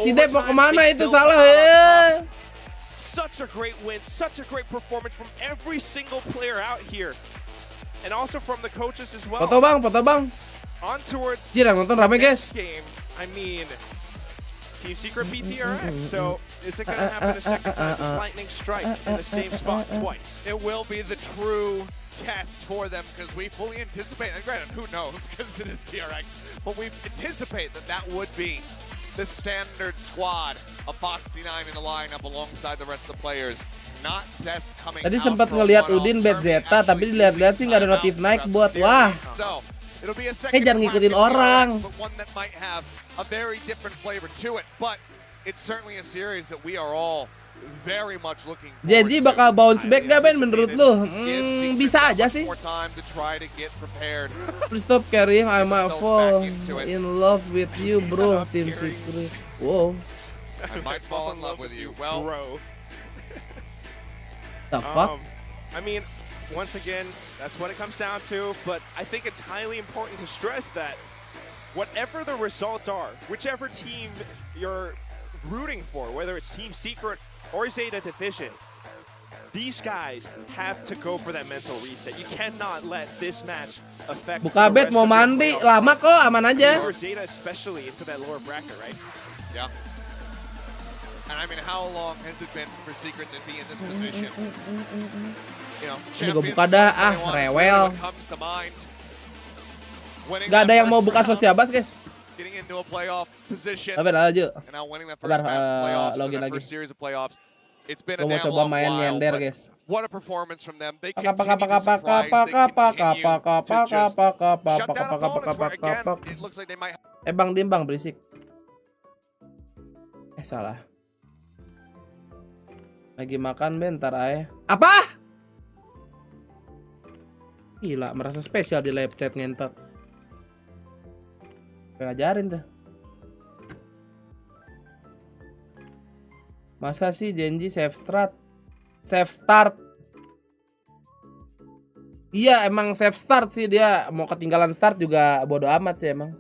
Si Dep mau kemana itu salah ya. Such a great win, such a great performance from every single player out here. And also from the coaches as well. Foto bang. On towards Jirang nonton rame guys. game. I mean, Team Secret beat DRX, so is it gonna happen a second time? This lightning strike in the same spot twice. It will be the true test for them, because we fully anticipate, and granted, who knows, because it is DRX, but we anticipate that that would be the standard squad of Foxy 9 in the lineup alongside the rest of the players. Not Zest coming. Tadi sempat ngelihat Udin bet Zeta, tapi dilihat-lihat sih nggak ada notif naik buat wah. Jangan ngikutin orang. A very different flavor to it, but it's certainly a series that we are all very much looking forward to. Jadi bakal bounce back gak Ben menurut lu? Bisa aja sih. Please stop carrying, I might fall in love with you bro, Team Secret. Wow. I might fall in love with you. Well, bro. The fuck? I mean, once again, that's what it comes down to, but I think it's highly important to stress that whatever the results are, whichever team you're rooting for, whether it's Team Secret or Zeta Division, these guys have to go for that mental reset. You cannot let this match affect. Buka bet mau mandi, lama kok, aman aja. Or Zeta especially into that lower bracket, right? Yeah. And I mean, how long has it been for Secret to be in this position? You know, ini gue buka dah, rewel. Gak ada yang mau buka sosiabas guys. Getting into a playoff position. Sabar aja. And now winning that first playoffs, login that lagi. first series of playoffs. It's been a Gue mau damn coba long main while, nyender but guys. what a performance from them. They continue to surprise. They continue to just shut down opponents where, again, it looks like they might. Bang Dim bang berisik. Salah. Lagi makan bentar aja. Apa? Gila, merasa spesial di live chat ngentot. Ngajarin tuh. Masa sih janji save start? Iya, emang safe start sih dia. Mau ketinggalan start juga bodo amat sih emang.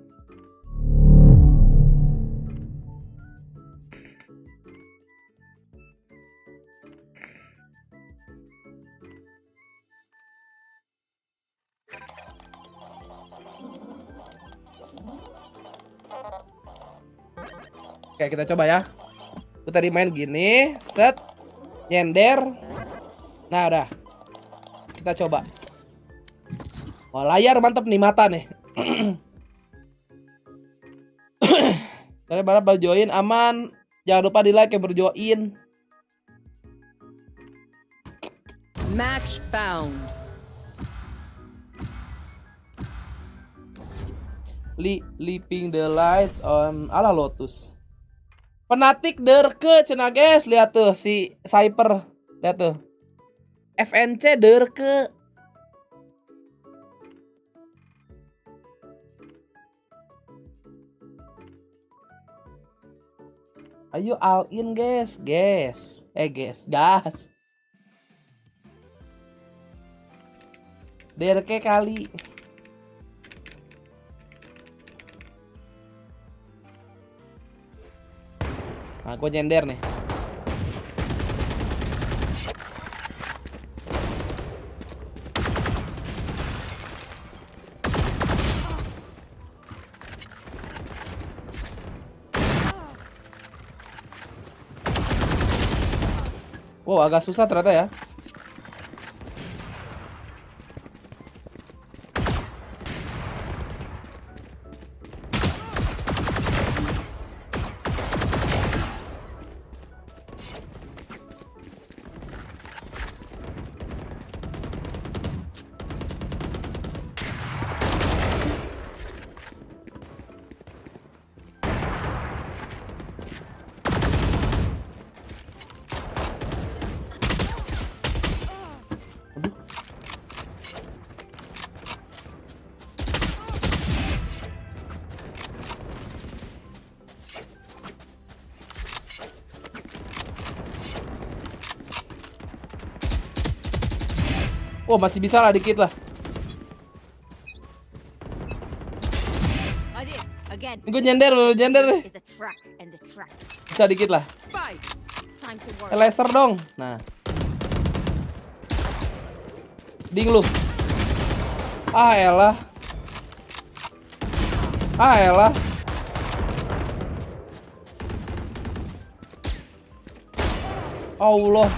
Oke, kita coba ya. Aku tadi main gini, set, nyender. Nah, udah. Kita coba. Wah, layar mantep nih, mata nih. Kalian pada berjoin aman. Jangan lupa di like ya berjoin. Match found. Leaping the lights on ala Lotus. Penatik derke cenah guys, lihat tuh si Cyper. Lihat tuh. FNC derke. Ayo all in guys, gas. Gas. Derke kali. Nah, gue nyender nih. Wow, agak susah ternyata ya. Oh, masih bisa lah dikit lah. Ini gue nyender deh. Bisa dikit lah. Laser dong. Nah. Ding lu. Ah elah. Allah.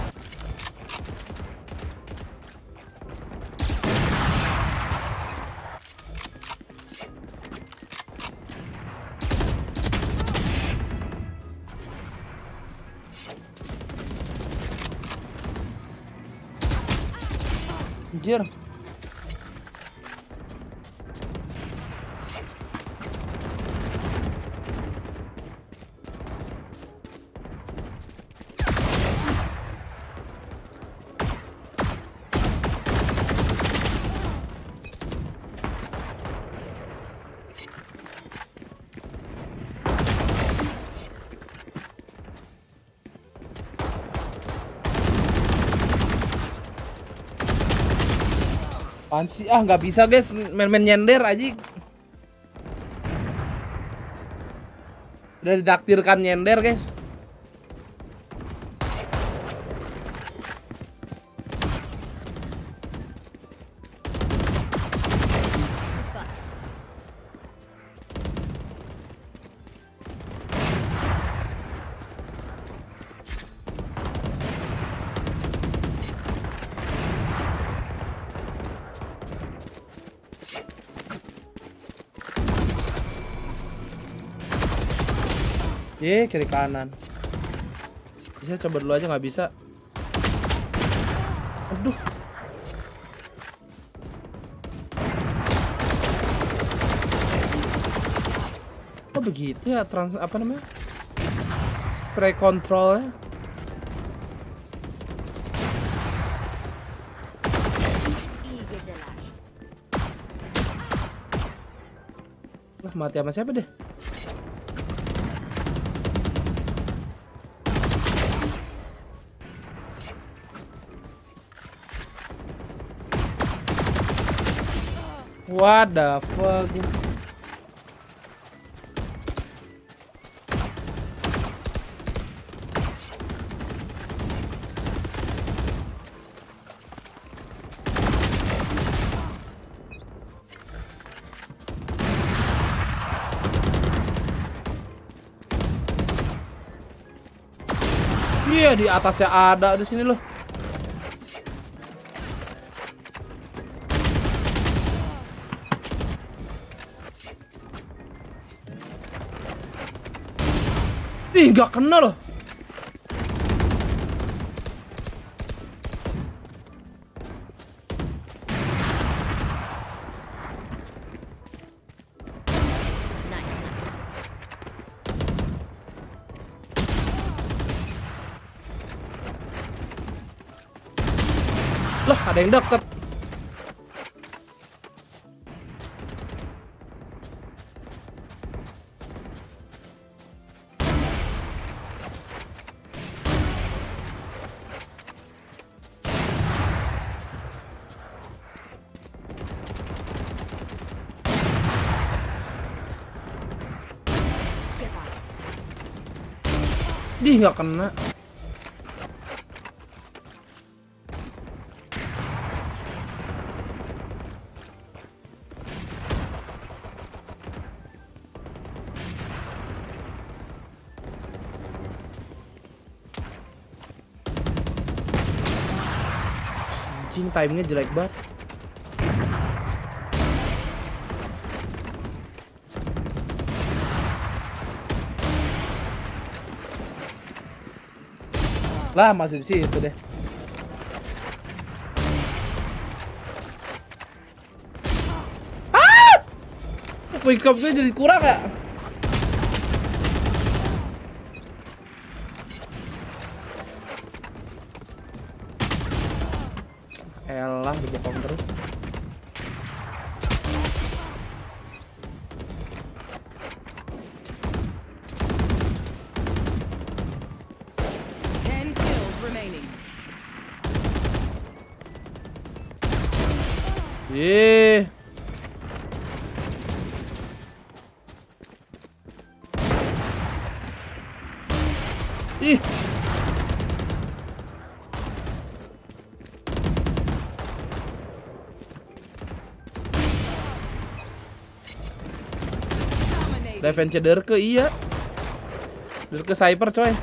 Anjir. Apaan sih? Ah, nggak bisa guys, main-main nyender aja. Udah didaktirkan nyender guys. Kiri kanan. Bisa coba dulu aja, nggak bisa. Aduh. Kok begitu ya apa namanya? Spray controlnya. Wah, mati sama siapa deh? What the fuck? Iya, di atasnya ada di sini loh. Ih, nggak kena loh. Lah, ada yang deket. Ih, nggak kena. Anjing, timingnya jelek banget. Lah, masih di situ deh. Ah! Quick scope gue jadi kurang ya? Elah, dibokong terus. Ih. Ih. Defense Derke iya. Derke Cyper coy.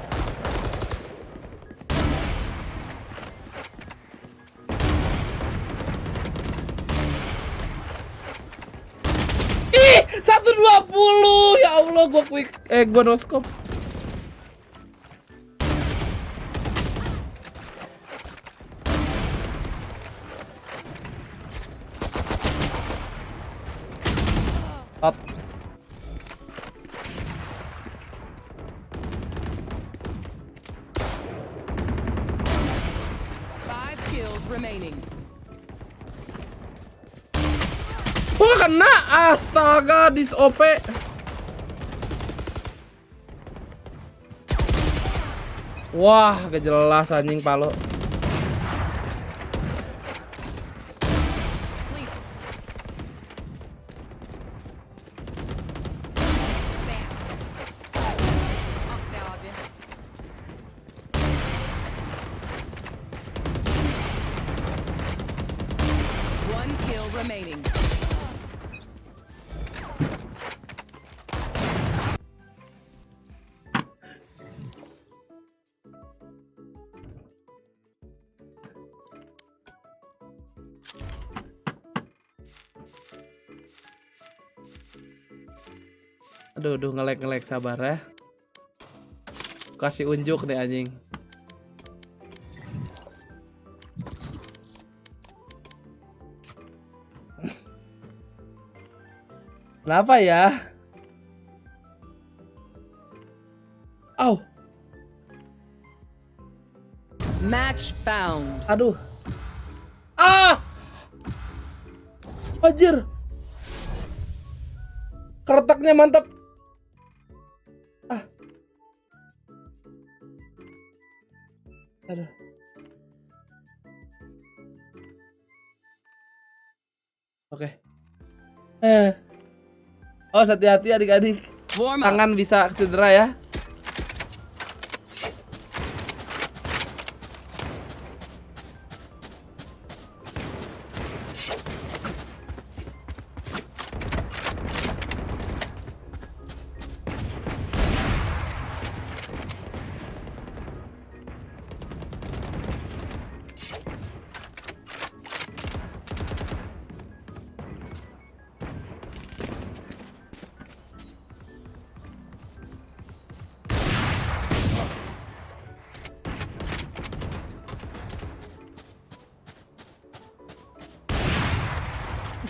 Ih, 120. Ya Allah, gua no scope. Up. Oh, kena. Astaga, dis OP. Wah, gak jelas anjing palo. Aduh, ngelek sabar ya. Kasih unjuk deh anjing. Kenapa ya? Au. Match found. Aduh. Ah. Anjir. Keretaknya mantap. Ah. Aduh. Oke. Oh, hati-hati adik-adik. Tangan bisa cedera ya.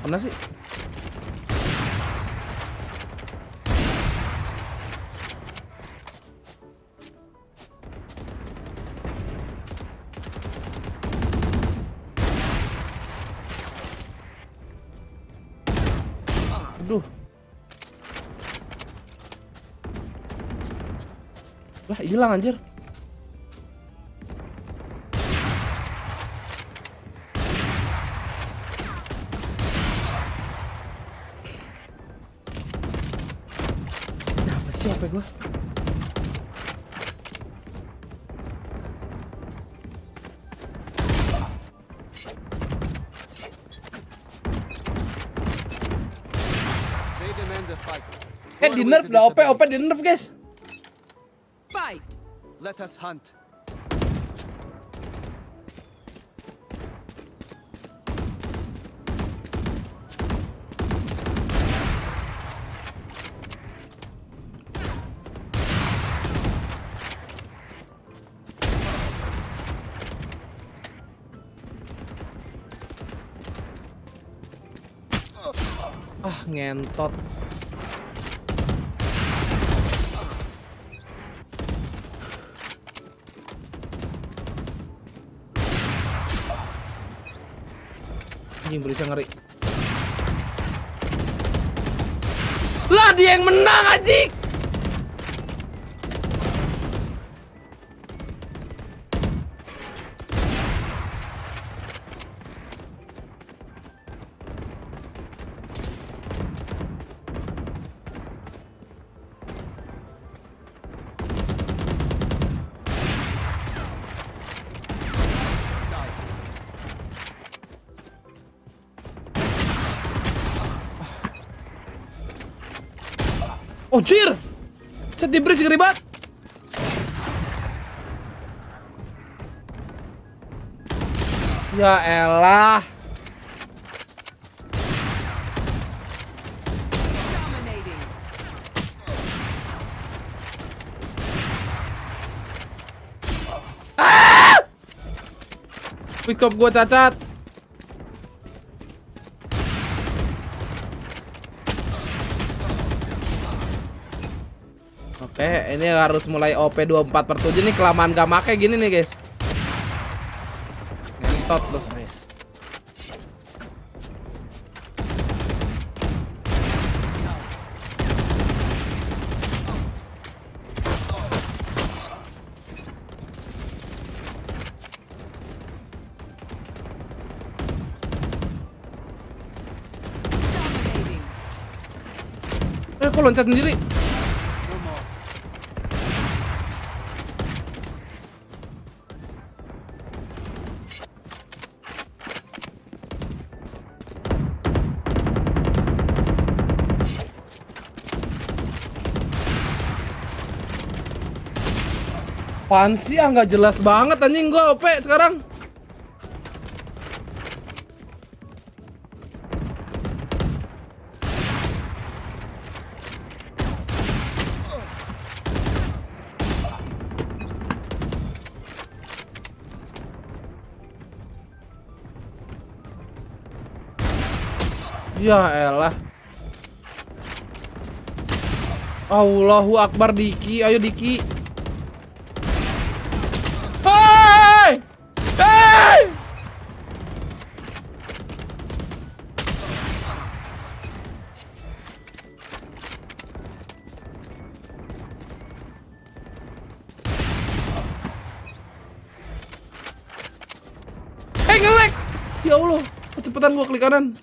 Mana sih? Aduh. Lah, hilang anjir. Siapa gua? Di nerf dah, OP di nerf guys. Fight. Let us hunt. Ah, ngentot. Anjing berisik ngeri. Lah, dia yang menang anjing. Oh jir, set di bridge ngeri banget. Ya elah. Pick up gua cacat. Oke, ini harus mulai OP 24/7 nih, kelamaan gak make gini nih guys. Ngentot loh guys. Kok loncat sendiri? Apaan sih ah, nggak jelas banget anjing gua OP sekarang. Ya elah. Allahu Akbar Diki, ayo Diki. Hey! Hey! Hey, nge-lag. Ya Allah, kecepatan gua klik kanan.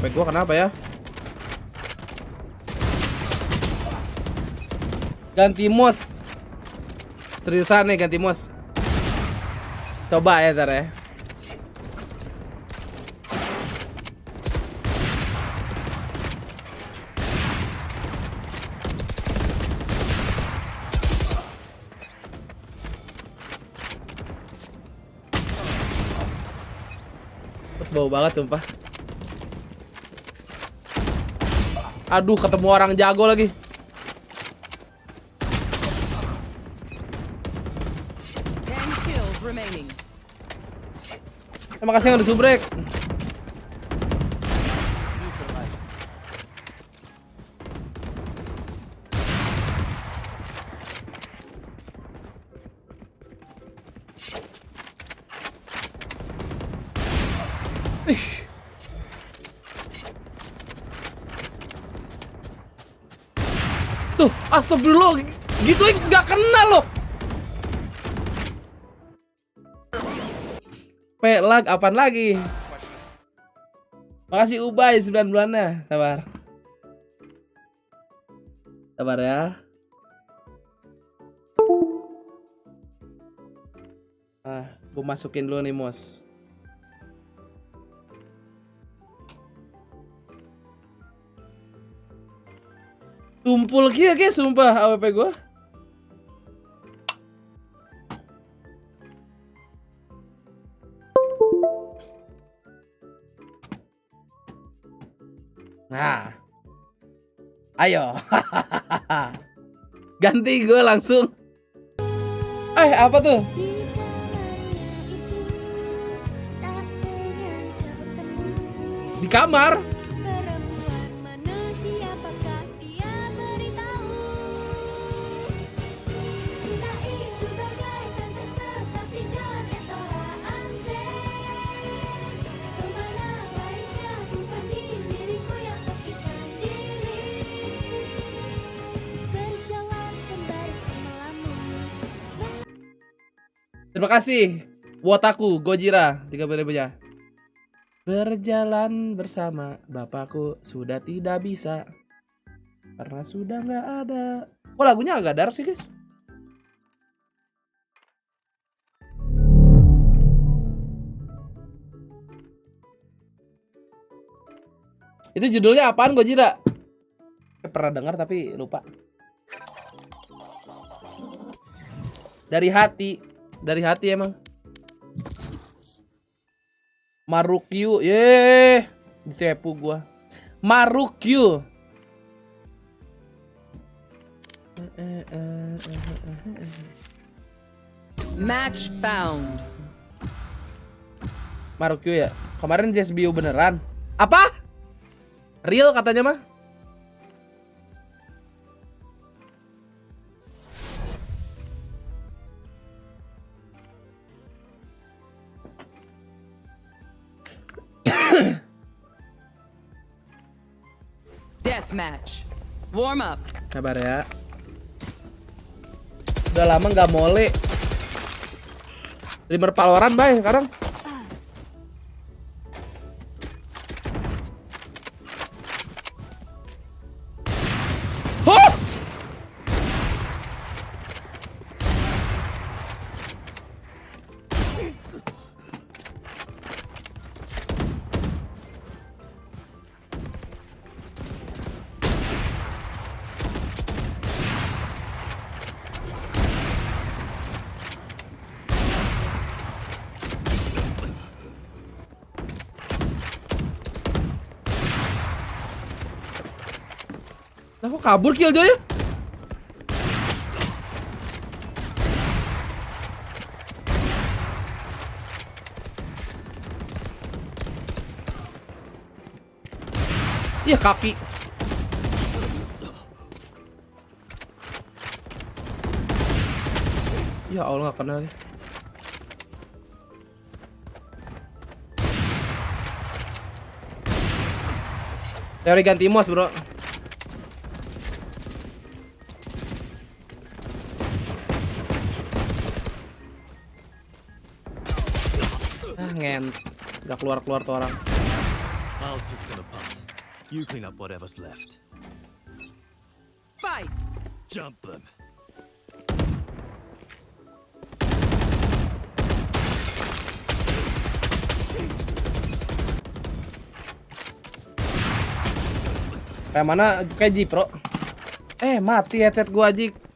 AWP gua kenapa ya? Ganti mouse. Seriusan nih ganti mouse. Coba ya ntar ya. Bau banget sumpah. Aduh, ketemu orang jago lagi. Terima kasih yang udah subrek. Tuh, astagfirullah, gituin nggak kena loh. Lag apaan lagi? Makasih Ubay 9 bulannya. Sabar. Sabar ya. Gue masukin dulu nih, Mos. Tumpul kia sumpah AWP gue. Nah, ayo, ganti gue langsung. Apa tuh? Di kamar. Terima kasih Wotaku Gojira 30.000-nya. Berjalan bersama bapakku sudah tidak bisa karena sudah nggak ada. Kok lagunya agak dark sih guys? Itu judulnya apaan Gojira? Pernah dengar tapi lupa. Dari hati emang. Marukyu, ditipu gua. Marukyu. Match found. Marukyu ya. Kemarin JSBU beneran. Apa? Real katanya mah. Deathmatch. Warm up. Sabar ya. Udah lama nggak mole. Streamer Valorant bay sekarang. Lah kok kabur Killjoy-nya? Iya kaki. Ya Allah gak kenal. Teori ganti mouse bro. Gak keluar tuh orang. You clean up whatever's left. Fight! Jump them. Kayak mana? Kayak Jeep, bro. Mati headset gua, Jik.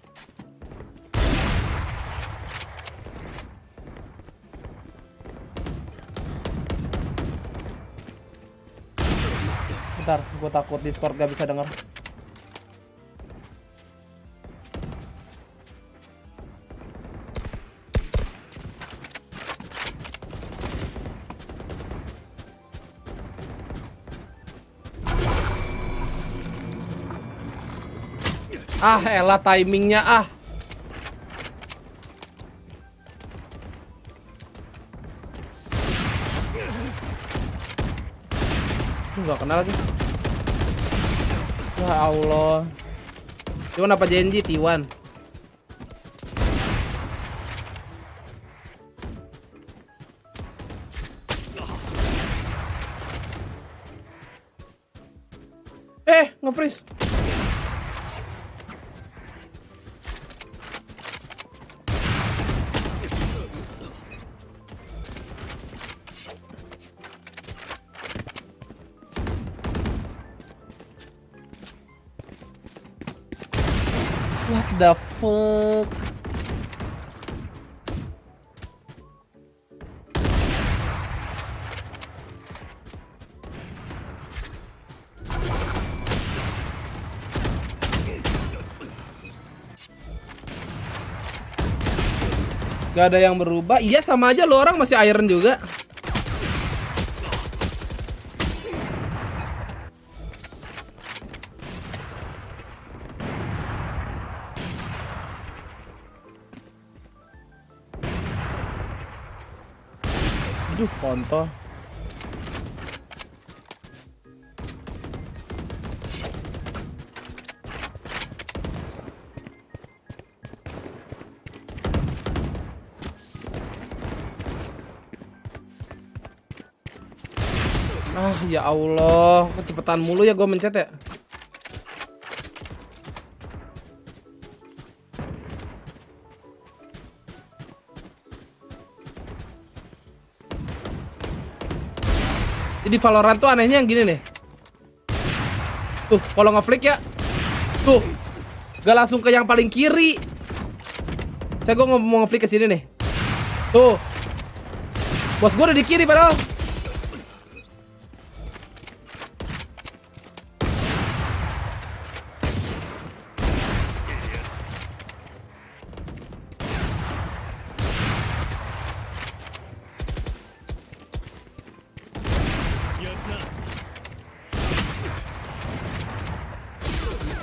Bentar, gua takut Discord gak bisa denger. Elah timingnya Nggak kenal lagi. Ya Allah. Cuman apa janji T1? Nge-freeze. What the fuck? Gak ada yang berubah. Iya sama aja lo, orang masih iron juga. Aduh, kontol. Ya Allah, kecepatan mulu ya gue mencet ya. Jadi Valorant tuh anehnya yang gini nih. Tuh, kalau ngeflick ya. Tuh. Gak langsung ke yang paling kiri. Saya mau ngeflick ke sini nih. Tuh. Bos gue udah di kiri padahal.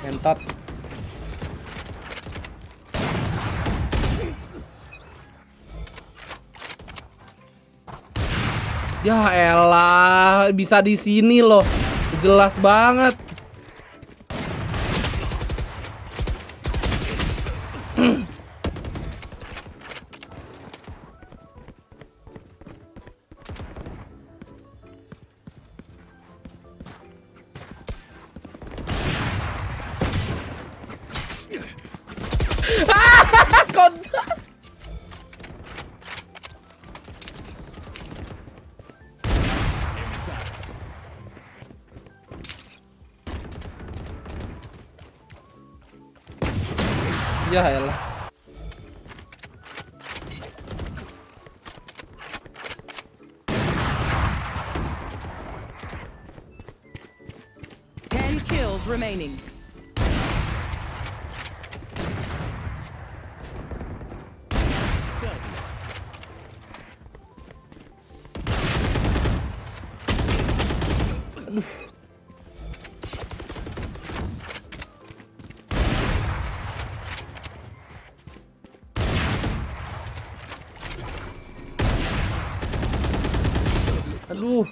Entot. Ya elah, bisa di sini loh. Jelas banget. Ya elah. Ten kills remaining. Aduh.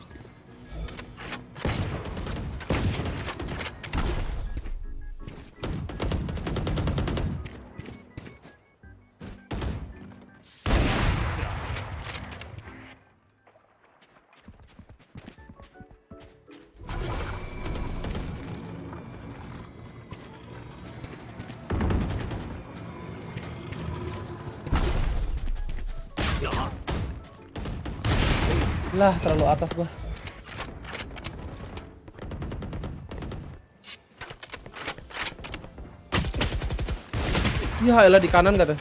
Lah, terlalu atas gua. Ya elah, di kanan gak tuh?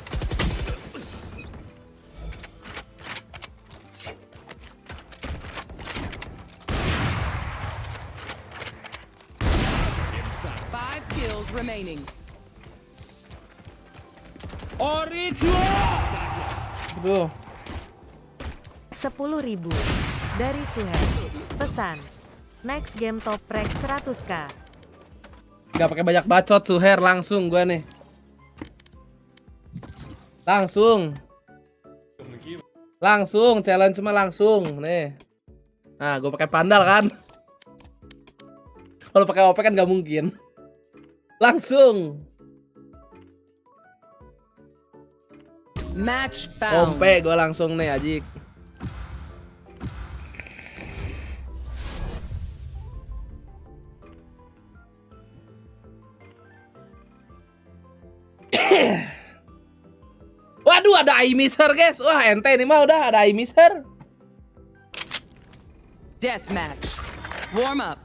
Remaining. Aduh. 10.000 dari Suher. Pesan. Next game top rank 100k. Gak pakai banyak bacot Suher, langsung gua nih. Langsung challenge mah langsung nih. Nah, gua pakai pandal kan. Kalau pakai OP kan gak mungkin. Langsung. Match found. Kompe gue langsung nih Ajik. Waduh, ada eye miser guys. Wah, ente ini mah udah ada eye miser. Deathmatch. Warm up.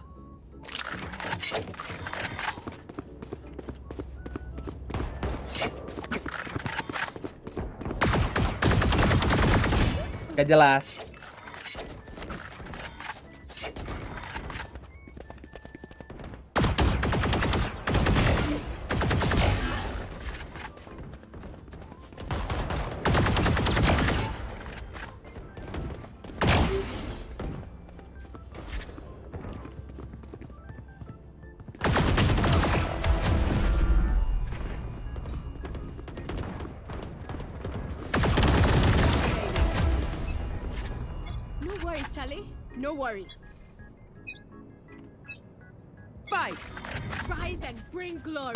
Gak jelas. No worries. Fight! Rise and bring glory!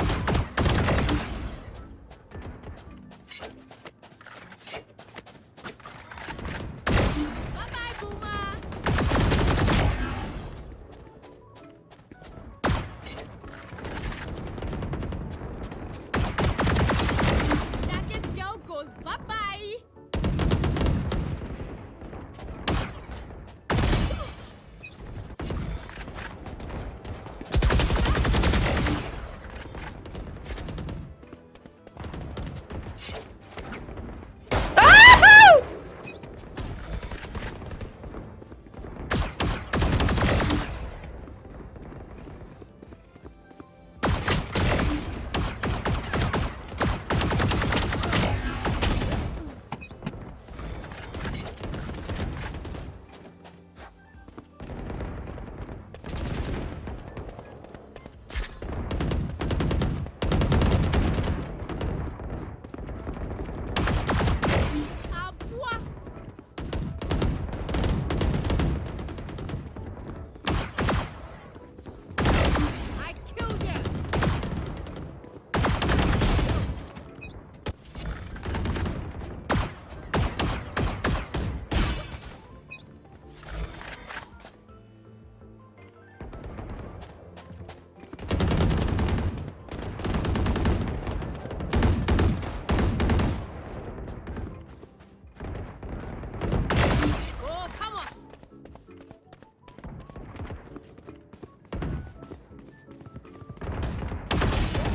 Bye-bye, Puma! Darkest girl goes bye-bye!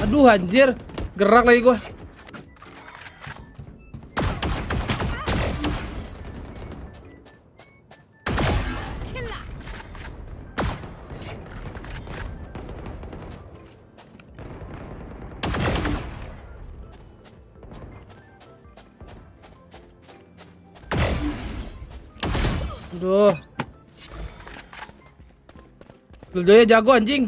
Aduh anjir, gerak lagi gua. Aduh. Killjoy jago anjing.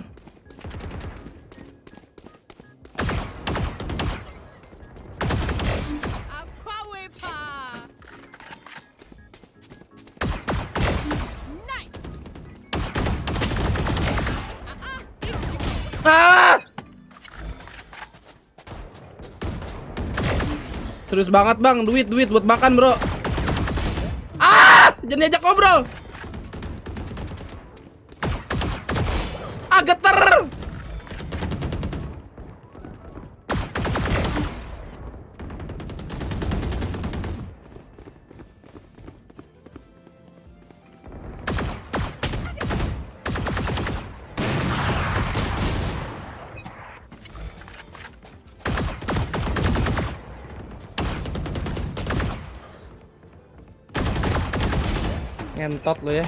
Serius banget bang, duit buat makan bro. Jangan diajak ngobrol. Geter. Ngentot lo ya.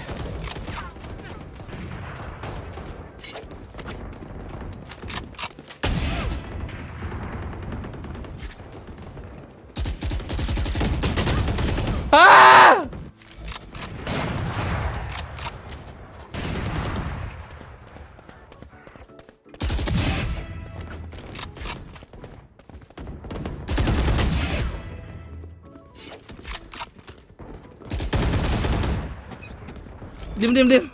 Ah! Diam.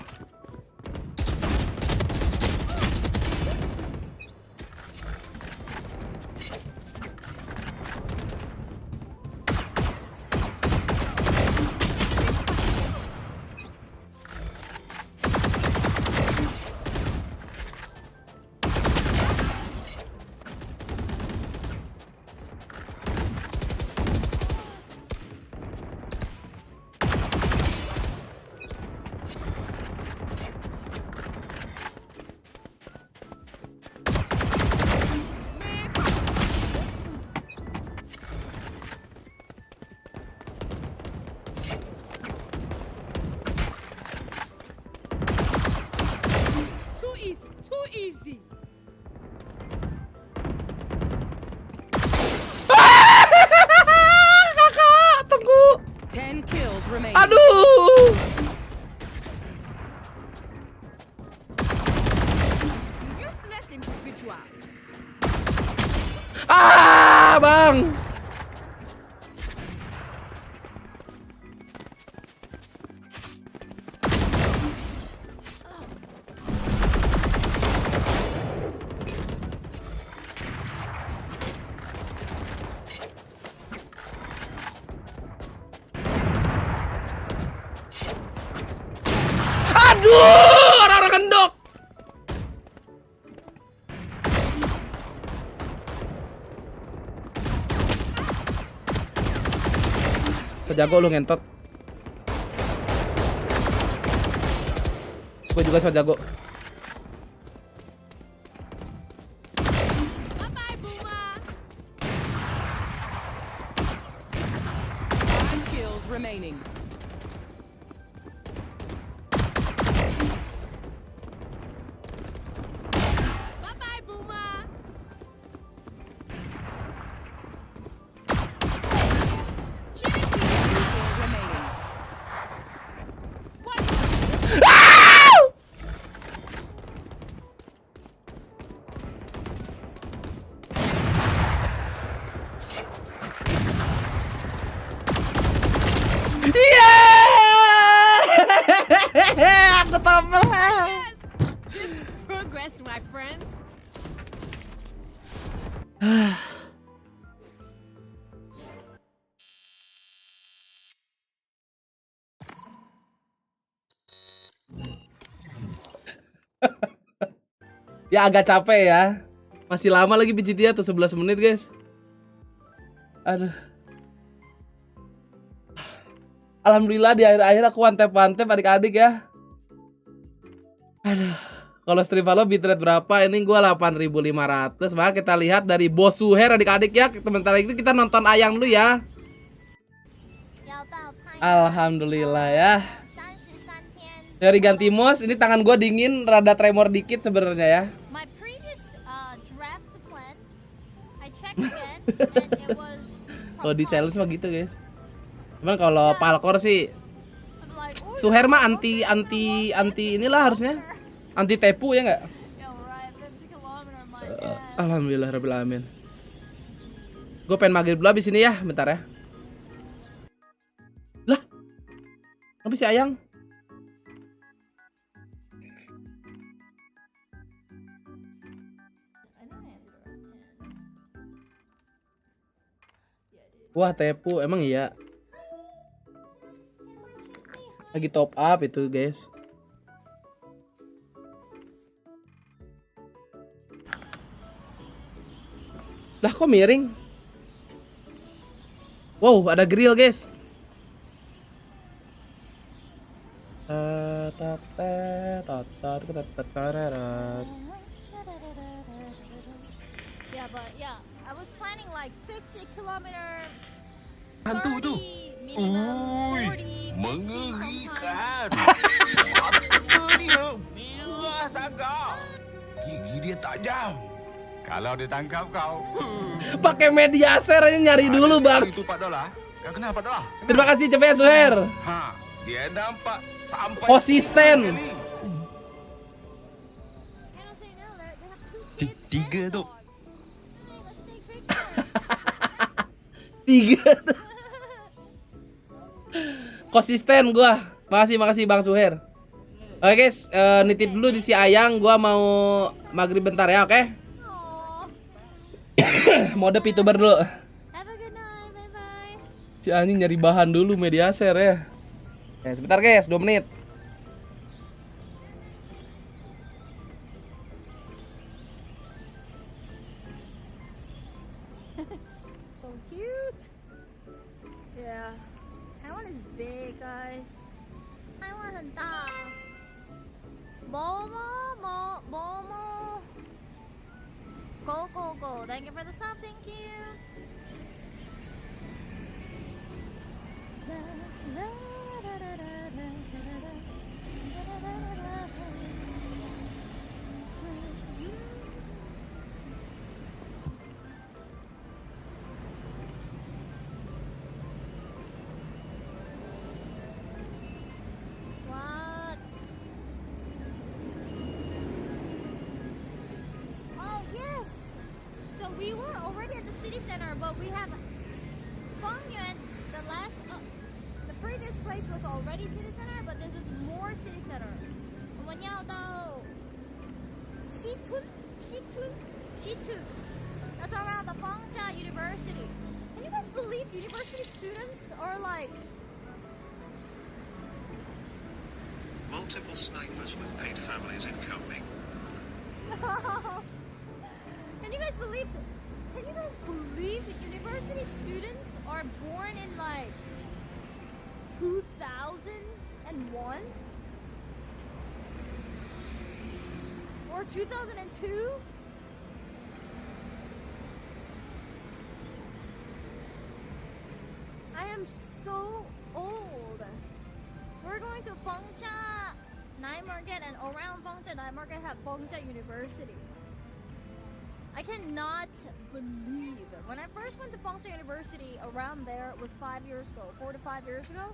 Too easy. Kakak, tunggu. 10 kills remaining. Aduh. Useless individual. Ah, Bang. Aduh, orang-orang gendok. Sejago lu ngentot. Gue juga sejago. Bye-bye, Boomer. 5 kills remaining. Bye-bye, Boomer. Aku topel. Yes, this is progress, my friends. Ya agak capek ya. Masih lama lagi pijit dia tuh 11 menit, guys. Aduh. Alhamdulillah di akhir-akhir aku one-tap adik-adik ya. Aduh. Kalau Street Valo bitrate berapa? Ini gua 8.500. Maka kita lihat dari Bos Suher adik-adik ya. Sebentar itu kita nonton Ayang dulu ya. Alhamdulillah ya. Dari ganti mouse, ini tangan gua dingin, rada tremor dikit sebenarnya ya. Kalau di challenge mah gitu, guys. Cuman kalau Palkor sih Suher mah anti inilah harusnya. Anti tepu ya enggak? Alhamdulillah rabbil alamin. Gue pengen maghrib dulu abis ini ya, bentar ya. Lah. Apa sih Ayang? Wah, tepu, emang iya. Lagi top up itu, guys. Lah kok miring? Wow, ada grill, guys. Yeah, but yeah, I was planning like 50 kilometer. Hantu tuh. Minimum 40 Mengerikan. Mata dia merah sangat. Gigi dia tajam. Kalau dia tangkap kau. Pakai media share aja nyari dulu, Bang. Itu Pak Dola. Kau kenapa Dola? Terima kasih cepet Suher. Dia nampak sampai konsisten. Tiga tu. Tiga. Konsisten gua. Makasih Bang Suher. Oke guys, nitip dulu di si Ayang. Gua mau maghrib bentar ya, oke? Mode VTuber dulu. Si anjing nyari bahan dulu media share ya. Oke, sebentar guys, 2 menit. So cute. Yeah. Taiwan is big, guys. Taiwan 很大。Momo. Go. Thank you for the sub. Thank you. What? Oh yes. So we were already at the city center, but we have Fongyuan. The previous place was already city center, but this is more city center. 我们要到西屯. That's around the Fangja University. Can you guys believe university students are like multiple snipers with paid families incoming? Can you guys believe that university students are born in like 2001 or 2002? I am so old. We're going to Fangja Night Market, and around Fangja Night Market have Fangja University. I cannot believe it. When I first went to Fangja University around there, it was 4 to 5 years ago.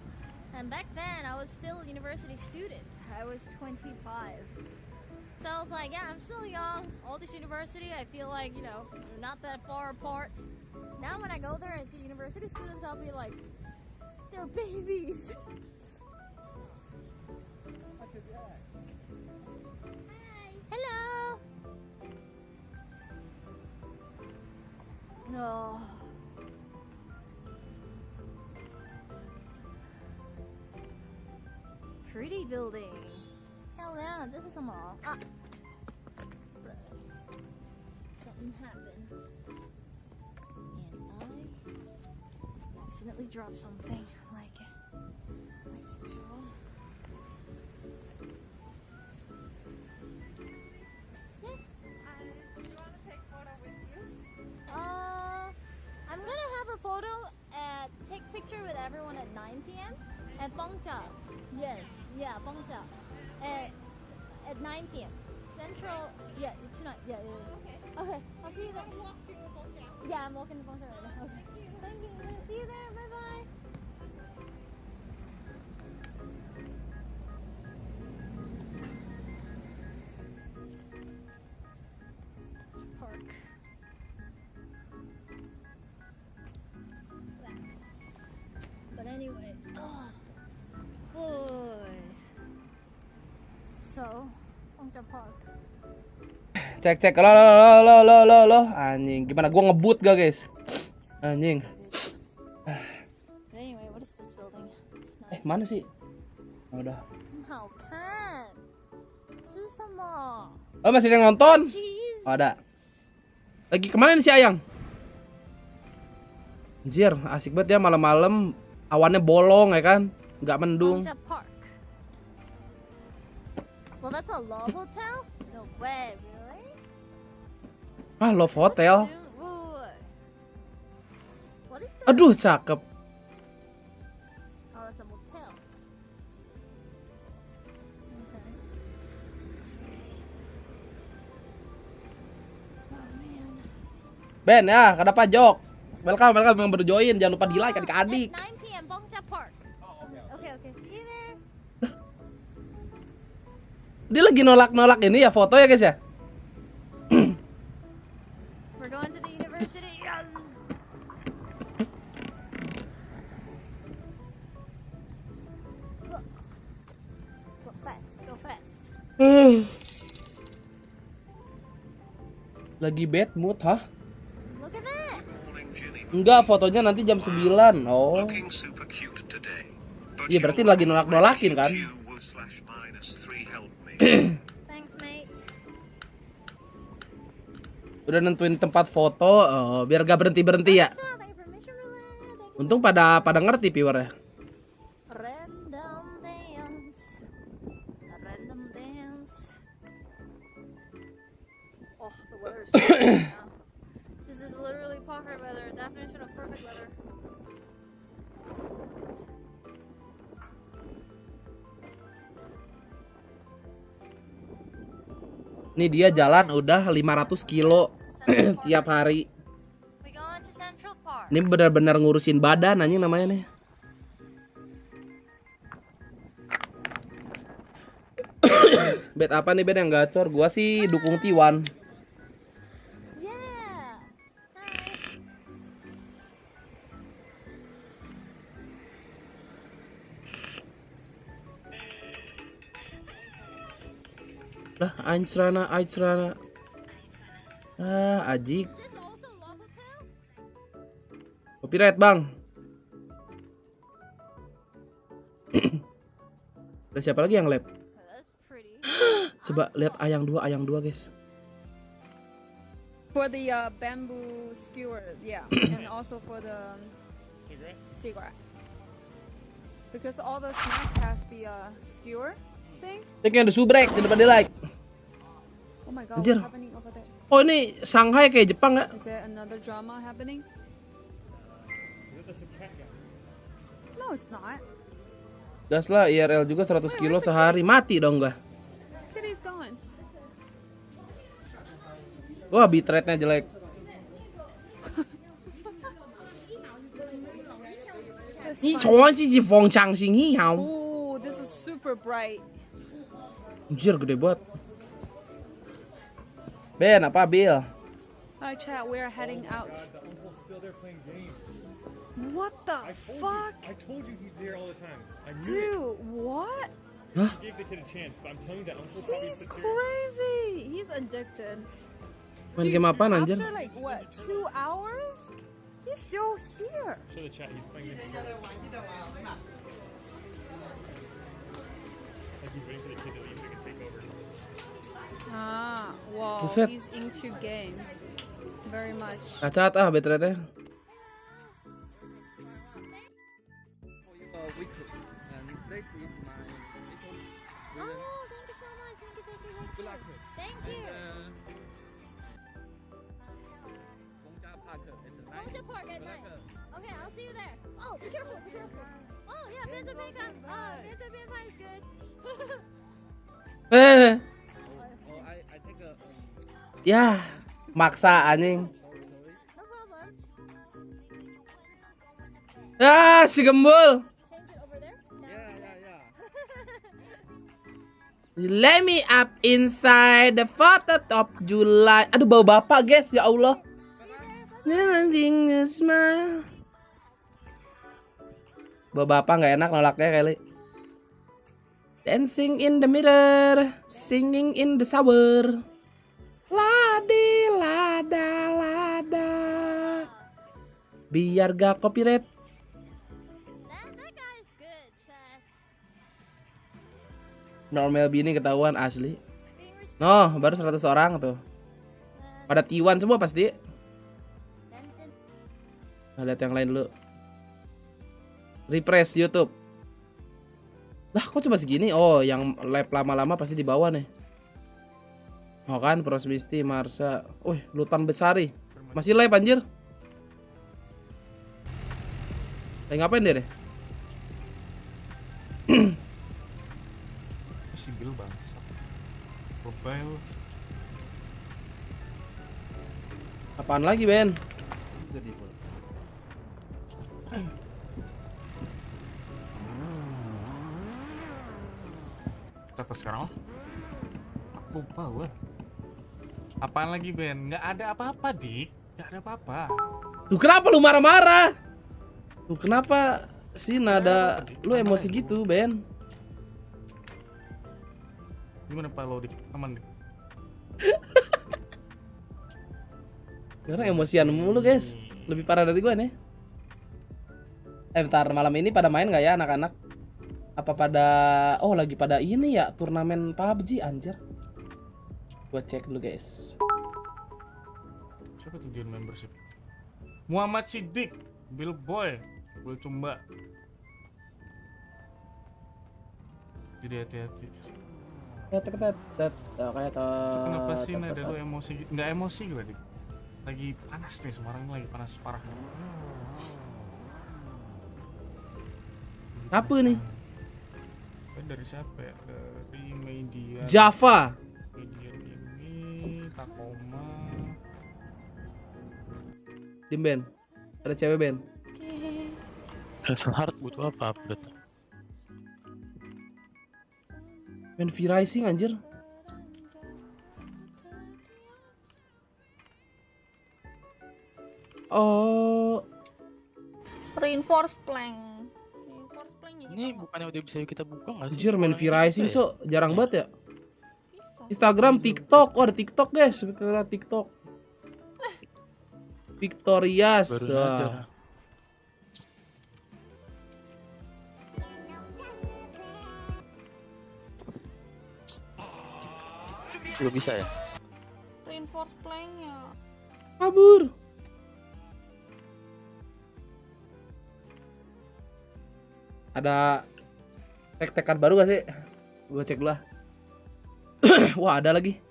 And back then, I was still a university student. I was 25. So I was like, yeah, I'm still young. All this university, I feel like, we're not that far apart. Now when I go there and see university students, I'll be like, they're babies. Hello. No. Pretty building. Hell yeah, this is some something happened. And I accidentally dropped something like usual. I'm gonna have a photo take picture with everyone at 9 p.m. at Fangja. Yes, yeah, Fangja. At 9 p.m. Central, yeah, tonight, yeah. Okay, I'll see you there. Yeah, I'm walking to Fangja right now. Okay. Thank you. See you there. Bye bye. Park. But anyway, boy. So, Fangja Park. Cek. Lo. Anjing, gimana gua ngebut gak, guys? Anjing. But anyway, what is this building? It's nice. Mana sih? Oh, udah. How can? Susama. Oh, masih ada yang nonton? Oh, ada. Lagi kemana nih si Ayang? Anjir, asik banget ya malam-malam. Awannya bolong ya kan? Nggak mendung. Fangja Park. Well, that's a love hotel? No way, really? Ah, Love Hotel. What is that? Aduh, cakep. Oh, that's a motel. Ben ya, kada pajok. Welcome yang baru join, jangan lupa di like adik-adik. 9 p.m. Bongcha Park. Okay. See you there. Dia lagi nolak ini ya foto ya guys ya. We're going to the university. Yes. Go fast. Lagi bad mood, hah? Look at that. Enggak, fotonya nanti jam 9. Oh. Iya, berarti lagi nolak-nolakin kan? Thanks, mate. Udah nentuin tempat foto, biar gak berhenti ya. Untung pada ngerti viewer ya. Random dance. Oh, the weather is so good now. This is literally pocket weather, definition of perfect weather. Ini dia jalan udah 500 kilo tiap hari. Ini benar-benar ngurusin badan anjing namanya nih. Bet apa nih bet yang gacor? Gua sih dukung T1. Lah, Aincrana. Ajik. Copyright, Bang. Ada siapa lagi yang lab? Coba lihat ayang dua, guys. For the bamboo skewer, yeah, and also for the cigarette. Because all the snacks has the skewer thing. Thank you, ada subrek, di depan di like. Oh my god, Anjir. what's happening over there? Oh ini Shanghai kayak Jepang ya? Is there another drama happening? No, it's not. Gas lah, IRL juga 100 kilo sehari. Mati dong gak? Kitty's gone. Wah, bitrate-nya jelek. Oh, this is super bright. Anjir, gede banget. Ben, apa Bill? Hi chat, we are heading out. What the fuck? I told you he's there all the time. I knew Dude, what? it. I gave the kid a chance, but I'm telling you that uncle probably He's sits here. crazy. He's addicted. Main game apaan anjir? After like what, 2 hours? He's still here. Show the chat, he's playing the like he's waiting for the kid to leave so he can take over. Ah, wow, Buset. he's into game very much. Cacat bitrate-nya. This is my little. Oh, thank you so much. Good luck. Thank you. Bongcha Park at night. Okay, I'll see you there. Oh, be careful. Oh, yeah, Banta Bangkok. Banta Bangkok is good. I take a ya, maksa anjing. No problem. Ah, si gembul. Change it over there. Let me up inside the 4th of July. Aduh, bau bapak guys, ya Allah. Bau bapak nggak enak nolaknya kali. Dancing in the mirror, singing in the shower. Ladi lada. Biar gak copyright. Normal bini ketahuan asli. Oh, baru 100 orang tuh. Pada T1 semua pasti. Nah, lihat yang lain dulu. Refresh YouTube. Lah, kok cuma segini? Oh, yang live lama-lama pasti di bawah nih. Oh kan, Prosmisti, Marsa. Lutan Besari. Masih live anjir. Ngapain dia deh? Sibil bangsa. Profile. Apaan lagi, Ben? Cepet sekarang. Lupa gue. Apaan lagi, Ben? Nggak ada apa-apa, Dik. Nggak ada apa-apa. Tuh kenapa lu marah-marah? Tuh kenapa sih nada lu emosi gitu, Ben? Gimana Pak lo, Dik? Aman, Dik? Karena emosian mulu, guys. Lebih parah dari gue nih. Bentar, malam ini pada main nggak ya anak-anak? Apa pada... Oh, lagi pada ini ya, turnamen PUBG, anjir. Gua cek dulu, guys. Siapa tuh join membership? Muhammad Siddiq, Bill Boy, Bill Cumba. Jadi hati-hati. Kenapa sih nada lu emosi? Nggak emosi gue, Dik. Lagi panas nih, Semarang lagi panas parah. Apa nih? Dari siapa ya? Dari media. Java. Media ini Takoma. Dim Ben. Ada cewek Ben. Heart butuh apa update? Ben V-Rising anjir. Oh. Reinforce plank. Ini bukannya udah bisa kita buka nggak sih? Anjir main V-Rising so jarang banget ya. Instagram, TikTok. Oh ada TikTok guys. Kita TikTok. Victorias. Baru nyadar. Juga bisa ya? Reinforce plank-nya. Kabur. Ada tek-tekan baru gak sih? Gue cek dulu lah. Wah ada lagi.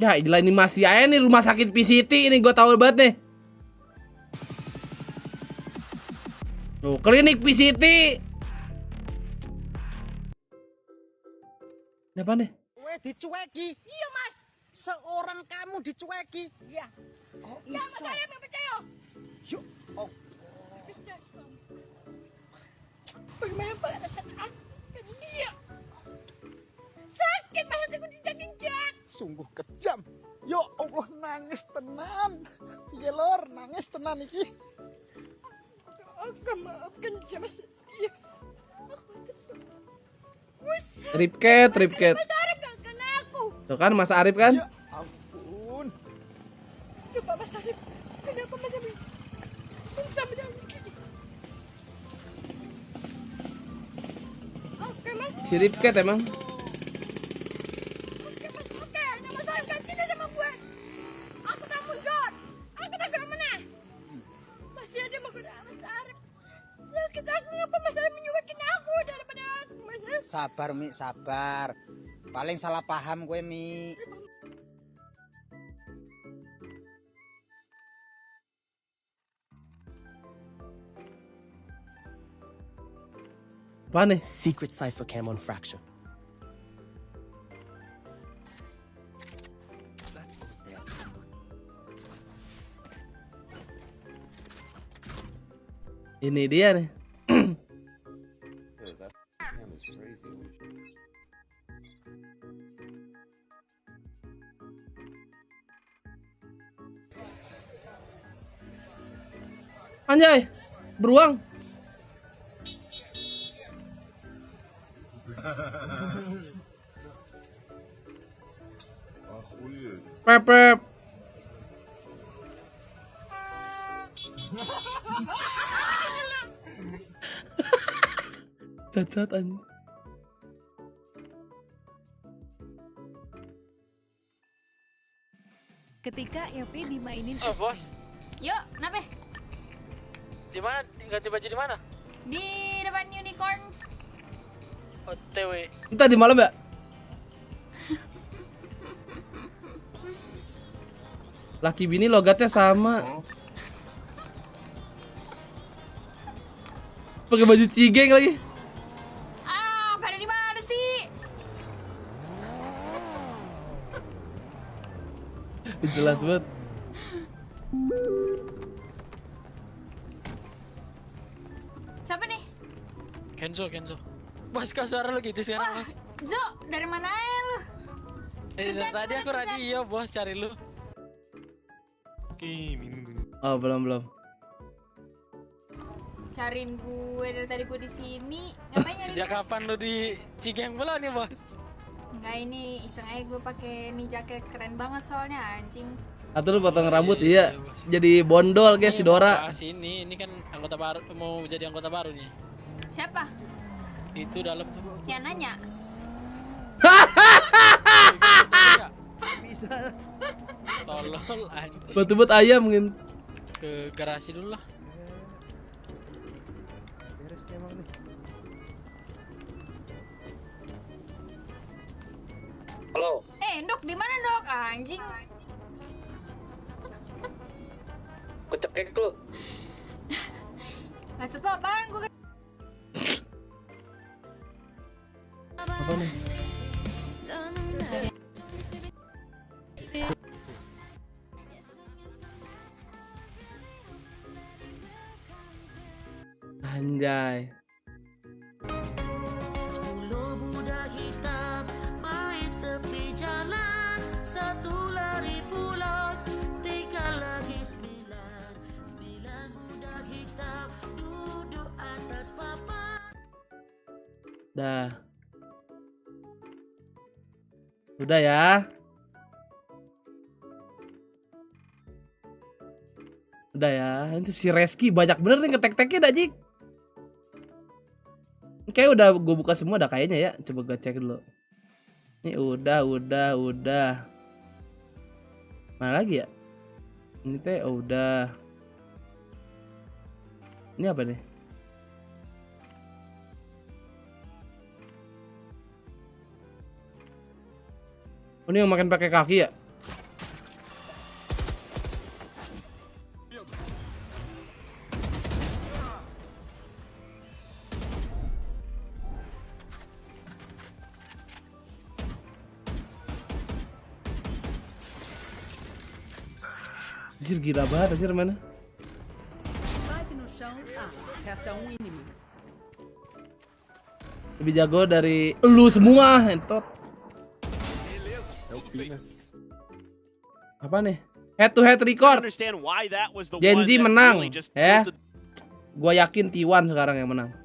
Ya gila ini masih aja nih rumah sakit PCT ini gue tahu banget nih. Tuh klinik PCT. Ini apaan deh? Weh dicueki. Iya mas. Seorang kamu dicueki. Iya. Oh iya. Jangan ada percaya. Yuk. Oh. Bagaimana pak rasanya? Dia. Sakit mas hatiku dijak-injak. Sungguh kejam. Ya Allah nangis tenan. Iya lor nangis tenan iki. Aku maafkan dia mas. Iya. Ripket. Mas Arif gak kena aku. Tuh kan Mas Arif kan? Ya ampun. Coba Mas Arif. Kenapa Mas Arif? Sampai begini. Oke Mas. Si Ripket emang. Oke Mas. Oke. Mas Arif kan cinta sama gue. Aku tak mundur. Aku tak kena menang. Masih ada mau kena Mas Arif. Sakit aku ngapa Mas Arif menyuakin aku daripada aku Mas Arif. Sabar Mi, sabar. Paling salah paham gue Mi. Apaan nih? Secret Cipher Cam on Fracture. Ini dia nih. Anjay, beruang. Pep. Cacat anjing. Ketika EP dimainin bos. Yuk, kenapa? Di mana? Ganti baju di mana? Di depan unicorn. OTW. Entah di malam ya? Laki bini logatnya sama. Pakai baju cigeng lagi. Ah, pada di mana sih? Jelas banget. Siapa nih? Kenzo. Bos, kau suara lu gitu sekarang, Mas. Zo, dari mana aja lu? Dari tadi aku radio, Bos, cari lu. Oke, minum. Oh, belum. Cariin gue dari tadi gue di sini. Ngapain nyari? Sejak kapan lu di Cigeng belum nih, Bos? Enggak, ini iseng aja gue pakai nih jaket keren banget soalnya anjing. Atau lu potong rambut iya. Jadi bondol guys si Dora. Ini kan anggota baru, mau jadi anggota baru nih. Siapa? Itu dalam tuh. Yang nanya. Bisa. Tolol anjing. Batu buat ayam mungkin. Ke garasi dulu lah. Beres emang nih. Halo. Dok, di mana Dok? Anjing. Gue cekek lu. Maksud lo apaan? Gue Apa nih? Anjay. 10 budak hitam main tepi jalan, 1 lari pulang, 3 lagi 9 budak hitam duduk atas papan. Dah. Udah ya. Udah ya. Nanti si Reski banyak bener nih ngetek-teknya dah, Jik. Kayak udah gue buka semua dah kayaknya ya. Coba gue cek dulu. Ini udah. Mana lagi ya? Ini teh udah. Ini apa nih? Oh, ini yang makan pakai kaki ya? Anjir gila banget anjir mana? Spike no chão A. Resta inimigo. Lebih jago dari lu semua, entot. Apa nih? Head to head record. Genji menang, ya. Gua yakin T1 sekarang yang menang.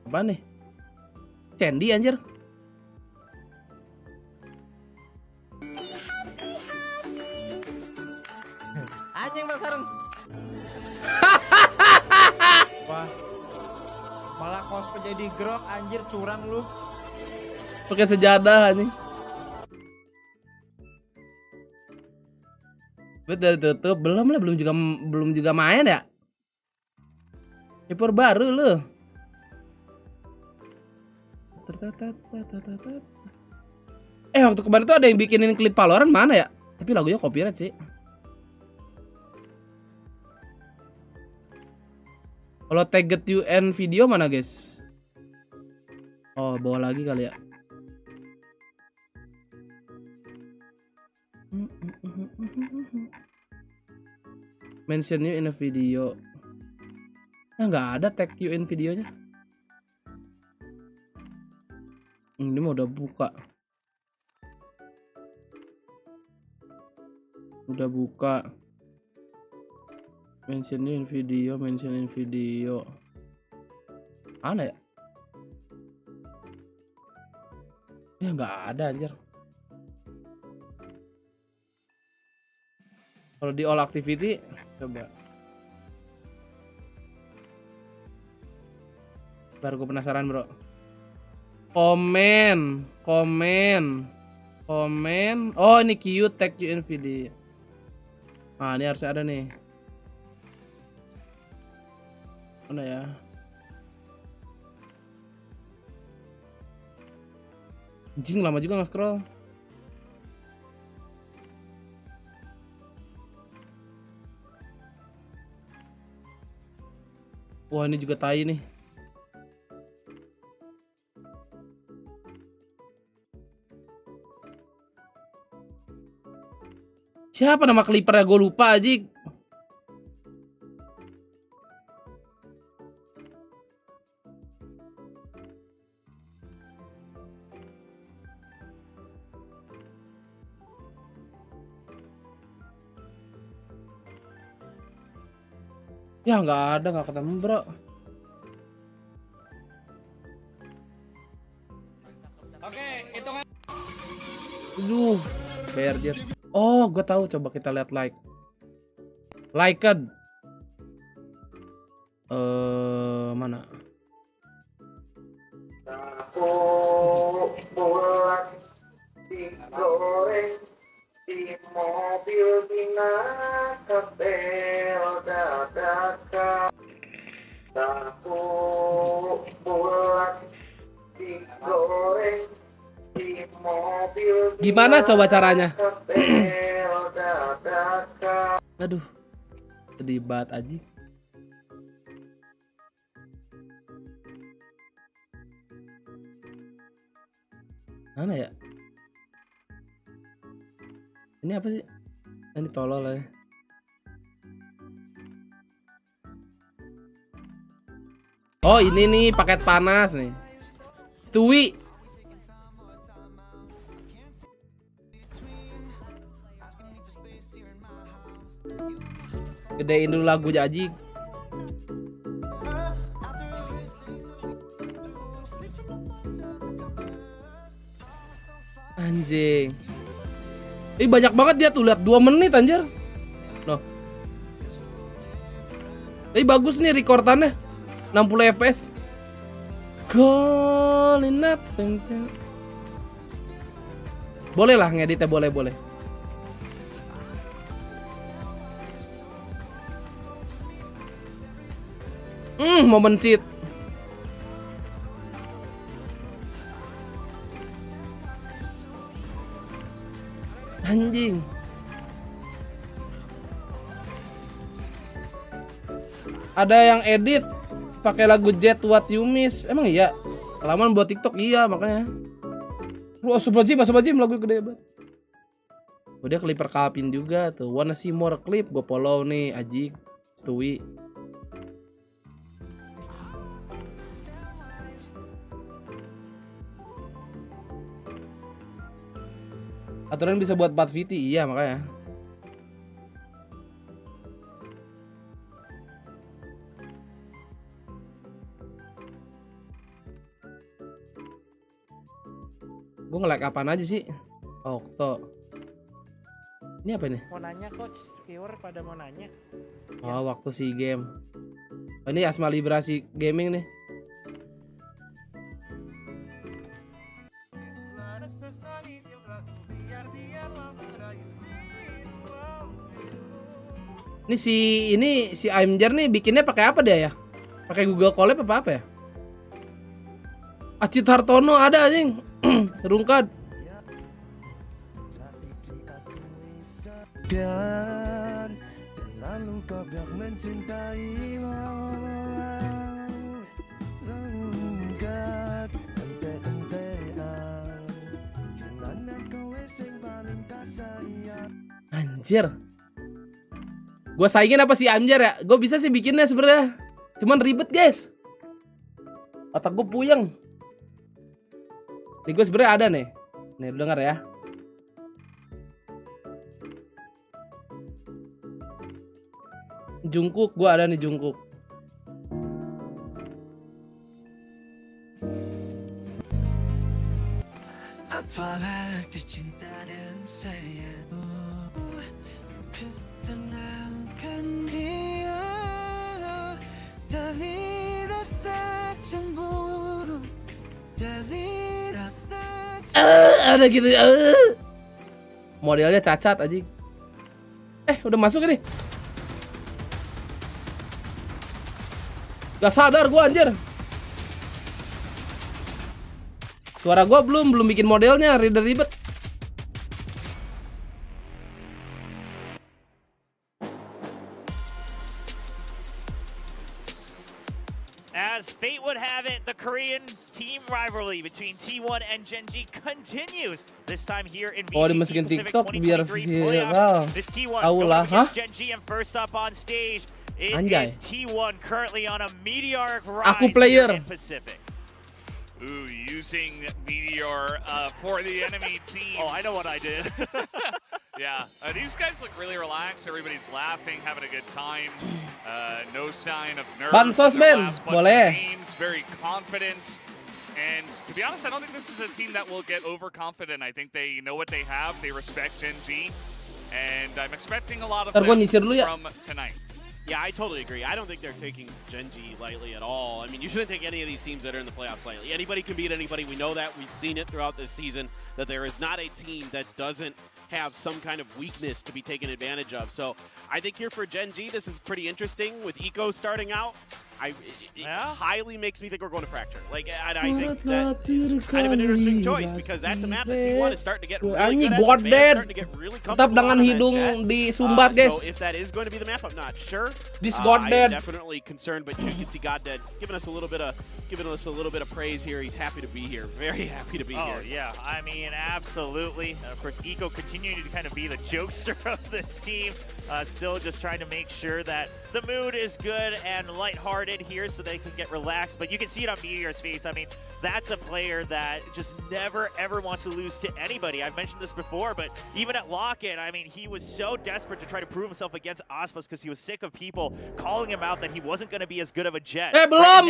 Apa nih? Candy anjir. Anjing bersarung. Wah. Malah cosplay jadi grok anjir curang lu. Pakai sejadah anjing. Betul tutup belum lah belum juga main ya. Hyper baru lu. Waktu kemarin tuh ada yang bikinin klip Valorant mana ya? Tapi lagunya copyright sih. Kalau tagged UN video mana guys? Oh bawa lagi kali ya. Mention you in a video. Nggak ada tag you in videonya. Ini mau udah buka. Udah buka. Mention in video. Mana ya? Ya nggak ada anjir. Kalau di all activity coba. Baru gue penasaran bro. Komen. Oh ini cute tag you in video. Nah ini harusnya ada nih. Mana ya? Anjing lama juga nge-scroll. Wah ini juga tai nih. Siapa nama Clipper ya? Gue lupa aja. Ya nggak ada, nggak ketemu bro. Oke, hitungan. Aduh, bayar dia. Oh, gue tahu. Coba kita lihat like. Liked. Mana? Pulang digoreng di mobil dina kapel dadakan. Tahu pulang digoreng di mobil. Gimana coba caranya? Aduh, sedih banget aja. Mana ya? Ini apa sih? Ini tolol ya. Oh ini nih paket panas nih. Stewie. Gedein dulu lagu Jaji. Anjing. Banyak banget dia tuh, lihat 2 menit anjir. Loh. Bagus nih rekordannya. 60 fps. Calling up. Boleh lah ngeditnya, boleh. Momen cheat. Anjing. Ada yang edit pakai lagu Jet What You Miss. Emang iya? Kelamaan buat TikTok iya makanya. Astagfirullahaladzim lagu gede banget. Udah Clipper Kalpin juga tuh. Wanna see more clip? Gue follow nih Aji Stewie. Aturan bisa buat 4 VT, iya makanya. Gue nge-like apaan aja sih? Okto. Ini apa nih? Mau nanya coach, viewer pada mau nanya. Oh, waktu SEA Game. Oh, ini Asma Librasi Gaming nih. Ini si Aimjar nih bikinnya pakai apa dia ya? Pakai Google Collab apa ya? Acit Hartono ada anjing. Rungkad. Lalu kau biar mencintaimu. Rungkad ente-entean. Gimana kau sing paling kasayang. Anjir. Gue saingin apa sih Amjar ya? Gue bisa sih bikinnya sebenarnya. Cuman ribet guys. Otak gue puyeng. Nih gue sebenarnya ada nih. Nih lu denger ya. Jungkook, gue ada nih Jungkook. Apalagi cinta dan sayangmu. Tenangkan dia dari rasa cemburu, dari rasa ada gitu. Modelnya cacat aja. Udah masuk ini. Gak sadar gua anjir. Suara gua belum bikin modelnya, ribet. As fate would have it, the Korean team rivalry between T1 and Gen G continues. This time here in dimasukin Pacific TikTok biar 2023 viral. playoffs. This T1 Tahu going lah, against Gen G, and first up on stage, it Anjay. is T1 currently on a meteoric rise Aku here player. in Pacific. Ooh, using Meteor for the enemy team. Oh, I know what I did. Yeah, these guys look really relaxed. Everybody's laughing, having a good time. No sign of nerves. Bansos, in their Ben. last bunch of Boleh. games, very confident. And to be honest, I don't think this is a team that will get overconfident. I think they know what they have. They respect Gen G. And I'm expecting a lot of Ntar gua them nyisir dulu ya. from tonight. Yeah, I totally agree. I don't think they're taking Gen G lightly at all. I mean, you shouldn't take any of these teams that are in the playoffs lightly. Anybody can beat anybody. We know that. We've seen it throughout this season, that there is not a team that doesn't have some kind of weakness to be taken advantage of. So I think here for Gen G, this is pretty interesting with Eco starting out. It highly makes me think we're going to Fracture. Like, and I think that is kind of an interesting choice because that's a map that T1 is starting to get really good at. God dead. Starting to get really Tetap comfortable dengan on that hidung jet. disumbat, guys. So if that is going to be the map, I'm not sure. This God dead. I'm definitely concerned, but you can see God dead giving us a little bit of praise here. He's happy to be here. Very happy to be here. Oh, yeah. I mean, absolutely. And of course, Eco continuing to kind of be the jokester of this team. Still just trying to make sure that the mood is good and lighthearted here so they can get relaxed. But you can see it on Meteor's face. I mean, that's a player that just never, ever wants to lose to anybody. I've mentioned this before, but even at lock-in, I mean, he was so desperate to try to prove himself against Aspas because he was sick of people calling him out that he wasn't going to be as good of a jet. Belum.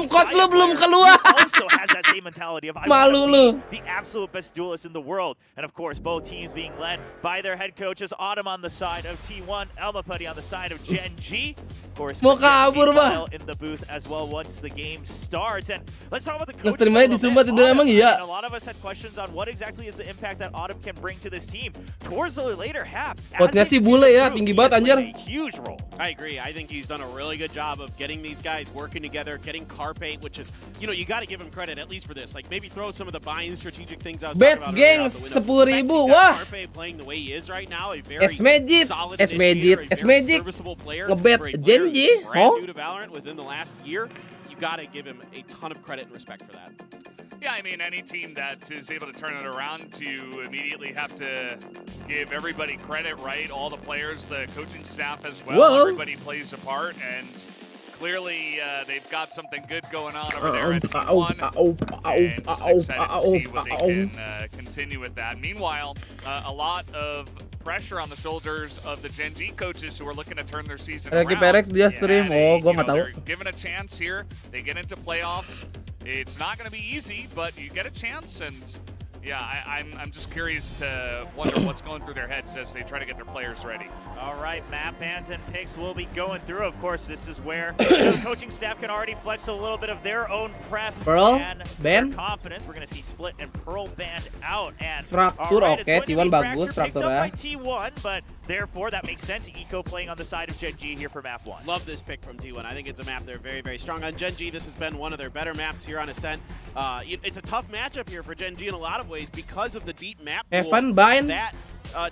Coach lu belum keluar. Also has that same mentality of I Malu want lu. to be the absolute best duelist in the world. And of course, both teams being led by their head coaches, Autumn on the side of T1, Elma Putty on the side of Gen G. Of course, Mau Gen G kabur, Bah. Kyle in the booth as well once the game starts. And let's talk about the coaches. Streamnya disumbat itu emang iya. A lot of us had questions on what exactly is the impact that Autumn can bring to this team towards the later half. Podcast sih bule ya, tinggi banget anjir. A huge role. I agree. I think he's done a really good job of getting these guys working together, getting Carpe, which is, you know, you got to give him credit at least for this. Like maybe throw some of the buying strategic things I was talking about. Bet gengs 10.000. Wah. Carpe playing the way he is right now, a very S-Magic. solid S-Magic. initiator, a very S-Magic. serviceable player. Ngebet Gen G. Brand new to Valorant within the last year. You got to give him a ton of credit and respect for that. Yeah, I mean, any team that is able to turn it around to immediately have to give everybody credit, right? All the players, the coaching staff as well. Whoa. Everybody plays a part, and clearly they've got something good going on over there at T1. And just excited to see what they can continue with that. Meanwhile, a lot of pressure on the shoulders of the Gen G coaches who are looking to turn their season around. Perex dia stream. Oh, gua nggak tahu. They're given a chance here. They get into playoffs. It's not going to be easy, but you get a chance, and yeah, I'm just curious to wonder what's going through their heads as they try to get their players ready. All right, map bans and picks will be going through. Of course, this is where the coaching staff can already flex a little bit of their own prep Pearl, and ban. their confidence. We're going to see Split and Pearl banned out. And Fracture, all right, oke, T1 bagus picked up Fracture by T1, but therefore that makes sense. Eco playing on the side of Gen G here for map 1. Love this pick from T1. I think it's a map they're very, very strong on. Gen G, this has been one of their better maps here on Ascent. It's a tough matchup here for Gen G in a lot of ways because of the deep map pool Evan Bain. that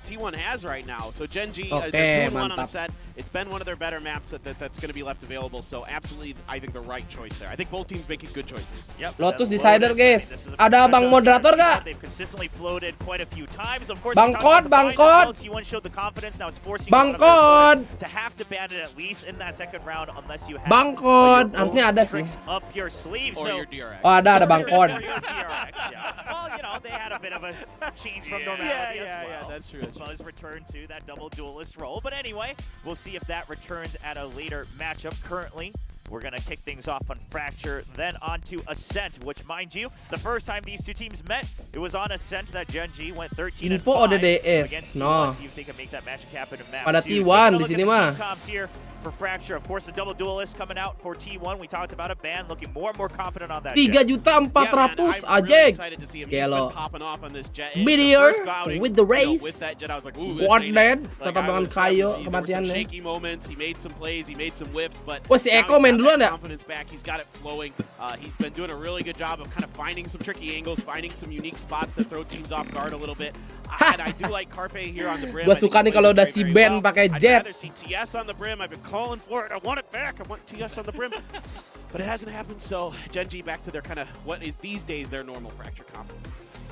T1 has right now. So Gen G, Okay, they're 2-1 on the mantap. set. It's been one of their better maps that's going to be left available. So absolutely, I think the right choice there. I think both teams making good choices. Yep. Lotus Decider, guys. Ada Bang Moderator gak? They've consistently floated quite a few times. Of course, Bang we talked about Cod, the bind Bang as well. T1 showed the confidence. Now it's forcing Bang one of their Cod. opponents to have to ban it at least in that second round unless you have Bang Cod. Harusnya ada sih. tricks up your sleeve. Or So your DRX. Oh, ada Bang Cod. Or your DRX, yeah. Well, you know, they had a bit of a change from normality as well. that's true. As well as return to that double duelist role. But anyway, we'll see if that returns at a later matchup. Currently, we're going to kick things off on Fracture, then on to Ascent, which, mind you, the first time these two teams met, it was on Ascent that Gen G went 13-5 Info ODDS, against no. T1. See if they can make that magic happen in map Pada 2. T1 Taking a di look sini at the mah. team comps here for Fracture. Of course, the double duelist coming out for T1. We talked about a ban, looking more and more confident on that. 3.400.000 ajek. Gelo. Meteor with the race. God dead. Tetap dengan kayo kematiannya. Shaky moments. He made some plays. He made some whips. But Wah, si Eko main duluan ya? confidence back. He's got it flowing. He's been doing a really good job of kind of finding some tricky angles, finding some unique spots that throw teams off guard a little bit. And I do like Carpe here on the brim. Gua suka nih kalau udah si Ben pakai jet. I'd rather see TS on the brim. I've been calling for it. I want it back. I want TS on the brim. but it hasn't happened. So Gen.G back to their kind of what is these days their normal Fracture comp.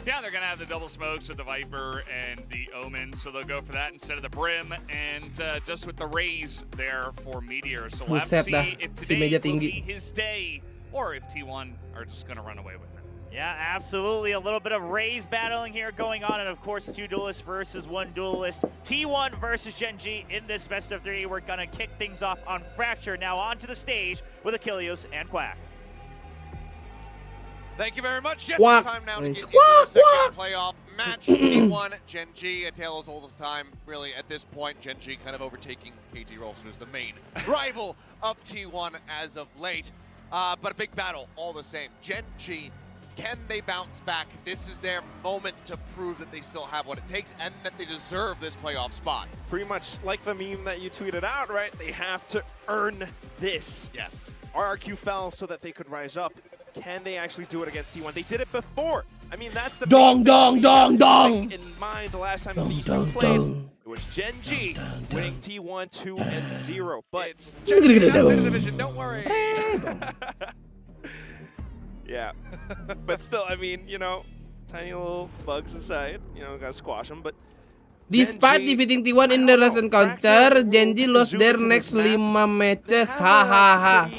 Yeah, they're going to have the double smokes with the Viper and the Omen, so they'll go for that instead of the Brim, and just with the Raze there for Meteor. So we'll have to see if today will be his day, or if T1 are just going to run away with it. Yeah, absolutely. A little bit of Raze battling here going on, and of course, 2 duelists versus 1 duelist. T1 versus Gen.G in this best of 3. We're going to kick things off on Fracture. Now onto the stage with Achilles and Quack. Thank you very much. Yes, Quack. time now to get into the second playoff match. T1, Gen.G, a tale as old as time. Really, at this point, Gen.G kind of overtaking KT Rolls, who's the main rival of T1 as of late. But a big battle all the same. Gen.G, can they bounce back? This is their moment to prove that they still have what it takes and that they deserve this playoff spot. Pretty much like the meme that you tweeted out, right? They have to earn this. Yes. RRQ fell so that they could rise up. Can they actually do it against T1? They did it before. I mean, that's the dong. In mind, the last time these two played, it was Gen.G winning T1 2-0. But it's Gen.G in the division. Don't worry. Yeah, but still, I mean, you know, tiny little bugs aside, you know, gotta squash them. But despite defeating T1 in the last encounter, Gen.G lost their next 5 matches. Ha.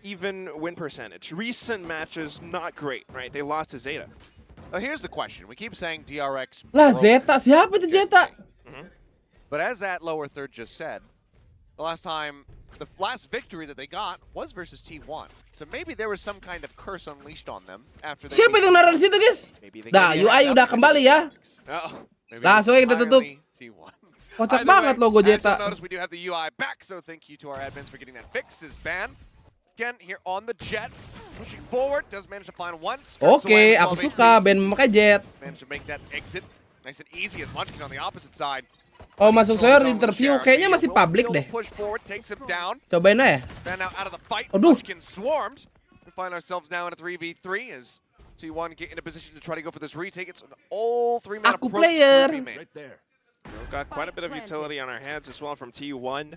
Even win percentage. Recent matches, not great, right? They lost to Zeta. Now here's the question. We keep saying DRX. Lah, Zeta. Siapa itu Zeta? But as that lower third just said, the last victory that they got was versus T1. So maybe there was some kind of curse unleashed on them after they Siapa itu naruh di situ, guys? Dah, UI udah kembali ya. Langsung aja kita tutup. Kocak banget logo Zeta. Notice we do have the UI back, so thank you to our admins for getting that fixed. This ban again here on the Jet, pushing forward, does manage to find one. Oke, aku suka band memakai Jet. Managed to make that exit nice and easy as Munchkin on the opposite side. Oh, masuk saya di interview kayaknya masih public deh. Cobain aja. Aduh. Swarmed. We find ourselves now in a 3v3 as T1 get in a position to try to go for this retake. It's an all 3-man Aku approach. player. Right there. We've got quite a bit of utility on our hands as well from T1.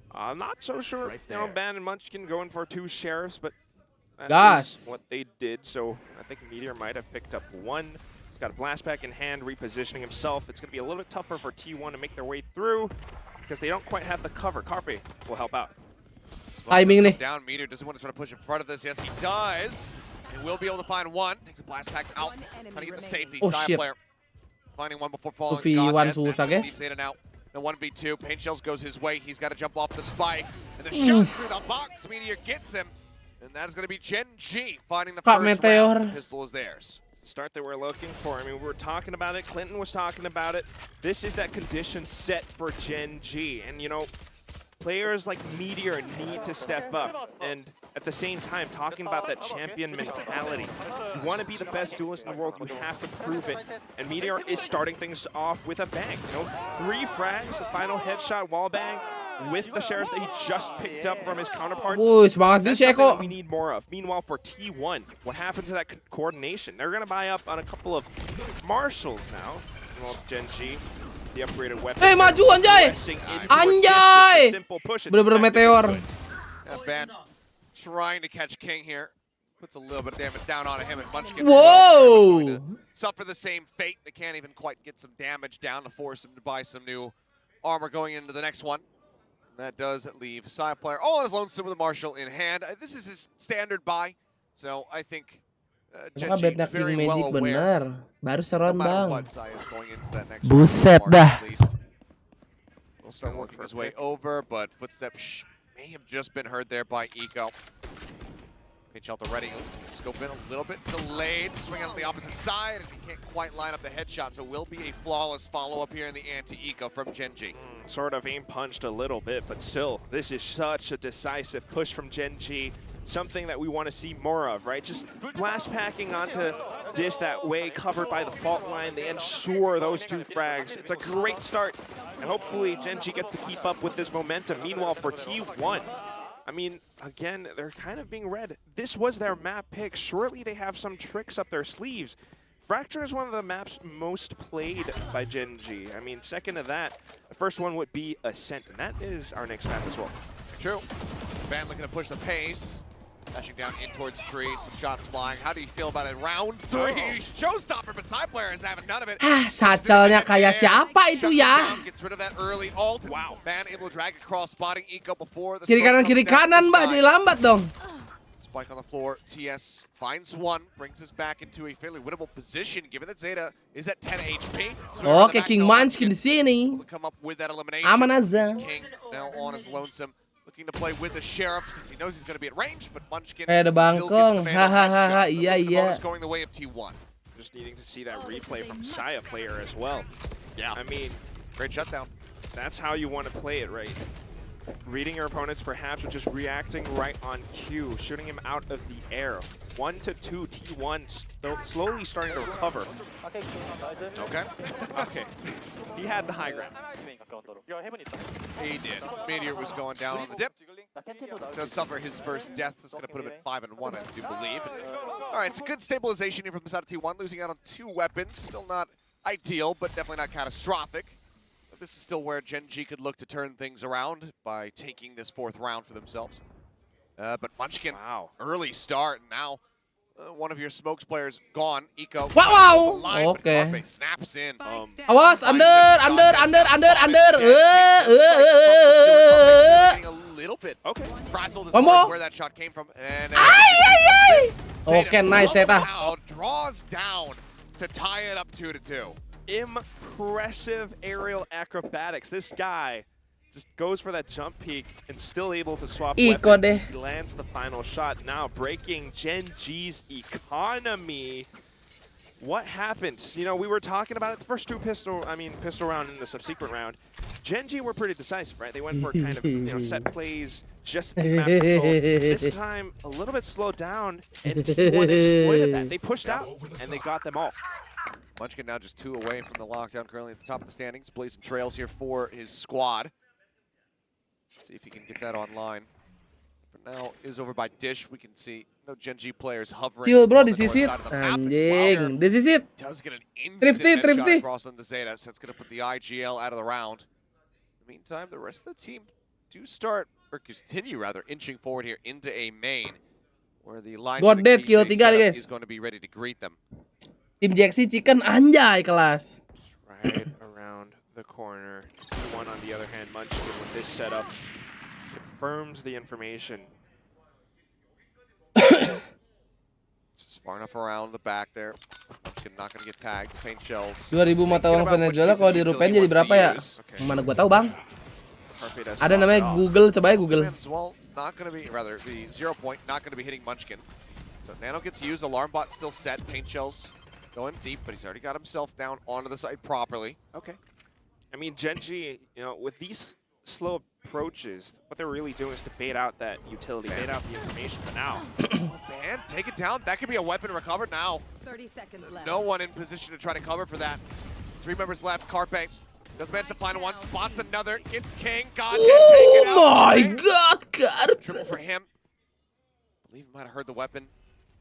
I'm not so sure, you know, Ban and Munchkin going for 2 shares, but that's what they did. So I think Meteor might have picked up 1. He's got a blast pack in hand, repositioning himself. It's going to be a little bit tougher for T1 to make their way through because they don't quite have the cover. Carpe will help out. Timing nih. Down, Meteor doesn't want to try to push in front of this. Yes, he does. He will be able to find 1. Takes a blast pack out. Trying to get the safety. Oh, side shit. player. Finding 1 before falling. 2v1 susah, guys. Now. The 1v2, Pain Shells goes his way. He's got to jump off the spike. And the shot through the box. Meteor gets him. And that is going to be Gen.G finding the first Meteor. round. The pistol is theirs. Start that we're looking for. I mean, we were talking about it. Clinton was talking about it. This is that condition set for Gen.G. And, you know, players like Meteor need to step up. And at the same time, talking about that champion mentality. You want to be the best duelist in the world, you have to prove it. And Meteor is starting things off with a bang. You know, 3 frags, a final headshot wall bang with the sheriff that he just picked up from his counterparts. Semangat That's itu si something Eko. that we need more of. Meanwhile, for T1, what happened to that coordination? They're going to buy up on a couple of marshals now. Well, Gen.G. The upgraded weapons. Hey, maju anjay! Anjay! Bener-bener meteor. Ban trying to catch King here. Puts a little bit of damage down on him, and Munchkin Whoa! suffer the same fate. They can't even quite get some damage down to force him to buy some new armor going into the next one. And that does leave side player all on his lonesome with a Marshal in hand. This is his standard buy, so I think Gen.G very well aware. Baru seron bang. Buset dah. We'll start working his way over, but footsteps may have just been heard there by Eco. Pinch shelter ready. Scope in a little bit delayed. Swing out on the opposite side, and he can't quite line up the headshot, so will be a flawless follow-up here in the anti-Eco from Gen.G. Sort of aim punched a little bit, but still, this is such a decisive push from Gen.G. Something that we want to see more of, right? Just blast packing onto Dish that way, covered by the fault line. They ensure those 2 frags. It's a great start, and hopefully Gen.G gets to keep up with this momentum. Meanwhile, for T1, I mean, again, they're kind of being read. This was their map pick. Surely they have some tricks up their sleeves. Fracture is one of the maps most played by Gen.G. I mean, second to that, the first one would be Ascent, and that is our next map as well. True. Van looking to push the pace. Dashing down in towards tree, some shots flying. How do you feel about it? Round 3, showstopper, but side players having none of it. Satchelnya kayak siapa itu ya? Gets rid of that early ult. Wow. Man able to drag across, spotting Eco before the Kiri kanan mbah, jadi lambat dong. Spike on the floor. TS finds one, brings us back into a fairly winnable position, given that Zeta is at 10 HP. Oke, King Munchkin di sini. Come up with that elimination. Aman aja. King now on his lonesome, looking to play with the sheriff since he knows he's going to be at range, but Munchkin Kayak ada Bangkong. Hahaha, iya. Going the way of T1. Just needing to see that replay from Saya player as well. Yeah. I mean, great shutdown. That's how you want to play it, right? Reading your opponents perhaps, or just reacting right on cue, shooting him out of the air. 1 to 2, T1 slowly starting to recover. Okay. Okay. He had the high ground. He did. Meteor was going down on the dip. Does suffer his first death. That's going to put him at 5-1, I do believe. All right, it's a good stabilization here from the side of T1, losing out on 2 weapons. Still not ideal, but definitely not catastrophic. This is still where Gen G could look to turn things around by taking this 4th round for themselves. But Munchkin, early start. Now, one of your smokes players gone. Eco. Wow! Okay. Snaps in. Awas, under. A little bit. Okay. Frazzled as One far as more. where that shot came from. And Okay, nice, Zeta. Draws down to tie it up 2-2. Impressive aerial acrobatics. This guy just goes for that jump peek and still able to swap Eco weapons. deh. He lands the final shot, now breaking Gen G's economy. What happened? You know, we were talking about it the first 2 pistol round and the subsequent round. Gen G were pretty decisive, right? They went for kind of set plays, just to take map control. This time, a little bit slowed down, and T1 exploited that. They pushed out, and they got them all. Munchkin now just 2 away from the lockdown, currently at the top of the standings. Blazing trails here for his squad. See if he can get that online. For now, is over by Dish. We can see no Gen G players hovering. Chill bro, on the this is north it. side of the map. Anjing, this is it. Does get an instant headshot Thrifty. across into Zeta, so that's going to put the IGL out of the round. In the meantime, the rest of the team do start, or continue rather, inching forward here into a main, where the line God dead, kill 3 guys. is going to be ready to greet them. Tim Jaxi Chicken anjay kelas. Right around the corner. T1 on the other hand, Munchkin with this setup confirms the information. It's far enough around the back there. Munchkin not going to get tagged. Paint shells. 2000 mata uang Venezuela kalau di rupiah jadi berapa ya? Mana gua tahu, Bang. Ada namanya Google, coba ya Google. Well, not going to be, rather, the 0 point not going to be hitting Munchkin. So Nano gets used, alarm bot still set, paint shells going deep, but he's already got himself down onto the side properly. Okay. I mean, Gen G, you know, with these slow approaches, what they're really doing is to bait out that utility, bait out the information for now. Man, take it down. That could be a weapon recovered now. 30 seconds left. No one in position to try to cover for that. 3 members left. Carpe does manage to find one, spots another, gets King. God, take it out. Oh my God, Carpe. Triple for him. I believe he might have heard the weapon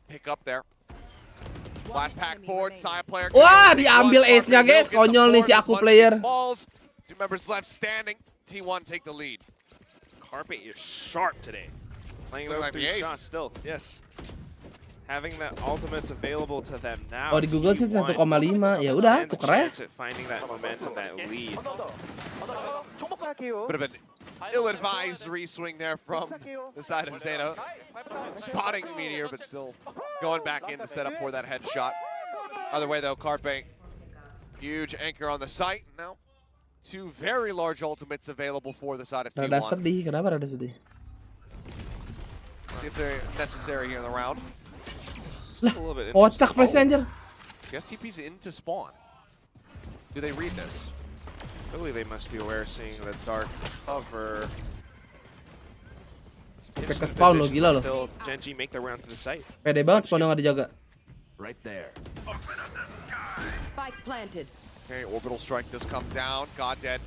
pick up there. Last pack forward, Saya player. Wah, diambil ace-nya guys, konyol nih si aku player. Balls. 2 members left standing. T1 take the lead. Carpe is sharp today. Playing those Like 3 shots still, yes. Having the ultimates available to them now. Oh, di Google sih 1,5. Ya udah, tuker aja. Finding that momentum, that lead. Bit of an ill-advised re-swing there from the side of Zeta. Spotting Meteor, but still going back in to set up for that headshot. Other way though, Carpe, huge anchor on the site. Now, 2 very large ultimates available for the side of T1. Rada sedih, kenapa rada sedih? See if they're necessary here in the round. Lah, kocak flash anjir. Guess TP's into spawn. Do they read this? Really, they must be aware, seeing the dark cover. Sampai ke spawn lo, gila lo. Still, Gen G make their round to the site. Pede banget spawn nggak dijaga. Right there. Spike planted. Okay, orbital strike does come down. God dead.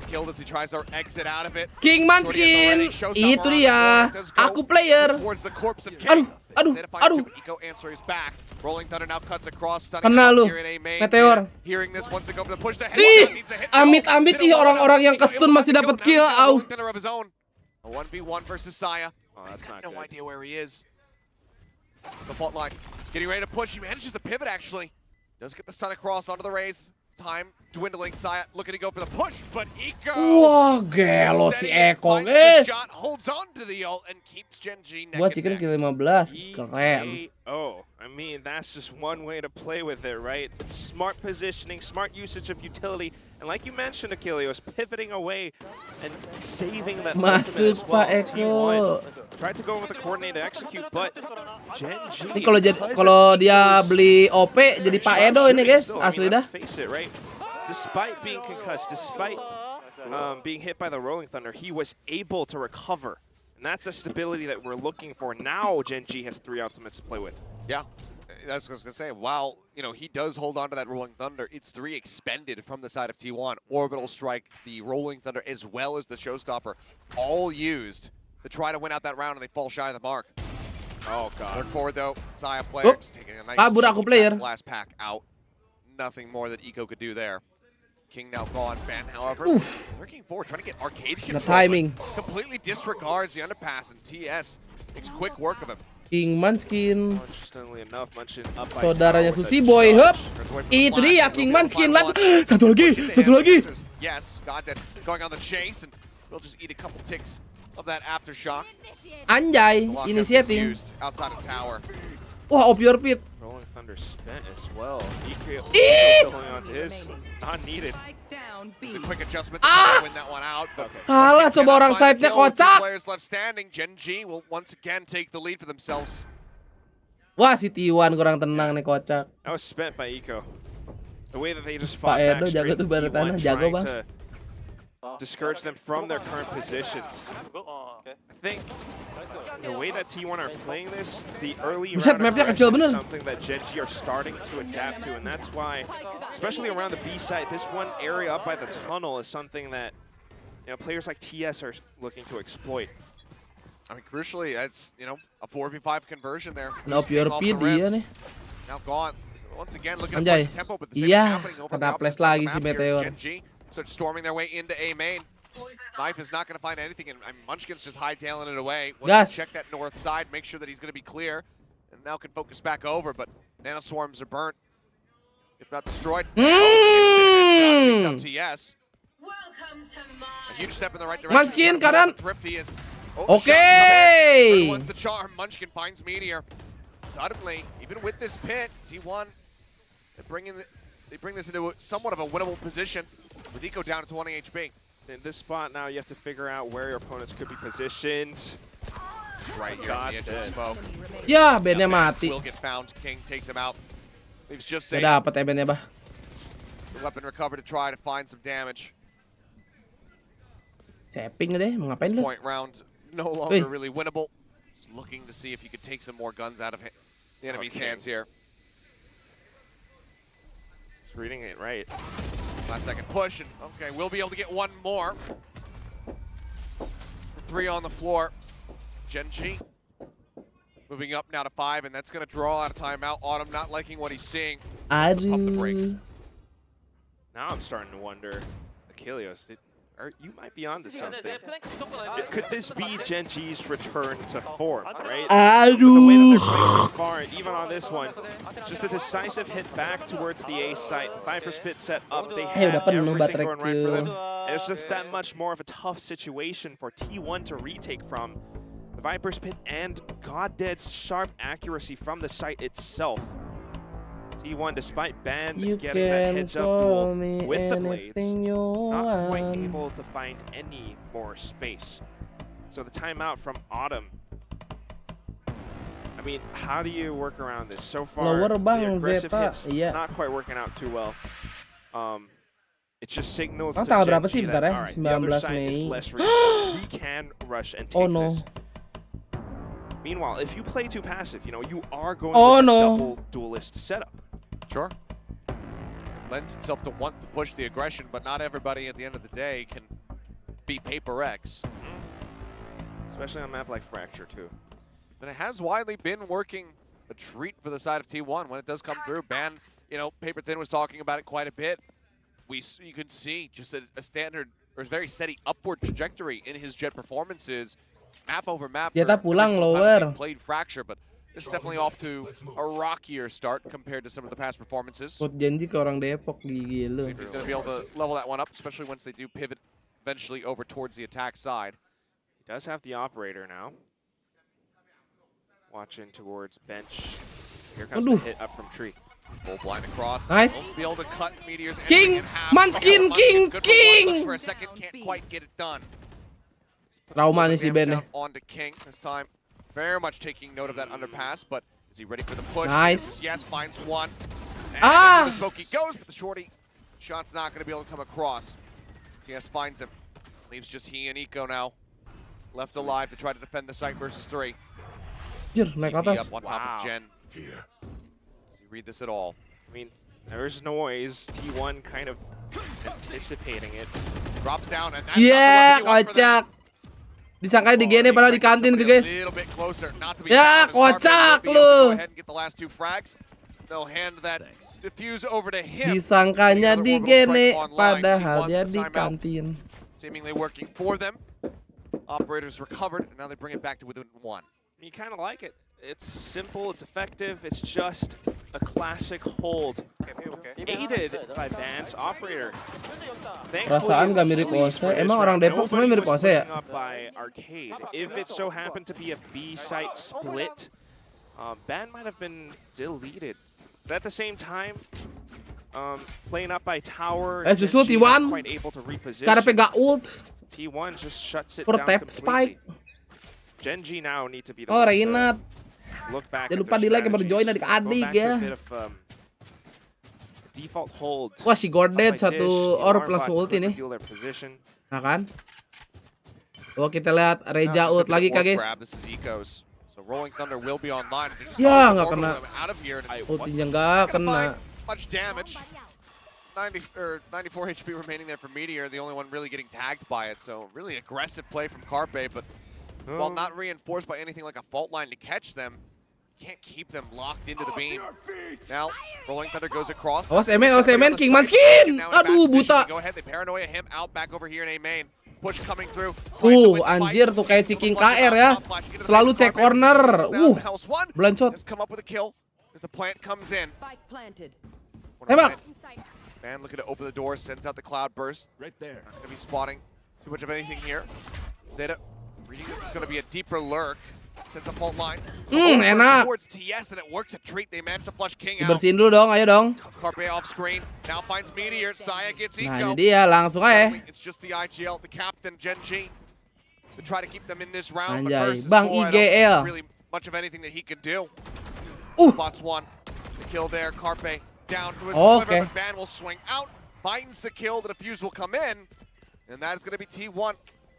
Killed as he tries to exit out of it. King Munchkin, itu dia. Aku player. Aduh. Eco answers back. Rolling Thunder now cuts across. Kena lu, Meteor. Hearing this wants to go for the push to head. Ih, amit-amit ih orang-orang yang kestun masih dapat kill. Au. A 1v1 versus Saya. Oh, He's that's got not no good. idea where he is. The fault line, getting ready to push. He manages to pivot, actually. Does get the stun across onto the raise. Time dwindling. Saya looking to go for the push, but Eco. Wah, gelo si Eko, finds the guys. shot, holds on to the ult, and keeps Genji neck Gua and chicken neck. kill 15. Keren. Oh, I mean, that's just one way to play with it, right? It's smart positioning, smart usage of utility, and like you mentioned, Achilles, pivoting away and saving that Masuk, ultimate as well. Pak Eko. T1 tried to go with the coordinate to execute, but Genji. Ini kalau dia beli OP jadi Pak Edo ini, guys. Asli dah. Let's face it, right? Despite being concussed, despite being hit by the Rolling Thunder, he was able to recover. And that's the stability that we're looking for. Now Genji has 3 ultimates to play with. Yeah, that's what I was going to say. While, he does hold on to that Rolling Thunder, it's 3 expended from the side of T1. Orbital Strike, the Rolling Thunder, as well as the Showstopper, all used to try to win out that round, and they fall shy of the mark. Oh, God. Look forward, though. Saya player just taking a nice blast pack out. Nothing more that Eco could do there. King now gone. Ban, however, lurking forward, trying to get arcade control. The timing. Completely disregards the underpass, and TS makes quick work of him. King Munchkin. Interestingly enough, Munchkin up by Saudaranya power with Susi a Boy, charge. hup. Itu dia King Munchkin. Satu lagi. Yes, Goddead going on the chase, and we'll just eat a couple ticks of that aftershock. Anjay, initiating. Used outside of tower. Wah, op your pit. Rolling Thunder spent as well. Eco Eep! going on to his. Not needed. It's a quick adjustment to try to win that one out. But Kalah coba orang side-nya kocak. Players left standing. Genji will once again take the lead for themselves. Wah, si T1 kurang tenang nih kocak. That was spent by Eco. The way that they just Pak fought back Edo jago straight tuh to baru tanah, T1, jago, trying Bang. to discourage them from their current positions. I think the way that T1 are playing this, the early Buset, round mapnya kecil aggression is bener. something that Genji are starting to adapt to, and that's why, especially around the B side, this one area up by the tunnel is something that players like TS are looking to exploit. I mean, crucially, it's a 4v5 conversion there. No pure P dia nih. Now gone. Once again, looking to Anjay. push the tempo, but the same is Iya, happening over on the kena opposite flash side of lagi the si map. Here's Meteor. Genji start storming their way into A main. Knife is not going to find anything, and Munchkin's just hightailing it away. Wants to check that north side, make sure that he's going to be clear, and now can focus back over, but nanoswarms are burnt, if not destroyed. Instant headshot takes out TS. A huge step in the right direction. Munchkin, kanan. Thrifty is. Okay. Once the charm, Munchkin finds Meteor. Suddenly, even with this pit, T1, they bring this into somewhat of a winnable position with Eco down to 20 HP. In this spot now, you have to figure out where your opponents could be positioned. Right here on the edge of smoke. Ya, bandnya mati. Will get found. King takes him out. Leaves just Udah saying. dapat ya bandnya, bah. The weapon recovered to try to find some damage. Cepping deh, mau ngapain This lu? point round no longer really winnable. Just looking to see if you could take some more guns out of the enemy's hands here. He's reading it right. Last second push, and okay, we'll be able to get one more. 3 on the floor. Genji moving up now to 5, and that's going to draw out a timeout. Autumn not liking what he's seeing. Wants to pump the brakes. Now I'm starting to wonder, Achilles, you might be onto something. Could this be Genji's return to form, right? Aduh. The way that they're playing so far, even on this one, just a decisive hit back towards the A site. Viper's pit set up. They had udah penuh everything going right for them. bateraiku. And it's just that much more of a tough situation for T1 to retake from. The Viper's pit and Goddead's sharp accuracy from the site itself. T1, despite Ban You getting that can heads up call duel me with the blades, anything you not quite want. able to find any more space. So the timeout from Autumn. I mean, how do you work around this? So far, Lower the bang, aggressive Zeta. hits Iya. not quite working out too well. It just signals to Tanggal berapa sih Genji bentar that, ya? all right, the other 19 side is Mei. less reinforced. We can rush and take Oh no. this. Meanwhile, if you play too passive, you are going Oh, with a no. double duelist setup. Sure. It lends itself to want to push the aggression, but not everybody at the end of the day can be Paper X. Especially on a map like Fracture, too. But it has widely been working a treat for the side of T1 when it does come through. Ban, Paper Thin was talking about it quite a bit. You can see just a standard or very steady upward trajectory in his jet performances. map over map. Kita pulang lower. Played Fracture, but this is definitely off to a rockier start compared to some of the past performances. Put janji ke orang Depok gila. See if he's going to be able to level that one up, especially once they do pivot eventually over towards the attack side. He does have the operator now. Watching towards bench. Here comes the hit up from tree. Full blind across. Nice. Be able to cut Meteors. King! Manskin! King! Looks for a second, can't quite get it done. Trauma nih si Ben nih. On to King this time. Very much taking note of that underpass, but is he ready for the push? Nice. Yes, finds one. And Ah! the Smokey goes, but the shorty shot's not going to be able to come across. TS finds him. Leaves just he and Eco now. Left alive to try to defend the site versus 3. Naik atas. Up on top of Jen. Does he read this at all? I mean, there's noise. T1 kind of anticipating it. Drops down and that's Yeah, not the weapon you want for them. kocak. Disangka di GN padahal di kantin tuh guys. Ya, kocak lu. Disangkanya di GN padahal dia di kantin. Seemingly working for them. Operators recovered and now they bring it back to within 1. You kind of like it. It's simple, it's effective, it's just a classic hold. Aided by Van's operator. Perasaan gak mirip OC. Emang orang Depok semuanya mirip OC ya? By Arcade. If it so happened to be a B site split, Van might have been deleted. But at the same time, playing up by Tower, Justru T1 quite able to reposition. karena pega ult. T1 just shuts it For down tap completely. Genji now need to be the Oh, ones Reinhard. to look back. Jangan lupa di like dan berjoin adik-adik ya. Default hold. Wah, si Gordet satu orb langsung ulti nih. Nah kan? Oh, kita lihat Reja ult lagi kak guys. Ya, nggak kena. Ultinya nggak kena. Much damage. 94 HP remaining there for Meteor, the only one really getting tagged by it. So really aggressive play from Carpe, but while not reinforced by anything like a fault line to catch them, can't keep them locked into the beam. Now, Rolling Thunder goes across. Oh, semen, King Manskin. Aduh, buta. Go ahead, they paranoia him out back over here in A main. Push coming through. Anjir tuh kayak si King KR ya. Selalu cek corner. Blanchot. Just come up with a kill as the plant comes in. Tembak. Man looking to open the door, sends out the cloud burst. Right there. Not going to be spotting too much of anything here. Zeta reading it's going to be a deeper lurk. Sends a fault line. Enak. Towards TS and it works a treat. They manage to flush King out. Bersihin dulu dong, ayo dong. Carpe off screen. Now finds Meteor. Saya gets Eco. Nah, ini dia langsung aja. It's just the IGL, the captain, Genji, to try to keep them in this round. Anjay, But Bang IGL. really much of anything that he could do. Spots one. The kill there. Carpe down to a sliver, but Van will swing out. Finds the kill. The defuse will come in. And that is going to be T1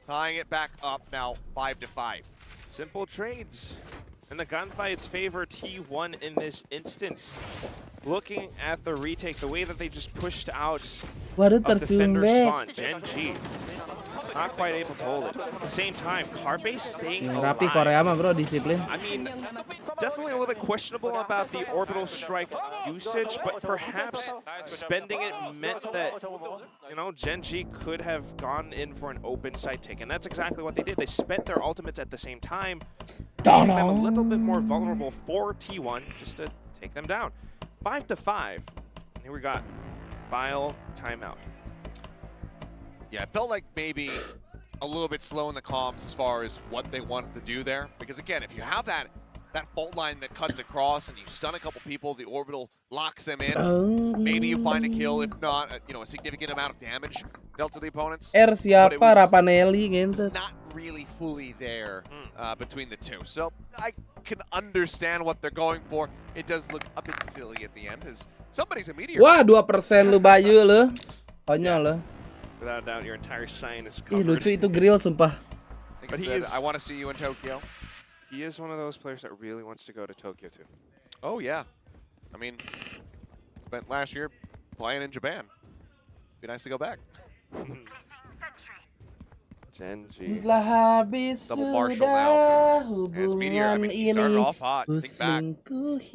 tying it back up now 5-5. Simple trades. And the gunfights favor T1 in this instance. Looking at the retake, the way that they just pushed out of defender spawn, Genji not quite able to hold it. At the same time, Carpe staying alive. Rapi Korea mah bro, disiplin. I mean, definitely a little bit questionable about the orbital strike usage, but perhaps spending it meant that, you know, Genji could have gone in for an open site take, and that's exactly what they did. They spent their ultimates at the same time, making them a little bit more vulnerable for T1 just to take them down. 5-5. And here we got Bile timeout. Yeah, it felt like maybe a little bit slow in the comms as far as what they wanted to do there. Because again, if you have that fault line that cuts across and you stun a couple people, the orbital locks them in. Maybe you find a kill, if not, you know, a significant amount of damage dealt to the opponents. Siapa? Rapanelli gitu. It's not really fully there between the two. So I can understand what they're going for. It does look a bit silly at the end as somebody's a Meteor. Wah, 2% lu Bayu lu. Konyol lu. Without a doubt, your entire sign is Ih, covered. lucu itu grill sumpah. But I want to see you in Tokyo. He is one of those players that really wants to go to Tokyo too. Oh yeah, I mean, spent last year playing in Japan. Be nice to go back. Genji. Telah habis sudah hubungan ini.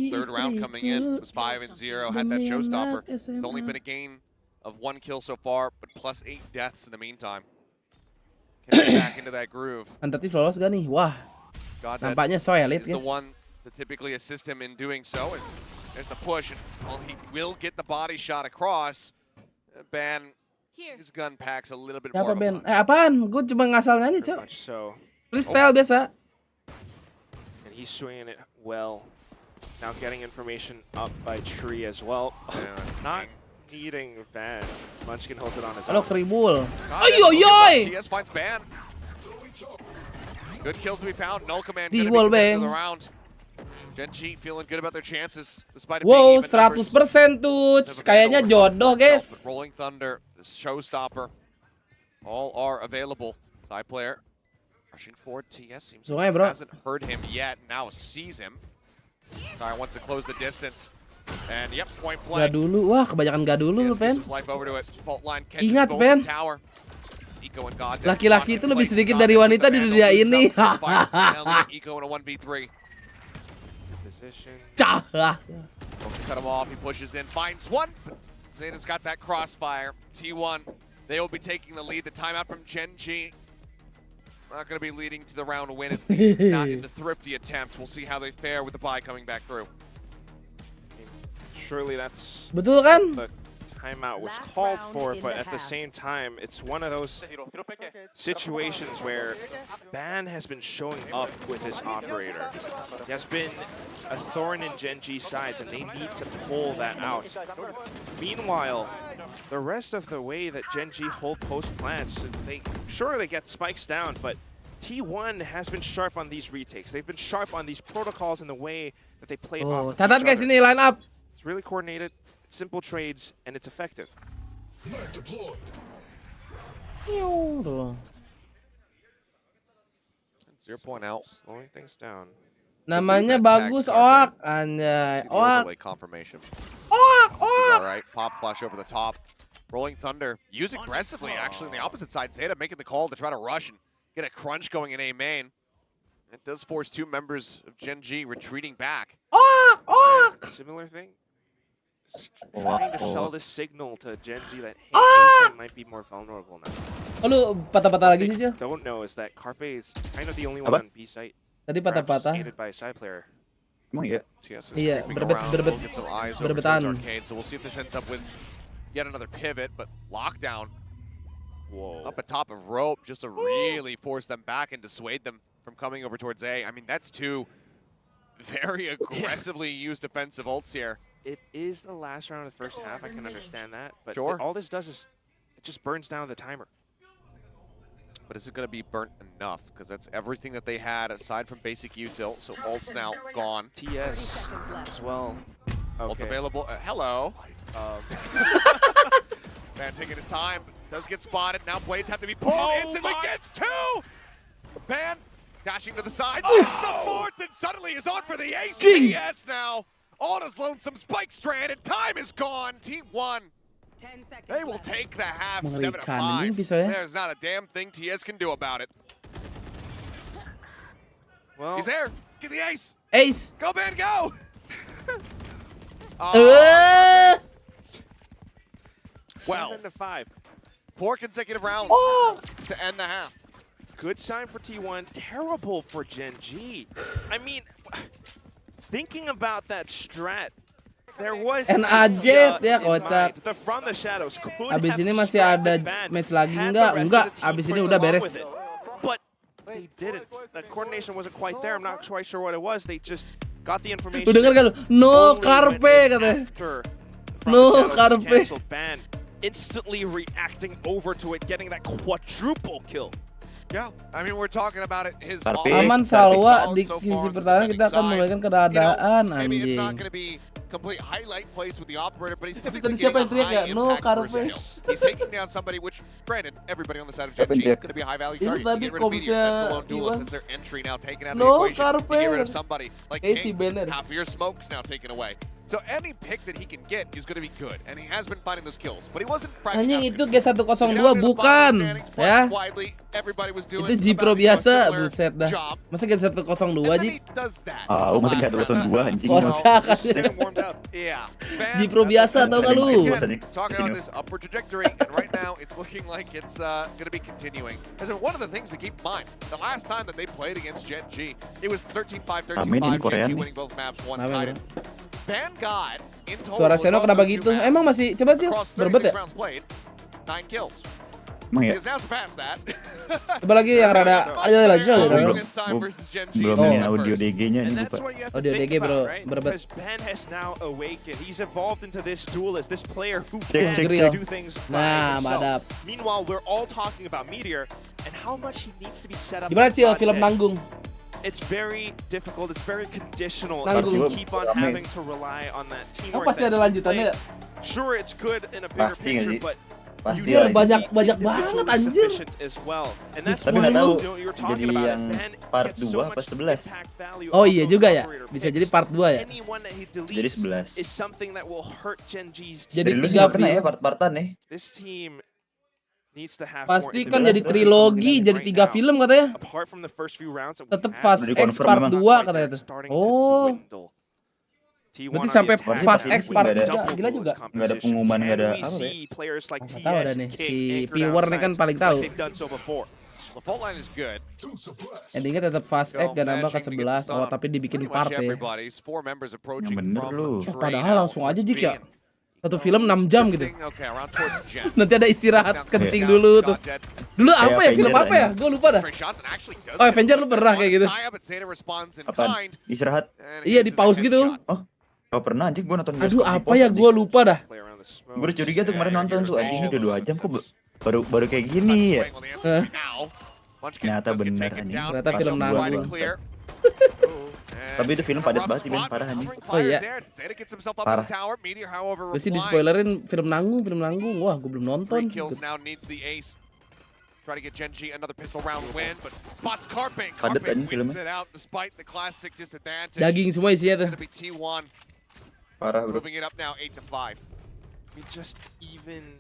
Third round coming in was 5-0. Had that showstopper. It's only been a gain of 1 kill so far, but plus 8 deaths in the meantime. get back into that groove. Tentatif lolos gak nih? Wah, God, nampaknya so elite is the guys. one to typically assist him in doing so. As there's the push, and well, he will get the body shot across. Ban, his gun packs a little bit Siapa more. Of a Ben? punch. Apaan? Gue cuma ngasal nyanyi, Very Cok. much so. Freestyle biasa. And he's swinging it well. Now getting information up by Tree as well. It's not needing Van. Munchkin holds it on his Halo own. Kribul. Ayoyoy! TS finds Ban. Good kills to be found. Null command Di gonna wall, be competitive Bang. to the round. Gen.G feeling good about their chances despite it Wow, being even numbers. 100% tuts. Kayaknya jodoh, guys. But Rolling Thunder, the showstopper, all are available. Side player rushing forward. TS seems Sungai, like bro. hasn't heard him yet. Now sees him. Sorry, wants to close the distance. And yep, point blank. Gak dulu. Wah, kebanyakan gak dulu lu, TS Pen. gives his life over to it. Fault line catches Ingat, both Pen. the tower. Eco and God. Laki-laki itu lebih sedikit dari wanita di dunia ini. Eco in a 1v3. Position. Cah. Cut him off. He pushes in, finds one. But Zeta's got that crossfire. T1, they will be taking the lead. The timeout from Gen.G. Not going to be leading to the round win, at least not in the thrifty attempt. We'll see how they fare with the bye coming back through. Surely that's Betul kan? the timeout was called for, but at the same time, it's one of those situations where Ban has been showing up with his operator. He has been a thorn in Gen.G's sides, and they need to pull that out. Meanwhile, the rest of the way that Gen.G hold post plants, they get spikes down, but T1 has been sharp on these retakes. They've been sharp on these protocols and the way that they play Oh, off of catat each guys other. ini line up. It's really coordinated, it's simple trades, and it's effective. Tuh. 0 point out. Slowing things down. Namanya bagus, Oak. Anjay. See the Oak. overlay confirmation. Oak. All right, pop flash over the top. Rolling Thunder used aggressively, actually, on the opposite side. Zeta making the call to try to rush and get a crunch going in A main. It does force two members of Gen.G retreating back. Similar thing. Trying to sell this signal to Gen.G that hey, Asen might be more vulnerable now. Oh, lu patah-patah lagi sih, Cil? Don't know is that Carpe is kind of the only one on B site. Tadi Perhaps patah-patah. aided by a side player. TS is Iya, creeping berebet, around. berebet, We'll get some eyes over berebetan. towards Arcade, so we'll see if this ends up with yet another pivot, but lockdown Whoa. up atop of rope just to really force them back and dissuade them from coming over towards A. I mean, that's two very aggressively used defensive ults here. It is the last round of the first half, I can understand that, but Sure. all this does is it just burns down the timer. But is it going to be burnt enough? Because that's everything that they had aside from basic util. So ult's now gone. TS as well. Ult Okay. available. Hello. Man taking his time. Does get spotted. Now blades have to be pulled. Instantly gets two. Ban dashing to the side. Gets the fourth and suddenly is on for the ace. TS now. On his lonesome spike strand and time is gone. T1. They will take the half 7-5. Mengerikan ini pisau ya. There's not a damn thing TS can do about it. Well, He's there. Get the ace. Ace. Go, man, go. Well, 7-5. 4 consecutive rounds to end the half. Good sign for T1, terrible for Gen.G. I mean, thinking about that strat, there was NAJ ya kocak. the From the Shadows could Abis have ini masih distracted ada Ban, match lagi had enggak? the rest Enggak. of the team Abis ini pushed udah along beres. with it. But they didn't. The coordination wasn't quite there. I'm not quite sure what it was. They just got the information. Lu denger gak lu? No only Carpe went in katanya. after From No the Shadows was Carpe. canceled. Ban instantly reacting over to it, getting that quadruple kill. Yeah, I mean, we're talking about it. His Aman Salwa di sisi pertahanan kita akan memulihkan keadaan maybe it's not anjing. going to be complete highlight plays with the operator, but he's Tapi typically tadi siapa getting a yang teriak high ya? No impact Carpe. versus He's taking down somebody, which, granted, everybody on the side of Gen.G is going to be a high value Itu target. You tadi get rid of Meteor, komsnya that's the lone duelist. Iwan. That's their entry now taken out of No the equation. Carpe. You get rid of somebody like Kayak si King, Banner. half of your smoke's now taken away. So any pick that he can get is going to be good, and he has been finding those kills. But he wasn't Anjing itu G102 bukan, ya. Itu G Pro biasa, buset dah. Masa G102 Ji? Masa G102 anjing. Kocak kan. G Pro biasa tau gak lu? Talking about this upward trajectory, and right now it's looking like it's going to be continuing. As one of the things to keep in mind, the last time that they played against Gen G, it was 13-5, 13-5, Gen G winning both maps one-sided. Vanguard in total. Suara Seno kenapa gitu? Emang masih coba sih berbet ya? 9 kills. Emang ya? Coba lagi yang rada ayo lagi belum ini audio DG-nya ini lupa. Audio DG bro, berbet. Ben has now awakened. He's evolved into this duelist, this player who Cek, can cek. do things Nah, by madap. himself. Meanwhile, we're all talking about Meteor and how much he needs to be set up. Gimana sih on film edge. nanggung? It's very difficult. It's very conditional. Nanggung. You keep on having to rely on that teamwork. Pasti ada lanjutannya ya? Sure, it's good in a bigger Pasti picture, nggak sih? but Pasti Anjir, banyak banget anjir. as well. And that's Tapi why nggak tahu you're jadi talking about yang Ben part gets so 2 apa much 11. impact value Oh off iya those juga ya. operator Bisa picks. jadi part 2 ya. Anyone that he Jadi deletes 11. is something that will hurt Gen G's Jadi Dari lu 3 nggak pernah ya film. part-partan nih. This team needs to have Pasti more kan jadi individual trilogi, right jadi 3 now. film katanya. Apart from the first few rounds that we Tetep had, Fast Udah X confirm part memang. 2 katanya tuh. Oh. Berarti sampai Fast X part 3 gila juga. Nggak ada pengumuman, nggak ada apa ya. Nggak tahu ada nih, si Viewer nih kan paling tahu. The fault line is good. Endingnya tetap Fast X gak nambah ke 11. Oh tapi dibikin part ya. Everybody's 4 members approaching Yang bener from lu. train Padahal out. langsung aja Jik ya. Satu film 6 jam gitu. Okay, around towards Jen. Nanti ada istirahat kencing dulu tuh. Dulu apa ya, film apa ya? Gue lupa dah. Straight shots and actually does Oh get Avenger lu pernah kayak gitu. Saya, but Zeta responds in Apaan? kind, Istirahat. and Iya he di gets pause his gitu. headshot. Oh, gak pernah anjing gua nonton Aduh bioskop di apa pos, ya, anjing. gue lupa dah. Gua udah curiga tuh kemarin nonton tuh anjing udah 2 jam kok baru kayak gini ya. Ternyata bener anjing. Ternyata film Pas gua nanggung. bangsat. Tapi itu film padat banget sih Ben, parah anjing. Oh iya. Parah. Gue sih di spoilerin film nanggung. Wah gue belum nonton. Kills now needs the ace. Try to get Gen G another pistol round win, but spots Carping. Padat Carping anjing wins filmnya. it out despite the classic disadvantage. Daging semua isinya tuh. It's gonna be T1 Parah bro. moving it up now 8-5. I mean, just even,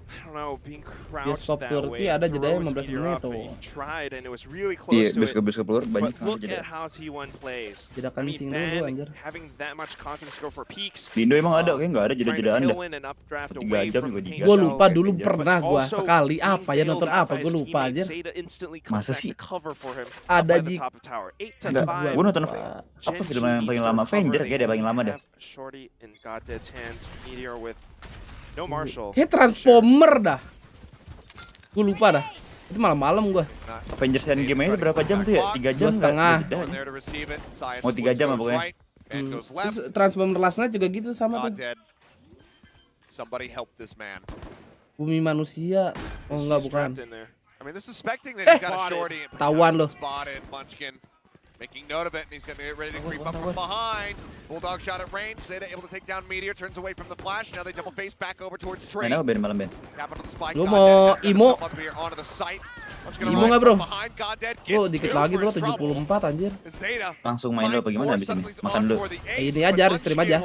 I don't know, being crouched Bioskop that Turki way ada jedanya throws 15 Meteor menit up, tuh. and he tried and it was really close Iya, to it. bioskop luar banyak But langsung look jadi. at how T1 plays. Jeda I mean, kencing dulu Ben anjir. having that much confidence to go for peaks. Di Indo emang ada, kayaknya nggak ada Trying to jeda-jedaan dah. tail in and updraft 3 away jam from juga King digas. Gue Shell. lupa dulu But pernah gue Also, sekali being apa ya nonton bailed out apa by gue his lupa teammates, aja. Zeta instantly comes Masa back sih? to cover for him Ada, up by the Ji. top of tower. 8 to Enggak, 5. gua nonton Gen apa G film yang needs paling to lama, recover. Avenger They kayak dia paling lama dah. have Shorty in Goddard's hands, Meteor with no Marshall. Kayak Transformer dah. Gue lupa dah. Itu malam-malam gue. Avengers Endgame aja berapa jam tuh ya? 3 jam 2,5. nggak jeda. On there to receive it. Saya Mau 3 jam apa pokoknya? right and goes left. Terus Transformer Last Night juga gitu sama Not tuh. dead. Somebody help this man. Bumi manusia. Oh enggak bukan. Trapped in there. I mean, this is suspecting that he's got a Spotted. shorty. Tawan lo. Spotted. Munchkin making note of it, and he's going to get ready to creep up from behind. Bulldog shot at range. Zeta able to take down Meteor. Turns away from the flash. Now they double face back over towards Trey. Main apa Ben malam Ben? Tap onto the spike. Lu Goddead mau has gotta imo? jump up here onto the site. Munchkin Imo arrives nggak, bro? from behind. Goddead Bro gets dikit two lagi for bro his trouble. 74 anjir. Zeta Langsung main lo apa gimana abis ini? Makan dulu. Ini aja, restream aja.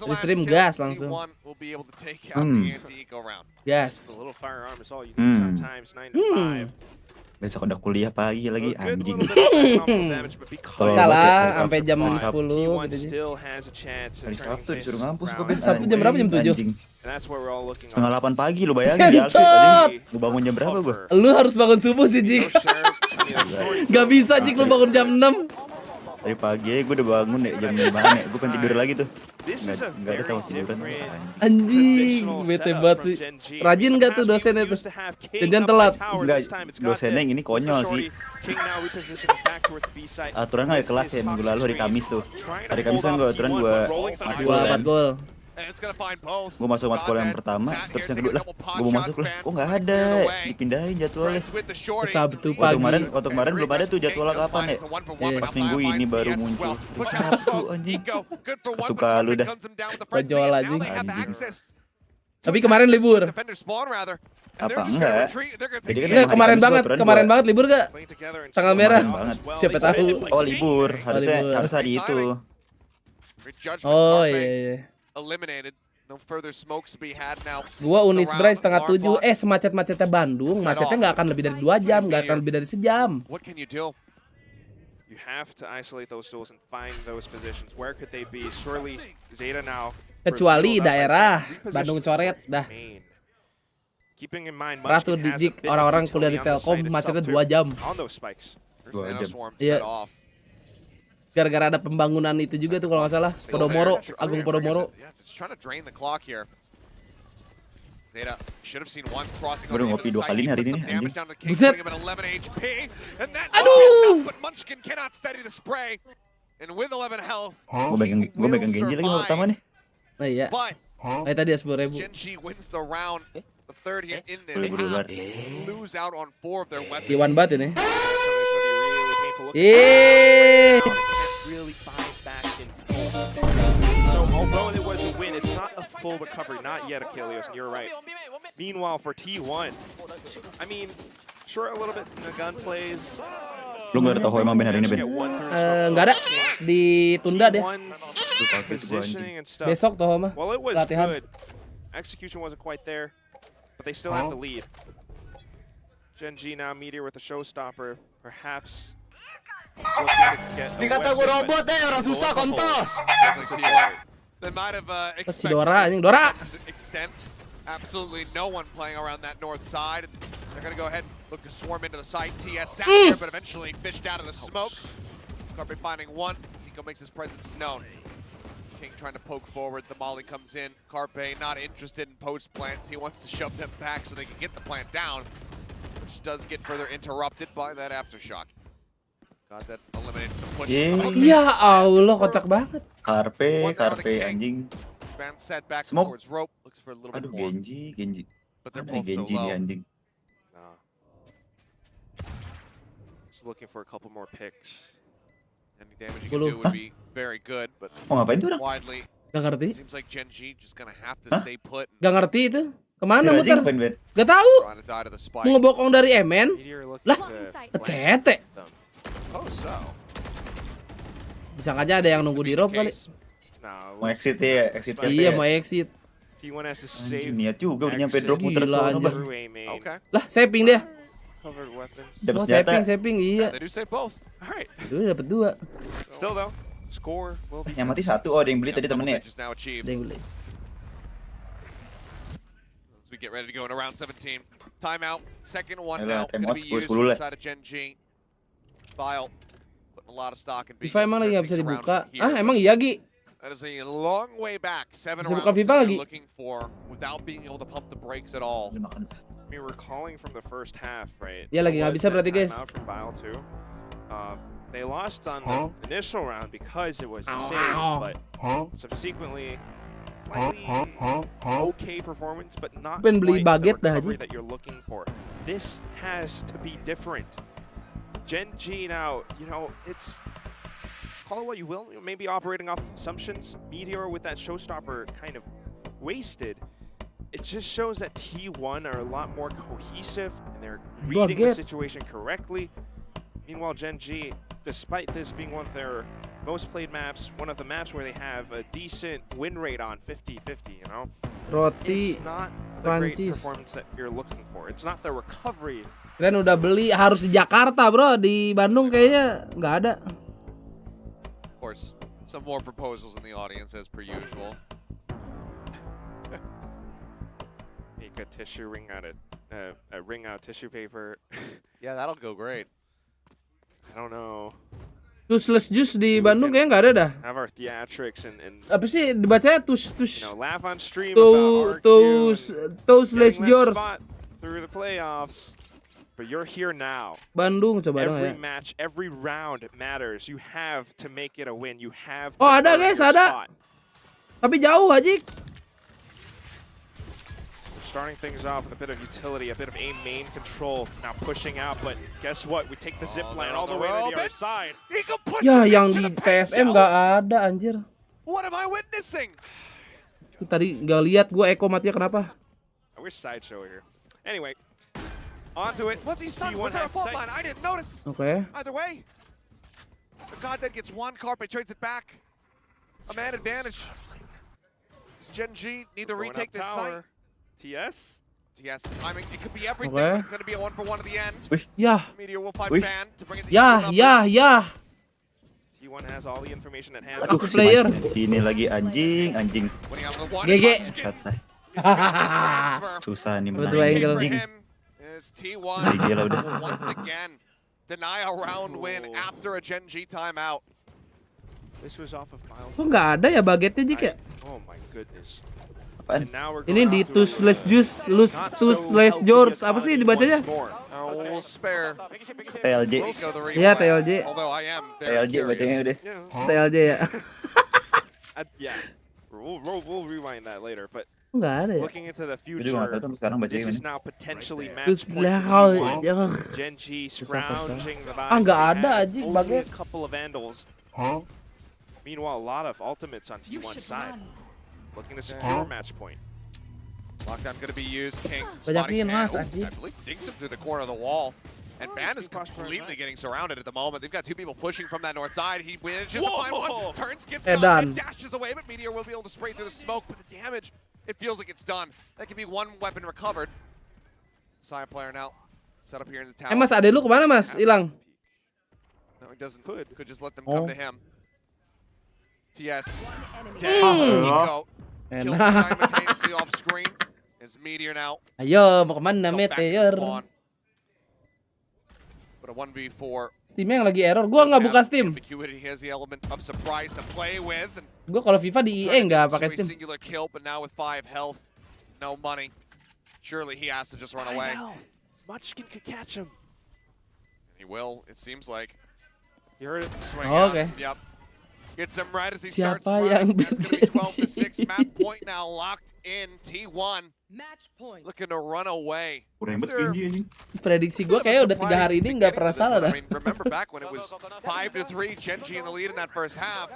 Restream gas langsung. Gas. A little firearm is all you need sometimes. 9 to 5. Besok udah kuliah pagi lagi Good anjing. little bit of combo damage, but because Tolong Salah banget ya, sampai jam hari 10 Sabtu. gitu T1 aja. still has a chance of Hari turning Sabtu this disuruh ngampus kok round. Ben. Sabtu jam berapa? Jam 7? Anjing. And that's where we're all looking Setengah on. 8 pagi lu bayangin di Alsip anjing. Gue bangun jam berapa gue? Lu harus bangun subuh sih Jik. Gak bisa Jik lu bangun jam 6. Dari pagi gue udah bangun ya jam 5 ya. Gue pengen tidur lagi tuh. This is a Nggak ada very tahu tiduran. different Anjing, bete banget sih. Rajin gak tuh dosennya tuh? Jangan telat. Enggak, dosennya yang ini konyol sih. Aturan kan ada kelas ya minggu lalu hari Kamis tuh. Hari Kamis kan gue aturan gue matkul kan. Matkul. Gue masuk matkul yang pertama, terus yang kedua lah gue mau masuk lah, kok nggak ada, dipindahin jadwalnya. Sabtu Waktu pagi. kemarin belum ada tuh jadwalnya kapan ya. Pas minggu ini baru muncul. Terus Sabtu anjing. Suka lu dah. Ojol anjing. Anjing. Tapi kemarin libur. Apa enggak? Jadi kan Enggak, hari kemarin Kamis banget, aturan kemarin gua- banget libur gak? Tanggal merah. Kemarin banget. Siapa tahu. Oh libur, harusnya libur. harus hari itu. Judgment. Oh Carpe iya. eliminated. No further smokes to be had now. Gua Unis The Bray round, alarm 7:30. clock. Semacet-macetnya Bandung, Set macetnya off. nggak akan lebih dari 2 jam, nggak akan lebih dari sejam. What can you do? You have to isolate those duels and find those positions. Where could they be? Surely Zeta now. Kecuali revealed that by daerah saying Bandung reposition coret towards dah. main. Keeping in mind, Ratu Munchkin has a Dijik bit of orang-orang utility kuliah di on the Telkom site macetnya itself 2 jam. On those spikes. Nanoswarm Iya. set off. Gara-gara ada pembangunan itu juga tuh kalau nggak salah. Podomoro, Agung Podomoro. Yeah, just trying to drain the clock here. Zeta should have seen one crossing Baru over ngopi into the 2 site. kali He nih hari put ini some nih, damage anjing. down to the King, Buset. putting him at 11 HP. And that's Aduh. enough, but Munchkin cannot steady the spray. And with 11 health, Gue megang Genji lagi mau pertama nih. Oh iya. but Tadi ya 10.000. Genji wins the round. The third here in this Boleh berubah. half. Lose out on 4 of their weapons. Iwan banget ini. Really Eh. really find back in full. So although it was a win, it's not a full recovery. Not yet, Achilles. You're right. Meanwhile, for T1, I mean, sure a little bit in the gunplays. Lu nggak ada tahu emang Ben hari ini Ben? Nggak ada. Ditunda deh. Positioning and stuff. Besok toh mah. Well, it was Latihan. good. Execution wasn't quite there, but they still have the lead. Genji now Meteor with a showstopper, perhaps. Dikata gue robot orang susah kontol. They might have Si Dora anjing Dora. extent. Absolutely no one playing around that north side. They're going to go ahead and look to swarm into the site. TS sat there, but eventually fished out of the smoke. Carpe finding one. Zico makes his presence known. King trying to poke forward. The molly comes in. Carpe not interested in post plants. He wants to shove them back so they can get the plant down, which does get further interrupted by that aftershock. God, that eliminated the push. Ya Allah, kocak banget. Carpe anjing. Band set back Smoke. towards rope. Looks for a little Aduh bit more. Genji. But they're Ada both so Genji low. nih anjing. Just looking for a couple more picks. Any damage you can do would be very good, but Mau ngapain tuh orang? widely, Gak ngerti. seems like Genji just gonna have to Hah? stay put. Gak ngerti itu. Kemana Si Raji muter? ngapain Ben? Gak tahu. Trying to die to the spike. Mau ngebokong dari Emen. Meteor looking Lah, to kecete. Oh, so. Disangkanya ada yang nunggu di rope kali. Nah, Mau exit ya, exit Iya, mau exit. T1 has to Anjing save. niat juga udah nyampe drop muter Gila, soalnya anjir. Bang. Through A main. Okay. Lah, saving dia. Covered weapons. Dapat Oh, senjata. saving, iya. They do save both. Alright. Dulu dapat 2. Still though, score will be. Yang mati satu. Oh ada yang beli tadi Double temennya. digits now achieved. Ada yang beli. As we get ready to go into round 17. Timeout. Second one Ayolah, now. Gonna timeout, be used 10 lah. inside of Genji. File. Putting a lot of stock in being FIFA able emang to lagi turn gak bisa things around dibuka. from here, Ah, but emang iya Gi. that is a long way back. 7 Bisa rounds buka that FIFA they're lagi. looking for without being able to pump the brakes at all. I mean, recalling from the first half, right? Ya lagi there nggak was bisa that berarti guys. timeout from Bile too. They lost on the initial round because it was a save, but subsequently slightly okay performance, but not Pengen beli quite the baget dah, recovery Haji. that you're looking for. This has to be different. Genji now, you know, it's call it what you will, maybe operating off assumptions. Meteor with that showstopper kind of wasted. It just shows that T1 are a lot more cohesive and they're reading the situation correctly. Meanwhile, Genji, despite this being one of their most played maps, one of the maps where they have a decent win rate on 50-50, you know? Roti It's not the great Prancis. performance that you're looking for. It's not the recovery. Kalian udah beli harus di Jakarta, Bro. Di Bandung kayaknya nggak ada. Of course, some more proposals in the audience as per usual. Make a tissue ring out of ring out tissue paper. Yeah, that'll go great. I don't know. Toothless Juice di Bandung kayaknya nggak ada dah. Have our theatrics and Apa sih dibacanya tus you know, laugh on stream about RQ Toothless getting that Yours. spot through the playoffs. But you're here now. Bandung coba dong Every ya. match, every round matters. You have to make it a win. You have to Oh, ada earn guys, your ada. spot. Tapi jauh Haji. Starting things off with a bit of utility, a bit of aim main control. Now pushing out, but guess what? We take the zip line all the way to the other side. Ya yang di PSM nggak ada anjir. What am I witnessing? Itu tadi nggak lihat gue Eko matinya kenapa. I wish Sideshow were here. Anyway, onto it. Was he stunned? Was there a fault line? I didn't notice. Oke. Either way. The God that gets one, Carpe trades it back. a man advantage. Does Gen G need to retake this site? TS? TS timing, it could be everything, but it's going to be a 1-for-1 at the end. Yeah. Meteor will fight Wih. Ban to bring it to Yeah. T1 has all the information at hand. Aduh, player. Sini lagi anjing. Winning out of the one. GG. Santai. Transfer. Susah nih Berdua menang. angle. For Anjing. him is T1 GG lah udah. will once again deny a round win after a Gen G timeout. This was off of Miles. Kok nggak ada ya bagetnya Jik ya? Oh my goodness. Apaan? And now we're Ini going di out to a /Jors. Apa sih dibacanya? We'll spare TLJ. Nico the Iya, replay, TLJ. although I am very TLJ bacanya curious. udah. TLJ ya. Yeah. We'll rewind that later, but Nggak ada ya. looking into the Gue juga nggak tahu future, tuh sekarang bacanya this is gimana. now potentially Terus match point level for ya. T1. Gen G scrounging the vibes. Nggak They ada, had anjing, only baget. a couple of vandals. Meanwhile, a lot of ultimates on T1's side. Looking to secure match point. Lockdown going to be used. King Banyakin, spotting Mas, Ban. anjing. I believe digs him through the corner of the wall. And Ban is completely getting surrounded at the moment. They've got two people pushing from that north side. He manages to find one. Turns, gets Edan. caught, and dashes away. But Meteor will be able to spray through the smoke. But the damage, it feels like it's done. That could be one weapon recovered. Side player now. Set up here in the tower. Mas, ade lu kemana Mas? Hilang. No, he doesn't. Could just let them Oh. come to him. TS. Dead. Nico. Killed Enak. simultaneously off screen. Is Meteor now. Ayo, mau kemana So back to Meteor? spawn. But a 1v4. Steamnya yang lagi error. Gua nggak buka Steam. Ambiguity has the element of surprise to play with. And Gua kalau FIFA di EA nggak pakai a Steam. singular kill, but now with 5 health, no money. Surely he has to just run away. Munchkin could catch him. He will, it seems like. You heard it. Swing Oh, out. okay. Yep. Gets him right as he Siapa starts yang running. That's going to be 12-6. berjanji? Map point now locked in. T1 Match point. looking to run away. Kurang After hebat anjing. Prediksi gua kayak udah 3 hari ini nggak pernah salah dah. I mean, remember back when it was 5-3, Gen G in the lead in that first half.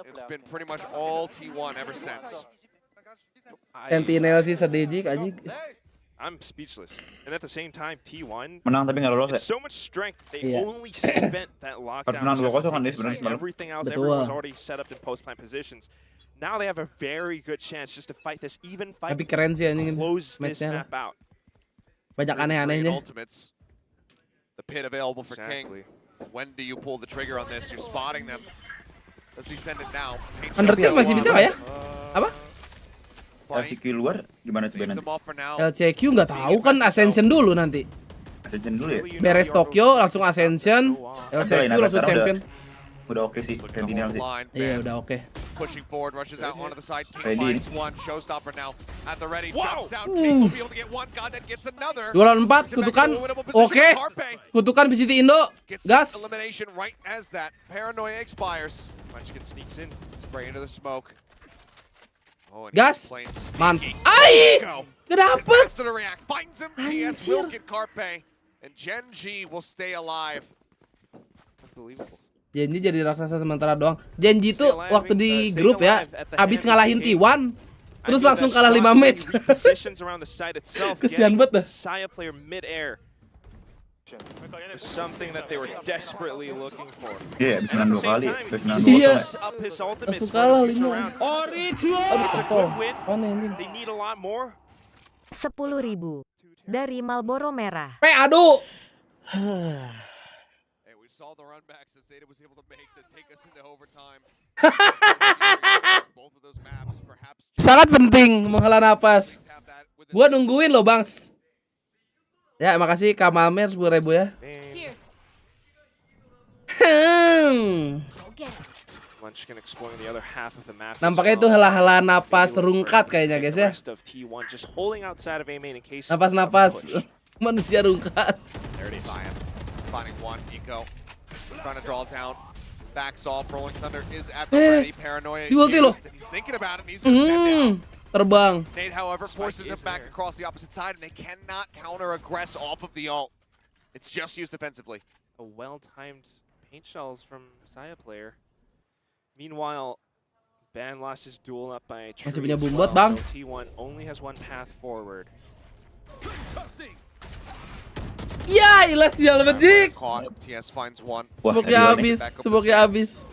It's been pretty much all T1 ever since. Sentinel sih sedih Jik anjing. I'm speechless. And at the same time, T1, Menang tapi nggak lolos ya. it's so much strength. They Iya. only spent that lockdown. menang 2-0 kan dia just sebenarnya semalam. everything else, Betul. everyone was already set up in post-plant positions. Now they have a very good chance just to fight this even fight. Tapi keren sih anjing Close this matchnya. map out. Banyak Three aneh-anehnya. ultimates. The pit available for Exactly. King. When do you pull the trigger on this? You're spotting them. Does he send it now? Paint Undertale shots masih go bisa on. nggak ya? Apa? LCQ luar gimana tuh Saves nanti? him off for now. LCQ nggak tahu kan Ascension dulu nanti. Ascension dulu ya. Beres Tokyo langsung Ascension, LCQ Nah, langsung sekarang champion. Udah oke sih Looking to Sentinel hold the sih. line. Iya Ban udah oke. pushing forward, rushes out onto the side. King Ready. finds one. Showstopper now at the ready. Wow. Jumps out. King will be able to get one. God, then gets another. 2 lawan 4, kutukan. Oke. Kutukan PCT Indo. Gets Gas. elimination right as that paranoia expires. Munchkin sneaks in. Spray into the smoke. Oh, and Gas. he's playing Mantap. sneaky. Ai! Go. Gak dapet. Faster to react. Finds him. TS will get Carpe. And Gen G will stay alive. Unbelievable. Genji jadi raksasa sementara doang. Genji tuh waktu di grup ya, abis ngalahin T1, terus langsung kalah 5 match. Positions around the site itself. Kesian getting banget dah. Saya player mid-air. There's something that they were desperately looking for. Iya, habis menang 2 kali. Habis menang 2 Iya. Up his ultimates Langsung for kalah the future 5. round. Orange. It's a good win. Aneh anjing. They need a lot more. 10.000 dari Marlboro Merah. Aduh. Hey, we saw the run backs that Zeta was able to make to take us into overtime. Both of those maps, perhaps Sangat penting menghela napas. Gua nungguin loh, Bangs. Ya, makasih Kamalmer 10.000 ya. Munchkin exploring the other half of the map. Nampaknya itu hela-hela napas rungkat kayaknya guys ya. Rest of T1 just holding outside of A main in case. Napas-napas manusia rungkat. There it is. Finding one, Nico. Trying to draw down. Backs off. Rolling Thunder is at the ready. Paranoia Dual used, loh. and he's thinking about it, and he's going to send down. Terbang. Nate, however, forces him back across the opposite side, and they cannot counter-aggress off of the ult. It's just used defensively. A well-timed paint shells from Saya player. Meanwhile, Ban lost his duel up by a tree. Masih punya as bumbot, well, Bang. so T1 only has one path forward. Ya, ilas sial bedik. Caught. TS finds one. Smoke-nya habis, smoke-nya habis.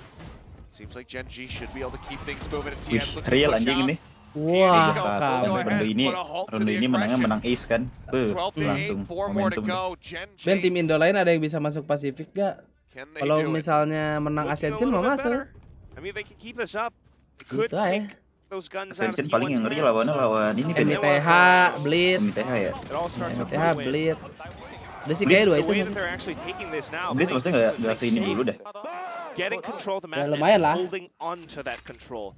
Seems like Gen G should be able to keep things moving as Wih, TS looks real to push anjing out. ini. Wah, Kan ronde ini menangnya menang ace kan. Langsung 4 more to momentum. go. Gen G. Ben tim Indo lain ada yang bisa masuk Pasifik gak? Can they Kalau do it? misalnya menang Ascension mau masuk. I mean, they can keep this up. They could Gitu aja. take those guns out of Ascension paling yang ngeri T1's lawannya lawan ini Ben. MTH, Bleed. MTH ya. It all starts with MTH, Ruin. Bleed. Udah sih kayak dua The itu. way that they're actually taking this now, Bleed playing maksudnya just nggak like ini safe, dulu dah. getting control of the map Ya, and lumayan lah. holding on to that control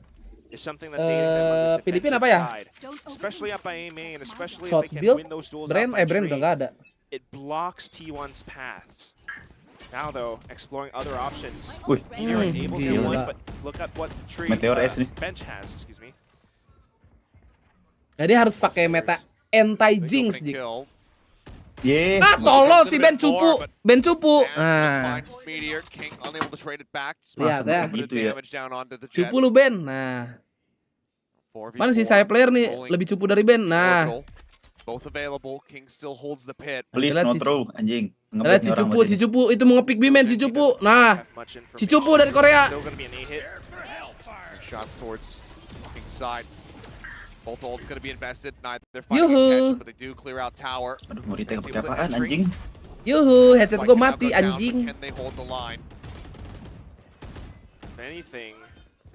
is something that's aiding them on this Filipina defensive apa ya? side. Especially up by AMA and especially if Shot they can build, win those duels Brand, out by Brand udah tree. nggak ada. It blocks T1's paths. Now though, exploring other options. Wih, Meteor able to get gila. one, but look at what tree Meteor S nih. bench has, excuse me. Jadi harus pakai meta anti-jinx Jik. Kill. Ye. Tolol si Ben cupu. Ben cupu. Nah, Meteor King unable to trade it back. lihat ya. Gitu ya. Damage down onto the jet. Cupu lu Ben. Nah, 4v4. mana sih saya player nih lebih cupu dari Ben. Nah, Orbital. Both available. King still holds the pit. Please Lihat no si- throw anjing. lihat si cupu itu mau nge-pick B-man si cupu. Nah, si cupu dari Korea. Still gonna be an 8 hit. Shots towards King's side. Both ults going to be invested. Neither they're fighting Yuhu. catch, but they do clear out tower. Aduh, mau ditembak pakai apaan anjing? Yuhu, headset Fight gue can now mati go down, but anjing. Can they hold the line? If anything,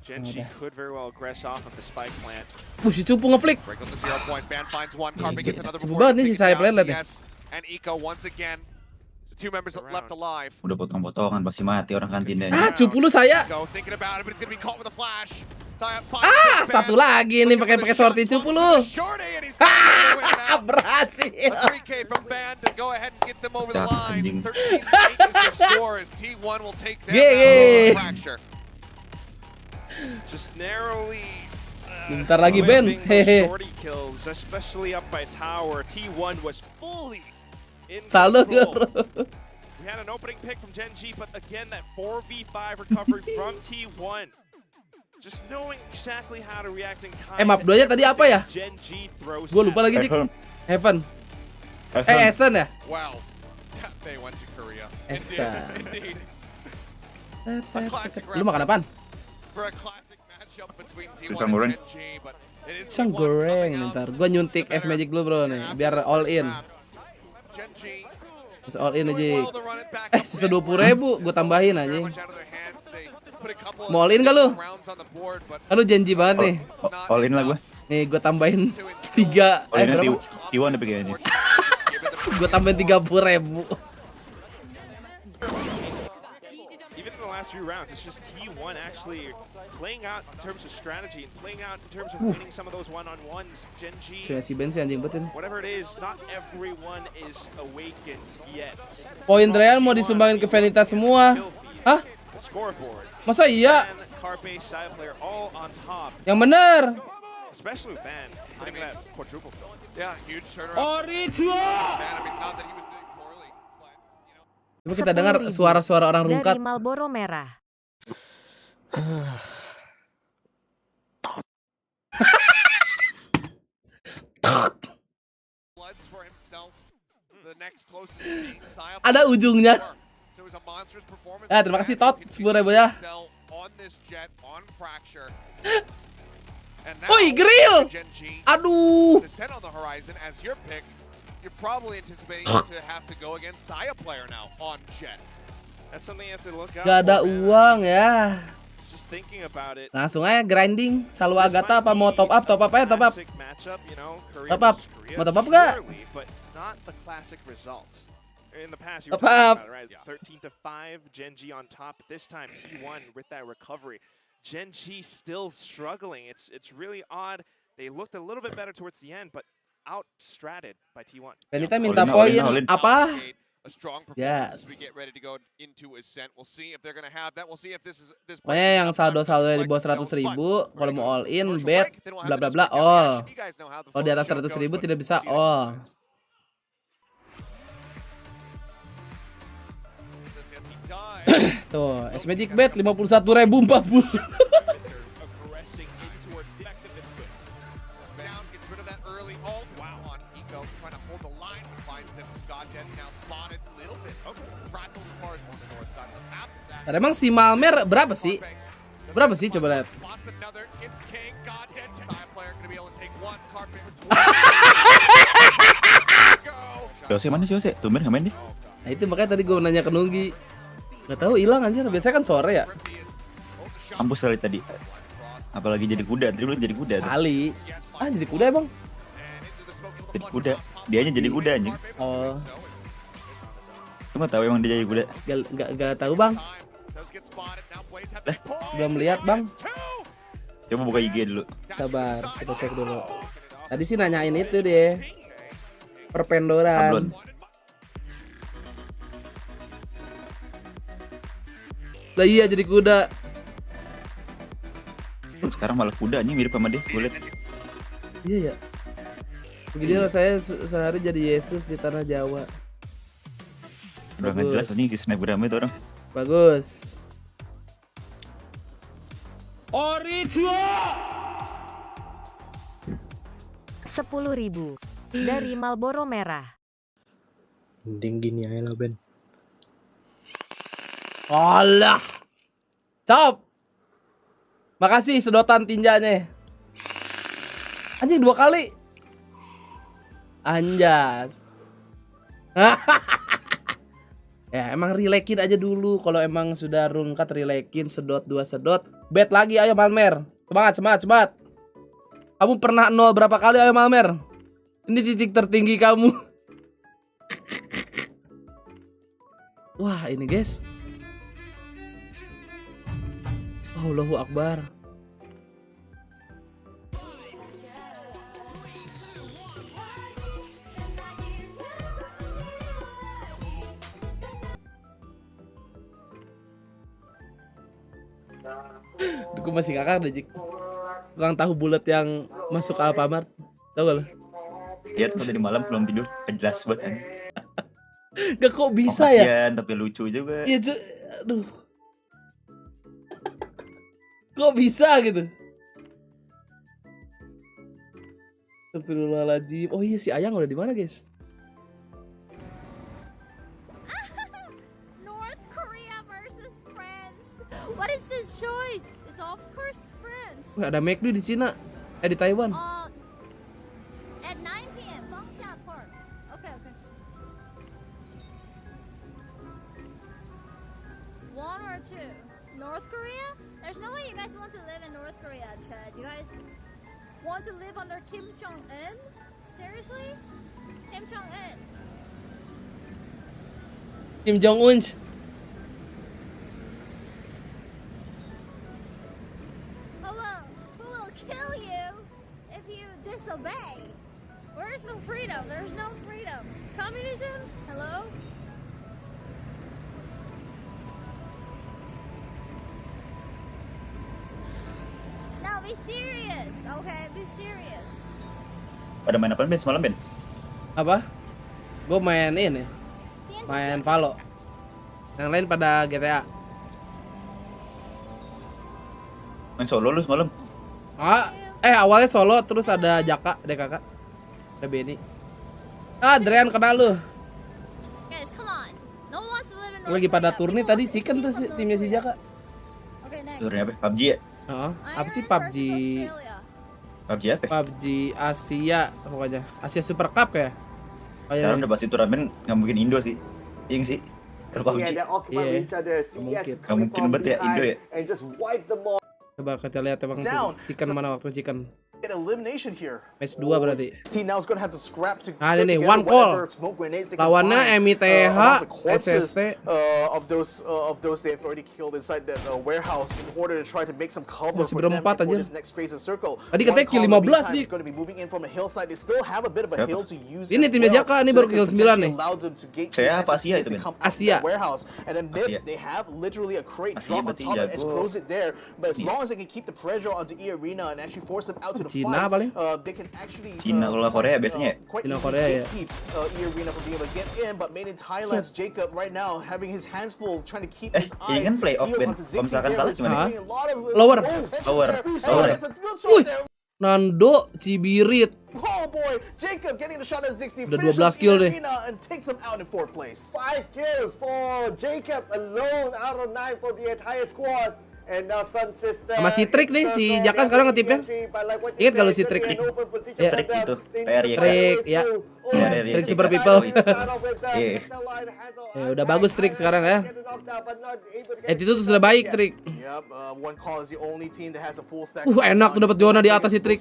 Genji could very well aggress off of the spike plant. Si cupu nge-flick. Break on the 0 point. Ban finds one. Carping gets another Cepu before banget nih he si takes saya it player down. lihat ya. TS and Eco once again. The two members left alive. Udah potong-potongan pasti mati orang kantinnya. Ah, cupu lu saya. Go thinking about it, but it's going to be caught with a flash. Satu lagi nih pakai sorti cupu lu. Berhasil. A 3K from Ban to go ahead and get them over the Dah, line. anjing. 13-8 is the score as T1 will take them Yeay. down. Fracture. Just narrowly Bentar lagi Ben. whipping those Hehe. shorty kills, especially up by tower. T1 was fully in Salut. control. We had an opening pick from Genji, but again that 4v5 recovery from T1. Just knowing exactly how to react in kind. Map 2-nya tadi apa ya? Genji throws Gue lupa lagi Dik. Heaven. Essen ya? Wow. They went to Korea. Essen. Indeed. A classic Lu makan apaan? for a classic matchup between T1 Pisang and goreng. Gen G, but it is Pisang T1 goreng coming out ntar. Gue nyuntik es magic dulu bro nih, biar all in. Gen G Terus all in aja. well to run it back up Sisa 20.000 gue tambahin very anjing. much out of their hands. They put a couple Mau all in of gak lu? rounds on the board, but Kan lu janji banget nih. All in lah gue. Nih gue tambahin 3 All in berapa? T1 udah pakai anjing. Gue tambahin 30.000. Even in the last few rounds, it's just T1 actually playing out in terms of strategy and playing out in terms of winning some of those one-on-ones. Genji, Si Ben sih anjing betul. whatever it is, not everyone is awakened yet. Poin Real mau disumbangin ke Venita semua. Hah? The scoreboard. Masa iya? And Carpe, side player, all on top. Yang bener. Especially with Van, hitting that quadruple kill. yeah, huge turnaround. Original. Man, I mean, not that he was doing poorly, but you know. Coba kita dengar suara-suara orang rungkat. Dari Marlboro Merah. Bloods for himself. The next closest being Saya. Ada ujungnya. So it was a monstrous performance. Ya, terima kasih Tot 10.000 ya. Sell on this jet on Fracture. And Woi, grill. Gen G Aduh. descend on the horizon as your pick. You're probably anticipating to have to go against Saya player now on jet. That's something you have to look out Gak ada for, man. uang ya. Just thinking about it. Langsung aja grinding. Selalu Agatha apa mau top up? Top up aja top up. Classic matchup, you know, Korea Top up. versus Korea, Mau top up nggak? surely, but not the classic result. In the past, you Top were talking up. about it, right? 13-5, Genji on top. But this time, T1 with that recovery. Genji still struggling. It's really odd. They looked a little bit better towards the end, but outstratted by T1. Venita minta All in, poin all in. apa? A strong performance as we Yes. get ready to go into Ascent. We'll see if they're going to have that. We'll see if this Pokoknya yang saldo-saldo di bawah 100.000 kalau mau all in, bet, bla bla bla, all. Kalau di atas 100.000 tidak bisa all. Tuh, S Magic bet 51.040. aggressing in towards effective. Down gets rid of that early ult. Wow, on Eco trying to hold the line, finds him. Goddead now spotted a little bit. Okay, fractal as far as on the north side. After that, Emang si Malmer berapa sih? Berapa sih coba lihat? Jose mana sih Jose? Tumben nggak main dia? Nah itu makanya tadi gue nanya ke Nunggi. Gak tahu hilang anjir. Biasanya kan sore ya. Kampus kali tadi. Apalagi jadi kuda, tadi lu jadi kuda tuh. Kali. Ah jadi kuda emang? Jadi kuda. Dianya jadi kuda anjing. Oh. Lu nggak tahu emang dia jadi kuda? Gak tahu bang. Belum lihat bang. Coba buka IG dulu. Sabar, kita cek dulu. Tadi sih nanyain itu deh. Perpendoran. Lah iya jadi kuda. Sekarang malah kuda anjing mirip sama dia, gue liat. Iya ya. Beginilah saya sehari jadi Yesus di tanah Jawa. Udah nggak jelas anjing si snapgram itu orang. Bagus. Original 10.000 dari Marlboro Merah. Mending gini aja lah Ben. Alah. Cop. Makasih sedotan tinjanya. Anjing 2 kali. Anjas. Ya emang relaxin aja dulu. Kalau emang sudah rungkat relaxin, sedot 2 sedot. Bet lagi ayo Malmer. Semangat. Kamu pernah 0 berapa kali ayo Malmer? Ini titik tertinggi kamu. Wah ini guys. Allahu Akbar. Gue masih kakak deh Jik. Tukang tahu bulat yang masuk ke Alfamart. Tahu gak lo? Lihat tadi malam belum tidur, jelas banget kan. Gak kok bisa ya? Kasian, tapi lucu juga. Iya aduh. Kok bisa gitu? Astagfirullahaladzim. Oh iya si Ayang udah di mana guys? North Korea versus France. What is this choice? It's of course France. Wah, ada McD di Cina. Di Taiwan. At 9 p.m. Bangcha Park. Okay. 1 or 2? North Korea? There's no way you guys want to live in North Korea, Chad. You guys want to live under Kim Jong-un? Seriously? Kim Jong-un. Kim Jong-un. Who will kill you if you disobey? Where's the freedom? There's no freedom. Communism? Hello? Now be serious, okay? Be serious. Pada main apa Ben semalam Ben? Apa? Gue main ini. Main Valo. Yang lain pada GTA. Main solo lu semalam? Awalnya solo terus ada Jaka, DKK. Ada Benny. Adrian kena lu. Guys, come on. No one wants to live in North Lagi pada Korea. turni People tadi want to chicken tuh escape from timnya si North Jaka. Korea. Okay, next. Turnya apa? PUBG ya? Apa sih Ireland PUBG? versus Australia. PUBG apa? PUBG Asia pokoknya. Asia Super Cup ya? Sekarang udah pasti turnamen nggak mungkin Indo sih. Iya nggak sih? Kalau PUBG. Nggak mungkin banget ya Indo ya. Coba kita lihat emang chicken mana waktu chicken. An elimination here. Match 2 berarti. Team now is going to have to scrap to Nah ini nih, one call. Lawannya MITH, SST. Of those they've already killed inside that warehouse in order to try to make some cover Masih for them berempat for aja. this next phase of circle. Tadi katanya kill 15 Ji. Is going to be moving in from a hillside. They still have a bit of a hill to use. Ini timnya Jaka, ini baru kill 9 nih. Saya apa Asia itu Ben? Asia. Warehouse and then they have literally a crate drop on top and close it there. But as long as they can keep the pressure onto E Arena and actually force them out to the Cina fight, paling. they can actually Cina kalau Korea biasanya. Cina Korea ya. keep E Arena from being able to get in, but made in Thailand's Jacob right now having his hands full trying to keep his eyes kan playoff Ben. Kalau misalkan kalah gimana? Lower. Wih, Nando Cibirit. oh boy, Jacob getting the shot at Zixi. Udah 12 kill deh. And takes him out in 4th place. 5 kills for Jacob alone out of 9 for the entire squad. Sama si Trik nih, si Jaka sekarang ngetipnya. Ingat gak lu si Trik? Ya. Trik itu, TRYK. Trik, ya. Trik Super People. Iya. Ya, udah bagus Trik sekarang ya. Itu tuh sudah baik Trik. Enak tuh dapat zona di atas si Trik.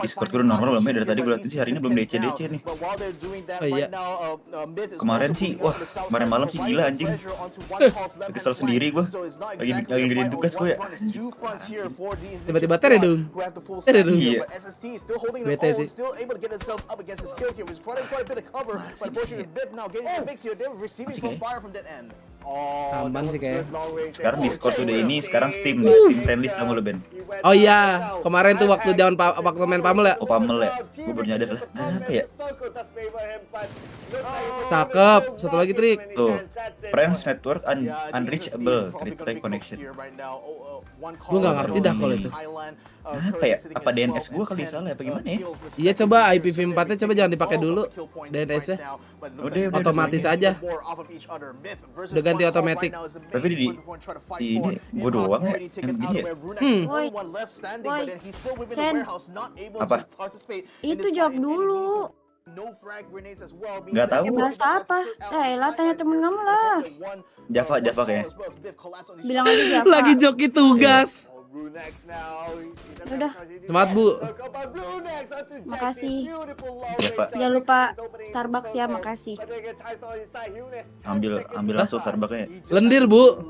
Discord gue normal belum ya, dari tadi gue lihat sih hari ini belum DC nih. Oh iya. Kemarin sih, wah kemarin malam sih gila anjing. Kesel sendiri gue. Lagi ngerjain tugas gue ya. Tiba-tiba tere dong. Tere dong. Iya. Bete sih. Aman sih kayak. Sekarang Discord udah ini, sekarang Steam nih, Steam friendly sama lu Ben. Oh iya, kemarin tuh waktu waktu main Pamel ya. Oh Pamel ya, gue baru nyadar lah. Apa ya? Cakep, satu lagi Trik. Tuh, Friends Network Unreachable, Critical Connection. Gue nggak ngerti dah kalau itu. Apa ya? Apa DNS gue kali salah apa gimana ya? Iya coba IPv4-nya coba jangan dipakai dulu DNS-nya. Udah, otomatis aja. Udah ganti otomatis. Tapi di ini gue doang ya yang begini ya? Woi, Sen, Apa? itu jawab dulu. Nggak tahu. Bahasa apa? Lah, tanya temen kamu lah. Java kayaknya. Bilang aja Java. Lagi joki tugas. Udah. Semangat Bu. Makasih. Java. Jangan lupa Starbucks ya, makasih. Ambil langsung Starbucksnya. Lendir Bu.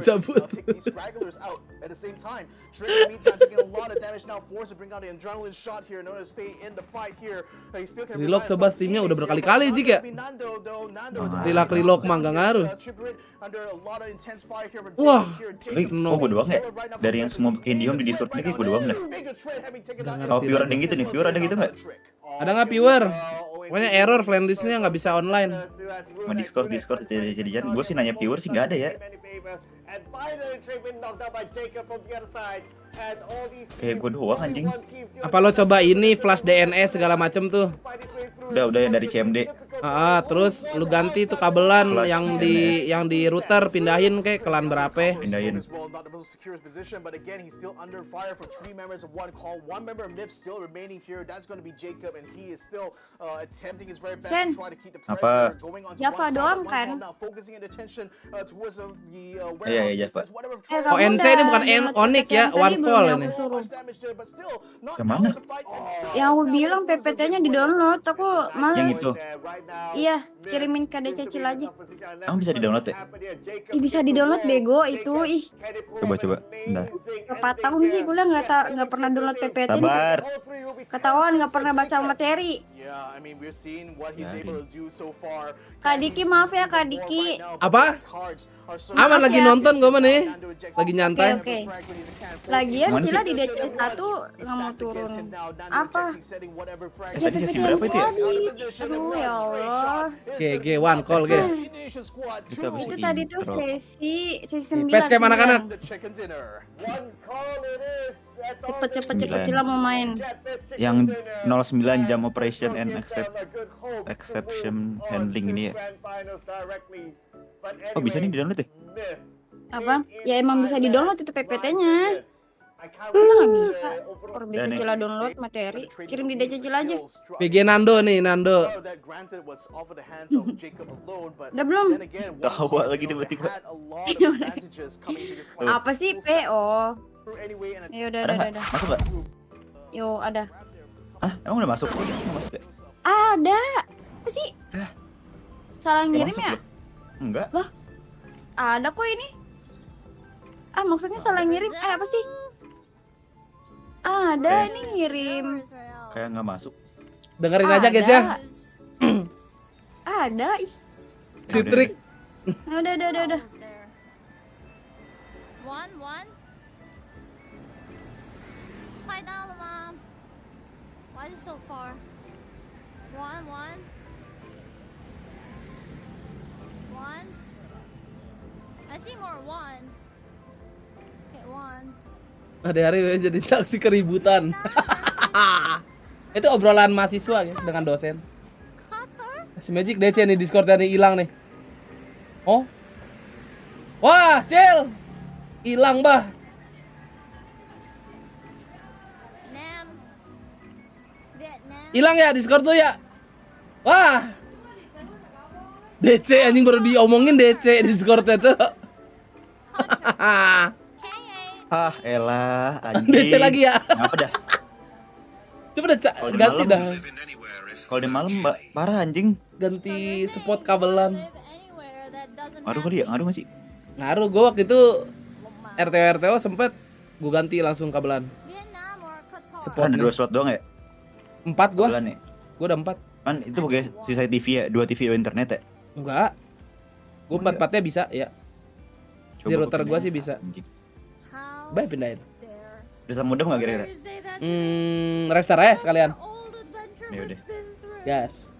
Cabut. Relock coba Steamnya udah berkali-kali Jik ya. Relock mah nggak ngaruh. Wah. Tapi kok gue doang ya? Dari yang semua Indium di Discord ini kayak gue doang dah. Kalau pure ada yang gitu nih, pure ada gitu nggak? Ada nggak pure? Pokoknya error friendlist-nya nggak bisa online. Sama Discord jadi gue sih nanya pure sih nggak ada ya. Kayak gue doang anjing. Apa lo coba ini flash DNS segala macem tuh? Udah yang dari CMD. Terus lu ganti tuh kabelan Flash yang di router pindahin kayak ke LAN berapa? Pindahin. Sen, Apa? Java doang kan? Iya Java. Oh NC ini bukan Onyx ya, one call ini. Kemana? Yang aku bilang PPT-nya di download, aku malas. Yang itu. Iya, kirimin KD Cecil aja. Kamu bisa di download ya? Bisa di download bego itu, ih. Coba. Bentar. Berapa tahun sih kuliah nggak pernah download PPT. Sabar. Ketahuan nggak pernah baca materi. Kak Diki maaf ya Kak Diki. Apa? Aman lagi nonton gue mah nih. Lagi nyantai. Oke. Lagian Cila di DC1 nggak mau turun. Apa? Tadi sesi berapa itu ya? Aduh ya Allah. GG one call guys. Itu tadi tuh sesi 9. Pes kayak anak-anak. Cepet Cila mau main. Yang 09 jam operation and exception handling ini ya. Oh bisa nih di download ya? Apa? Ya emang bisa di download itu PPT-nya. Masa nggak bisa? Orang bisa Cila download materi, kirim di DC Cila aja. PG Nando nih, Nando. Udah belum? Tawa lagi tiba-tiba. Apa sih PO? Ya udah. Masuk gak? Yo ada. Emang udah masuk? Udah masuk ya? Ada. Apa sih? Salah ngirim ya? Enggak. Loh? Ada kok ini. Maksudnya salah ngirim. Apa sih? Ada ini ngirim. Kayak nggak masuk. Dengerin aja guys ya. Ada. Ih. Si Trik. Udah. One. Fight down, Mom. Why is it so far? One. I see more one. Okay, one. Hari-hari jadi saksi keributan. Itu obrolan mahasiswa guys dengan dosen. Cutter? Si Magic DC nih Discord-nya nih hilang nih. Oh. Wah, Cil. Hilang, Bah. Hilang ya Discord tuh ya. Wah. DC anjing baru diomongin DC Discord-nya tuh. Ah, elah, anjing. DC lagi ya. Ngapa dah? Coba dah ganti dah. Kalau di malam parah anjing. Ganti spot kabelan. Ngaruh kali ya? Ngaruh gak sih? Ngaruh, gue waktu itu RTO sempet gue ganti langsung kabelan. Kan ada 2 slot doang ya? 4 gue. Ya? Gue udah 4. Kan itu pakai sisa TV ya? 2 TV internet ya? Enggak. Gue 4-4-nya bisa ya. Di router gue sih bisa. Baik pindahin. Bisa modem gak kira-kira? Restart aja sekalian. Ya udah. Yes.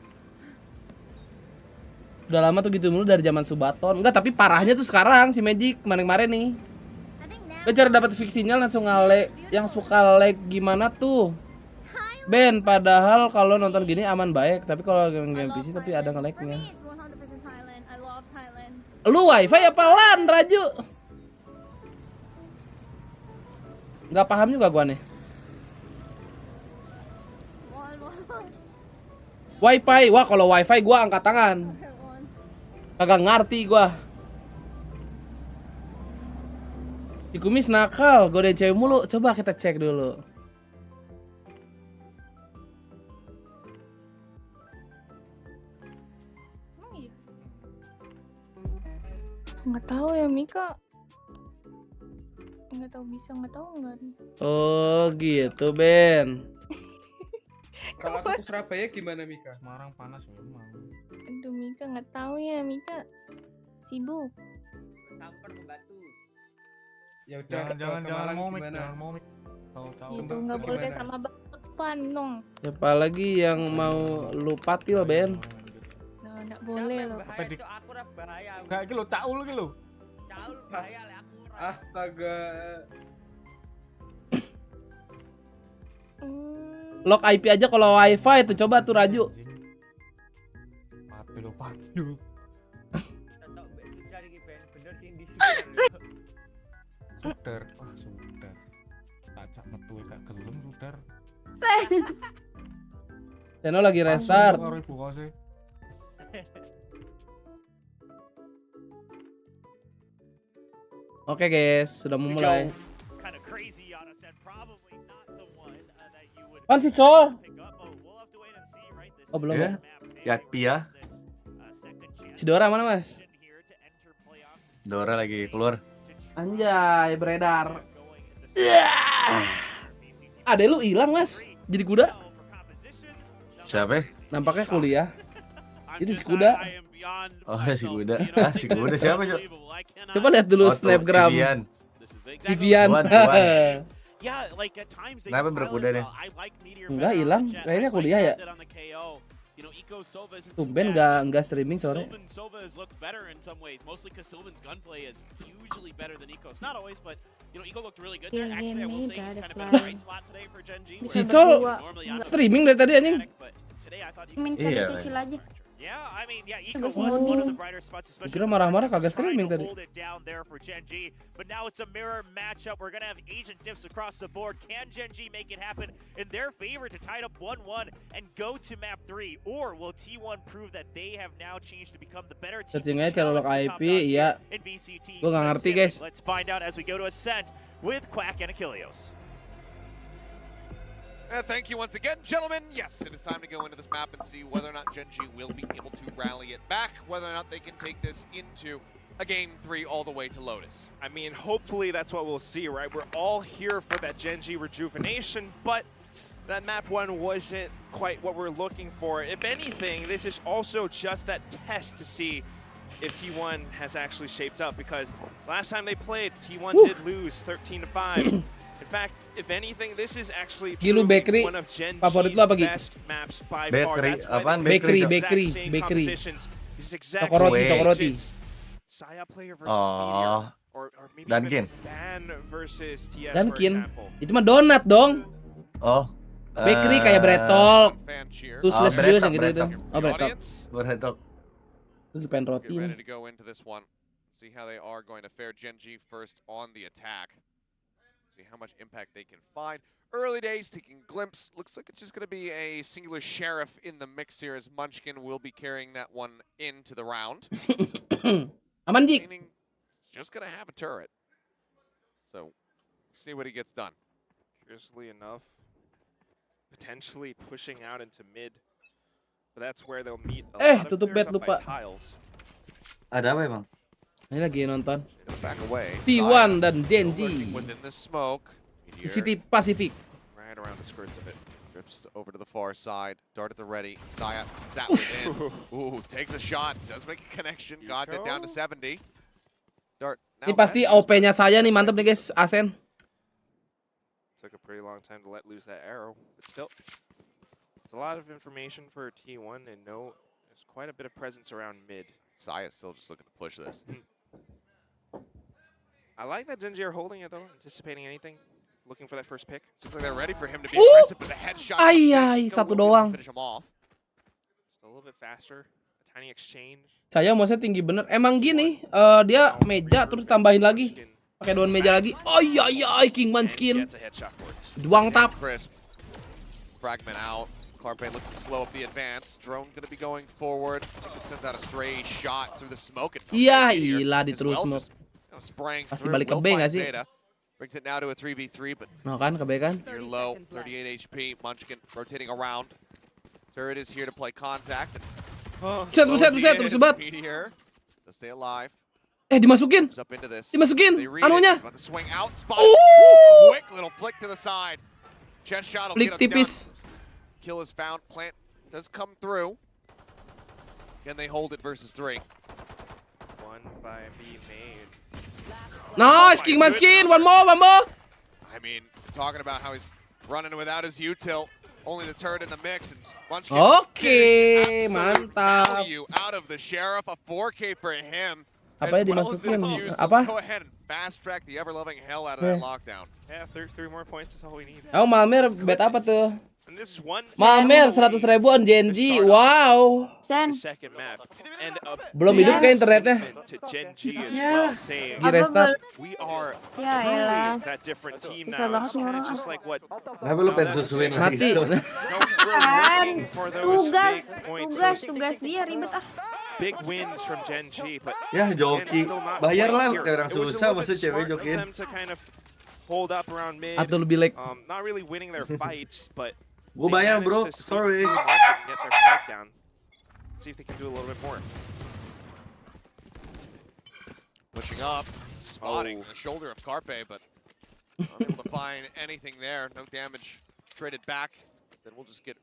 Udah lama tuh gitu mulu dari zaman Subaton. Enggak, tapi parahnya tuh sekarang si Magic kemarin nih. Gue cara dapat fix sinyal langsung ngale. Yang suka lag gimana tuh? Ben, padahal kalau nonton gini aman baik, tapi kalau game PC tapi ada nge-lag-nya. Lu wifi apa LAN, Raju? Nggak paham juga gua nih. Wifi, wah kalau wifi gua angkat tangan. Kagak ngerti gua. Si Kumis nakal, godain cewek mulu. Coba kita cek dulu. Nggak tahu ya Mika. Nggak tahu bisa, nggak tahu nggak. Oh gitu Ben. Kalau aku ke Surabaya gimana Mika? Semarang panas memang. Aduh Mika nggak tahu ya Mika. Sibuk. Samper ke Batu. Ya udah jangan mau Mik, jangan mau Mik. Itu nggak boleh sama banget fun dong. Siapa lagi yang mau lu patil Ben? Nggak boleh loh. Aku ora bahaya. Kayak iki lho caul iki lho. Caul bahaya lek aku ora. Astaga. Lock IP aja kalau wifi itu coba tuh Raju. Patil lo patil. Cocok mbek Sudar iki Ben, bener sih di Sudar. Wah, Sudar. Tak cak metu gak gelem Sudar. Channel lagi restart. Oke guys, sudah memulai. Pan si Col? Oh belum ya? Pia. Si Dora mana mas? Dora lagi keluar. Anjay, beredar. Ada lu hilang mas, jadi kuda. Siapa? Nampaknya kuliah. Jadi si kuda. Oh si kuda. Ah si kuda siapa Cok? Coba lihat dulu snapgram. Vivian. Kenapa berkuda nih? Enggak hilang, kayaknya kuliah ya. Tumben nggak streaming sore. Si Col streaming dari tadi anjing. Minta dicicil aja. Kira marah-marah kagak streaming tadi. But now it's a mirror matchup. We're gonna have agent diffs across the board. Can Genji make it happen in their favor to tie it up 1-1 and go to map 3, or will T1 prove that they have now changed to become the better team? Searching aja cara lock IP, iya. Gue nggak ngerti guys. Let's find out as we go to Ascent with Quack and Achilleos. Thank you once again, gentlemen. Yes, it is time to go into this map and see whether or not Genji will be able to rally it back, whether or not they can take this into a Game 3 all the way to Lotus. I mean, hopefully that's what we'll see, right? We're all here for that Genji rejuvenation, but that map 1 wasn't quite what we're looking for. If anything, this is also just that test to see if T1 has actually shaped up, because last time they played, T1 did lose 13-5. In fact, if anything, this is actually one of Genji's best maps by far. That's why Bakery. Toko roti. Saya player versus Meteor, or maybe Dunkin. Ban versus TS, Dunkin. for example. Itu mah donat dong. Oh, Bakery kayak Bretok, Fan cheer. Toothless Juice yang gitu-gitu. Oh, Bretok. Bretok. Itu pengen roti. Get ready to go into this one. See how they are going to fare. Genji first on the attack. See how much impact they can find. Early days, taking a glimpse. Looks like it's just going to be a singular Sheriff in the mix here as Munchkin will be carrying that one into the round. Aman, Jik. Meaning just going to have a turret. So, let's see what he gets done. Curiously enough, potentially pushing out into mid. But that's where they'll meet a lot of tutup players bed up by lupa. tiles. Ada apa emang? Ini lagi nonton. Back away. T1 dan Genji. Within the smoke. Di City Pacific. Right around the skirts of it. Drips over to the far side. Dart at the ready. Saya sat within. Ooh, takes a shot. Does make a connection. Got it down to 70. Dart. Ini pasti OP-nya saya nih, mantep nih guys, Asen. Took a pretty long time to let loose that arrow, but still, it's a lot of information for T1, and no, there's quite a bit of presence around mid. Saya's still just looking to push this. I like that Genji are holding it though, anticipating anything, looking for that first pick. Seems like they're ready for him to be aggressive, but the headshot. Ay, satu doang. Finish him off. Just a little bit faster, a tiny exchange. Saya mouse-nya tinggi bener. Emang gini, dia meja terus tambahin lagi. Pakai doan meja lagi. Oh iya iya, King Munchkin. Duang tap. Crisp. Fragment out. Carpe looks to slow up the advance. Drone going to be going forward. I think it sends out a stray shot through the smoke. Iya, ilah di terus smoke. Pasti balik ke B nggak sih? Brings it now to a 3v3, but no kan, ke B kan? you're low. 38 HP. Munchkin rotating around. Turret is here to play contact. Buset, terus sebat. To stay alive. Dimasukin. Up into this. Dimasukin. They read Anunya. it. It's about to swing out. Spot. Oh! Quick little flick to the side. Chest shot will Flick get him tipis. done. Kill is found. Plant does come through. Can they hold it versus 3? One by B made. Nice, King Munchkin. One more. I mean, talking about how he's running without his util. Only the turret in the mix. And Munchkin Oke, mantap. value out of the Sheriff. A 4K for him. Apa ya dimasukin? Apa? Go ahead and fast track the ever-loving hell out of that lockdown. Yeah, three more points is all we need. Oh, Malmer bet apa tuh? And this is one. Malmer 100.000 on Genji. Wow. The second map. And Belum hidup kayak internetnya. to Genji as well, saying Restart. we are Ya truly elah. that different team Bisa now. banget It's nih kind of orang. just like what. Kenapa lu pengen susuin lagi? Mati. Kan, tugas dia ribet ah. Big wins from Genji, but Ya joki, bayar lah kayak orang it was a susah little masa bit cewek smart of jokin. them to kind of hold up around mid. Atau lebih like Not really winning their fights, but Gue they bayar managed bro, to sneak sorry. through the market and get their spike down. See if they can do a little bit more. Pushing up, spotting the shoulder of Carpe, but unable to find anything there. No damage traded back. Then we'll just get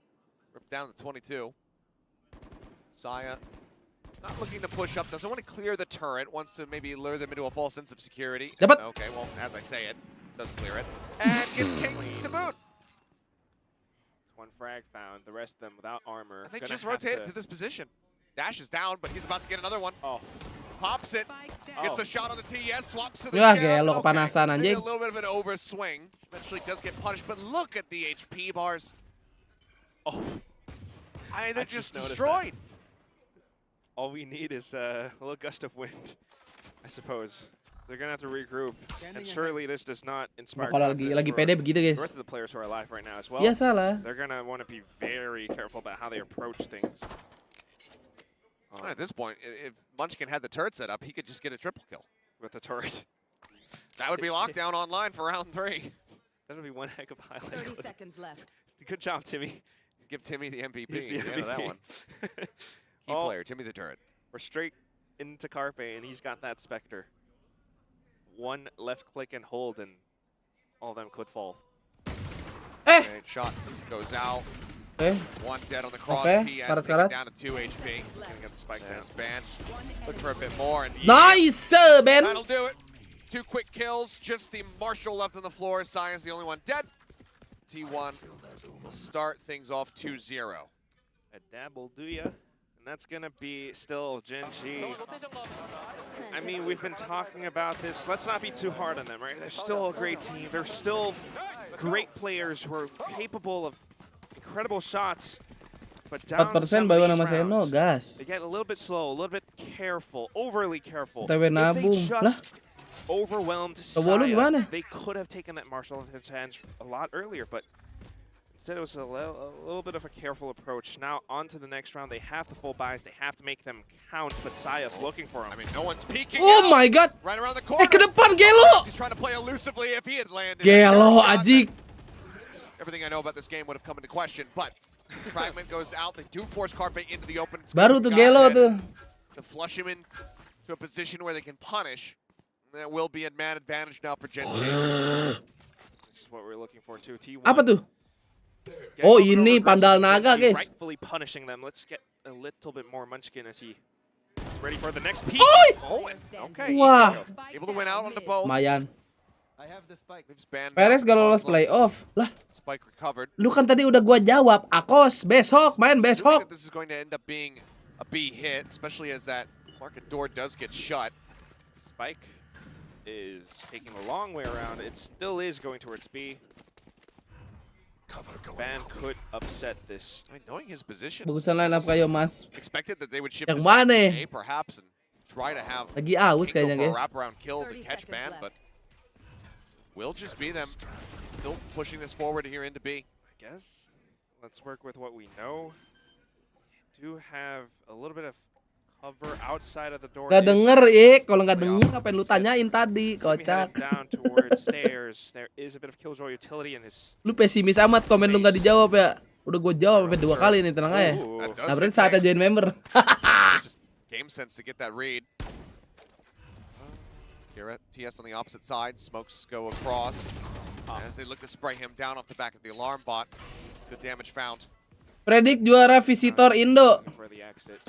ripped down to 22. Saya not looking to push up. Doesn't want to clear the turret. Wants to maybe lure them into a false sense of security. Dapat. Okay, well, as I say it, does clear it. And gets kicked to boot. One frag found, the rest of them without armor. And they Gonna just have rotated to this position. Dash is down, but he's about to get another one. Oh. Pops it. Gets a shot on the TS, swaps to the Wah, Sheriff. gelo kepanasan Maybe anjing. a little bit of an overswing. Eventually does get punished, but look at the HP bars. Oh. I mean, they're I just noticed destroyed. that. All we need is a little gust of wind, I suppose. They're gonna have to regroup, and surely this does not inspire Kalau confidence lagi for pede begitu the guys. rest of the players who are alive right now as well. Biasalah. They're gonna want to be very careful about how they approach things. At this point, if Munchkin had the turret set up, he could just get a triple kill. With the turret. That would be lockdown online for round 3. That would be one heck of a highlight. 30 seconds left. Good job, Timmy. Give Timmy the MVP. He's the at end of that MVP. one. Key player, Timmy the turret. We're straight into Carpe, and he's got that Spectre. One left click and hold, and all of them could fall. Okay, shot goes out. Okay. One dead on the cross. Okay, TS karat, taken karat. down to 2 HP. Gonna get the spike down. This band just look for a bit more. And Nice, Ben. that'll do it. 2 quick kills. Just the Marshal left on the floor. Science the only one dead. T1 will start things off 2-0. A dab will do ya. And that's going to be still Genji. I mean, we've been talking about this. Let's not be too hard on them, right? They're still a great team. They're still great players who are capable of incredible shots. But down 4% bawa nama Seno, gas. they get a little bit slow, a little bit careful, overly careful. TW nabung. If they Lah, just overwhelmed Kebolu Saya, gimana? they could have taken that marshal in his hands a lot earlier, but instead it was a little bit of a careful approach. Now on to the next round, they have the full buys, they have to make them count, but Saya's looking for him. I mean, no one's peeking Oh out. my god. Right around the corner. Ke depan Gelo. He's trying to play elusively if he had landed. Gelo ajik. Everything I know about this game would have come into question, but Fragment goes out. They do force Carpe into the open. Baru tuh Gelo tuh. To flush him into a position where they can punish. There will be a man advantage now for Gen Z. This is what we're looking for too. T1. Apa tuh? Getting Oh a little ini bit Pandal aggressive, Naga Gen G guys. rightfully punishing them. Let's get a little bit more Munchkin as he is ready for the next peak. Oi! Oh, okay. Wah. Able to win out on the both. Lumayan. I have the spike. Banned Perez out. gak lolos playoff. Lah, Spike recovered. lu kan tadi udah gua jawab. Akos, besok main Assuming besok. that this is going to end up being a B hit, especially as that market door does get shut. Spike is taking the long way around. It still is going towards B. Ban could upset this. I mean, knowing his position, Bagusan line up kayo, Mas. expected that they would shift Yang this back mana to eh? A perhaps and try to have Lagi aus Kingo kayaknya for a guys. wraparound kill to catch Ban, but will just be them still pushing this forward here into B. I guess. Let's work with what we know. Do have a little bit of cover outside of the door. Gak denger kalau gak denger apa yang lu tanyain tadi, kocak. Down towards stairs. There is a bit of killjoy utility in his. Lu pesimis amat komen lu gak dijawab ya. Udah gue jawab sampai 2 kali nih, tenang aja. Nah berarti saatnya join member. Just game sense to get that read. Here at TS on the opposite side, smokes go across as they look to spray him down off the back of the alarm bot. Good damage found. Predik juara visitor Indo. For the exit.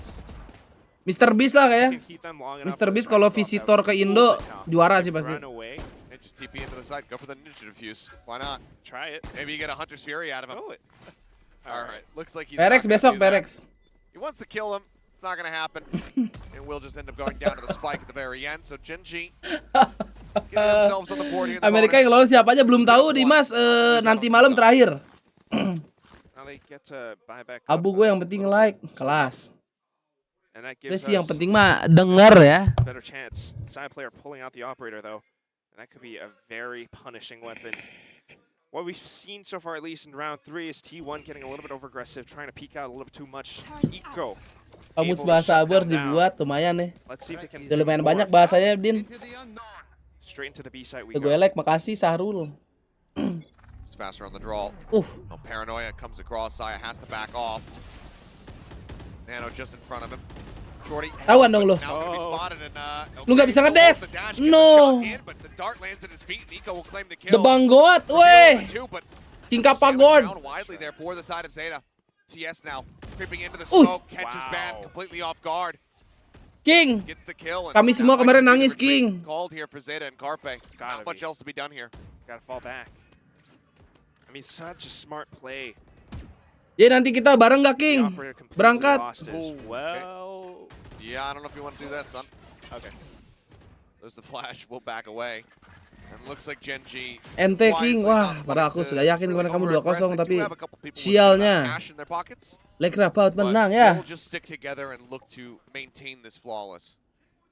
Mr. Beast lah kayak. Keep them long enough Mr. for Beast the kalau drop visitor out. ke Indo juara sih Run pasti. away. And just TP into the side, go for the ninja defuse. Why not? Try it. Maybe you get a Hunter's Fury out of him. Go it. All right, looks like he's Perex not gonna besok do that. Perex. He wants to kill him. It's not going to happen. And we'll just end up going down to the spike at the very end. So Gen G getting themselves on the board here in the Amerika yang lolos siapa aja belum tahu Dimas, nanti malam terakhir. Now they get to buy back Abu gue yang penting like kelas. and that Terus gives sih yang us penting mah denger ya. better chance. Side player pulling out the operator though. And that could be a very punishing weapon. What we've seen so far, at least in round 3, is T1 getting a little bit over-aggressive, trying to peek out a little bit too much. Eco. Kamus bahasa Abu harus dibuat, lumayan nih. Let's see if they can Udah lumayan banyak bahasanya, Din. Straight into the B site we Gue go. like, makasih Sahrul. It's faster on the draw. Oh, Paranoia comes across. Saya has to back off. Nano just in front of him. Shorty. Tawan dong lu. Now gonna be spotted and, Lu nggak bisa ngedes. No. No. But the dart lands at his feet. Nico will claim the The kill. Banggot, weh. King Kapagod. Found widely there for the side of Zeta. TS now creeping into the smoke, catches Ban completely off guard. King. Gets the kill. And Kami semua kemarin nangis, King. Called here for Zeta and Carpe. Not much else to be done here. Gotta fall back. I mean, such a smart play. Ya nanti kita bareng gak, King? Berangkat. Well. Yeah, I don't know if you want to do that, son. Okay. There's the flash. We'll back away. And looks like Gen G. Ente King, wah, padahal aku sudah yakin gimana kamu 2-0 tapi sialnya. Leg Rapout menang ya. We'll just stick together and look to maintain this flawless.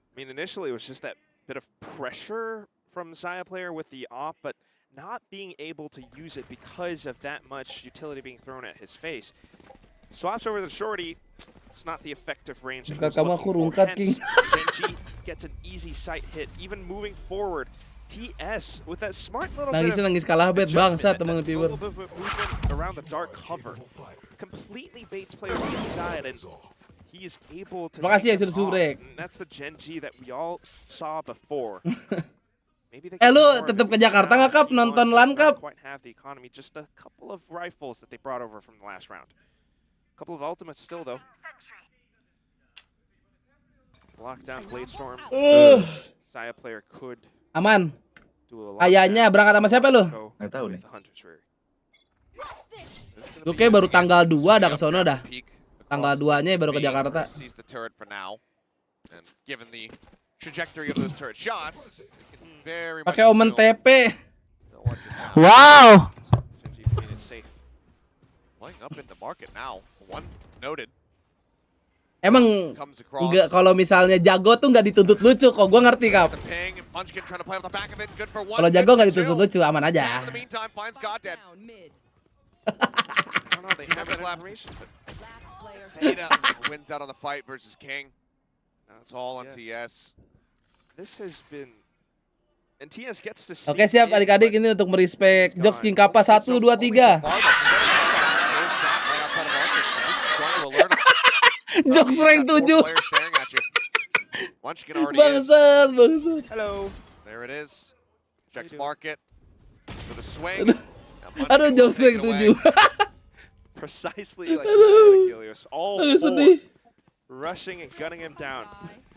I mean, initially it was just that bit of pressure from the Saya player with the op, but not being able to use it because of that much utility being thrown at his face. Swaps over the shorty. It's not the effective range that he was Kamu looking aku for. rungkat, Hence, King. Gen G gets an easy sight hit. Even moving forward, TS with that smart little Nangis bit of kalah bet bangsat teman that viewer. little bit of movement around the dark cover completely baits players inside, and he is able to. Makasih ya take them sudah off. subrek. And that's the Gen G that we all saw before. Maybe they Lu can do more of tetap it. ke Jakarta nggak Kap? T1 Nonton does LAN not Kap? quite have the economy. Just a couple of rifles that they brought over from the last round. A couple of ultimates still though. Lockdown Blade Storm. Saya player could Aman. do a lot. Kayaknya berangkat sama siapa lu? Nggak tahu nih. Oke, baru tanggal 2 dah ke sono dah. Tanggal 2-nya baru ke Jakarta. Sees the turret for now. And given the trajectory of those turret shots, it can very much Pakai omen assume TP. they'll watch this now. Wow. Gen G played it safe. Playing up in the market now. One noted. Emang nggak, kalau misalnya jago tuh nggak dituntut lucu kok, gue ngerti Kap. Kalau jago nggak dituntut lucu, aman aja. Zeta wins out on the fight versus King. Now it's all on TS. This has been, and TS gets to. Oke siap adik-adik, ini untuk merespek Jokes King Kappa 1, 2, 3. Jokes rank 7. Bangsat. Hello. There it is. Checks market for the swing. Aduh, Jokes rank 7. Precisely like you said, Achilles. All four rushing and gunning him down.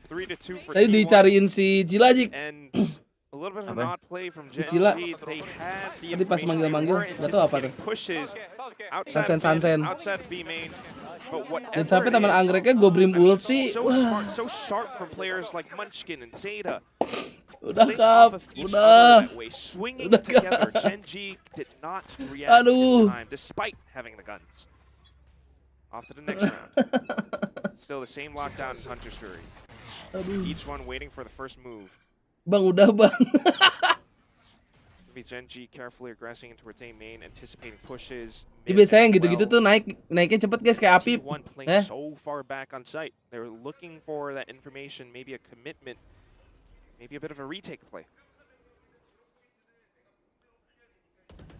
3-2 for Tadi dicariin si Cilajik. And a little bit of an odd play from Cila. Genji. They had the Tadi pas manggil-manggil, nggak tahu apa tuh. Pushes Sansen. outside B main. But Dan sampai teman anggreknya gue brim ulti. So smart, so sharp from players like Munchkin and Zeta. Udah Kap, udah. Swinging together, Genji did not react in time despite having the guns. Off to the next round. Still the same lockdown in Hunter's Fury. Each one waiting for the first move. Bang, udah bang. Genji carefully aggressing towards A main, anticipating pushes. Biasanya yang gitu-gitu tuh naiknya cepet guys, kayak Apip. So far back on site. They're looking for that information, maybe a commitment, maybe a bit of a retake play.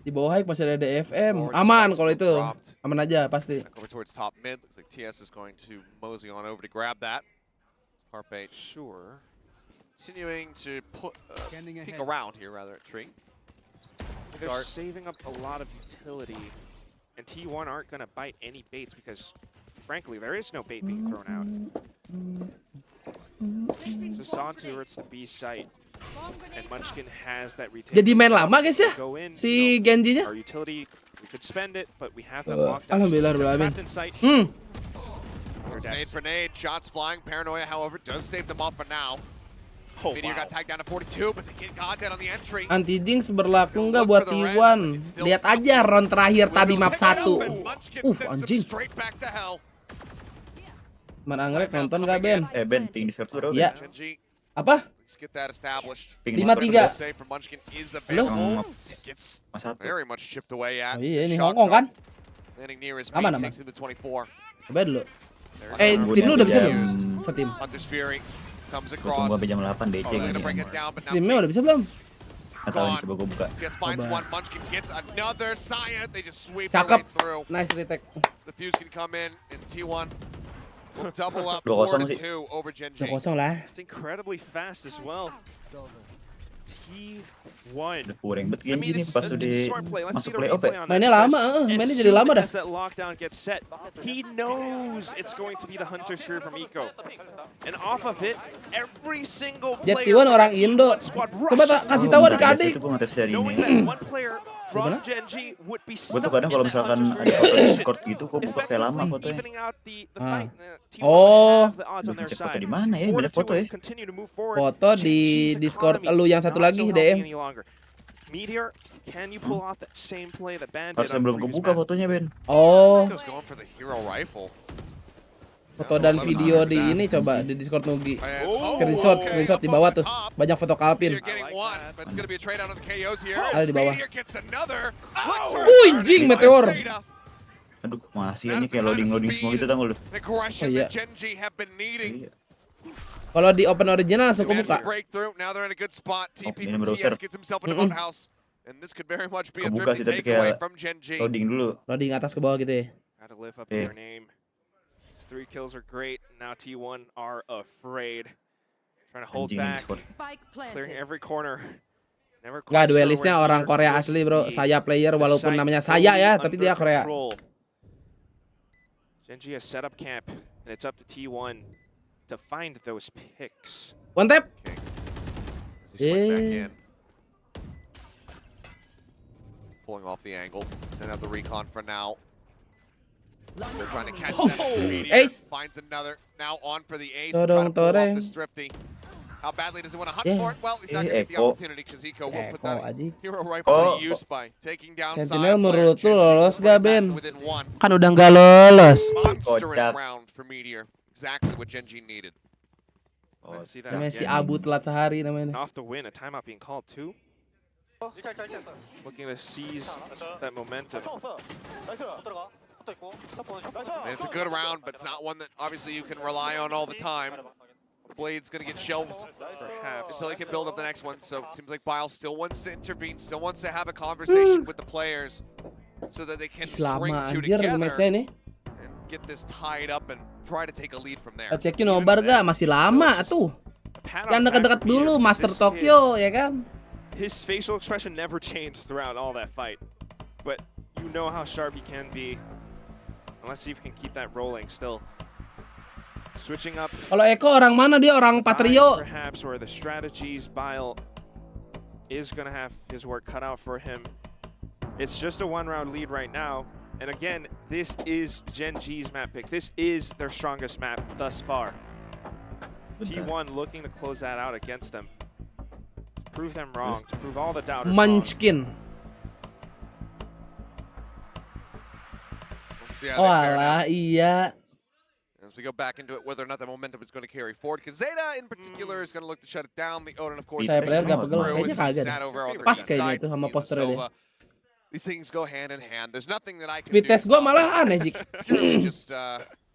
Di bawah hike masih ada DFM. Aman kalau itu. Aman aja pasti. Over towards top mid. Looks like TS is going to mosey on over to grab that. Carpe sure. Continuing to peek around here rather at Tree. They're saving up a lot of utility, and T1 aren't going to bite any baits because, frankly, there is no bait being thrown out. So Santu hurts the B site, and Munchkin has that retake. Jadi main lama guys ya, si Genji-nya. Our utility, we could spend it, but we have them locked down. Alhamdulillah. Nade for nade, shots flying. Paranoia, however, does save them off for now. Meteor got tagged down to 42, but they get content on the entry. Anti-jinx berlaku nggak buat T1? Lihat aja round terakhir tadi map 1. Anjing. Man anggrek nonton nggak Ben? Ben, ping di server udah. Iya. Apa? 5-3. Iya, ini ngongkong kan? Aman. Coba dulu. Steam lu udah bisa belum? Steam. Tunggu sampai jam 8 DC gini. Steamnya udah bisa belum? Atau coba gue buka. Cakep. Nice retake. 2-0 sih. 2-0 lah. It's incredibly fast as well. T1. Udah puring bet Genji nih pas udah masuk playoff ya. Mainnya lama, mainnya jadi lama dah. He knows it's going to be the Hunter's Fury from Eco. And off of it, every single player T1 orang Indo. Coba kasih tahu adik-adik. Gue ngetes dari knowing that ini. one player from Genji would be Gue tuh kadang kalau misalkan ada foto Discord gitu, gue buka kayak lama fotonya. Oh, cek foto di mana ya? Banyak foto ya. Foto di Discord lu yang satu lagi DM. Harusnya belum kebuka fotonya Ben. Oh. Foto dan video di ini coba di Discord Nugi. Screenshot di bawah tuh. Banyak foto Kalpin. Ada di bawah. Jing meteor. Aduh, masih ini kayak loading semua gitu tau lu. Oh iya. Kalau di Open Original langsung kebuka. Ini browser. Kebuka sih tapi kayak loading dulu. Loading atas ke bawah gitu ya. 3 kills are great. Now T1 are afraid. Trying to hold back. Clearing every corner. Gak, duelisnya orang Korea asli bro. Saya player walaupun namanya saya ya, tapi dia Korea. Genji has set up camp, and it's up to T1 to find those picks. One tap. Pulling off the angle. Send out the recon for now. They're trying to catch that. Ace finds another. Now on for the ace. Trying to pull off this thrifty. How badly does he want to hunt for it? Well, he's not going to get the Echo. opportunity because Eco will put that Aji. hero rifle to use by taking down Sentinel side menurut lu lolos gak, Ben? within one. Kan udah nggak lolos. Monstrous Kocak. round for Meteor. Exactly what Genji needed. Let's see that Namanya si again. Abu telat sehari namanya. Off the win, a timeout being called too. Looking to seize that momentum. And it's a good round, but it's not one that obviously you can rely on all the time. Blade's going to get shelved until he can build up the next one. So it seems like Bile still wants to intervene, still wants to have a conversation with the players so that they can string Lama two anjir together match-nya ini. and get this tied up and try to take a lead from there. Cekin nobar gak? Masih lama tuh. Yang dekat-dekat dulu Master Tokyo ya kan. His facial expression never changed throughout all that fight, but you know how sharp he can be. And let's see if he can keep that rolling still. Switching up. Kalau Eko orang mana dia? Orang Patrio. Perhaps where the strategies Bile is gonna have his work cut out for him. It's just a one-round lead right now, and again, this is Gen G's map pick. This is their strongest map thus far. T1 looking to close that out against them. To prove them wrong, to prove all the doubters wrong. Munchkin. See how they fare Walah, now. iya. As we go back into it, whether or not the momentum is going to carry forward. Because Zeta in particular is going to look to shut it down. The Odin, of course, Saya player gak pegel, through kayaknya as he kagak. sat over on the Pas right kayaknya side. itu sama He's posternya dia. Sova. These things go hand in hand. There's nothing that I can Speed do. test gue malah aneh sih. Just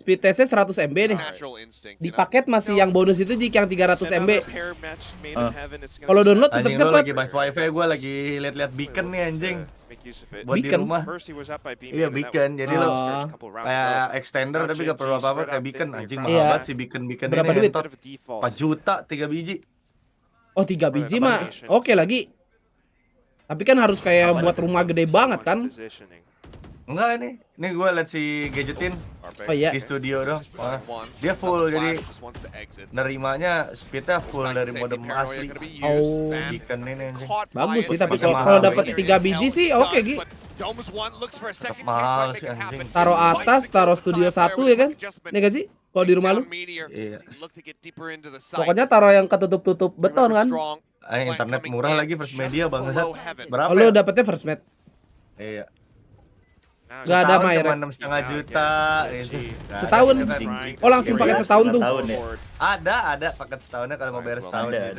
Speed testnya 100 MB nih. natural instinct. Di paket masih yang bonus itu Jik yang 300 MB. Pair match made in heaven. It's gonna Kalau download tetap Anjing lu cepet. lagi bahas wifi, gue lagi liat-liat beacon nih anjing. make use of it. Buat di Beacon? rumah. First he was up by Beacon, Iya and that beacon, was jadi the lo first couple rounds kayak ago. extender tapi gak perlu apa-apa kayak beacon. Anjing mahal Iya. banget sih beacon Berapa ini duit? entot. 4 juta 3 biji. Oh 3 biji mah oke lagi. Tapi kan harus kayak buat rumah gede banget kan. Enggak ini gue liat si gadgetin Oh iya. di studio dong. Dia full jadi nerimanya speednya full dari modem asli. Oh. Beacon ini anjing. Bagus sih tapi kalau dapat 3 biji sih oke Gi. Tetap mahal sih anjing. Taruh atas, taruh studio 1 ya kan? Ini gak sih? Kalau di rumah lu? Iya. Pokoknya taruh yang ketutup-tutup beton kan? Internet murah lagi First Media bangsat. Berapa? Oh, lu ya? dapetnya First Med? Iya. Gak ada Setahun Mayer. cuma 6,5 juta gitu. Setahun? Oh langsung pakai setahun tuh? Ada paket setahunnya kalau mau bayar setahun sih.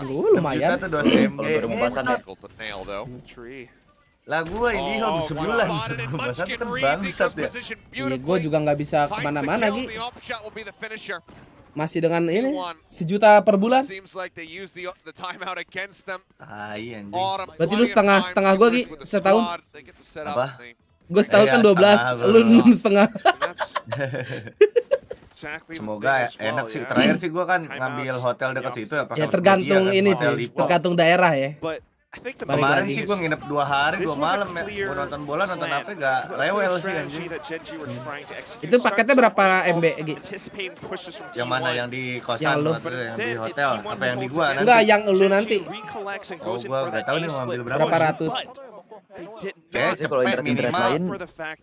Lumayan. Itu 2 MB. Lah gua ini hobi sebulan pembahasan kan bangsat ya. Iya gue juga nggak bisa kemana-mana Gi. Masih dengan ini 1 juta per bulan. Iya anjing. Berarti lu setengah gue Gi setahun. Apa? Gue setahun kan 12, lu 6,5. Semoga enak sih. Terakhir sih gua kan ngambil hotel dekat situ ya. Ya tergantung ini sih, tergantung daerah ya. Kemarin sih gue nginep 2 hari 2 malam ya. Gue nonton bola nonton apa gak rewel sih anjing. Itu paketnya berapa MB Gi? Yang mana yang di kosan atau yang di hotel? Apa yang di gua nanti? Enggak, yang lu nanti. Oh gua gak tahu nih mau ambil berapa. Berapa ratus? Kayak Kalau internet minimal lain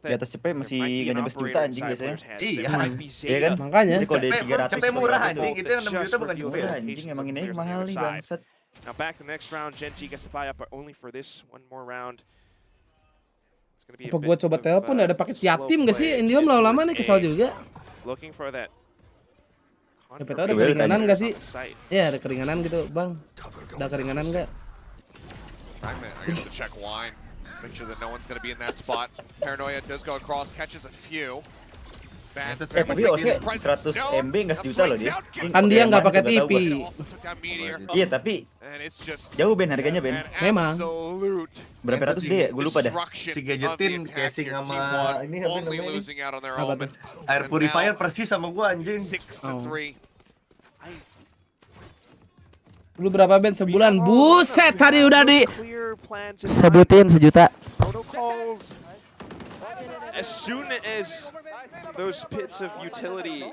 di atas cepet masih gak nyampe 1 juta anjing biasanya. Iya. Iya kan? Makanya. Jadi kalau dari 300 cepet murah anjing. Itu yang 6 juta bukan cepet. Murah anjing emang ini mahal nih bangsat. Now back the next round, Genji gets to buy up, but only for this one more round. It's gonna be Apa gua coba telepon ada paket yatim gak sih? Indiom lama-lama nih kesal juga. Looking for that. Siapa tahu ada keringanan gak sih? Iya ada keringanan gitu bang. Ada keringanan gak? I get to check wine. Make sure that no one's going to be in that spot. Paranoia does go across, catches a few. Tapi OC 100 MB nggak 1 juta loh dia. Kan dia nggak pakai TV. Iya tapi jauh Ben harganya Ben. Memang. Berapa ratus dia? Gue lupa dah. Si gadgetin casing sama ini apa namanya? Apa tuh? Air purifier persis sama gua anjing. Lu berapa Ben sebulan? Buset tadi udah di sebutin 1 juta. Protocols. As soon as those pits of utility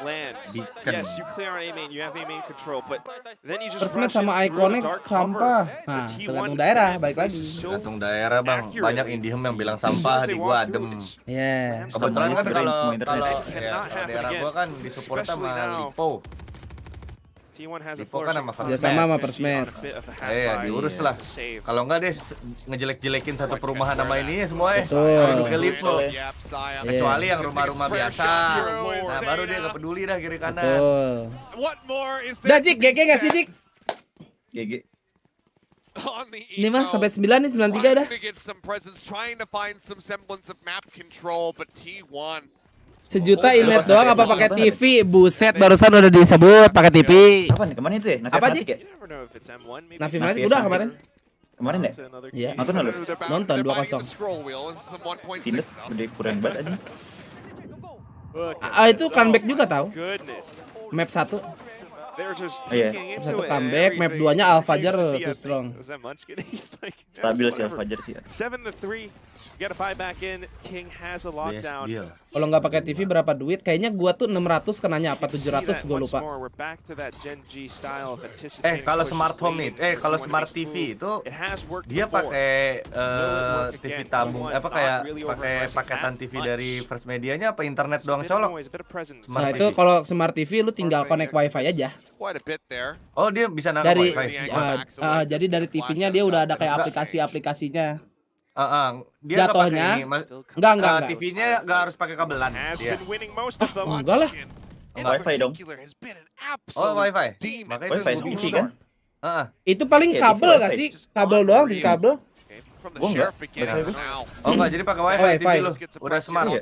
land, yes, you clear on A main, you have A main control, but then you just First Med sama Iconic sampah. Nah, tergantung daerah, baik lagi. Tergantung daerah bang, banyak Indihome yang bilang sampah, di gua adem. Iya. Kebetulan kan kalau ya, daerah gua kan disupport sama Lipo. Info kan sama Dia sama sama Persmed. Iya, diurus lah. Kalau enggak deh ngejelek-jelekin satu perumahan nama ini semua Betul. ke Lipo. Iya. Kecuali yang rumah-rumah biasa. Nah, baru dia nggak peduli dah kiri kanan. Betul. Udah Jik, GG nggak sih Jik? GG. Ini mah sampai 9 nih, 93 dah. Sejuta inet doang apa pakai TV? Buset, barusan udah disebut pakai TV. Apa nih kemarin itu ya? Apa Jik? Navi Matic udah kemarin. Kemarin ya? Iya. Nonton nggak lu? Nonton 2-0. Sindet, udah kurang banget aja. Itu comeback juga tahu. Map 1. Iya. Map 1 comeback, map 2-nya Alfajar too strong. Stabil sih Alfajar sih. 7-3. Gotta buy back in. King has a lockdown. Kalau nggak pakai TV berapa duit? Kayaknya gua tuh 600 kenanya apa 700 gua lupa. Kalau smart home nih, kalau smart TV itu dia pakai TV tabung kayak pakai paketan TV dari First Medianya apa internet doang colok? Nah, itu kalau smart TV lu tinggal connect wifi aja. Oh, dia bisa nangkap Dari wifi. jadi dari TV-nya dia udah ada kayak aplikasi-aplikasinya. Dia Jatuhnya enggak. TV-nya nggak harus pakai kabelan. Enggak lah. Wifi dong. Oh, wifi. Makanya Wifi itu TV kan? Itu paling kabel nggak sih? Kabel doang, di kabel. Gua enggak. Oh enggak, jadi pakai wifi TV lu. Udah smart.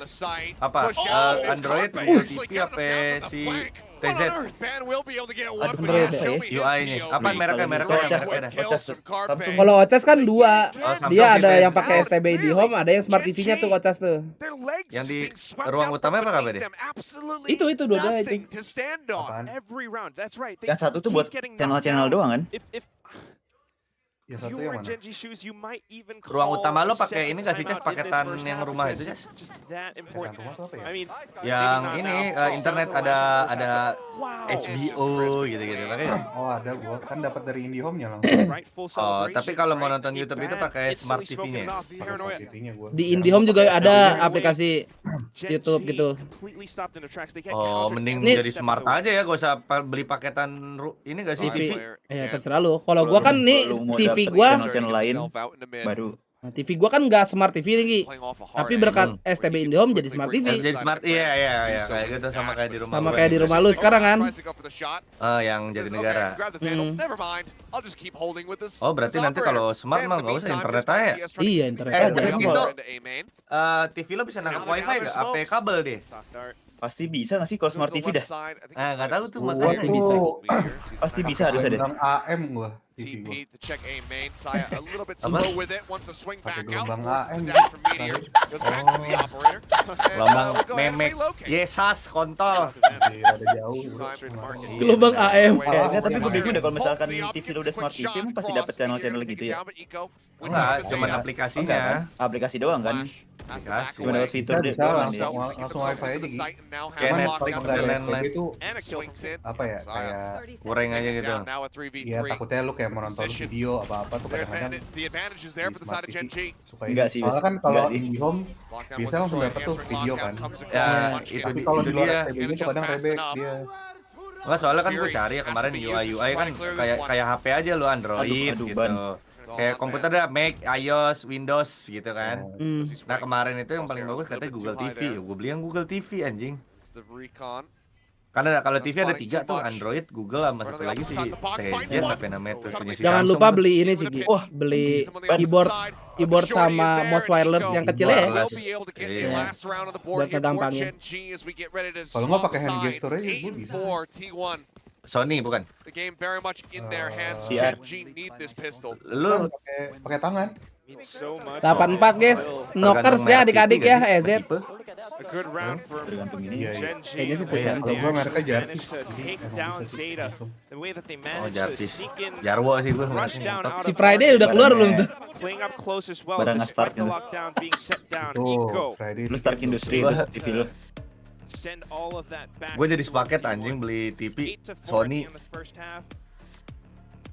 Apa? Android, TV apa si TZ? UI-nya. Apa mereknya? Kalau OCAS kan dua. Dia ada yang pakai STB di home, ada yang smart TV-nya tuh OCAS tuh. Yang di ruang utama apa kabar dia? Itu dua-duanya aja. Yang satu tuh buat channel-channel doang kan? Ruang utama lo pakai ini nggak sih Ces, paketan yang rumah itu Ces? Yang ini internet ada HBO gitu-gitu pakai. Oh ada gua kan dapat dari IndiHome-nya langsung. Oh tapi kalau mau nonton YouTube itu pakai smart TV-nya. Di IndiHome juga ada aplikasi YouTube gitu. Oh mending jadi smart aja ya, gak usah beli paketan ini gak sih TV? Ya terserah lu. Kalau gua kan nih TV gua channel lain baru. Nah, TV gua kan nggak smart TV lagi, tapi berkat STB IndiHome jadi smart TV. Jadi smart, iya kayak gitu sama kayak di rumah. Sama kayak di rumah lu sekarang kan? Yang jadi negara. Oh berarti nanti kalau smart mah nggak usah internet aja. Iya internet aja. Itu TV lo bisa nangkap wifi nggak? Apa kabel deh? Pasti bisa nggak sih kalau smart TV dah? Nggak tahu tuh makanya. Pasti bisa. Pasti bisa harusnya deh. AM gua. Pakai gelombang AM. Gelombang memek. Yesas kontol. Gelombang AM. Tapi gue bingung deh kalau misalkan TV lo udah smart TV emang pasti dapat channel-channel gitu ya? Enggak, cuma aplikasinya. Aplikasi doang kan? Aplikasi. Cuma dapat fitur Bisa langsung wifi aja gitu. Kayak Netflix dan lain-lain. Itu apa ya kayak goreng aja gitu. Iya takutnya lu kayak mau nonton video apa-apa tuh kadang-kadang Enggak sih. Soalnya kan kalau IndiHome bisa langsung dapet tuh video kan. Ya Tapi kalau di luar STB itu kadang rebek dia. Enggak, soalnya kan gue cari ya kemarin UI kan kayak HP aja lu Android gitu. Kayak komputer ada Mac, iOS, Windows gitu kan. Nah kemarin itu yang paling bagus katanya Google TV. Gue beli yang Google TV anjing. Karena kalau TV ada 3 tuh, Android, Google sama satu lagi sih TZ apa namanya tuh punya si Jangan Samsung. lupa beli ini sih, beli keyboard sama mouse wireless yang kecil ya. Iya. Buat kegampangin. Kalau nggak pakai hand gesture aja gue bisa. Sony bukan? VR. Lu pakai tangan. 84 guys, knockers ya adik-adik ya, EZ. Tergantung ini. Kayaknya sih Kalau gue mereknya Jarvis. Oh Jarvis, Jarwo sih gue. Si Friday udah keluar belum tuh? Barang start gitu. Tuh, Friday. Lu Stark Industry itu TV lu. Gue jadi sepaket anjing beli TV Sony.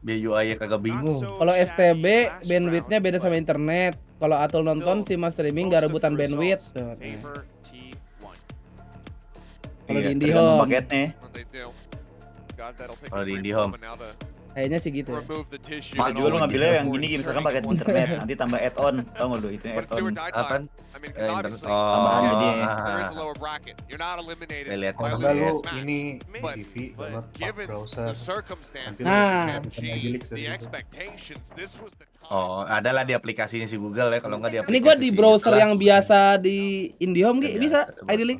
Biar UI-nya kagak bingung. Kalau STB bandwidthnya beda sama internet. Kalau Atul nonton si mas streaming gak rebutan bandwidth. Iya, Kalau di IndiHome paketnya. Kalau di IndiHome. Kayaknya sih gitu ya. Bisa juga lu ngambilnya yang gini misalkan pakai internet, nanti tambah add-on, tau nggak lu itu add-on. Apaan? Internet. Tambahan jadi. Lihat Kalau lu ini TV, download browser. Nah. Oh, adalah di aplikasinya si Google ya, kalau nggak di aplikasi. Ini gua di si browser Kelas. yang biasa di IndiHome Gi, bisa ID link.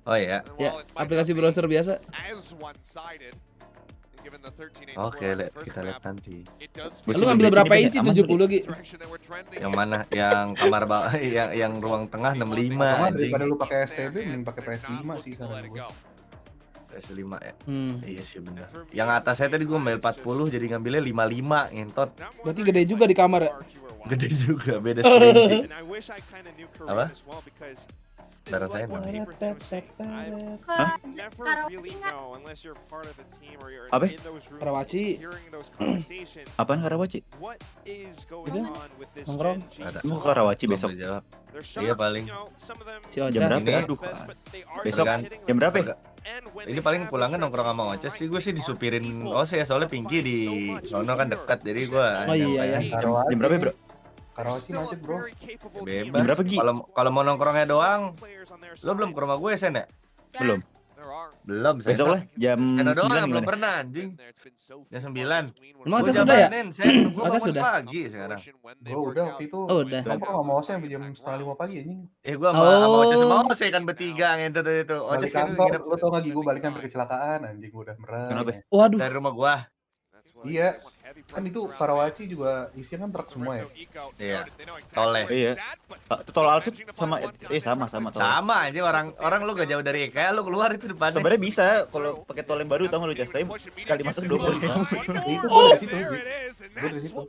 Oh iya. Ya, aplikasi browser biasa. Oke, kita lihat nanti. Lu ngambil berapa inci 70 Gi? Yang mana? Yang kamar bawah, yang ruang tengah 65 Cuma anjing. daripada lu pakai STB mending pakai PS5 sih saran gue. PS5 ya. Iya sih benar. Yang atas saya tadi gua ngambil 40 jadi ngambilnya 55 ngentot. Berarti gede juga di kamar ya? Gede juga, beda screen sih. Apa? Darah saya enam. Apa? Karawaci. Apaan Karawaci? Itu nongkrong. Mau ke Karawaci besok? Iya paling. Si Ocha. Jam berapa? Aduh. Besok jam berapa ya? Ini paling pulangnya nongkrong sama Oces sih, gue sih disupirin Ose ya, soalnya Pinky di sono kan dekat, jadi gue Oh iya ya. Jam berapa bro? Karawaci macet bro. Bebas. Jam berapa, Gi? Kalau mau nongkrongnya doang, lo belum ke rumah gue Sen ya? Belum. Belum. Sen. Besok lah jam Sen 9 doang belum gimana? pernah anjing. Jam 9. Emang Ocha sudah ya? Gue Ocha bangun sudah? pagi sekarang. Gue udah waktu itu. Oh, udah. Nongkrong sama Ose sampai jam 4:30 pagi anjing. Gue sama Oces sama Ose kan bertiga ngentot itu. Balik Oces kan kantor, nginep lu tau gak Gi, gue balik sampai kecelakaan anjing, gue udah merah. Kenapa? Waduh. dari rumah gua. Iya, kan itu Karawaci juga isinya kan truk semua ya. Iya. Toleh. Iya. Tol Alsut sama sama. Sama aja orang lu gak jauh dari IKEA, lu keluar itu depannya. Sebenarnya bisa kalau pakai tol yang baru tau nggak lu Cas, tapi sekali masuk 20 ribu. Itu gue dari situ. Gue dari situ.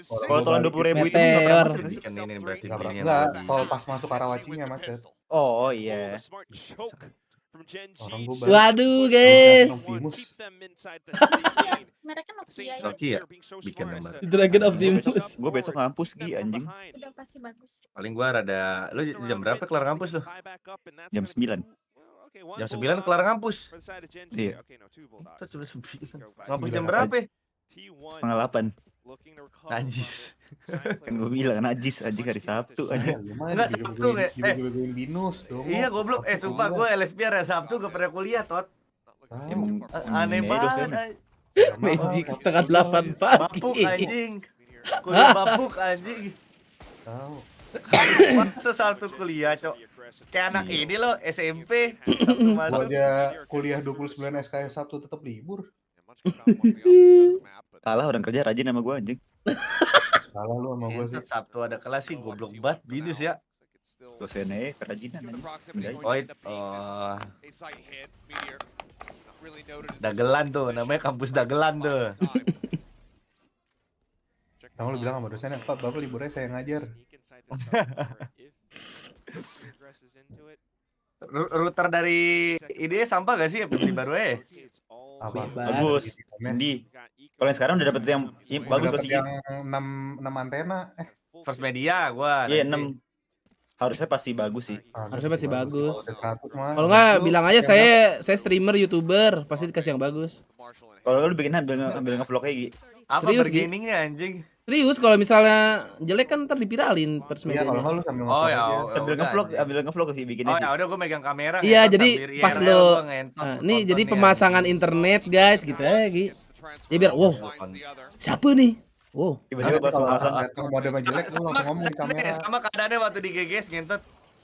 Kalau tol yang 20 ribu itu nggak pernah macet nggak sih? Kan ini berarti belinya Enggak, lebih. tol pas masuk Karawacinya macet. Oh iya. Orang gue Waduh guys. Mereka Nokia ya. Rocky ya bikin nomor. Dragon of Optimus. Gue besok ngampus Gi anjing. Udah pasti bagus. Paling gua rada lu jam berapa kelar kampus lu? Jam 9. Jam 9 kelar kampus. Iya. Kita cuma 9. Kampus jam berapa? 7:30. Najis. Kan gue bilang najis anjing hari Sabtu anjing. Enggak Sabtu ya. binus dong. Iya goblok. Sumpah gue LSPR ya Sabtu gak pernah kuliah tot. Aneh banget. Magic setengah 8 pagi. Bapuk anjing. Kuliah bapuk anjing. Tahu. Masa Sabtu kuliah, Cok. Kayak anak ini loh SMP. Sabtu Gue masuk. aja kuliah 29 SKS Sabtu tetap libur. Kalah orang kerja rajin sama gue anjing. Salah lu sama gue sih. Sabtu ada kelas sih goblok banget binus ya. Dosennya kerajinan anjing. Dagelan tuh, namanya kampus dagelan tuh. Kamu lu bilang sama dosennya, Pak, Bapak liburnya saya ngajar. Router dari ide sampah gak sih ya beli baru ya? Apa? Bagus. Indi. Kalau yang sekarang udah dapet yang bagus pasti. Yang 6 antena. First Media gua. Iya 6. Harusnya pasti bagus sih. Harusnya pasti bagus. Kalau Kalau nggak bilang aja saya streamer YouTuber, pasti dikasih yang bagus. Kalau lu bikin ambil nge-vlog kayak gitu. Apa Serius, bergamingnya anjing? Serius kalau misalnya jelek kan ntar dipiralin Iya, persmedia. kalau nggak lu sambil Oh ya, sambil nge-vlog, ambil nge-vlog sih bikinnya. Oh ya udah gua megang kamera. Iya, ngentot jadi sambil pas IRL lo gua ngentot, nih jadi tonton pemasangan nih, internet guys gitu ya gitu. Ya biar wow. Siapa nih? Wow. Tiba-tiba pas kalau pasang kalau modemnya jelek lu langsung ngomong di kamera. Sama keadaannya waktu di GGS ngentot.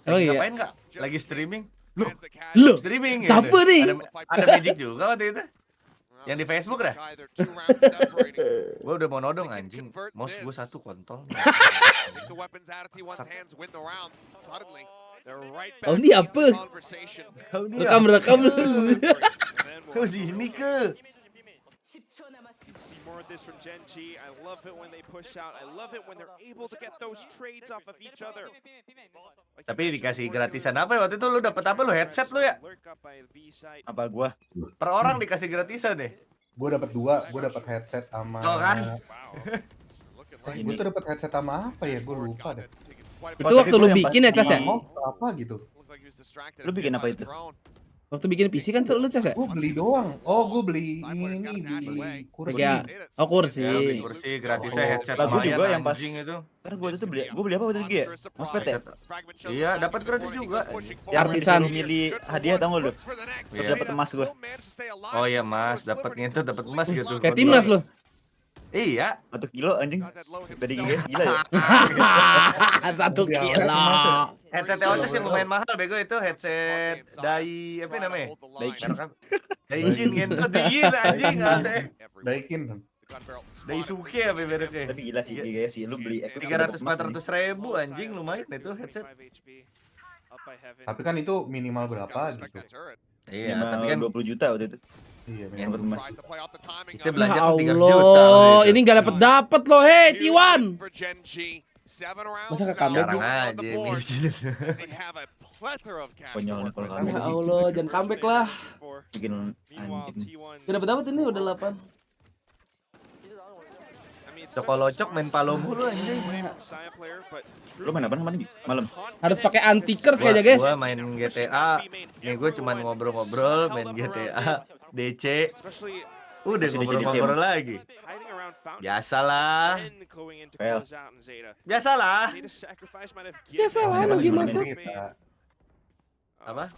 Oh iya. Ngapain enggak? Lagi streaming? Loh, Streaming. siapa gitu. nih? Ada Magic juga waktu itu. Yang di Facebook dah. Gua udah mau nodong anjing. Mouse gua satu kontol. Oh ini apa? Rekam dulu. Kau sini ke? More of this from Gen G. I love it when they push out. I love it when they're able to get those trades off of each other. Tapi dikasih gratisan apa ya? Waktu itu lu dapat apa lu headset lu ya? apa gua? Per orang dikasih gratisan deh. Gue dapat 2, gue dapat headset sama. Oh kan? Gue tuh dapat headset sama apa ya? Gue lupa deh. Itu waktu lu bikin ya Cas ya? Apa gitu? Lu bikin apa itu? Waktu bikin PC kan lu Cas ya? Gue beli doang. Oh, gue beli beli kursi. Ya. Oh kursi. Kursi gratisnya headset Lah gue lumayan juga yang pas anjing itu. karena gue itu beli apa waktu itu ya? Mousepad ya? Iya, dapat gratis juga. Yang Artisan. disuruh milih hadiah tau gak lu? Terus Iya. dapet emas gue. Oh iya Mas, dapatnya itu dapat emas gitu. Kayak timnas lu. Iya. 1 kilo anjing. Dari GGS gila ya. 1 kilo. Headset Otis yang lumayan mahal bego itu headset apa namanya? Daikin gitu dingin anjing harusnya. Daikin. Daisuke apa mereknya? Tapi gila sih GGS sih lu beli 300-400 ribu anjing lumayan itu headset. Tapi kan itu minimal berapa gitu. Iya, tapi kan 20 juta waktu itu. Iya, Yang emas. kita belanja Ya tuh 300 juta. Allah, gitu. ini nggak dapet loh, hei T1. Masa ke comeback Jarang lu? aja miskin. Konyol nih kalau kamu Ya Allah, jangan comeback lah. bikin anjing. Gak dapet ini udah 8. Cokolocok main palo mulu anjing. Lu main apa kemarin? Malam. Harus pakai anti-curse kayaknya guys. Gua main GTA, nih gue cuman ngobrol-ngobrol, main GTA, DC, udah Masih ngobrol-ngobrol lagi. Biasalah. Biasalah. Biasalah lagi masuk. Apa?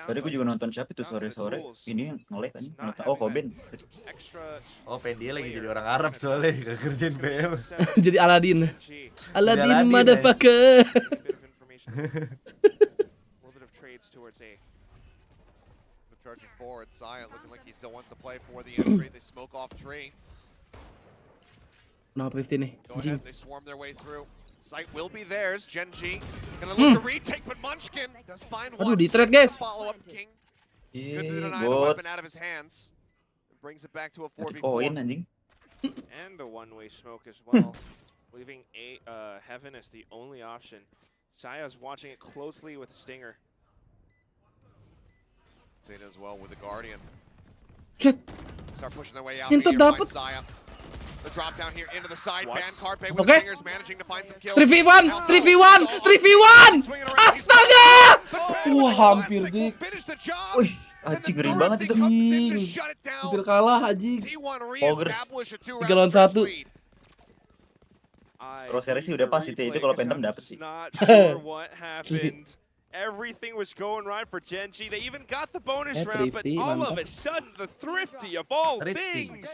Tadi gue juga nonton siapa itu sore-sore. Ini yang nge-lag kan. Oh, Koben. Oh, dia lagi jadi orang Arab soalnya gak kerjain BM. Jadi Aladin. Aladin motherfucker. Charging forward, Saya looking like he still wants to play for the entry. They smoke off tree. Nah, Rift ini. Go ahead, they swarm their way through. Sight will be theirs. Genji gonna look to retake, but Munchkin does find Aduh, one. di trade guys. Follow up King. Good to Iya, deny the bot. weapon out of his hands. And brings it back to a Koin 4v4. anjing. And a one-way smoke as well, leaving Heaven as the only option. Saya's watching it closely with Stinger. Zeta as well with the Guardian. Shit. Start pushing their way out. Hinto here, find dapat. Saya. The drop down here into the side. What? Ban Carpe with Okay. Stingers managing to find some kills. 3v1, 3v1, 3v1. Astaga! Wah, hampir Jik. Finish the job. Wih, anjing ngeri banget itu. Anjing. Shut it down. Hampir kalah anjing. T1 Poggers. reestablish a 3 lawan 2-round 1. lead. Crosshair sih udah pas itu kalau Phantom dapet sih. Not sure what happened. Everything was going right for Genji. They even got the bonus round, but Thrifty, all of mantap. a sudden, the Thrifty of all Thrifty. things.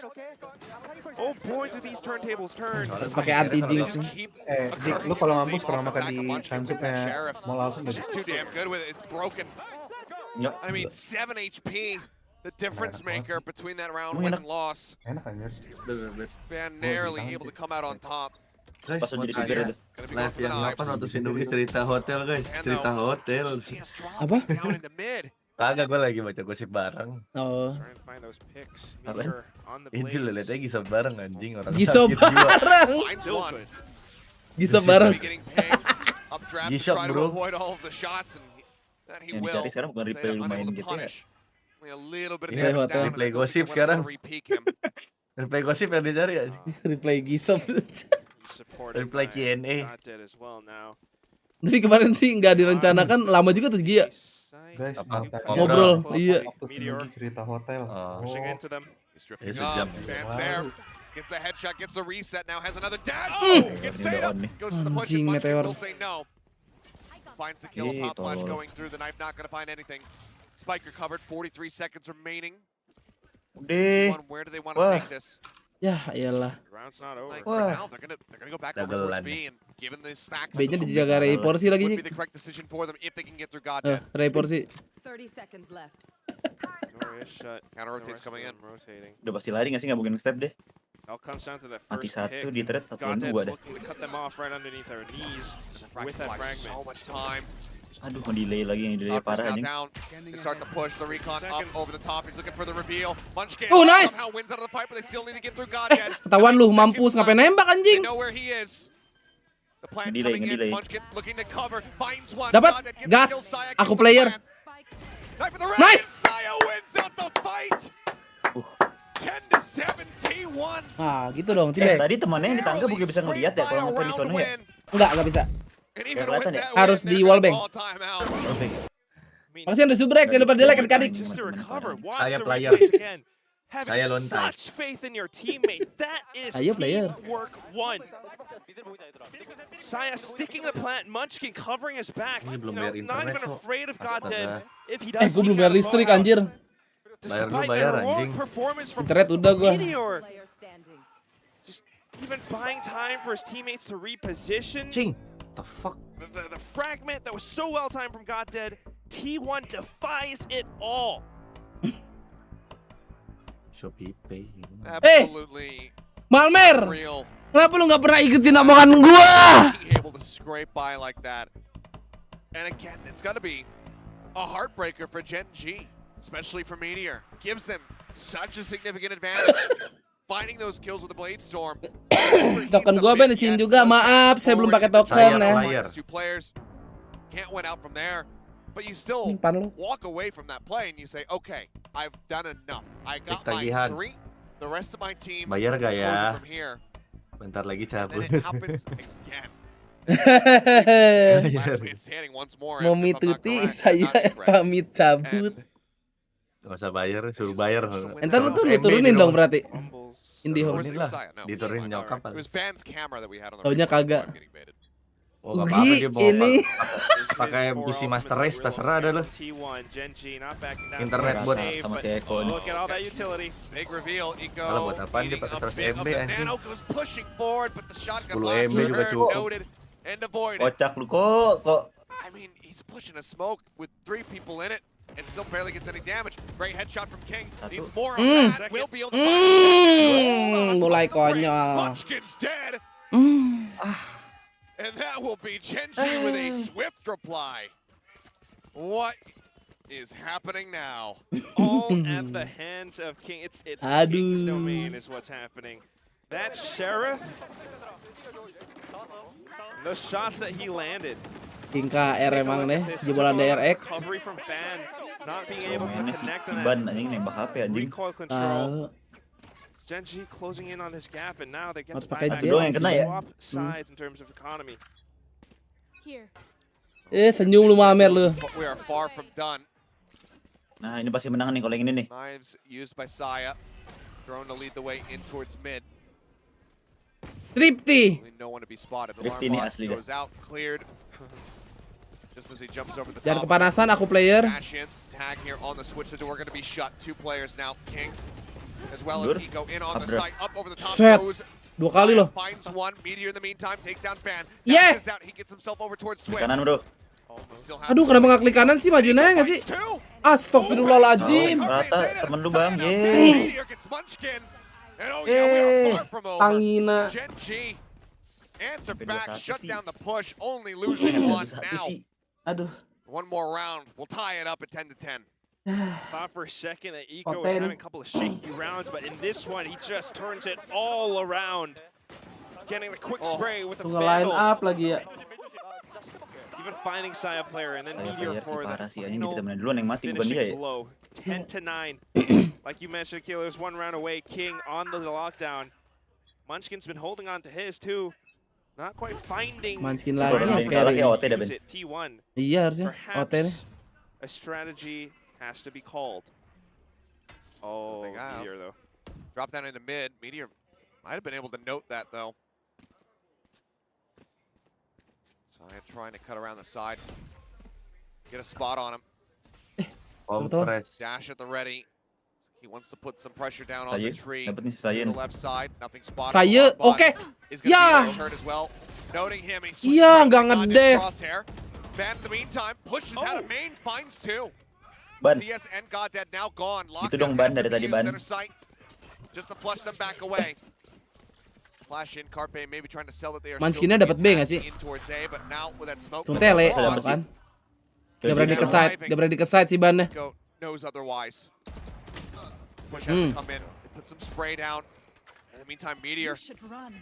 Oh boy, do these turntables turn. Harus pakai anti jinx. Dik, lu kalau ngampus pernah makan di timesupnya mau langsung udah Just too damn good with it. It's broken. Enggak. I mean, 7 HP. The difference maker between that round Emang win and loss. enak anjir. Van narrowly able to come out on top. Guys, Pas lu jadi supir itu. Gonna be going live for the yang knives. 8 waktu Sindugi cerita hotel guys, cerita hotel. Chance drop Apa? down in the mid. Kagak, gue lagi baca gosip bareng. Oh. Trying to find those picks. Apaan? Meteor on the Itu lo blades. liat aja gisap bareng anjing orang Giso sakit jiwa. bareng. Finds one. Giso bareng. Be getting pinged. Updraft to G-Shock, try to bro. avoid all of the shots, and that he Yang will. dicari sekarang bukan replay Zeta lumayan unable to gitu ya. punish. Only a little bit of Iya, damage down. replay and I don't gosip think sekarang. anyone's gonna re-peek him. Replay gosip yang dicari aja. Replay Gisop. Supported Replay by Q&A. Not Dead as well now. Tapi kemarin sih nggak direncanakan, lama juga tuh Gia. Guys, Apa? bentar. Ngobrol, iya. Waktu Sindugi cerita hotel. Oh. Pushing into them. He's drifting It's a jump. up. Fans there. Gets the headshot, gets the reset, now has another dash. Gets Ini Zeta. down nih. Goes for the push, Anjing, and Munchkin Meteor. will say no. Finds the kill, Ih, pop flash tolol. going through the knife, not gonna find anything. Spike recovered, 43 seconds remaining. Udah. Where do they want to Wah. take this? Ya, iyalah. Round's not over. Like Wah. right now, they're gonna go back over towards Dagelan. B, and given the stacks, B-nya dijaga Ray Porsi lagi would Jik. be the correct decision for them if they can get through Godhead. Ray Porsi. 30 seconds left. Door is shut. Counter The rotates rest of coming in. them rotating. Udah pasti lari nggak sih, nggak mungkin step deh. All comes down to the Mati first satu pick. di thread, satuan Godhead's dua deh. looking to cut them off right underneath their knees with that Buys so fragment. much time. Aduh, mau delay lagi, yang delay Outburst parah now anjing. down. They start to push the recon up over the top. He's looking for the reveal. Munchkin Oh, nice. somehow wins out of the pipe, but they still need to get through Godhead. Ketahuan lu 9 mampus seconds ngapain left. nembak They anjing. know where he is. The plant Ngedelay, coming in. ngedelay. Munchkin looking to cover. Finds one. Dapat. Godhead gets the Gas. kill. Saya Aku gets the player. plant. Knife in the Nice. racket. Saya wins out the fight. 10-7 T1. Ah, gitu dong, tidak. Tadi temannya yang di tangga bukan bisa ngeliat ya kalau ngapain di sono ya. Enggak bisa. And even kelihatan with ya? that Harus win, di they're gonna wallbang. call timeout. Oke. Makasih udah subrek, jangan lupa di-like adik-adik. Just to recover. Watch Saya the player. replays again. Saya Having lontar. such faith in your teammate. That is Ayo, player. teamwork one. Saya sticking the plant, Munchkin covering his back. Ini belum You know, bayar not internet, even Cok. afraid of Goddamn. Astaga. If he does, Gue belum bayar listrik anjir. Bayar dulu, Despite bayar, the heroic anjing. performance from Internet udah gua. Meteor. Just even buying time for his teammates to reposition. Cing. The fuck? The fragment that was so well timed from Goddead. T1 defies it all. Shopee Pay. Absolutely Malmer, real. kenapa lu nggak pernah ikutin omongan gua? Being able to scrape by like that. And again, it's got to be a heartbreaker for Gen G, especially for Meteor. Gives them such a significant advantage. Finding those kills with the Blade Storm. Token gua benesin juga, maaf saya belum pakai token ya. Two players can't win out from there, but you still walk away from that play and you say, okay, I've done enough. I got my 3. The rest of my team Bayar gak ya? from here. Bentar lagi And cabut. then it happens again. Last man standing once more. Mami Tuti, saya pamit cabut. Gak usah bayar, suruh bayar. Entar lu tuh turunin dong berarti. IndiHome. Turunin lah, diturunin nyokap. It was Ban's camera that we had on the Taunya kagak. Oh, gak apa-apa dia mau ini pakai PC Master Race, terserah dah lo. Internet buat sama si Eko nih. Big reveal, Eco. Kalau buat apaan dia pakai 100 MB anjing. 10 MB juga cukup. Kocak lu kok. I mean, he's pushing a smoke with 3 people in it and still barely gets any damage. Great headshot from King. Needs more of that. Will be able to find the second. Mulai konyol. Munchkin's dead. And that will be Genji with a swift reply. What is happening now? All at the hands of King. It's King's domain is what's happening. That Sheriff, those shots that he landed. King KR emang deh, jebolan DRX. Recovery from Ban, not being able to connect on Ban that anjing nembak HP anjing. recoil control. Genji closing in on this gap, and now they get Harus the pakai buyback. jet. Yang kena ya? Swap sides in terms of economy. Senyum lu Malmer lu. But we are far from done. Nah, ini pasti menang nih kalau yang ini nih. Knives used by Saya. Drone to lead the way in towards mid. Tripti. No one to be spotted. The Tripti alarm nih bot asli goes out, cleared. Just as he jumps over the Jangan top. kepanasan aku player. Dash in, tag here on the switch. The door going to be shut. 2 players now. King, as well as Eco in on the site. Up over the top goes. 2 kali loh. Finds one. Meteor in the meantime takes down Ban. Yeah. Dashes out. He gets himself over towards Swift. Kanan bro. Aduh, kenapa nggak klik kanan sih, majuin aja nggak sih? Astagfirullahaladzim. Rata temen lu bang, yeay. Tangina. Genji answer back, shut down the push, only losing one now. Aduh. One more round, we'll tie it up at 10-10. Thought for a second that Eco was having a couple of shaky rounds, but in this one, he just turns it all around. Getting the quick spray with the line vandal. up lagi ya. Even finding Saya player and then Meteor for the final finishing blow. 10-9. Like you mentioned, Killer is 1 round away. King on the lockdown. Munchkin's been holding on to his too. Not quite finding. Munchkin lagi yang carry. T1. Iya harusnya OT nih. A strategy has to be called. Oh, Meteor though. Drop down into mid. Meteor might have been able to note that though. Saya trying to cut around the side. Get a spot on him. Dash at the ready. He wants to put some pressure down on the tree. To the left side, nothing spotted. Saya, oke. Ya. Noting him, iya, nggak ngedes. Ban in the meantime pushes out of main, finds 2. Ban. TS and Goddead now gone. Itu dong ban dari tadi ban. Just to flush them back away. Flash in, Carpe maybe trying to sell that they are Manskinnya dapat B nggak sih? Suntele dapat kan? Dia berani ke side si bannya. Knows otherwise. Push has to come in. They put some spray down. In the meantime, Meteor.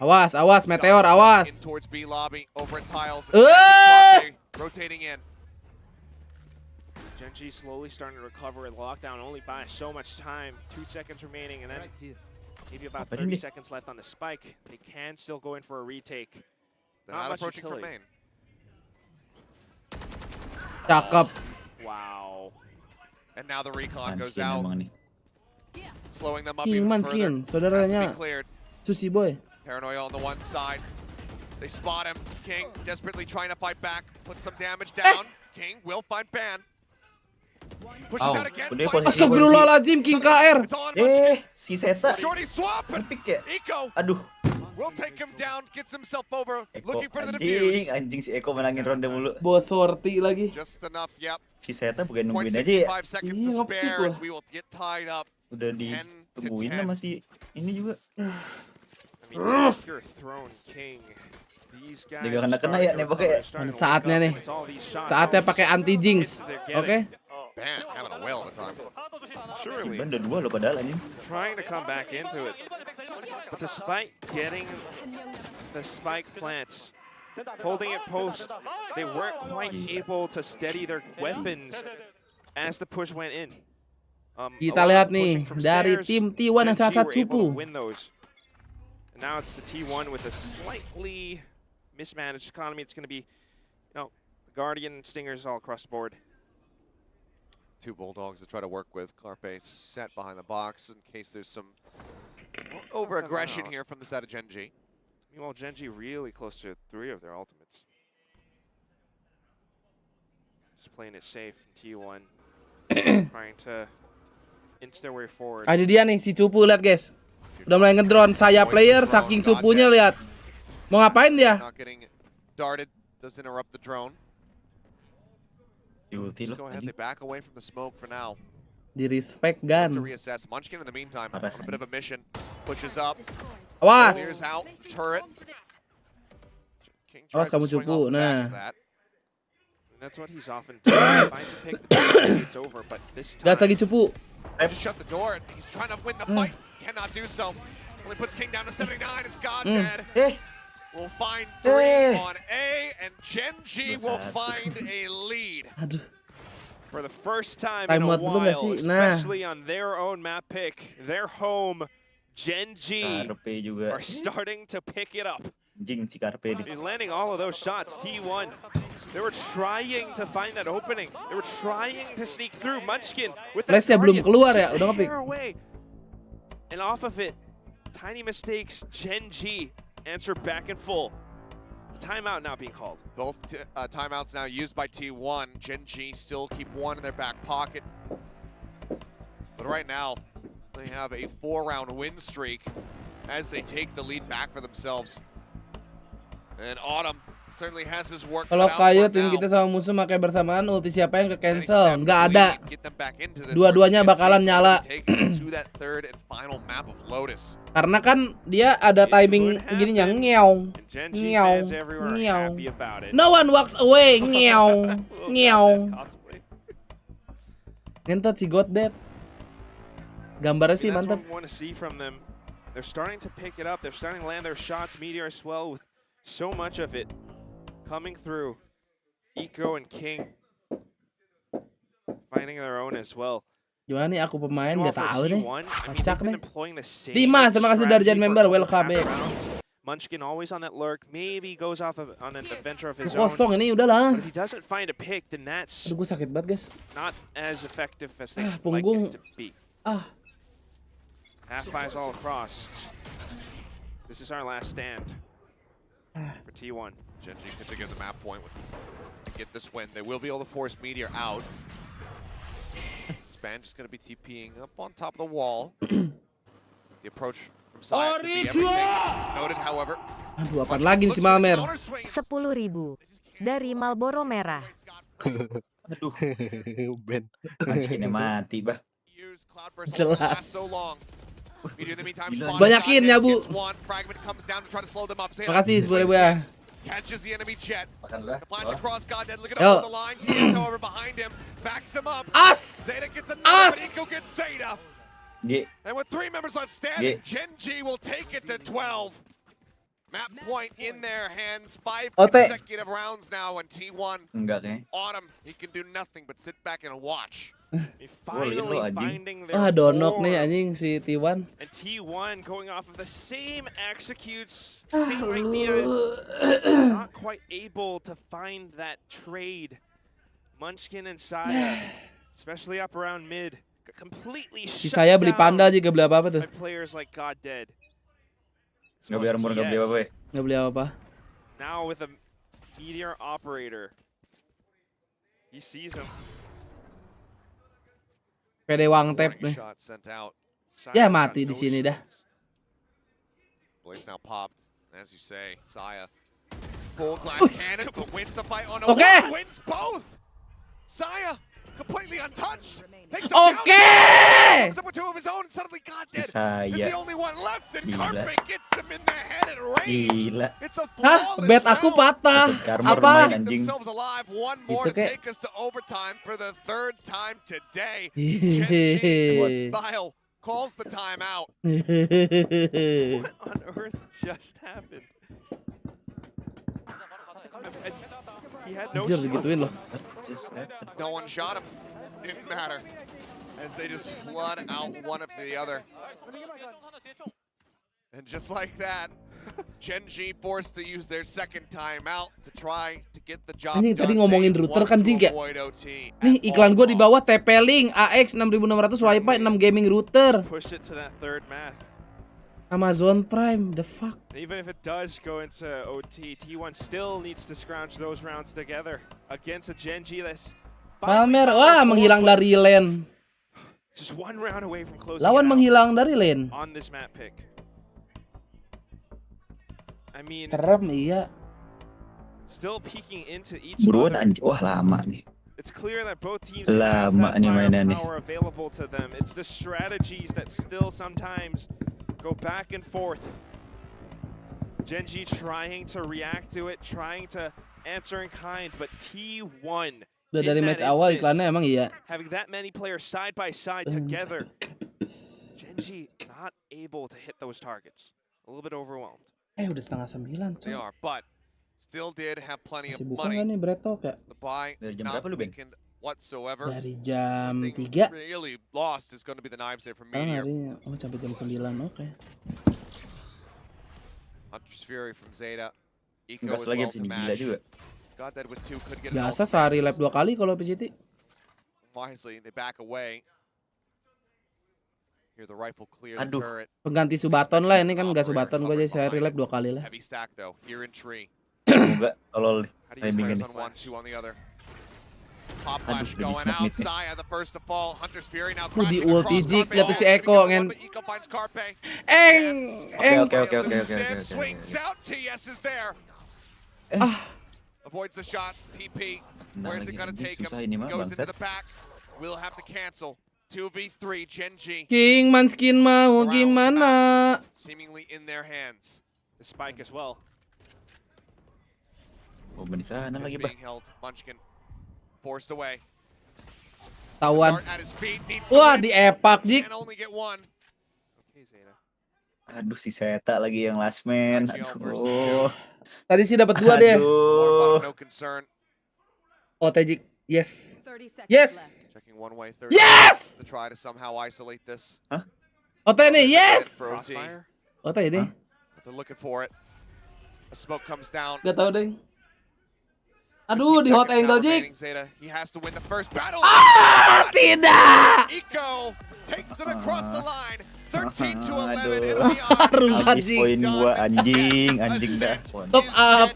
Awas, Meteor, awas. In towards B lobby, over at tiles. Rotating in. Genji slowly starting to recover. Lockdown only buys so much time. 2 seconds remaining, and then maybe about 30 seconds left on the spike. They can still go in for a retake. They're not approaching from main. Cakep. Wow. And now the recon goes Munchkin out, emang nih. slowing them up King even Munchkin, further. Has to saudaranya be cleared. Sushi Boy. Paranoia on the one side. They spot him. King desperately trying to fight back. Put some damage down. King will find Ban. Pushes out again. Udah finds posisi. Astagfirullahaladzim, King KR. It's on Munchkin. Si Seta. Shorty swap. And Ngepick ya. Eco Aduh. will take him down. Gets himself over. Eko Looking for the anjing, defuse. anjing si Eko menangin ronde mulu. Bos sorti lagi. Just enough. Yep. Si Seta bukan nungguin aja ya. 0.65 seconds Iya, to ngepick spare loh. as we will get tied up. Udah 10 to ditungguin 10. sama si ini juga. I mean, pure throne king. These guys Dia gak kena ya nembaknya ya. Saatnya nih. Saatnya pakai anti jinx. Oke. Ban having a whale of a time. Surely Ban udah 2 loh padahal anjing. trying to come back into it. But despite getting the spike plants, holding it post, they weren't quite able to steady their weapons as the push went in. Kita lihat nih dari tim T1 yang sangat cupu. And now it's the T1 with a slightly mismanaged economy. It's going to be, Guardian Stingers all across the board. Two Bulldogs to try to work with. Carpe set behind the box in case there's some over-aggression here from the side of Genji. Meanwhile, Genji really close to 3 of their ultimates. Just playing it safe in T1. Trying to inch their way forward. Ada dia nih si cupu, lihat guys. Udah mulai ngedrone saya player saking cupunya, lihat. Mau ngapain dia? Not getting darted. Does interrupt the drone. Ulti loh. Go ahead, they back away from the smoke for now. Di respect To gun. reassess. Munchkin in the meantime on a bit of a mission. Pushes up. Awas. Clears out. Turret. King Awas tries to kamu swing cupu. off the back Nah. of that. And that's what he's often done. Finds a pick, it's over, but this time Gas lagi cupu. Just shut the door. And he's trying to win the fight. Cannot do so. Only puts King down to 79. It's God dead. We'll find 3 on A, and Genji will find a lead. Aduh. for the first time Time in a out dulu nggak while, sih? Nah. especially on their own map pick, their home, Genji Karpe juga. are starting to pick it up. Anjing si Karpe nih. They're landing all of those shots. T1, they were trying to find that opening. They were trying to sneak through. Munchkin with that Flashnya belum Guardian. keluar ya, udah ngepick. Tear away. And off of it, tiny mistakes. Genji answer back in full. Timeout now being called. Both timeouts now used by T1. Genji still keep one in their back pocket. But right now, they have a 4-round win streak as they take the lead back for themselves. And Autumn certainly has his work cut Kalau out kayu for tim now. kita sama musuh pakai bersamaan, ulti siapa yang ke cancel? Nggak ada. Dua-duanya bakalan nyala. To that third and final map of Lotus. Karena kan dia ada timing gininya, ngeong, Genji ngeong, fans everywhere are ngeong. happy about it. No one walks away, ngeong, ngeong. Ngentot si God Dead. Gambarnya sih That's mantap. what we want to see from them. They're starting to pick it up. They're starting to land their shots. Meteor as well, with so much of it coming through. Eco and King finding their own as well. Gimana nih aku pemain Meanwhile, gak for tahu nih. T1, I mean, Kocak they've been nih. employing the same Dimas, terima kasih dari strategy Jan for member, a couple welcome half back. rounds. Munchkin always on that lurk. Maybe goes off on an adventure of his own. Kosong ini udahlah. But if he doesn't find a pick, then that's Aduh, gue sakit banget guys. not as effective as they like punggung. it to be. Ah, Half buys all across. This is our last stand for T1. Genji can get the map point to get this win. They will be able to force Meteor out. Span just going to be TPing up on top of the wall. The approach from side could be everything. Noted, however. aduh apaan lagi nih si Malmer? 10.000 dari Marlboro Merah. Aduh. Ben. Munchkinnya mati, bah. Jelas. So long. Meteor in the meantime, Banyakin ya, Bu. gets one. Fragment comes down to try to slow them up. Makasih 10.000 ya. Catches the enemy jet. Makan lah. The flash across Goddead, looking Yo. up on the line. TS, however, behind him. Backs him up. As! Zeta gets another, As! but Eco gets Zeta. G. And with 3 members left standing, Genji will take it to 12. Map point in their hands. 5 Ote. consecutive rounds now, and T1. Enggak kayaknya. Autumn, he can do nothing but sit back and watch. Finally finding their Donok form. nih anjing si T1. And T1 going off of the same executes, same ideas, not quite able to find that trade. Munchkin and Saya especially up around mid, completely Si shut saya beli down panda juga beli apa tuh? by players like God Dead. Nggak beli armor, nggak beli apa-apa ya? Nggak beli apa-apa. Now with a Meteor operator, he sees him. PD Wang tap nih. Shot sent out. Ya mati di sini dah. Blades now popped. As you say, Saya. Full glass cannon, but wins the fight on a Okay. wall, wins both. Saya completely untouched. Takes Okay. comes up with two of his own, and suddenly God Dead Saya. is the only one left, and Gila. Carpe gets him in the head at range. Gila. It's a Hah? flawless Bet aku round. patah. Armor Apa? main anjing. Themselves alive. One more Itu to kayak- take us to overtime for the third time today. Hehehe. Bile calls the timeout. What on earth just happened? He had no Anjir shot. digituin loh. No one shot him. Didn't matter. As they just flood out one after the other. And just like that, Genji forced to use their second timeout to try to get the job Anjing, done. tadi ngomongin They router want kan, to Jing, kayak, avoid OT nih at iklan all gue di bawah costs. TP-Link AX 6600 Wi-Fi 6 gaming router. Pushed it to that third map. Amazon Prime, the fuck. Even if it does go into OT, T1 still needs to scrounge those rounds together against a Genji that's Palmer, wah menghilang dari lane. just one round away from closing Lawan it out menghilang dari lane. on this map pick. I mean, Serem iya. still peeking into each Buruan other. anjing. Wah lama nih. It's clear that both teams have Lama that nih mainan nih. firepower available to them. It's the strategies that still sometimes go back and forth. Genji trying to react to it, trying to answer in kind, but T1 Udah dari in match that awal instance, iklannya emang iya. having that many players side by side together, Genji not able to hit those targets. A little bit overwhelmed. Udah setengah 9 They coy. are, but still did have plenty Masih of buka money. nggak nih Bretok ya? The buy Dari jam not berapa lu, Ben? weakened whatsoever. Dari jam Thing 3. really lost is going to be the knives there from Sekarang Meteor. harinya. Oh sampai jam 9, oke. Hunter's Fury from Zeta. Eco Gas as lagi well habis to ini gila match. juga. Got that with two, could get it Biasa all. sehari live 2 kali kalau PCT. Wisely, they back away. Here the rifle clear the Aduh. turret. Pengganti Subaton lah, ini kan nggak Subaton gue jadi sehari live 2 kali lah. Heavy stack though, here in tree. Semoga tolol Players timingin nih. on one, two on the other. Pop Aduh, flash udah going di-smoke out. mid nih. Saya the first to fall. Hunter's Fury now Di crashing ulti across Jik, Carpe. lihat tuh si Oh, Eko gonna get ngen. one, but Eco finds Carpe. Oke. Elusive swings out. TS is there. Avoids the shots. TP. Nah, Where's it lagi gonna anjing, take him? susah ini mah, Goes into bangsat. the back. Will have to cancel. 2v3. Genji King Manskin mau gimana? seemingly in their hands. The spike as well. Oh di sana Is lagi bah. being held. Munchkin forced away. Tawan. Dart at his feet. Needs to Wah win. di epak Jik. Can only get one. Okay, Zeta. Aduh si Seta lagi yang last man. Aduh. Tadi sih dapat 2 deh. Aduh. No concern. Oh Tejik. Yes. 30 seconds Yes. left. Checking one way. 30 Yes! to try to somehow isolate this. Ote nih, yes. For OT. Crossfire? Ote ini. But they're looking for it. A smoke comes down. Gak tau deh. Aduh di hot 15 seconds angle now Jik. remaining. Zeta, he has to win the first battle. Tidak. Eco takes him across the line. 13 to 11. Aduh. It'll be on. Rumah Habis Jik. poin gua anjing dah. Top up.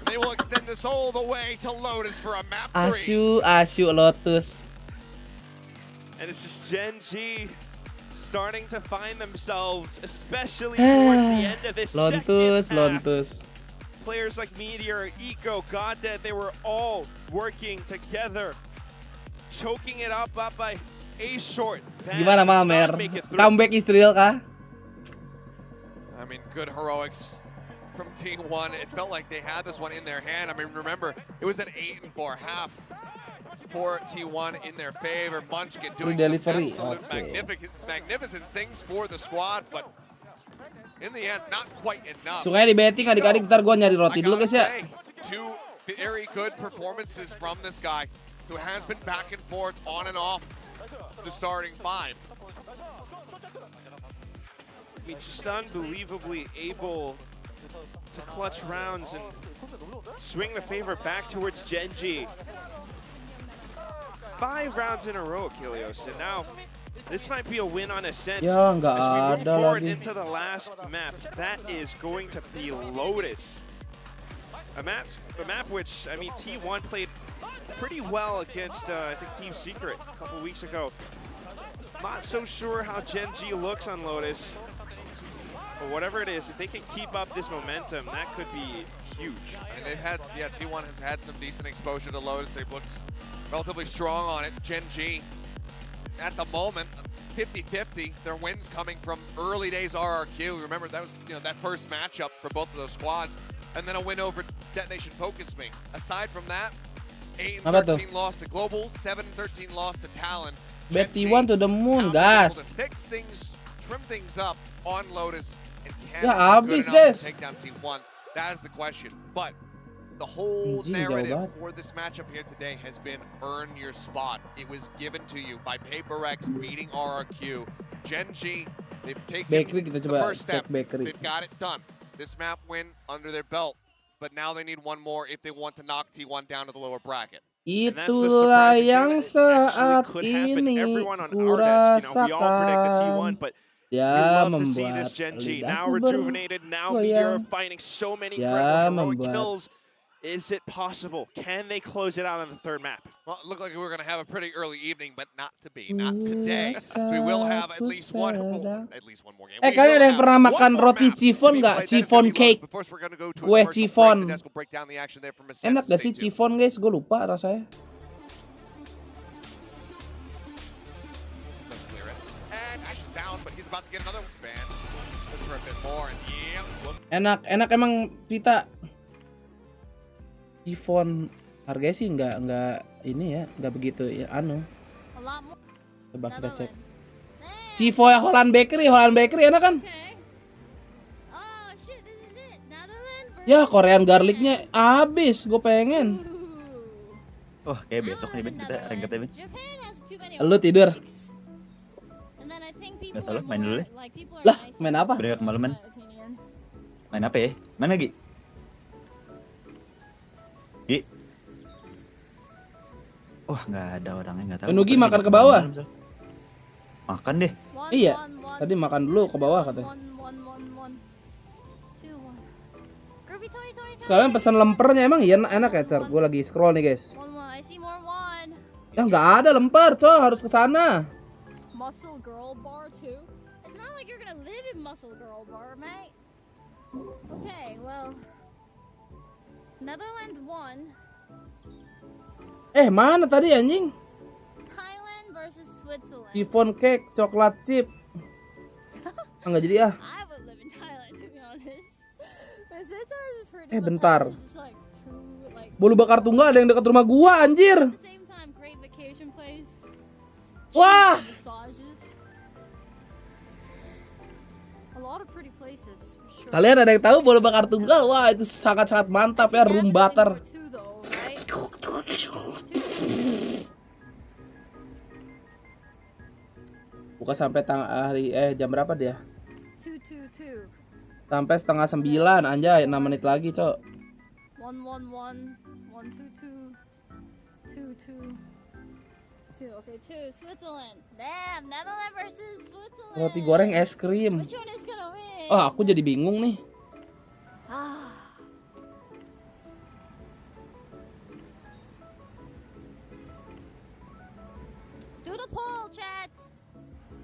They will extend this all the way to Lotus for a map 3. Asu Lotus. And it's just Genji starting to find themselves, especially towards the end of this Lontus, second half. Lontus. Players like Meteor, Eco, Goddead, they were all working together, choking it up by a short. Gimana Malmer? Comeback Israel kah? I mean, good heroics from T1. It felt like they had this one in their hand. I mean, remember, it was an 8-4 half for T1 in their favor. Munchkin doing some Delivery. absolute Okay. magnificent things for the squad, but in the end, not quite enough. Sungainya di betting adik-adik, ntar gua nyari roti I dulu gotta guys ya. say, two very good performances from this guy who has been back and forth on and off the starting 5. I mean, just unbelievably able to clutch rounds and swing the favor back towards Genji. 5 rounds in a row, Kilios, and now this might be a win on ascent. Ya, nggak As we move ada forward lagi. into the last map, that is going to be Lotus. A map which, I mean, T1 played pretty well against, I think, Team Secret a couple weeks ago. Not so sure how Gen G looks on Lotus, but whatever it is, if they can keep up this momentum, that could be huge. And they've had, yeah, T1 has had some decent exposure to Lotus. They've looked relatively strong on it. Gen G, at the moment, 50-50. Their wins coming from early days RRQ. Remember, that was, you know, that first matchup for both of those squads. And then a win over Detonation Focus Me. Aside from that, 8-13 loss to Global, 7-13 loss to Talon. BT1 to the moon, gas. Fix things, trim things up on Lotus, and can Ya, be good habis, enough guys. to take down T1. That is the question. But the whole Anjing, narrative jauh banget. for this matchup here today has been earn your spot. It was given to you by PaperX beating RRQ. Gen G, they've taken Bakery, kita the coba first step. cek bakery. They've got it done. This map win under their belt. But now they need one more if they want to knock T1 down to the lower bracket. Itulah yang saat ini kurasakan. Ya membuat lidahku bergoyang. Ya membuat. Is it possible? Can they close it out on the third map? Well, it looked like we were going to have a pretty early evening, but not to be. Not today. So we will have at least one more game. Kalian ada yang pernah makan roti chiffon nggak? Chiffon cake. Kue chiffon. Enak gak sih chiffon, guys? Gue lupa rasanya. Enak emang Vita. Chiffon harganya sih nggak ini ya, nggak begitu ya anu. Coba kita cek. Chiffon ya Holland Bakery enak kan? Ya Korean garlicnya habis, gue pengen. Oh, kayak besok nih Ben kita rengket Ben. Lu tidur? Gak tau, main dulu deh. Lah, main apa? Udah kemalaman. Main apa ya? Mana Gi? Gi? Wah, nggak ada orangnya, nggak tahu. Nugi makan ke bawah. Makan deh. Iya, tadi makan dulu ke bawah katanya. Sekalian pesan lempernya, emang iya enak ya, Cer? Gue lagi scroll nih, guys. Ya nggak ada lemper, coy, harus ke sana. Muscle Girl Bar too. It's not like you're gonna live in Muscle Girl Bar, mate. Okay, well, Netherlands won. Mana tadi anjing? Thailand versus Switzerland. Chiffon cake, coklat chip. Enggak jadi ah. I would live in Thailand to be honest. But Switzerland is pretty. Bentar. Just like two, like, Bolu bakar tunggal ada yang dekat rumah gua, anjir. at the same time, great vacation place. Wah. Massages. A lot of pretty places. For sure. Kalian ada yang tahu bolu bakar tunggal? Wah, itu sangat-sangat mantap ya, room butter. Buka sampai jam berapa dia? 222. Sampai 8:30, anjay, 6 menit lagi, Cok. 111 122 22 2. Okay, 2 Switzerland. Damn, Netherlands versus Switzerland. Roti goreng es krim. Which one is gonna win? Oh, aku jadi bingung nih. Do the poll, chat.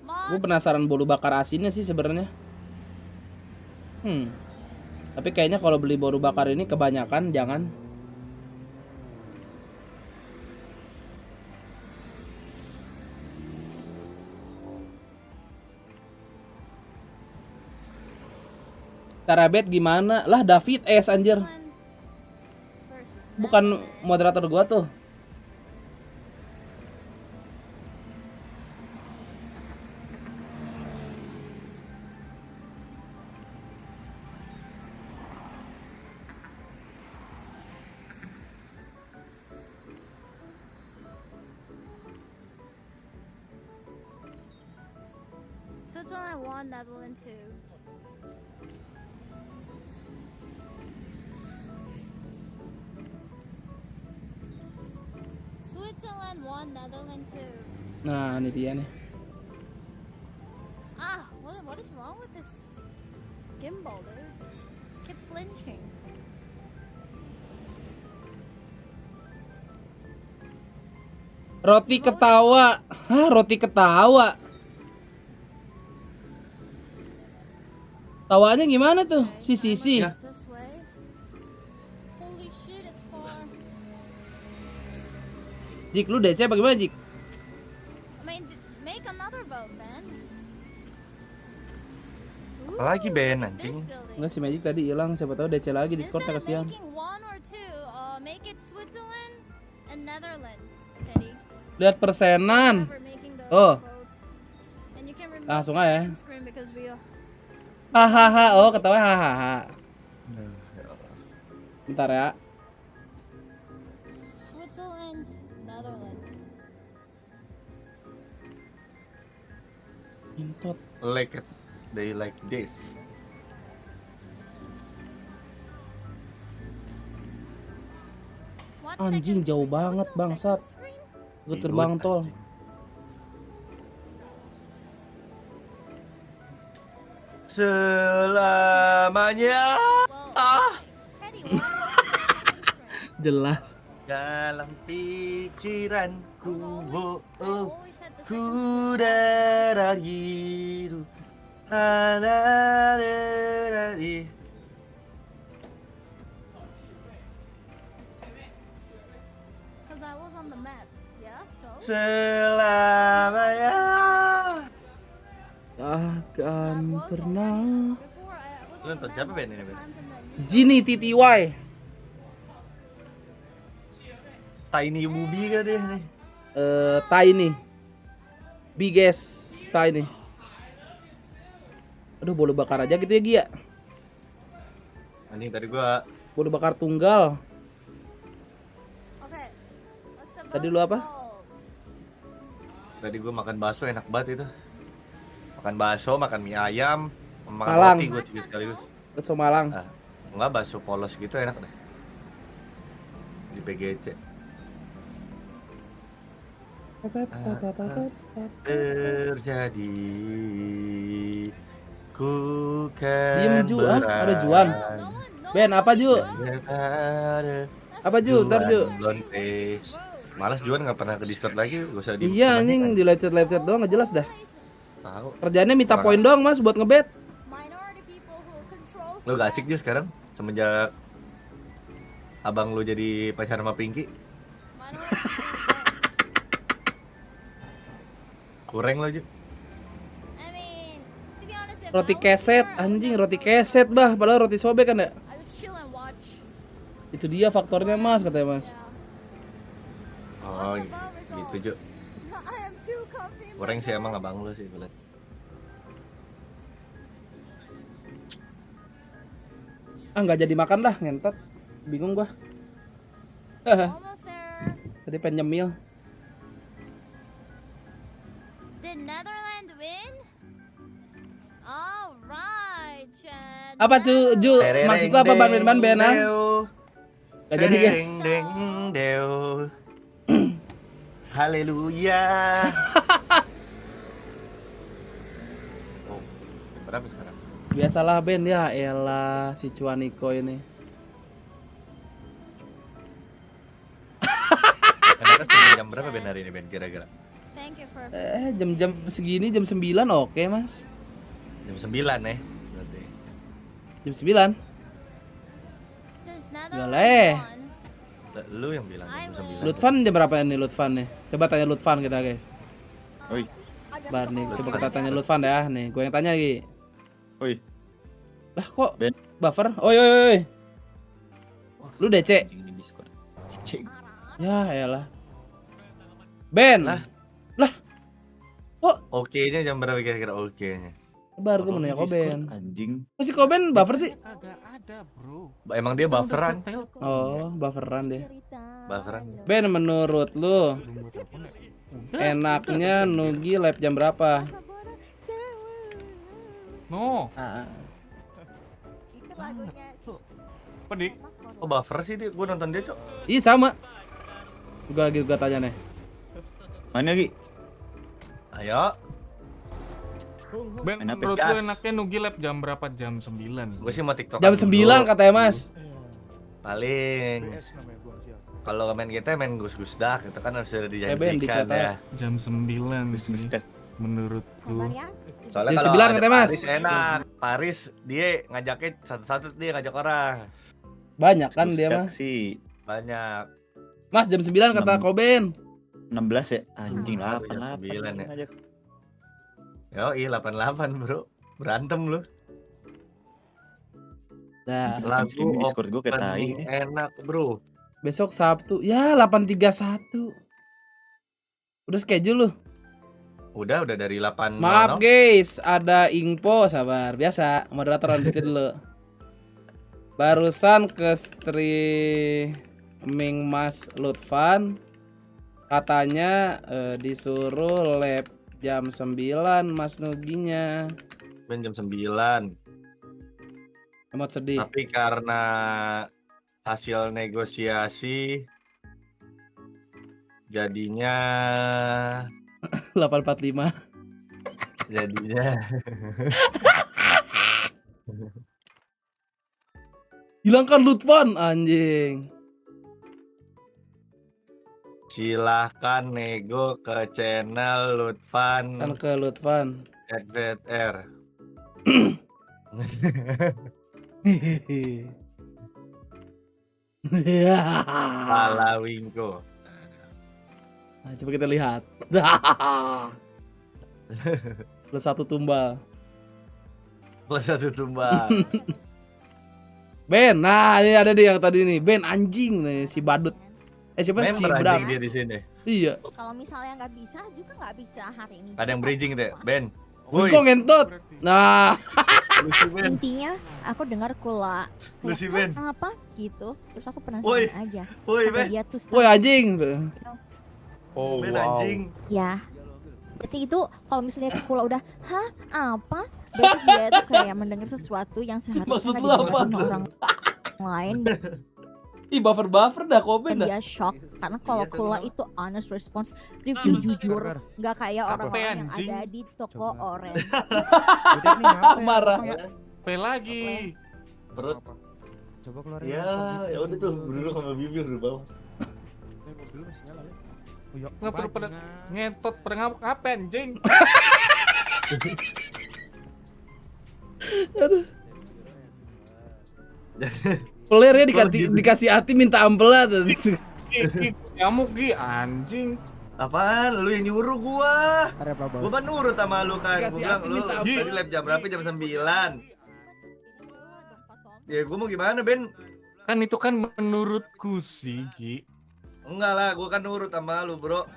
Gue penasaran bolu bakar asinnya sih sebenarnya. Tapi kayaknya kalau beli bolu bakar ini kebanyakan jangan. Cara bet gimana? Lah David S anjir. Bukan moderator gua tuh. Switzerland 1, Netherlands 2. Switzerland 1, Netherlands 2. Nah, ini dia nih. Ah, what is wrong with this gimbal, dude? Keep flinching. Roti ketawa. Hah, roti ketawa. Tawanya gimana tuh? Si. This way. Holy shit, it's far. Jik, lu DC bagaimana, Jik? I mean, make another vote then. Apalagi Ben anjing. Enggak, si Magic tadi hilang, siapa tahu DC lagi Discord-nya kasihan. Making 1 or 2, make it Switzerland and Netherlands, Teddy. Lihat persenan. Oh. And you can remove Langsung the aja. second screen because we are... Hahaha, oh ketawa hahaha. Bentar ya. Switzerland, Netherlands. Input. Like it. They like this. Anjing jauh banget bangsat. Gue terbang tol. Selamanya. Jelas. Dalam pikiranku, ku dari Because I was on the map, yeah, so... selamanya. Takkan pernah. Lu nonton siapa Ben ini Ben? Gini TTY. Tiny movie kah dia nih? Tiny. Biggest Tiny. Aduh, bolu bakar aja gitu ya, Gia. Anjing tadi gua bolu bakar tunggal. Tadi lu apa? Tadi gua makan bakso enak banget itu. Makan bakso, makan mie ayam, makan Malang. roti gua tiga sekaligus. Bakso Malang. Nah, enggak bakso polos gitu enak deh. Di PGC. Terjadi ku kan Diem Ju, ada Juan. Ben, apa Ju? Apa Ju? Ntar Ju. Malas Juan nggak pernah ke Discord lagi, gak usah di. Iya anjing, di live chat doang nggak jelas dah. Tahu. Kerjaannya minta poin doang Mas buat ngebet. Lu gak asik Ju sekarang semenjak abang lu jadi pacar sama Pinky. Kurang lo Ju. Roti keset, anjing roti keset bah, padahal roti sobek kan ya? Itu dia faktornya Mas, katanya Mas. Oh gitu Ju. Kurang sih emang abang lu sih gue liat. Ah nggak jadi makan dah, ngentot. Bingung gua. Tadi pengen nyemil. Did Netherlands win? Alright, Chad. Apa Ju? Maksud lu apa ban Ben ah? Gak jadi guys. Deng deo. Haleluya. Oh, berapa sekarang? Biasalah Ben ya, elah si Cuaniko ini. Jam berapa Ben hari ini Ben kira-kira? Jam-jam segini jam 9 oke Mas. Jam 9 berarti. Jam 9? Boleh. Lu yang bilang jam 9. Lutfan jam berapa ini Lutfan nih? Coba tanya Lutfan kita guys. Oi. Bar nih, coba kita tanya Lutfan ya. Nih, gue yang tanya lagi. Oi. Lah kok Ben. buffer? Oi. Lu DC? Ya elah. Ben. Lah. Kok Oke-nya jam berapa kira-kira oke-nya? Baru gue mau nanya Koben. Anjing. Masih Koben buffer sih? Agak ada, bro. Emang dia bufferan. Oh, bufferan deh. Bufferan. Ben, menurut lu enaknya Nugi live jam berapa? No. Itu lagunya. Pedik. Oh buffer sih dia, gue nonton dia cok. Iya sama. Juga tanya nih. Mana Gi? Ayo. Ben, Main apa, menurut gas? lu enaknya nugi lab jam berapa? Jam 9. Gue sih mau TikTok. Jam 9 katanya Mas. Paling. Kalau main kita main gus-gus dak itu kan harus sudah Ben, dijanjikan dicatat. ya. Jam 9 sih. Menurutku. Soalnya Jam kalau 9 ada katanya, Mas. Paris enak. Paris dia ngajakin satu-satu dia ngajak orang. Banyak kan dia Pusdak mah. sih. Banyak. Mas jam 9 kata Koben. 16 ya? Anjing Aduh, 8 jam 9 ya. ngajak. Yoi 88 bro. Berantem lu. Nah, Lagu Ini Discord gue kayak tai. opening enak bro. besok Sabtu. Ya 831. Udah schedule lu. Udah dari 8. Maaf guys, ada info, sabar. Biasa, moderator lanjutin dulu. Barusan ke streaming Mas Lutfan. Katanya disuruh lab jam 9 Mas Nuginya. Ben jam 9. Emot sedih. Tapi karena hasil negosiasi jadinya 845. jadinya Hilangkan Lutfan anjing. silahkan nego ke channel Lutfan Kan ke Lutfan. FZR. Salah Wingko. Nah, coba kita lihat. Plus 1 tumbal. Plus 1 tumbal. Ben, nah ini ada dia yang tadi nih. Ben anjing nih si badut. Siapa si Member Bram? anjing dia di sini. Iya. Kalau misalnya nggak bisa juga nggak bisa hari ini. Ada yang bridging deh, Ben. Kok ngentot? Nah. Intinya aku dengar kula Lu si Ben. apa gitu. Terus aku penasaran Woi. aja. Woi, Apa Ben. dia tuh Woi anjing. Oh, Ben wow. anjing. ya. Berarti itu kalau misalnya kula udah hah apa? Berarti dia tuh kayak mendengar sesuatu yang seharusnya Maksud lu didengar apa sama tuh? orang lain. Ih buffer dah Koben Dan dah. dia shock karena kalau Iya tuh, kula Bang. itu honest response, review jujur, nggak kayak Apa? orang-orang yang Anjing. ada di toko orange. Marah. P lagi. Perut. Coba keluarin. Ya udah tuh, dulu sama bibir di bawah. Mobil masih nyala ya. Oh, ya, Nggak perlu pada bajingan. ngentot pada ngapain anjing. Player ya dikasih hati minta ampelat. Nyamuk Gi anjing. Apaan? Lu yang nyuruh gua. Ada apa, Bang? Gua kan nurut sama lu kan. Gua Dikasih bilang hati lu minta tadi ampun. lab jam berapa? Jam 9. Ya gua mau gimana, Ben? Kan itu kan menurutku sih Gi. Enggak lah, gua kan nurut sama lu, Bro.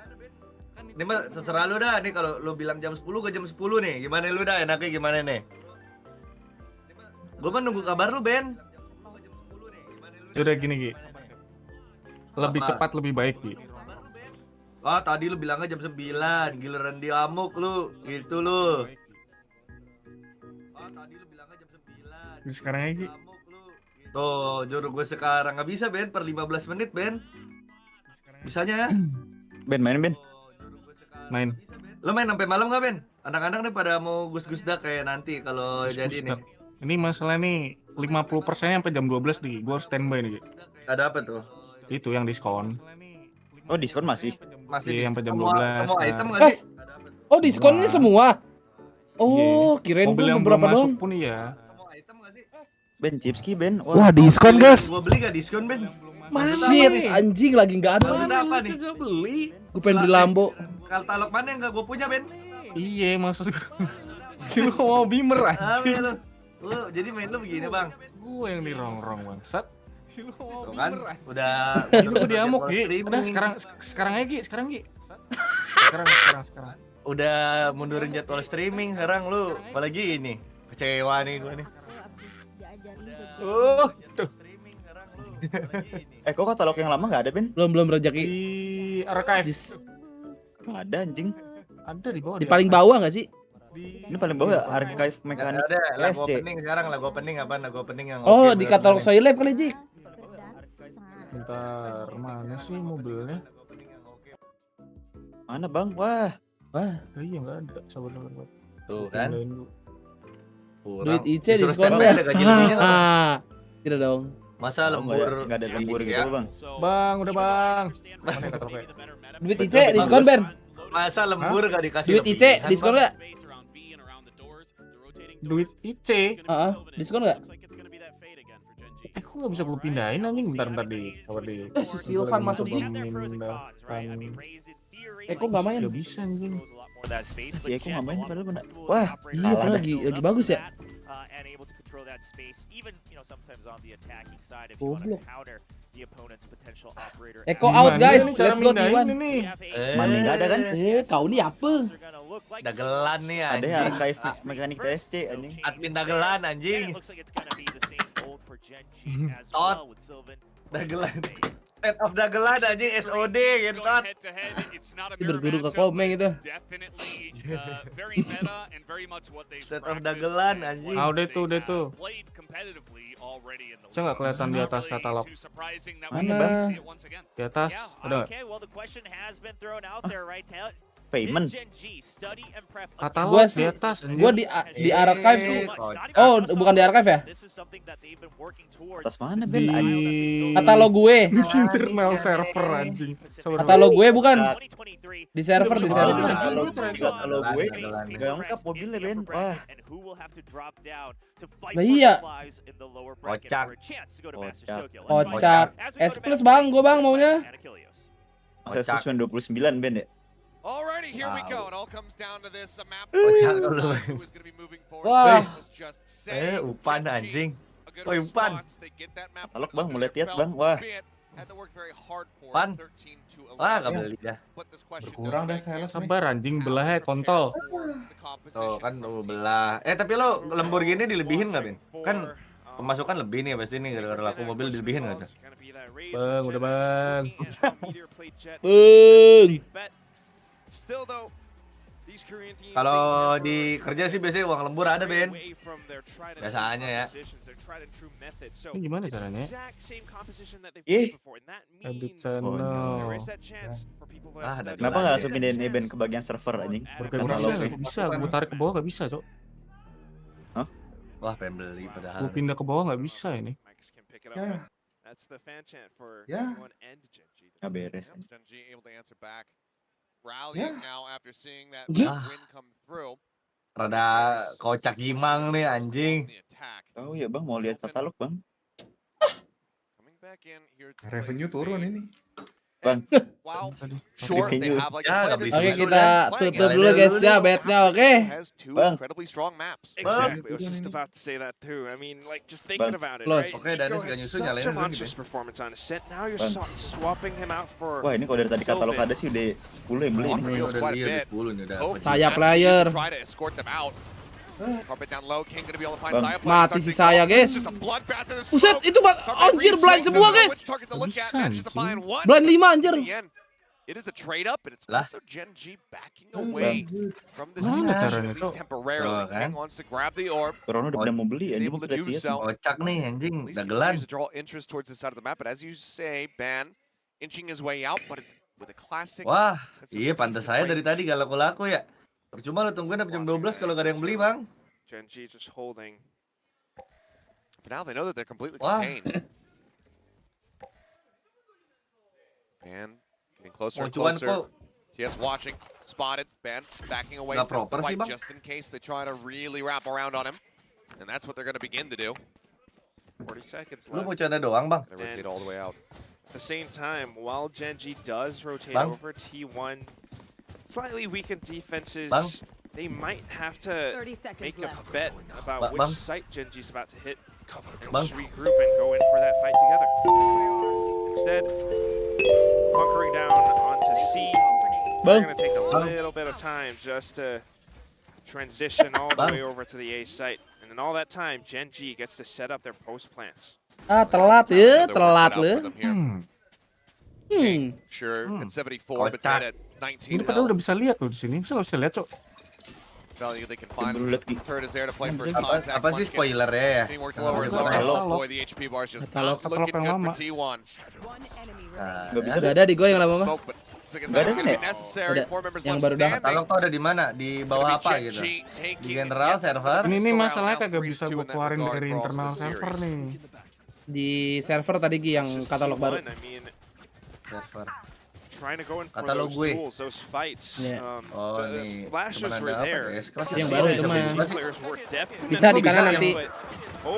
Ini mah terserah lu dah. Nih kalau lu bilang jam 10, gua jam 10 nih. Gimana lu dah? Enaknya gimana nih? Gua mah nunggu kabar lu, Ben. Udah gini Gi. Lebih Apa? cepat lebih baik Gi. Oh, tadi lu bilangnya jam 9, giliran dia amuk lu, gitu lu. Oh, tadi lu bilangnya jam 9. Terus sekarang aja Gi. Tuh, juru gue sekarang nggak bisa, Ben, per 15 menit, Ben. Bisanya. Ben main Ben. Main. Lu main sampai malam nggak, Ben? Anak-anak nih pada mau gus-gus dak kayak nanti kalau jadi nih. Ini masalah nih 50% sampai jam 12 nih. Gua harus standby nih Gi. Ada apa tuh? Itu yang diskon. Oh, diskon masih. Masih Iya, sampai jam semua, 12. semua nah. item nggak sih? Oh diskonnya semua. Oh kirain Mobil gua yang belum beberapa masuk doang. pun iya. Ben Chipski Ben. Wah diskon guys. Gua beli nggak diskon, Ben? Shit anjing lagi nggak ada. Maksudnya apa nih? Gak beli. Gue pengen beli Lambo. Katalog mana yang nggak gue punya, Ben? Iya maksud gue. Lu mau bimer anjing. Lu. Jadi main lu begini, Bang. Gue yang dirongrong bangsat. Lu mau Tuh kan, bimer anjing. udah Ini gue diamuk Gi. streaming. Udah sekarang aja Gi, sekarang Gi. Sekarang. Udah mundurin jadwal streaming sekarang lu. Apalagi ini. Kecewa nih gue nih. Tuh. Kok katalog yang lama nggak ada Ben? Belum rezeki. Di archive. Nggak ada anjing. Ada di bawah. Di paling bawah nggak sih? Ini paling bawah ya, archive mekanik Ada lagu SC. opening sekarang, lagu opening apa? Lagu opening yang Oh oke di buat katalog main. Soilab kali Jik. Bentar, mana sih mobilnya? Mana bang? Wah. Iya nggak ada. Sabar. Tuh kan. Duit IC Disuruh diskon standby ada gaji lebihnya nggak, Bang? Tidak dong. Masa lembur nggak ada lembur gitu bang? Bang, udah bang. Duit IC diskon Ben. Masa lembur gak dikasih Duit IC lebihan, diskon Bang? nggak? Duit IC. Diskon nggak? Kok nggak bisa gue pindahin anjing? Bentar di. Si Silvan masuk Ji. Kok nggak main? Gak bisa anjing. Si Eko nggak main padahal benar. Wah, iya padahal lagi bagus ya. Goblok. Eko out guys, let's go T1. Mandi nggak ada kan? Kau nih apa? Dagelan nih anjing. Ada archive mekanik TSC anjing. Admin dagelan anjing. Tot. Dagelan. State of dagelan anjing SOD gitu. Berguru ke komeng itu. State of dagelan anjing. Udah tuh. Saya nggak kelihatan di atas katalog. Mana bang? Di atas ada nggak? Payment. Katalog di atas. Gua di archive sih. Oh, bukan di archive ya? Atas mana Ben? Katalog gue. Internal server anjing. Katalog gue bukan. Di server. Katalog gue nggak lengkap mobilnya Ben. Wah. Nah iya. Kocak. S plus bang, gue bang maunya. Saya 29 Ben ya. Alrighty, here we go. It all comes down to this map. Wah. Who's going to be moving forward? Upan anjing. Upan. Katalog bang, mulai lihat bang. Wah. Pan. Wah, gak beli dah. Berkurang dah saya. Sabar anjing, belahnya kontol. Tuh kan belah. Tapi lo lembur gini dilebihin nggak Ben? Kan pemasukan lebih nih pasti nih gara-gara laku mobil dilebihin nggak tuh? Bang, udah bang. Kalau di kerja sih biasanya uang lembur ada Ben. Biasanya ya. Ini gimana caranya? Edit channel. Kenapa nggak langsung pindahin event ke bagian server anjing? Bisa, gue tarik ke bawah nggak bisa cok. Hah? Wah pengen beli padahal. Gue pindah ke bawah nggak bisa ini. Ya. Nggak beres. Rada kocak gimang nih anjing. Oh ya bang, mau lihat katalog bang. Revenue turun ini. Bang. Oke, kita tutup dulu guys ya bednya, oke? Bang. Exactly. I was just about to say that too. I mean, like just thinking about it, right? Oke, Danis gak nyusul nyalain Such a dulu monstrous nih. performance on a set. Now you're swapping him out for. Wah ini kalau dari tadi katalog ada sih udah 10 yang beli ini. Udah lihat 10 nih udah. Saya player. Mati si saya guys. Buset, itu anjir blind semua guys. Blind 5 anjir. It is a trade up, and it's Lah. also Gen G backing away from the Mana siege, caranya, at least Cok? temporarily. Tuh, kan? King wants to grab the orb. Corona udah pada mau beli He's anjing able to udah do lihat. so. Kocak nih anjing, At least dagelan. continues to draw interest towards the side of the map, but as you say, Ban inching his way out, but it's with a classic. Wah, That's a iya pantas saya decent dari tadi gak laku-laku ya. Percuma lo tungguin sampai jam 12 kalau gak ada yang beli bang. Gen G just holding. But now they know that they're completely Wah. contained. Ban getting closer and Cuan closer. kok TS watching, spotted, Ban backing away, Nggak sets the proper sih, fight Bang. just in case they try to really wrap around on him. And that's what they're going to begin to do. 40 seconds lu left. mau canda doang bang. They rotate all the way out. At the same time, while Gen G does rotate Bang. over T1, slightly weakened defenses, Bang. they might have to 30 seconds make a left. bet about which Bang. site Gen G's about to hit and Bang. just regroup and go in for that fight together. Instead, bunkering down onto C. They're going to take a little bit of time just to transition all the way over to the A site. And in all that time, Gen G gets to set up their post plants. Telat ya, telat lu. Sure, at 74, but Zed at 19 Ini padahal health. udah bisa lihat loh di sini. Bisa nggak bisa lihat cok? Value they can find. Dulu lihat Turret is there to play first Apa, contact. apa sih spoiler ya? Getting worked lower and lower. Katalog. Oh boy, the HP bar is just Katalog not looking yang good lama. for T1. Nggak bisa Gak ada di gue yang lama mah. Smoke, but Nggak ada kan ya? Yang baru dapat. Katalog tuh ada di mana? Di bawah apa gitu? Di general server. Ini masalahnya kagak bisa gue keluarin dari internal server nih. Di server tadi Gi yang katalog baru. Server. Trying to go in for Katalog those gue. duels, those fights. Yeah. Oh, The nih. flashes Cuman were ada apa there. ya? Sekelas Yang ya? baru itu mah. These players were definitely Bisa di kanan nanti.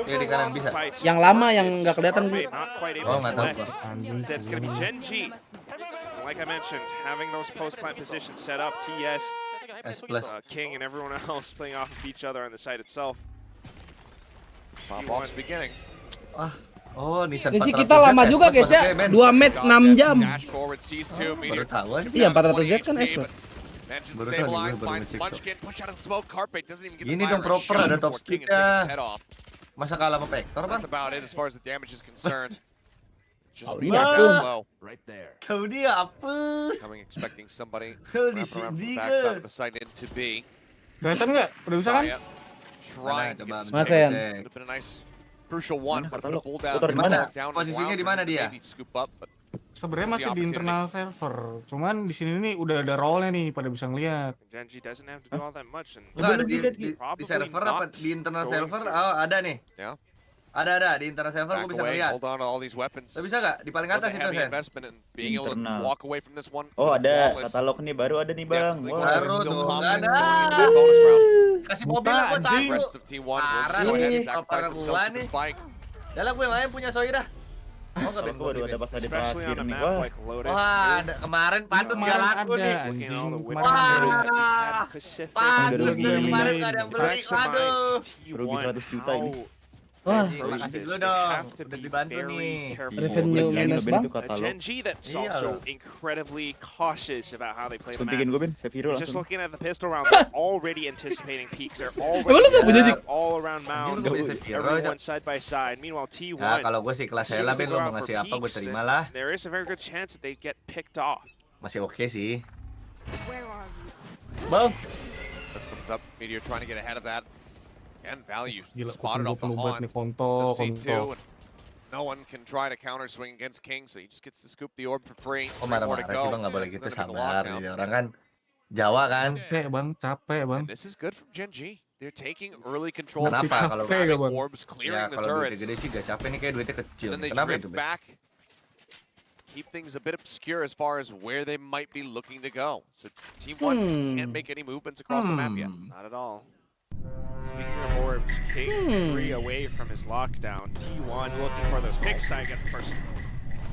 Iya di kanan bisa. Yang lama yang nggak kelihatan Gi. Not quite able Oh, to nggak tahu collect. gua. Instead, it's going to be Genji. Like I mentioned, having those post-plant positions set up, TS, S plus. King, and everyone else playing off of each other on the site itself. Pop-off's beginning. Oh, Nissan Misi 400Z kita lama S juga plus guys ya. masuknya, men. 2 match 6 jam. Dash forward, sees two, Meteor. Baru tahu aja. Iya 400Z kan S plus. Manages to Baru tahu stabilize, juga, baru finds ngecek Munchkin, push out of the smoke. Carpe doesn't even get the Gini fire dong proper, shot ada top before King is speed-nya. taking his head off. Masa kalah sama Vector, Bang? That's about it as far as the damage is concerned. Just Oh, being iya, down tuh. low. Kau dia apa? Coming, expecting somebody Kau di wrapping around from sini the backside ke? of the site into B. Kelihatan nggak? Udah bisa kan? Saya trying to get this Mas pick. Yan. Would have been a nice crucial one, but put a bull down. Putar di mana? Down Posisinya di mana dia? Maybe scoop up, but Sebenarnya This is the masih di internal server. Cuman di sini nih udah ada role-nya nih, pada bisa ngeliat. Genji doesn't have to do all that much. And Enggak ada di probably server apa? not Di internal going server? to. Oh, ada nih. yeah. Ada di internal server Back gue bisa away, ngeliat. hold on to all these weapons. Lo bisa nggak? Di paling Was atas a itu, heavy Sen. investment in being able to Internal. walk away from this one. Oh ada flawless. katalog nih baru ada nih bang. Yeah, Wah. Baru still tuh, confidence nggak ada. going into that bonus round. Kasih mobil lah gue Buta, anjing. satu. Rest of T1 will Parah just go ahead and nih, sacrifice opera themselves gua to the nih. spike. Yalah gue yang lain punya Soy dah. Oh nggak Tapi waduh ada pas ada Especially terakhir on a nih. map Wah. like Lotus. Wah, too. ada kemarin pantas Kemarin gak laku ada, nih. Looking at all the anjing. winning Wah. players that we had, Pacific, Pantas Udah rugi. kemarin gak ada yang beli. Aduh. Rugi 100 juta ini. Wah, Makasih dulu dong. Udah dibantu nih. revenue minus bang. itu katalog. Genji that's Iya also loh. incredibly cautious about how they play the Suntikin map. gue Ben, save hero Just langsung. looking at the pistol round, they're already anticipating peaks. They're Emang lu already nggak punya Dik? all around mound. Anjing, lu beli Sephiroth aja. Everyone side by side. Meanwhile, T1. Ya kalau gue sih kelas as soon Hela as they Ben, go lo out mau for ngasih apa gue peaks, terima lah. there is a very good chance that they get picked off. Masih oke sih. Where are you? Bang. Comes up, Meteor trying to get ahead of that. And value Gila, spotted off the penuh banget nih, haunt. Fonto, The Fonto. C2, and no one can try to counter swing against King, so he just gets to scoop the orb for free. Oh 3 more marah-marah to sih go. bang, gak boleh That's gitu, gonna be the sabar. lockdown. Jadi orang kan Jawa kan. Capek bang, capek bang. And this is good from Genji. They're taking early control. of Kenapa the kalau capek gak bang? orbs, clearing Ya the kalau duitnya turrets. gede sih gak capek nih, kayak duitnya kecil. Then they Kenapa itu drift Ben? back. Keep things a bit obscure as far as where they might be looking to go. So Team 1 can't make any movements across the map yet. Not at all. Speaking of orbs, King 3 away from his lockdown. T1 looking for those picks. Side gets the first.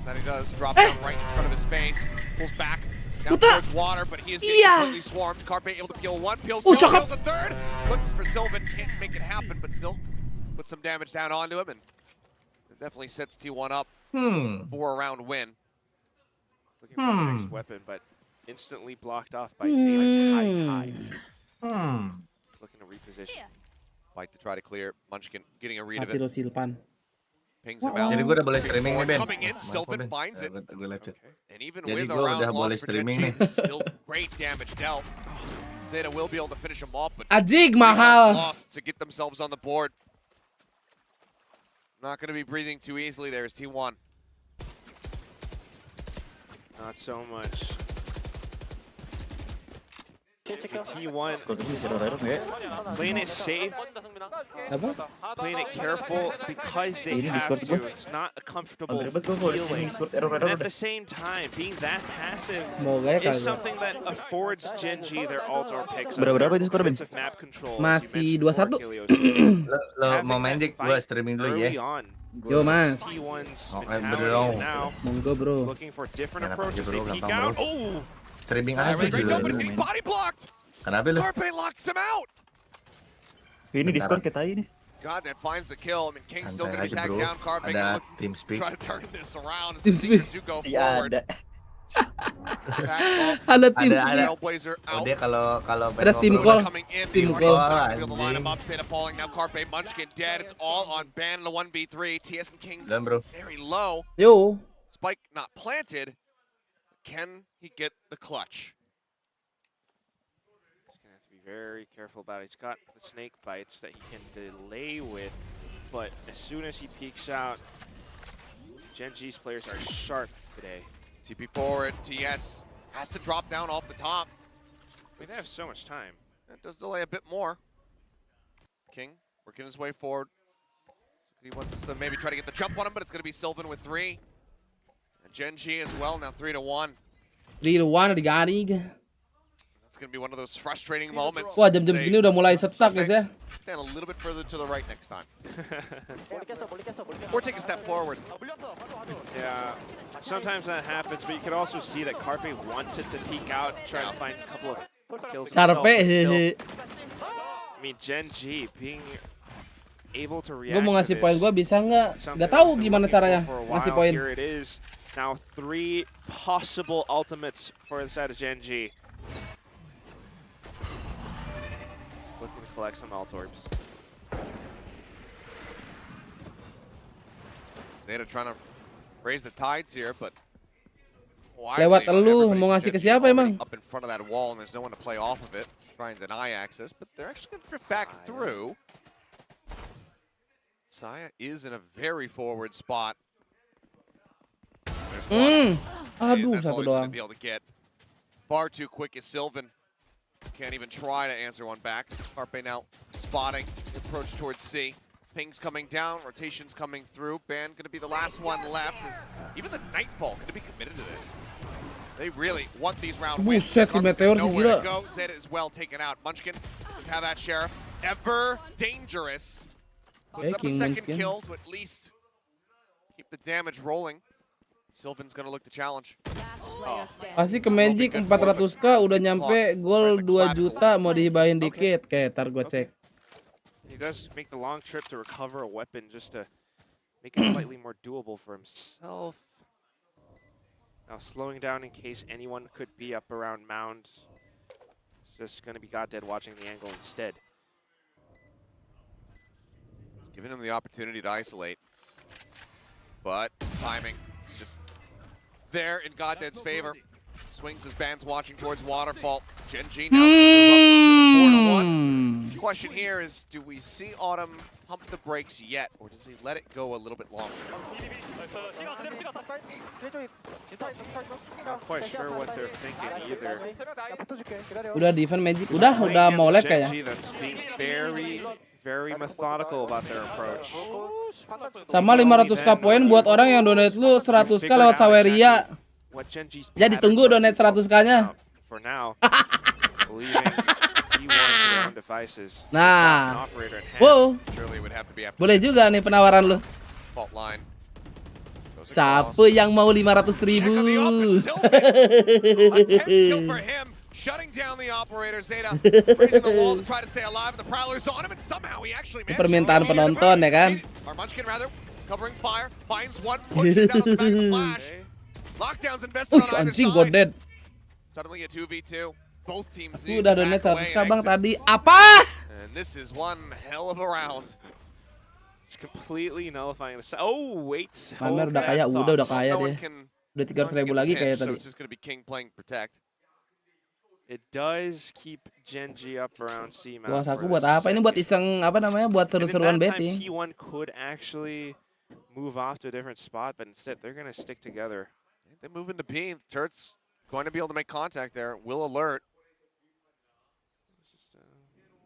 That he does, drop down right in front of his base, pulls back down Puta. towards water, but he is getting Iya. completely swarmed. Carpe able to peel one, peels Oh, two, cakep. peels a third. Looks for Sylvan, can't make it happen, but still put some damage down onto him, and it definitely sets T1 up for a round win. Looking for the next weapon, but instantly blocked off by Zane's high tide. Looking to reposition. Fight to try to clear. Munchkin getting a read of Mati it. lo Silpan. Pings him out. Jadi gue udah boleh streaming nih Ben. Coming in, Maaf, Sylvan Ben. finds it. Gue live chat. And even Jadi with a gue round udah boleh lost for streaming Genji, nih. this is still great damage dealt. Zeta will be able to finish him off, but Ajig T1's mahal. lost to get themselves on the board. Not going to be breathing too easily there as T1. Not so much. For T1, Skor itu bisa ada ya. playing it safe, Apa? playing it careful because they Ini have Discord to. gua. It's not a comfortable Hampir banget gue kalau di sini feeling. Discord error And at udah. the same time, being that passive Semoga ya is kagak. something that affords Genji their ult or picks. up Berapa their itu skor, Ben? defensive map control, as you Masih mentioned 2-1. before, Kilios. Lo Having mau main that dik, gue fight streaming dulu early ya. on, Yo mas. T1's Oke, mentality bro. now Monggo bro. looking for different Enak approaches. aja, bro, They peek gampang, out. bro. Oh, Streaming Alright, aja great go, but dulu. it's getting body blocked. Kenapa lu? Carpe locks him out. Ini Discord kayak tai nih. God, that finds the kill. I mean, King's still Santai going to be aja tagged bro. down. Carpe Ada going to team speak. try to turn this around as Team the Seekers speak. do go Si forward. ada. Backs off. Ada tim Ada- speak. Trailblazer Oh out. dia kalau Ada pengen tim ngobrol call. Coming in, Team Meteor call. is not gonna be able to line him Anjing. up. Zeta falling now. Carpe, Munchkin dead. It's all on Ban in the 1v3. TS and King Dan bro. very low. Yo. Spike not planted. Can he get the clutch? he's gonna have to be very careful about it. He's got the snake bites that he can delay with, but as soon as he peeks out, Genji's players are sharp today. TP forward. TS Has to drop down off the top. They have so much time. That does delay a bit more. King working his way forward. He wants to maybe try to get the jump on him, but it's going to be Sylvan with 3. And Gen.G as well, now 3-1. 3-1 digaring. It's going to be one of those frustrating moments. Wah, jam-jam segini udah mulai stuck guys ya. Stand a little bit further to the right next time. Or take a step forward. Yeah, sometimes that happens, but you can also see that Carpe wanted to peek out, try to find a couple of kills himself. Carpe, Still, I mean, Gen.G being able to react. Gue mau ngasih poin gue bisa nggak tahu gimana caranya ngasih poin. Here it is. Now 3 possible ultimates for the side of Gen.G. Looking to collect some alt orbs. Zeta trying to raise the tides here, but lewat elu mau ngasih ke siapa emang? Up in front of that wall, and there's no one to play off of it. Try and deny access, but they're actually going to drift back through. Saya is in a very forward spot. There's one. Aduh, that's all satu he's going doang. to be able to get. Far too quick is Sylvan. Can't even try to answer one back. Carpe now spotting, approach towards C. Ping's coming down, rotation's coming through. Ban gonna be the last one left. Even the Nightfall gonna be committed to this. They really want these round wins. Buset, si Meteor sih gila. Go. Zeta is well taken out. Munchkin does have that Sheriff. Ever dangerous. Puts up a second kill to at least keep the damage rolling. Sylvan's gonna look to challenge. Kasih ke Magic 400k udah nyampe gol 2 juta mau dihibahin dikit. Kayak tar gue cek. He does make the long trip to recover a weapon just to make it slightly more doable for himself. Now slowing down in case anyone could be up around Mound. It's just going to be Goddead watching the angle instead. He's giving him the opportunity to isolate. But timing is just there in Goddead's favor. Swings his band's watching towards Waterfall. Gen.G now move up 4-1. The question here is, do we see Autumn pump the brakes yet, or does he let it go a little bit longer? Not quite sure what they're thinking either. Udah defend Magic, udah mau lag kayaknya. Gen.G that's being very methodical about their approach. Sama 500k poin buat orang yang donate lu 100k lewat Saweria. Ya ditunggu donate 100k-nya. For now, leaving T1 to their own devices. Nah, wow, boleh juga nih penawaran lu. Siapa yang mau 500.000? Shutting down the operator, Zeta raising the wall to try to stay alive. The Prowler's on him, and somehow he actually managed permintaan penonton ya kan? Or Munchkin rather, covering fire, finds one, pushes out the back of Flash. Lockdowns invested on either side. Suddenly a 2v2. Both teams need udah donate 100k bang tadi. Apa? And this is one hell of a round. It's completely nullifying the. Oh wait. Pamer udah kaya, udah kaya dia. Udah 300.000 lagi kayak tadi. So it's just going to be King playing Protect. It does keep Gen.G up around C map. Kuasa aku buat apa? Ini buat iseng apa namanya? Buat seru-seruan betting. T1 could actually move off to a different spot, but instead they're going to stick together. They move into B. Turret's going to be able to make contact there. Will alert. Just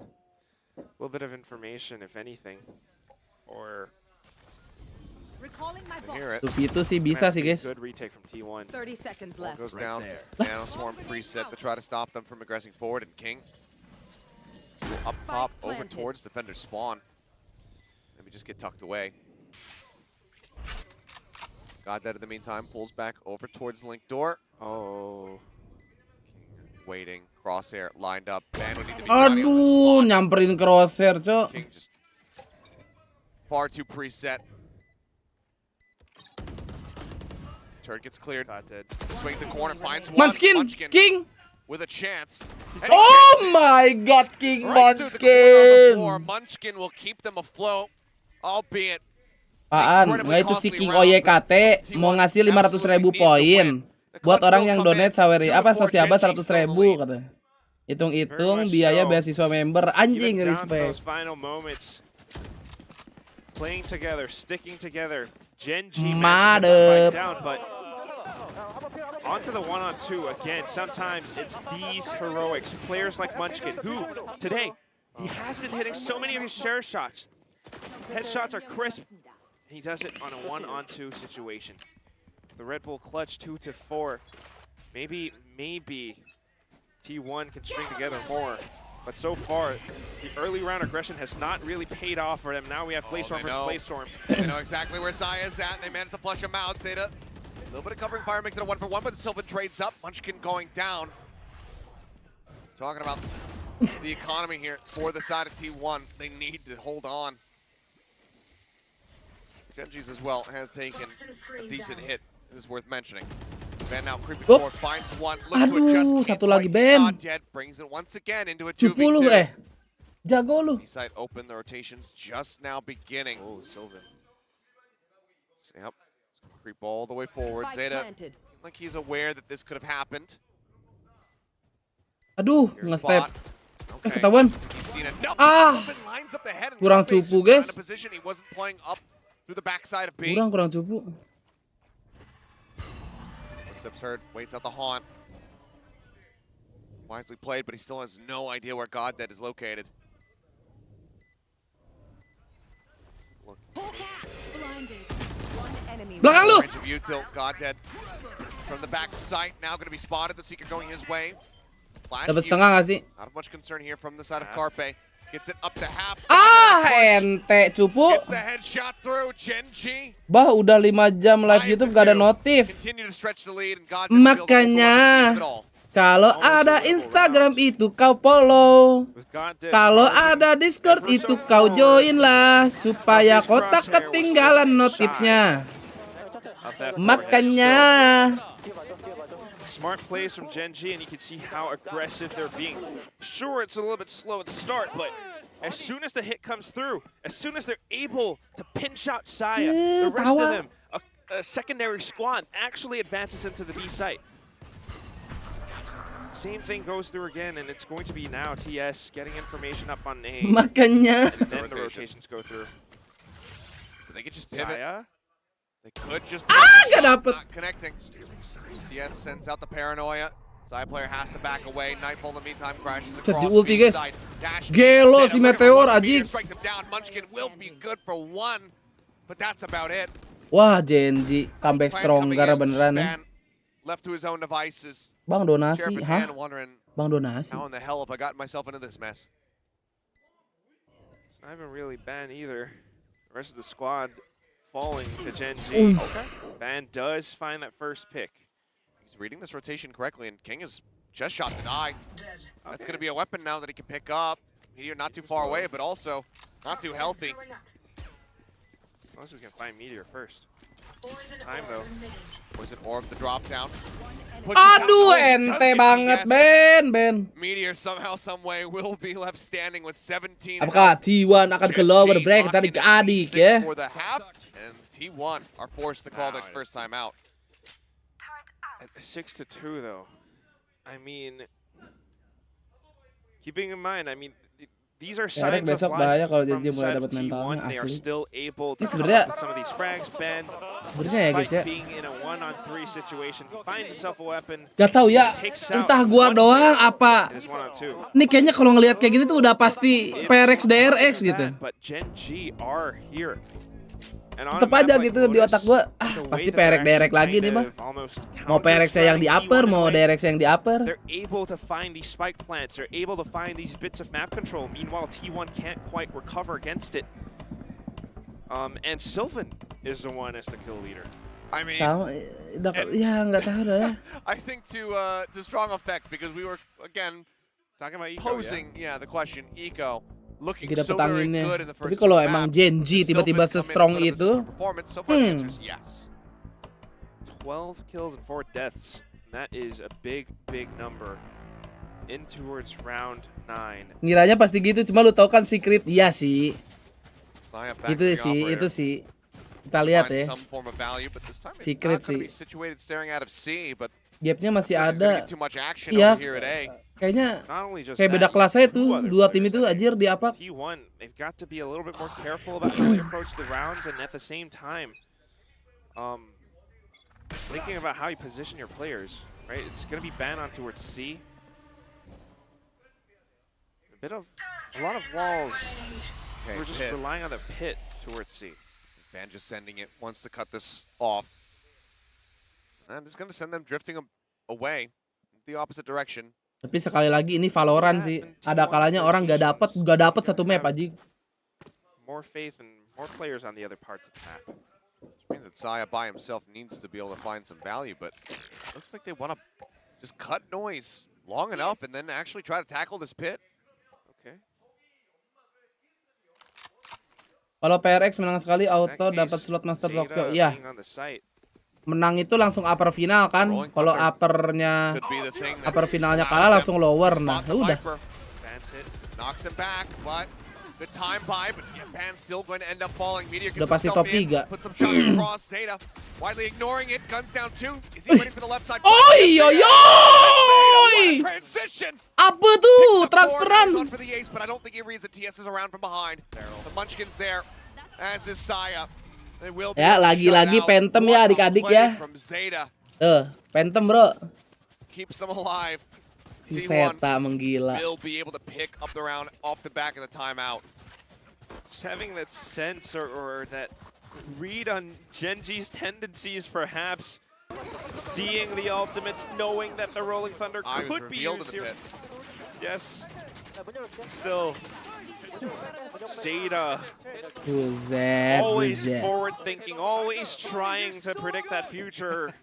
a little bit of information, if anything, or. Itu sih bisa sih guys. Good retake from T1. 30 seconds left. Goes down. Nanoswarm preset to try to stop them from aggressing forward, and King up top over towards defender spawn. Maybe just get tucked away. Goddead in the meantime pulls back over towards link door. Oh. King waiting. Crosshair lined up. Ban would need to be Aduh, nyamperin crosshair, cok. King just far too preset. Turret gets cleared. Swing the corner, finds one. Munchkin, King with a chance. Oh my God, King Munchkin. Munchkin will keep them afloat, albeit. Apaan? Nggak itu si King OYKT mau ngasih 500.000 poin buat orang yang donate Saweria apa Sosiaba 100.000 katanya. Hitung-hitung biaya beasiswa member, anjing respect. Playing together, sticking together. Gen.G Madep. down, but Onto the 1-on-2 again. Sometimes it's these heroics, players like Munchkin, who today he has been hitting so many of his share shots. Headshots are crisp. He does it on a 1-on-2 situation. The Red Bull clutch 2-4. Maybe T1 can string together more. But so far, the early round aggression has not really paid off for them. Now we have Blaze-Storm versus Blaze-Storm. They know exactly where Saya is at. They managed to flush him out. Zeta, a little bit of covering fire, making it a 1-for-1, but Sylvan trades up. Munchkin going down. Talking about the economy here for the side of T1. They need to hold on. Genji's as well has taken a decent hit. It is worth mentioning. Ben now creeping forward, finds one, looks to adjust. Satu lagi Ben. Not dead, brings it once again into a 70 2v2. Jago lu. B-side open, the rotations just now beginning. Oh, Sylvan. Yep. Creep all the way forward. Zeta, like he's aware that this could have happened. Aduh, nge-step. Ketahuan. Kurang cupu, guys. He wasn't playing up through the backside of B. Kurang cupu. Footsteps heard, waits out the haunt. Wisely played, but he still has no idea where Goddead is located. Belakang lu. Range of view till Goddead from the back site, now going to be spotted. The Seeker going his way. Dapat setengah nggak sih? Not much concern here from the side of Carpe. Gets it up to half. Ente cupu. Gets the headshot through. Genji. Bah, udah 5 jam live YouTube gak ada notif. Continue to stretch the lead and Goddead Makanya kalau ada Instagram itu kau follow. Kalau ada Discord itu kau join lah supaya kau tak ketinggalan notifnya. Makanya Smart plays from Genji, and you can see how aggressive they're being. Sure, it's a little bit slow at the start, but as soon as the hit comes through, as soon as they're able to pinch out Saya, the rest of them, a secondary squad actually advances into the B site. Same thing goes through again, and it's going to be now TS getting information up on A. Makanya. Then the rotations go through. They could just pivot. Saya? They could just gak dapet. Not connecting. TS sends out the paranoia. Side player has to back away. Nightfall in the meantime crashes across ulti, B guys. side. Gelo si Meteor anjing. Strikes him down. Munchkin will be good for one, but that's about it. Wah, Genji comeback stronger beneran ya. Left to his own devices. Bang donasi, hah? Bang donasi. How in the hell have I gotten myself into this mess? I haven't really Ban either. The rest of the squad falling to Genji. Okay. Ban does find that first pick. He's reading this rotation correctly, and King is just shot to die. That's going to be a weapon now that he can pick up. Meteor not too far away, but also not too healthy. As long as we can find Meteor first. Time though. Poison Orb, the drop down. Aduh, ente banget Ben. Meteor somehow, some way will be left standing with 17. Apakah T1 akan keluar break dari adik ya? For the half, and T1 are forced to call their first time out. At 6-2 though. I mean, keeping in mind, I mean, these are signs of life from the side of T1. They are still able to come up with some of these frags. Ben, despite being in a 1-on-3 situation, he finds himself a weapon. Gak tau ya, entah gua doang apa. Ini kayaknya kalau ngelihat kayak gini tuh udah pasti PRX DRX gitu. But Genji are here. Tetep aja gitu di otak gua, pasti PRX DRX lagi nih bang. Mau PRX yang di upper, mau DRX yang di upper. They're able to find these spike plants. They're able to find these bits of map control. Meanwhile, T1 can't quite recover against it. And Sylvan is the one as the kill leader. I mean, ya nggak tahu dah. I think to strong effect because we were again talking about Eco, posing the question Eco. Looking Kita so very petanginnya. good in the first Tapi kalau two emang maps, Genji tiba-tiba se-strong itu, so far the answer is yes. 12 kills and 4 deaths. That is a big number. In towards round 9. Ngiranya pasti gitu, cuma lu tau kan secret. Iya sih. Itu sih. Kita lihat ya. Secret sih. Gapnya masih ada. Iya. Kayaknya kayak beda kelas aja tuh, dua tim itu anjir di apa? T1, they've got to be a little bit more careful about how they approach the rounds, and at the same time, thinking about how you position your players, right? It's going to be ban on towards C. A lot of walls. Okay, We're just pit. relying on the pit towards C. Ban just sending it, wants to cut this off. And it's going to send them drifting away the opposite direction. Tapi sekali lagi ini Valorant sih. Ada kalanya orang gak dapet satu map aja. More faith and more players on the other parts of the map. Which means that Saya by himself needs to be able to find some value, but looks like they want to just cut noise long enough and then actually try to tackle this pit. Okay. Kalau PRX menang sekali auto dapat slot Master Tokyo. Iya. Menang itu langsung upper final kan. Kalau upper finalnya kalah langsung lower. Nah, udah. Knocks him back, but the time by, but Pan still going to end up falling. Meteor Udah gets pasti himself top in, 3. put some shots across. Zeta widely ignoring it. Guns down 2. Is he ready for the left side? Oi! Transition. Apa tuh transferan? For the ace, but I don't think he reads that TS is around from behind. The Munchkin's there, as is Saya. They will be Ya, lagi-lagi Phantom ya adik-adik ya. from Zeta. Phantom bro. Keeps them alive. Si T1 Zeta menggila. will be able to pick up the round off the back of the timeout. Just having that sense or that read on Genji's tendencies, perhaps seeing the ultimates, knowing that the Rolling Thunder could be used here. Yes. Still, Zeta. Always forward thinking, always trying to predict that future.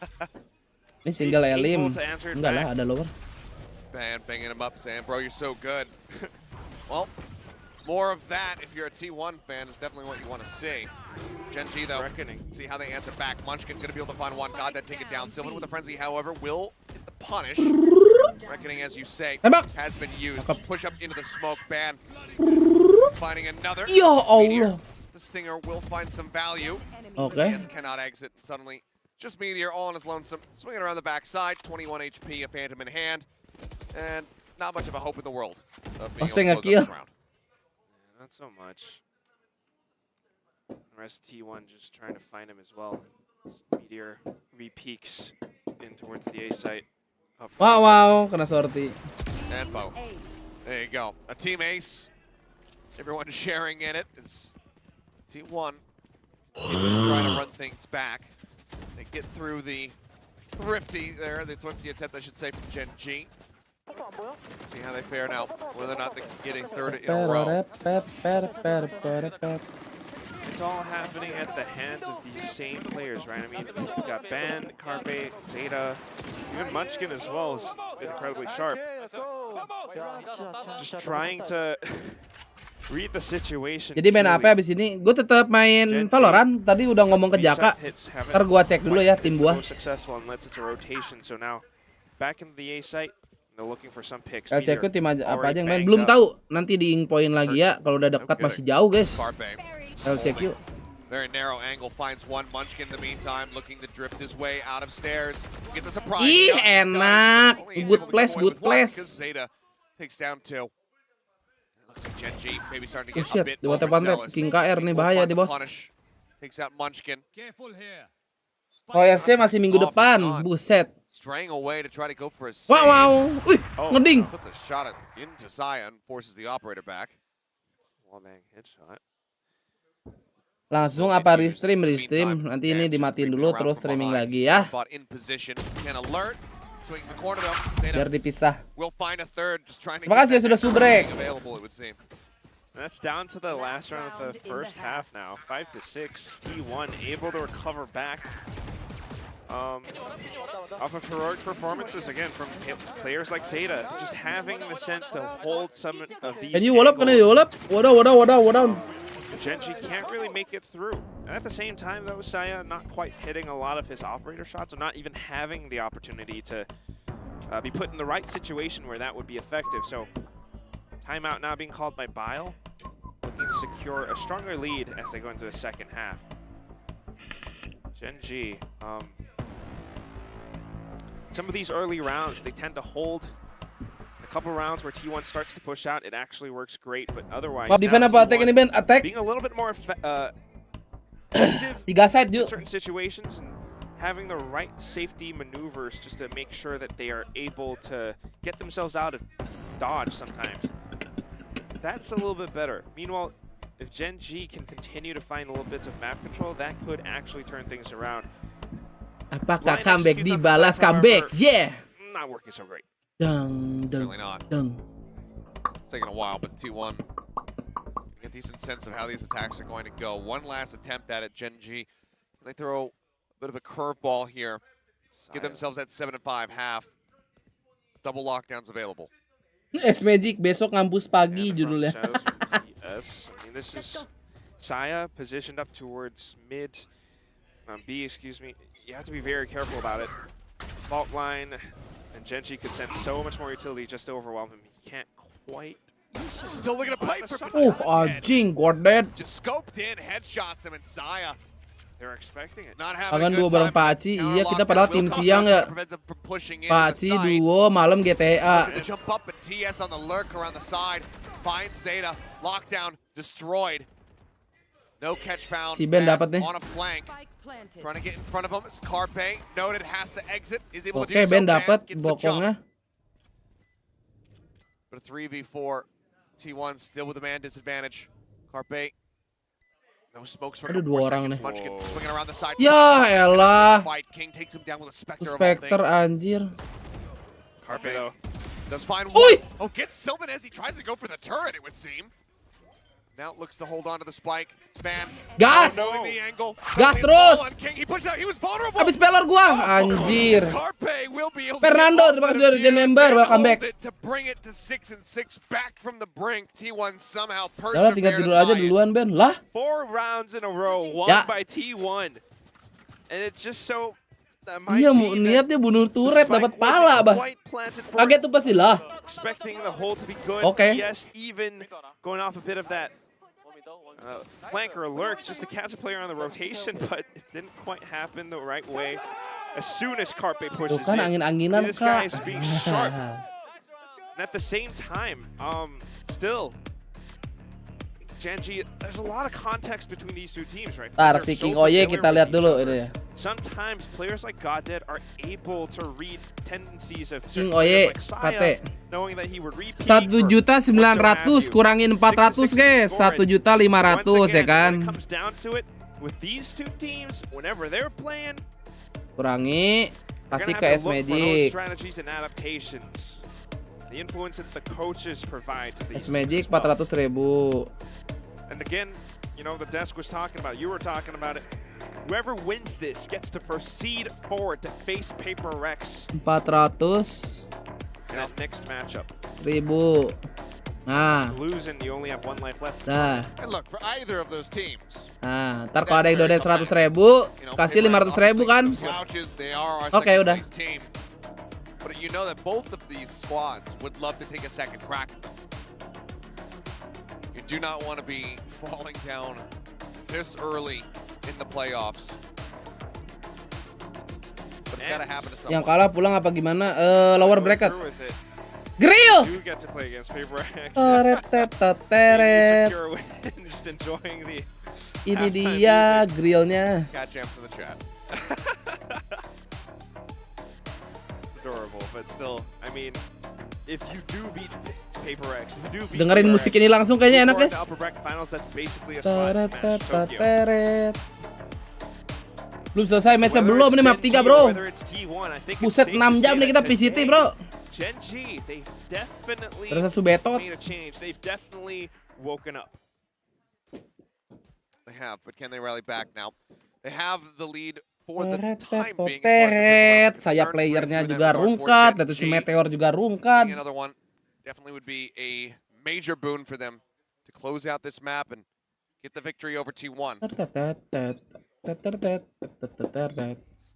Ini single Elim. Enggak lah, ada lower. Ban banging him up, saying, bro, you're so good. Well, more of that if you're a T1 fan is definitely what you want to see. Genji, though, see how they answer back. Munchkin going to be able to find one god, then take it down. Sylvan with a frenzy, however, will get the punish. Reckoning, as you say, has been used. Push up into the smoke. Ban finding another. Ya Allah. The Stinger will find some value. Okay. TS cannot exit, and suddenly just Meteor all on his lonesome, swinging around the backside. 21 HP, a Phantom in hand. And not much of a hope in the world of being able to close up this round. Yeah, not so much. The rest T1 just trying to find him as well. Meteor re-peeks in towards the A site. Wow, kena sorti. And Bo. There you go. A team ace. Everyone sharing in it. It's T1 trying to run things back. They get through the thrifty there, the thrifty attempt, I should say, from Genji. See how they fare now, whether or not they can get a third in a row. It's all happening at the hands of these same players, right? I mean, you got Ban, Carpe, Zeta, even Munchkin as well is incredibly sharp. Just trying to read the situation. Jadi main apa abis ini? Gue tetap main Valorant. Tadi udah ngomong ke Jaka. Ntar gue cek dulu ya tim gua. Cek tim apa aja yang main. Belum tahu. Nanti di poin lagi ya. Kalau udah dekat masih jauh guys. I'll check you. Very narrow angle finds one. Munchkin in the meantime looking to drift his way out of stairs. Get the surprise. Ih enak. Good place, good place. Zeta takes down 2. Genji maybe starting to get Shit, a bit di water pantai King KR nih bahaya di bos. Takes out Munchkin. OFC masih minggu depan, buset. Straying away to try to go for a save. Wow, wih, ngeding. Puts a shot into Saya and forces the operator back. Wallbang headshot. Langsung apa restream, nanti ini dimatiin dulu terus streaming lagi ya. Biar dipisah. Terima kasih ya sudah subrek. That's down to the last round of the first half now. 5-6. T1 able to recover back. Off of heroic performances again from players like Zeta, just having the sense to hold some of these. Can you wall up? Can you wall up? Wadah. Genji can't really make it through. And at the same time, though, Saya not quite hitting a lot of his operator shots, or not even having the opportunity to be put in the right situation where that would be effective. So, timeout now being called by Bile, looking to secure a stronger lead as they go into the second half. Genji, some of these early rounds, they tend to hold. A couple rounds where T1 starts to push out, it actually works great, but otherwise, defend apa attack ini Ben? Attack. Being a little bit more effective Tiga side in certain situations, and having the right safety maneuvers just to make sure that they are able to get themselves out of dodge sometimes. That's a little bit better. Meanwhile, if Gen G can continue to find little bits of map control, that could actually turn things around. Apakah comeback dibalas comeback? Yeah. Not working so great. Certainly not. It's taking a while, but T1 getting a decent sense of how these attacks are going to go. One last attempt at it, Gen G. They throw a bit of a curveball here. Get themselves at 7-5 half. Double lockdowns available. S-Magic besok ngampus pagi judulnya. Yes. I mean, this is Saya positioned up towards mid B, excuse me. You have to be very careful about it. Fault line, and Genji could send so much more utility just to overwhelm him. He can't quite. Still looking to pipe for Anjing, got dead. just scoped in, headshots him, and Saya. They're expecting it. Not having Akan a dua good bareng time. Paci. Iya, kita padahal tim siang ya. Paci duo, malam GTA. The jump up and TS on the lurk around the side. Finds Zeta. Lockdown destroyed. No catch found. Si Ben dapat nih. On a flank. Trying to get in front of him. It's Carpe. Noted has to exit. Is able to Oke, do so. Ben dapat Gets the jump. bokongnya. But a 3v4. T1 still with the man disadvantage. Carpe. No smokes for Ada dua orang nih. Munchkin swinging around the side. Ya elah. Fight. King takes him down with a Spectre. Spectre anjir. Carpe though does find one. Oh, gets Sylvan as he tries to go for the turret, it would seem. Now looks to hold on to the spike. Fan. Gas! Knowing the angle. Gas terus. King. He pushed out. He was vulnerable. Habis pelor gua. Anjir. Carpe will be able Fernando, terima kasih sudah jadi member. Welcome back. to bring it to 6-6 back from the brink. T1 somehow Udah tinggal tidur aja duluan, Ben. Lah. 4 rounds in a row won by T1. And it's just so Iya, niatnya bunuh turret dapat pala, bah. Kaget tuh pasti lah. Expecting the hold to be good. Okay. Yes, even going off a bit of that flank or lurk just to catch a player on the rotation, but it didn't quite happen the right way. As soon as Carpe pushes Tuh kan angin-anginan, this guy Kak. is being sharp. And at the same time, still, Genji, there's a lot of context between these two teams, right? Ntar si King Oye kita lihat dulu ini ya. Sometimes players like Goddead are able to read tendencies of King players Oye, like Saya, KT. knowing that he would repeat 1.900.000 kurangin 400 guys, 1.500.000 ya kan. comes down to it, with these two teams, whenever they're playing, Kurangi, kasih ke S-Magic. strategies and adaptations. The influence that the coaches provide to these S-Magic teams as well. 400.000. And again, you know, the desk was talking about, you were talking about it. Whoever wins this gets to proceed forward to face Paper Rex 400.000. in that next matchup. Nah. Losing, you only have 1 life left. Nah. And look, for either of those teams, Nah, ntar kalau ada yang donate 100.000, kasih 500.000 kan? slouches, they are our Oke, second udah. place team. But you know that both of these squads would love to take a second crack. You do not want to be falling down this early in the playoffs. But it's got to happen to someone. Yang kalah pulang apa gimana? Lower bracket. Grill! You get to play against Paper Rex. Teret. Just enjoying the Ini dia grillnya. Cat jams in the chat. Adorable, but still, I mean, if you do beat Paper Rex, if you do beat Dengerin musik ini langsung kayaknya enak, guys. Teret. Belum selesai match-nya belum, ini map 3, bro. Buset, 6 jam nih kita PCT, bro. Genji, they definitely Terasa subetot. made a change. They've definitely woken up. They have, but can they rally back now? They have the lead for the time being. Teret. Saya playernya juga rungkat, dan si Meteor juga rungkat. Another one definitely would be a major boon for them to close out this map and get the victory over T1.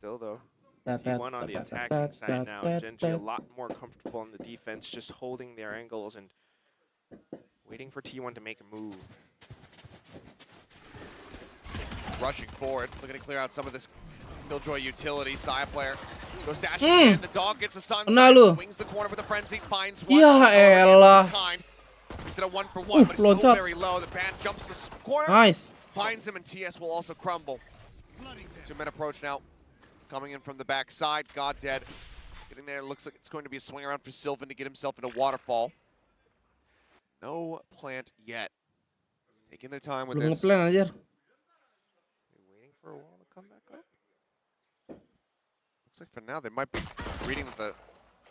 Still though, T1 on the attacking side now. Genji a lot more comfortable on the defense, just holding their angles and waiting for T1 to make a move. Rushing forward, looking to clear out some of this Killjoy utility. Saya player goes dashing in. The dog gets a sunset, swings the corner with a frenzy, finds one. Ya elah. Instead of 1-for-1, but it's still loncat. very low. The bat jumps the corner, Nice. finds him, and TS will also crumble. 2-minute approach now. coming in from the backside. God dead. Getting there, looks like it's going to be a swing around for Sylvan to get himself into waterfall. No plant yet. Taking their time with this. Ngeplan aja. Waiting for a wall to come back up. Looks like for now they might be reading that the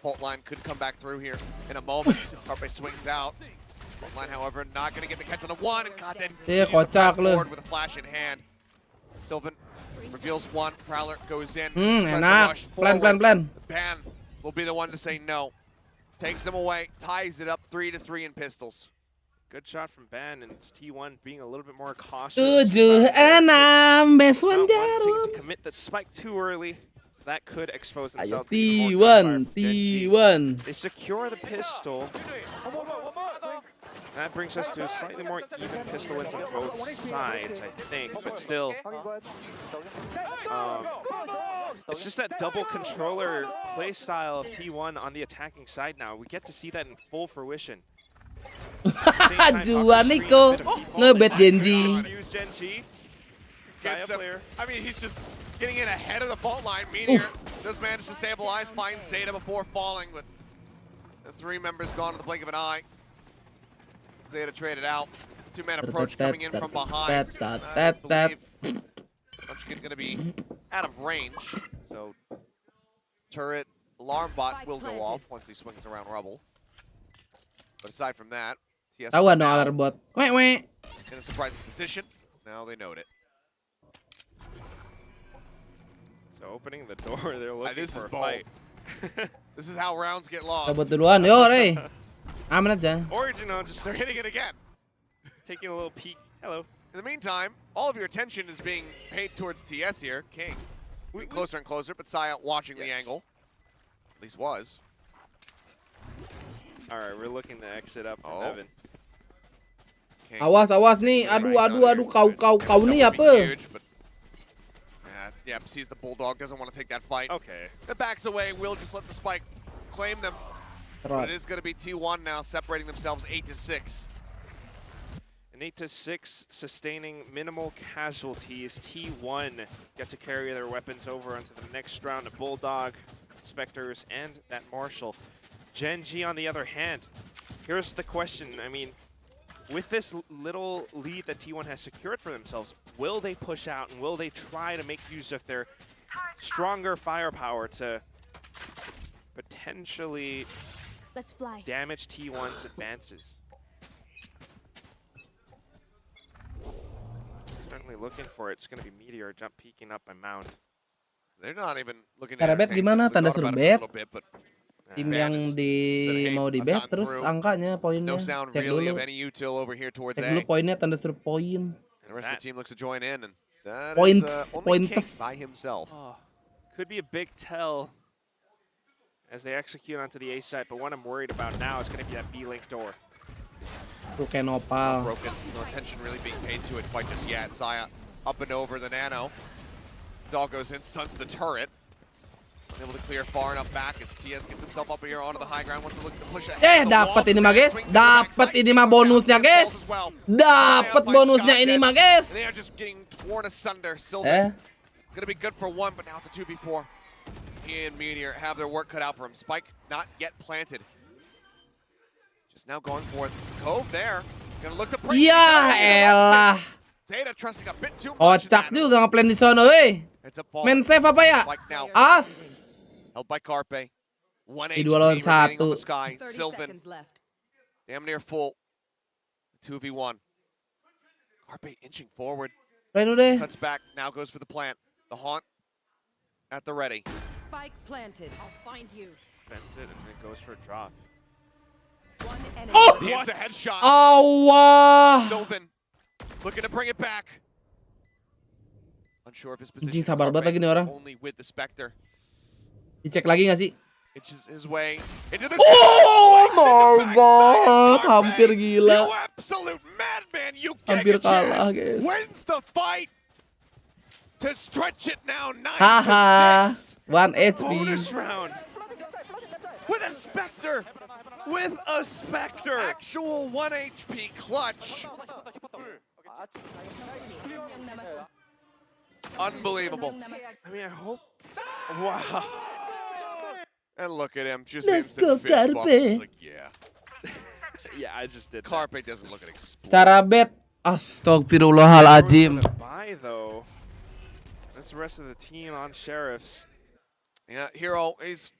fault line could come back through here in a moment. Carpe swings out. Fault line, however, not going to get the catch on the one. And God dead. Kocak lu. With a flash in hand. Sylvan reveals one. Prowler goes in. Enak. Plan. Ban will be the one to say no. Takes them away. Ties it up 3-3 in pistols. Good shot from Ban, and it's T1 being a little bit more cautious. 7-6 best one Not wanting jarum. to commit the spike too early. So that could expose Ayo themselves to even more gunfire from Genji. T1. They secure the pistol. That brings us to a slightly more even pistol wins on both sides, I think, but still. It's just that double controller play style of T1 on the attacking side now. We get to see that in full fruition. Juan Nico ngebet Genji. I mean, he's just getting in ahead of the fault line. Meteor does manage to stabilize, finds Zeta before falling, but the three members gone in the blink of an eye. Zeta traded out. Two-man approach coming in from behind. I believe Munchkin's going to be out of range, so turret alarm bot will go off once he swings around rubble. But aside from that, TS Tahu no alarm bot. Weh. in a surprising position. Now they note it. So opening the door, they're looking This for is a bold. fight. This is how rounds get lost. Cabut duluan, yo Rey. Aman aja. Original just They're hitting it again. taking a little peek. Hello. In the meantime, all of your attention is being paid towards TS here. King getting closer and closer, but Saya watching the angle. At least was. All right, we're looking to exit up from Evan. King. Awas nih. Aduh kau nih apa? Huge, but yeah, sees the Bulldog, doesn't want to take that fight. Okay. It backs away, will just let the spike claim them. But it is going to be T1 now, separating themselves 8-6. An 8-6, sustaining minimal casualties. T1 get to carry their weapons over onto the next round of Bulldog, Spectres, and that Marshal. Genji, on the other hand, here's the question. I mean, with this little lead that T1 has secured for themselves, will they push out and will they try to make use of their stronger firepower to potentially damage T1's advances? Certainly looking for it. It's going to be Meteor jump peeking up by Mound. They're not even looking Cara at bet gimana tanda suruh bet? Tim yang mau di bet terus angkanya poinnya cek dulu. Cek dulu poinnya tanda suruh poin. The rest of the team looks to join in, and that Points, is only King points. by himself. Could be a big tell as they execute onto the A site, but what I'm worried about now is going to be that B-link door. Tuh kayak nopal. Broken. No attention really being paid to it quite just yet. Saya up and over the nano. Dog goes in, stuns the turret. Able to clear far enough back as TS gets himself up here onto the high ground. Wants to look to push ahead. Dapat ini mah guys. Dapat ini mah bonusnya guys. Dapat bonusnya ini mah guys. They are just getting torn asunder. Sylvan gonna be good for one, but now it's a 2v4. He and Meteor have their work cut out for him. Spike not yet planted. Just now going for it. Cove there. Gonna look to bring Ya elah. Zeta trusting a bit too much. Kocak juga ngeplan di sono, weh. Main save apa ya? As. Held by Carpe. 1 HP Dua lawan remaining on satu. the sky. Sylvan damn near full. 2v1. Carpe inching forward. Cuts back. Now goes for the plant. The haunt at the ready. Spike planted. I'll find you. Spends it and then goes for a drop. Oh! Here's a headshot. Allah. Sylvan looking to bring it back. Unsure of his position. Anjing sabar banget lagi nih orang. Only with the Spectre. Dicek lagi nggak sih? Inches his way into the Oh my god, hampir gila. You absolute madman, you Hampir kalah, guys. Wins the fight to stretch it now 9-6. Haha, 1 HP. Bonus round. With a Spectre. With a Spectre. Actual 1 HP clutch. Unbelievable. I mean, I hope Wow. And look at him, just Let's go, instant fist bump. Carpe. Just like, yeah. Yeah, I just did. Carpe doesn't look at explode. Cara bet. Astagfirullahaladzim. Bye though. That's the rest of the team on Sheriffs. Yeah, Hero, he's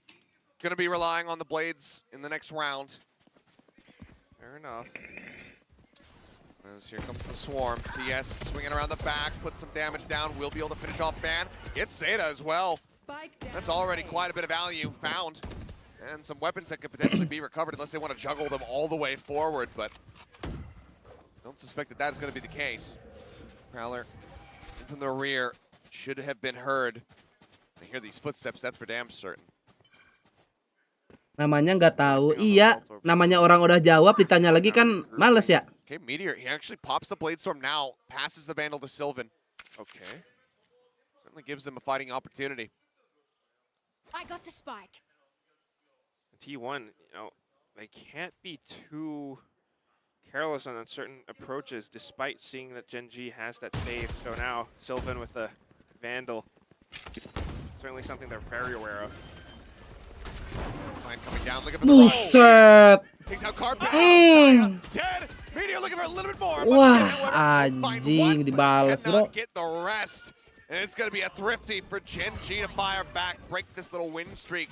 gonna be relying on the blades in the next round. Fair enough. As here comes the swarm. TS swinging around the back, put some damage down. Will be able to finish off Ban. Gets Zeta as well. That's already quite a bit of value found. And some weapons that could potentially be recovered unless they want to juggle them all the way forward, but don't suspect that that is going to be the case. Prowler in from the rear should have been heard. I hear these footsteps, that's for damn certain. Namanya nggak tahu. Iya, namanya orang udah jawab ditanya lagi kan males ya. Okay, Meteor, he actually pops the Blade Storm now, passes the Vandal to Sylvan. Okay. Certainly gives them a fighting opportunity. I got the spike. T1, you know, they can't be too careless on certain approaches, despite seeing that Gen G has that save. So now Sylvan with the Vandal, certainly something they're very aware of. Mine coming down, looking for the Buset. Takes out Carpe. Dead. Meteor looking for a little bit more. Wah, anjing dibalas, bro. Get the rest. And it's going to be a thrifty for Gen G to fire back, break this little win streak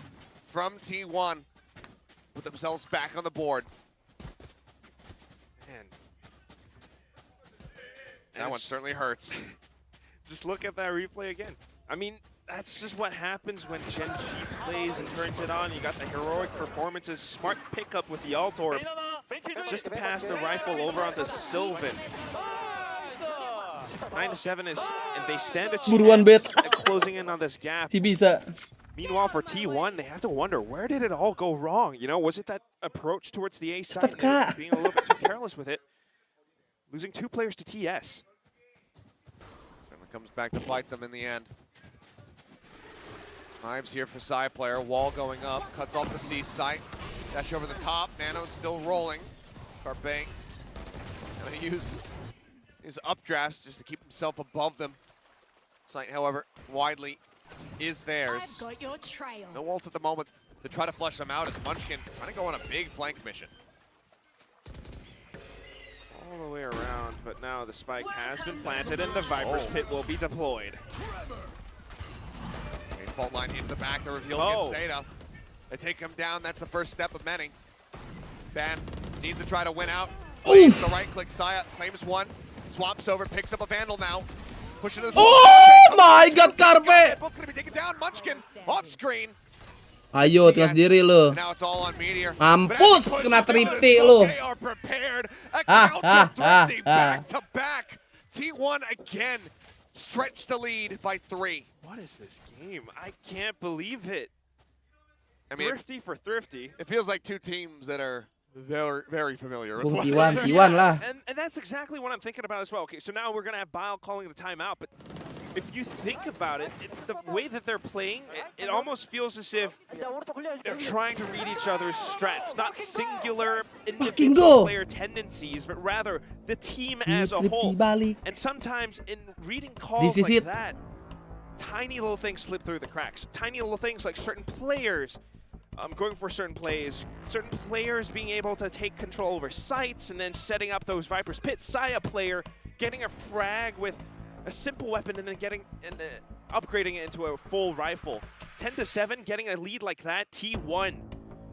from T1. Put themselves back on the board. Man. That one certainly hurts. Just look at that replay again. I mean, that's just what happens when Gen G plays and turns it on. You got the heroic performances, smart pickup with the Alt Orb, just to pass the rifle over onto Sylvan. 9-7 is, and they stand a Buruan bet. chance at closing in on this gap. Si bisa. Meanwhile, for T1, they have to wonder, where did it all go wrong? You know, was it that approach towards the A side? And being a little bit too careless with it. Losing 2 players to TS. Certainly comes back to bite them in the end. Knives here for side player. Wall going up, cuts off the C site. Dash over the top. Nano's still rolling. Carpe gonna use his updrafts just to keep himself above them. Sight, however, widely is theirs. I've got your trail. No ults at the moment to try to flush them out as Munchkin trying to go on a big flank mission. All the way around, but now the spike has been planted and the Viper's Pit will be deployed. Fault line into the back, the reveal gets Zeta. They take him down, that's the first step of many. Ban needs to try to win out. Blaze the right click, Saya claims one, swaps over, picks up a Vandal now. Pushing to the my god, Carpe! Both gonna be taken down, Munchkin off screen. Ayo, tinggal sendiri lu. Now it's all on Meteor. Mampus, kena tripti lu. They are prepared. A counter thrifty back to back. T1 again stretched the lead by 3. What is this game? I can't believe it. I mean, thrifty for thrifty. It feels like 2 teams that are very, very familiar with Bung one T1 lah. And that's exactly what I'm thinking about as well. Okay, so now we're going to have Bile calling the timeout, but if you think about it, the way that they're playing, it almost feels as if they're trying to read each other's strats, not singular individual player tendencies, but rather the team as a whole. And sometimes in reading calls like that, tiny little things slip through the cracks. Tiny little things like certain players going for certain plays, certain players being able to take control over sites and then setting up those Viper's Pit. Saya player getting a frag with a simple weapon and then getting and upgrading it into a full rifle. 10-7, getting a lead like that. T1,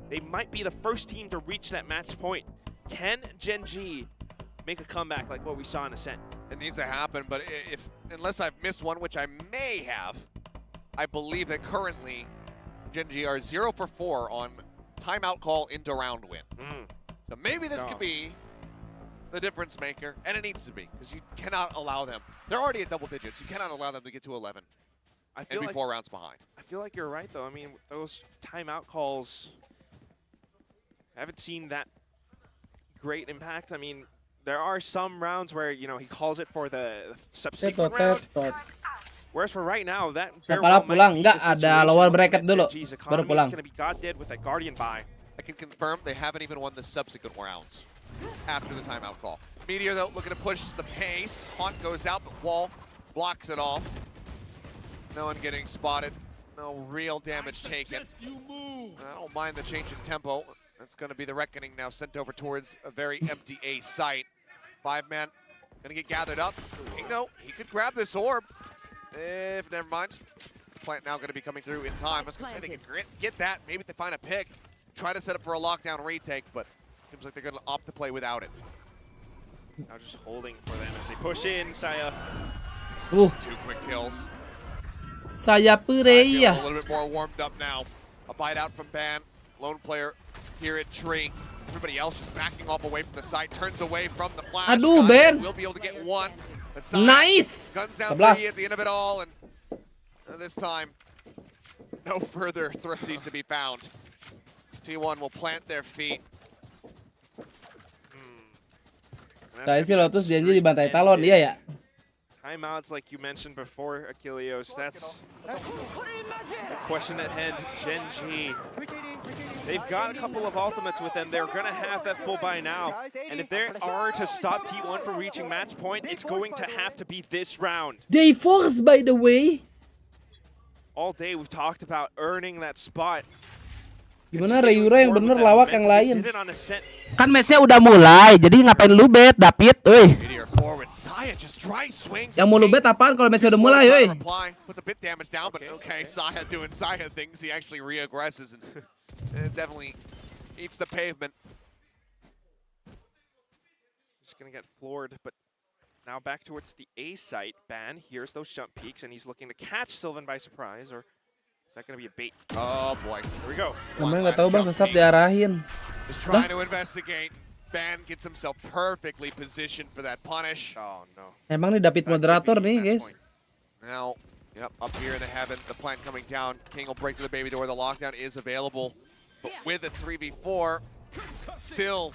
they might be the first team to reach that match point. Can Gen G make a comeback like what we saw in Ascent? It needs to happen, but unless I've missed one, which I may have, I believe that currently Gen G are 0 for 4 on timeout call into round win. So maybe this could be the difference maker, and it needs to be, because you cannot allow them. They're already at double digits. You cannot allow them to get to 11 and be 4 rounds behind. I feel like you're right, though. I mean, those timeout calls, I haven't seen that great impact. I mean, there are some rounds where, you know, he calls it for the subsequent round. Whereas for right now, that Kepala pulang, enggak ada lower bracket dulu, baru pulang. I can confirm they haven't even won the subsequent rounds after the timeout call. Meteor, though, looking to push the pace. Haunt goes out, but Wall blocks it all. No one getting spotted. No real damage taken. I don't mind the change in tempo. That's going to be the reckoning now, sent over towards a very empty A site. 5-man going to get gathered up. King, though, he could grab this orb. If never mind. Plant now going to be coming through in time. I was going to say they could get that. Maybe they find a pick. Try to set up for a lockdown retake, but seems like they're going to opt to play without it. Now just holding for them as they push in, Saya. Just 2 quick kills. Saya Pereira. A little bit more warmed up now. A bite out from Ban. Lone player here at Tree. Everybody else just backing off away from the site. Turns away from the flash. Aduh, Ben. We'll be able to get one. Nice. Guns down 11. 3 at the end of it all. And this time, no further thrifties to be found. T1 will plant their feet. Tadi sih Lotus janji dibantai Talon, iya ya? Timeouts, like you mentioned before, Achilleos, that's the question at hand. Gen.G, they've got a couple of ultimates with them. They're going to have that full buy now. And if they are to stop T1 from reaching match point, it's going to have to be this round. They force, by the way. All day we've talked about earning that spot. Gimana Rayura yang bener lawak yang lain? Did it on a set. Kan match-nya udah mulai, jadi ngapain lu bet, David? Euy. Yang mau lu bet apaan kalau match-nya udah mulai, euy? Puts a bit damage down, but okay, Saya doing Saya things. He actually reaggresses and definitely eats the pavement. Just gonna get floored, but now back towards the A site. Ban hears those jump peaks and he's looking to catch Sylvan by surprise, or is that gonna be a bait? Oh boy, here we go. Namanya nggak tahu bang, sesat diarahin. Just trying to investigate. Ban gets himself perfectly positioned for that punish. Oh no. Emang nih David moderator nih guys. Now, yep, up here in the heaven, the plant coming down. King will break through the baby door. The lockdown is available, but with a 3v4, still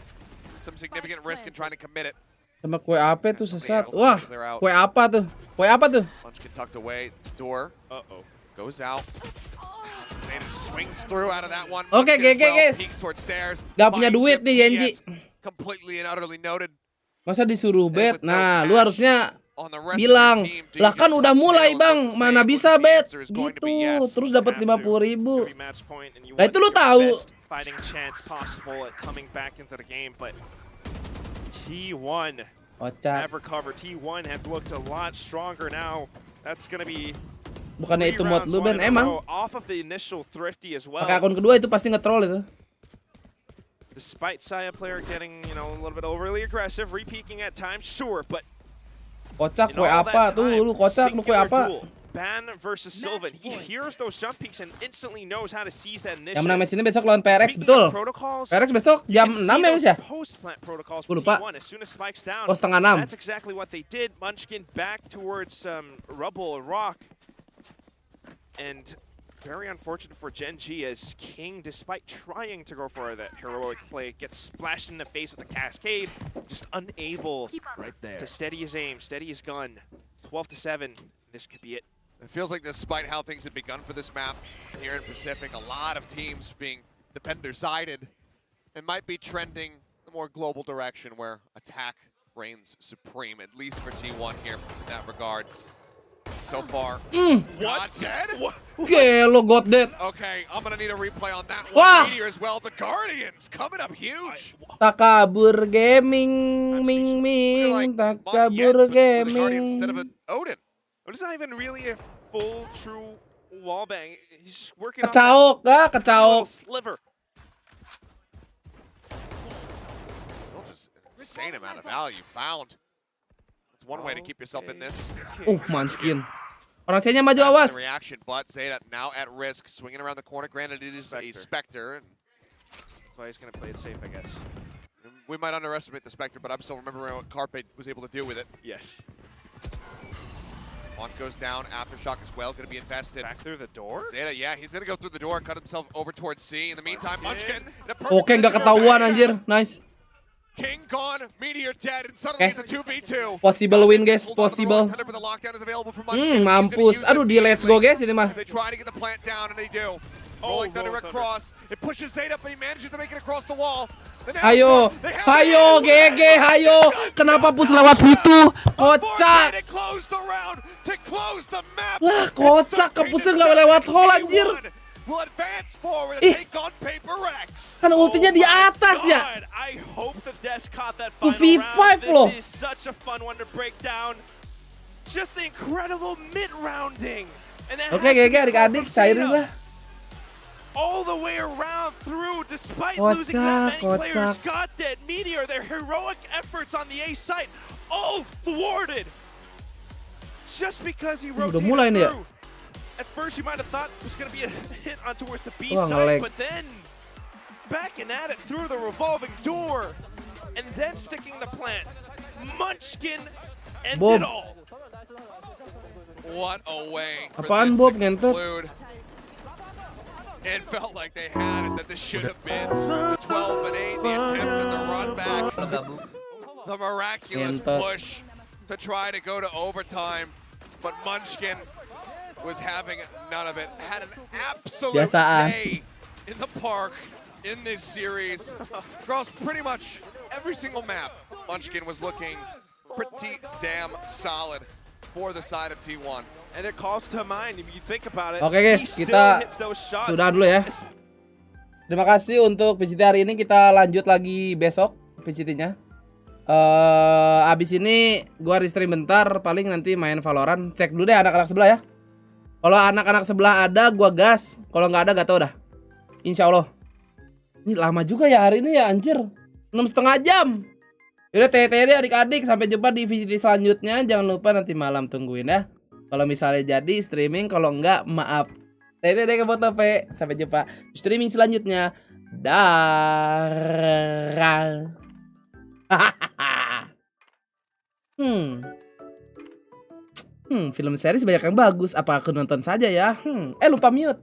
some significant risk in trying to commit it. Sama kue apa tuh sesat? Wah, kue apa tuh? Kue apa tuh? Munchkin tucked away. Door. Uh-oh. Goes out. Swings through out of that one. Oke, GG guys. Gak punya duit nih Gen.G. Completely and utterly noted. Masa disuruh bet? Nah, lu harusnya bilang, lah kan udah mulai bang, mana bisa bet? Gitu, terus dapat 50.000. Nah itu lu tahu. Fighting chance possible at coming back into the game, but T1 have recovered. T1 have looked a lot stronger now. That's gonna be bukannya itu mod lu Ben, emang off of the initial thrifty as well. pakai akun kedua itu pasti nge-troll itu. Despite Saya player getting, a little bit overly aggressive, re-peeking at times, sure, but kocak kue apa tuh, lu kocak lu kue apa? Ban versus Sylvan. He hears those jump peaks and instantly knows how to seize that initiative. Yang menang match ini besok lawan PRX, betul. PRX besok jam 6 ya guys ya? Gue lupa. Oh, setengah 6. That's exactly what they did. Munchkin back towards rubble and rock. And very unfortunate for Gen.G as King, despite trying to go for that heroic play, gets splashed in the face with a cascade, just unable to steady his aim, steady his gun. 12-7, this could be it. It feels like despite how things had begun for this map here in Pacific, a lot of teams being defender-sided, it might be trending the more global direction where attack reigns supreme, at least for T1 here in that regard. So far, not dead? Okay, lo got dead. Okay, I'm gonna need a replay on that one. Meteor as well. The Guardians coming up huge. Takabur Gaming, Ming. Takabur Gaming. Instead of an Odin. But it's not even really a full, true wallbang. He's just working kecaok, on kecaok. Sliver. Still just an insane amount of value found. It's one way to keep yourself in this. Munchkin. Orang C-nya maju, awas. Reaction, but Zeta now at risk, swinging around the corner. Granted, it is a Spectre. And that's why he's going to play it safe, I guess. We might underestimate the Spectre, but I'm still remembering what Carpe was able to do with it. Yes. One goes down, Aftershock as well, going to be invested. Back through the door? Zeta, yeah, he's going to go through the door and cut himself over towards C. In the meantime, Munchkin. Oke, nggak ketahuan anjir. Nice. King gone, Meteor dead, and suddenly it's a 2v2. Possible win guys, possible. Mampus. Aduh, di let's go guys ini mah. They try to get the plant down and they do. Rolling Thunder across. It pushes Zeta, but he manages to make it across the wall. Hayo, hayo, GG, hayo. Kenapa push lewat situ? Kocak. Lah, kocak kepusnya nggak lewat hole anjir. Ih, kan ultinya di atas ya. 2v5 loh. Oke, GG adik-adik, cairin lah. All the way around through, despite losing that many players, got dead. Meteor, their heroic efforts on the A site, all thwarted. Just because he rotated through. At first you might have thought it was going to be a hit on towards the B side, but then backing at it through the revolving door, and then sticking the plant. Munchkin ends it all. What a way for Apaan, this Bob, to conclude. It felt like they had it, that this should have been 12 and 8. The attempt at the run back. The miraculous push to try to go to overtime. But Munchkin was having none of it. Had an absolute day in the park in this series. Across pretty much every single map, Munchkin was looking pretty damn solid for the side of T1. And it calls to mind if you think about it. Oke guys, kita sudah dulu ya. Terima kasih untuk PCT hari ini. Kita lanjut lagi besok PCT-nya. Abis ini gua restream bentar, paling nanti main Valorant. Cek dulu deh anak-anak sebelah ya. Kalau anak-anak sebelah ada, gua gas. Kalau nggak ada, gak tau dah. Insya Allah. Ini lama juga ya hari ini ya, anjir. 6,5 jam. Yaudah, TTD adik-adik. Sampai jumpa di VCT selanjutnya. Jangan lupa nanti malam tungguin ya. Kalau misalnya jadi streaming, kalau enggak maaf. TTD ke foto P. Sampai jumpa di streaming selanjutnya. Dah. Film series banyak yang bagus. Apa aku nonton saja ya? Lupa mute.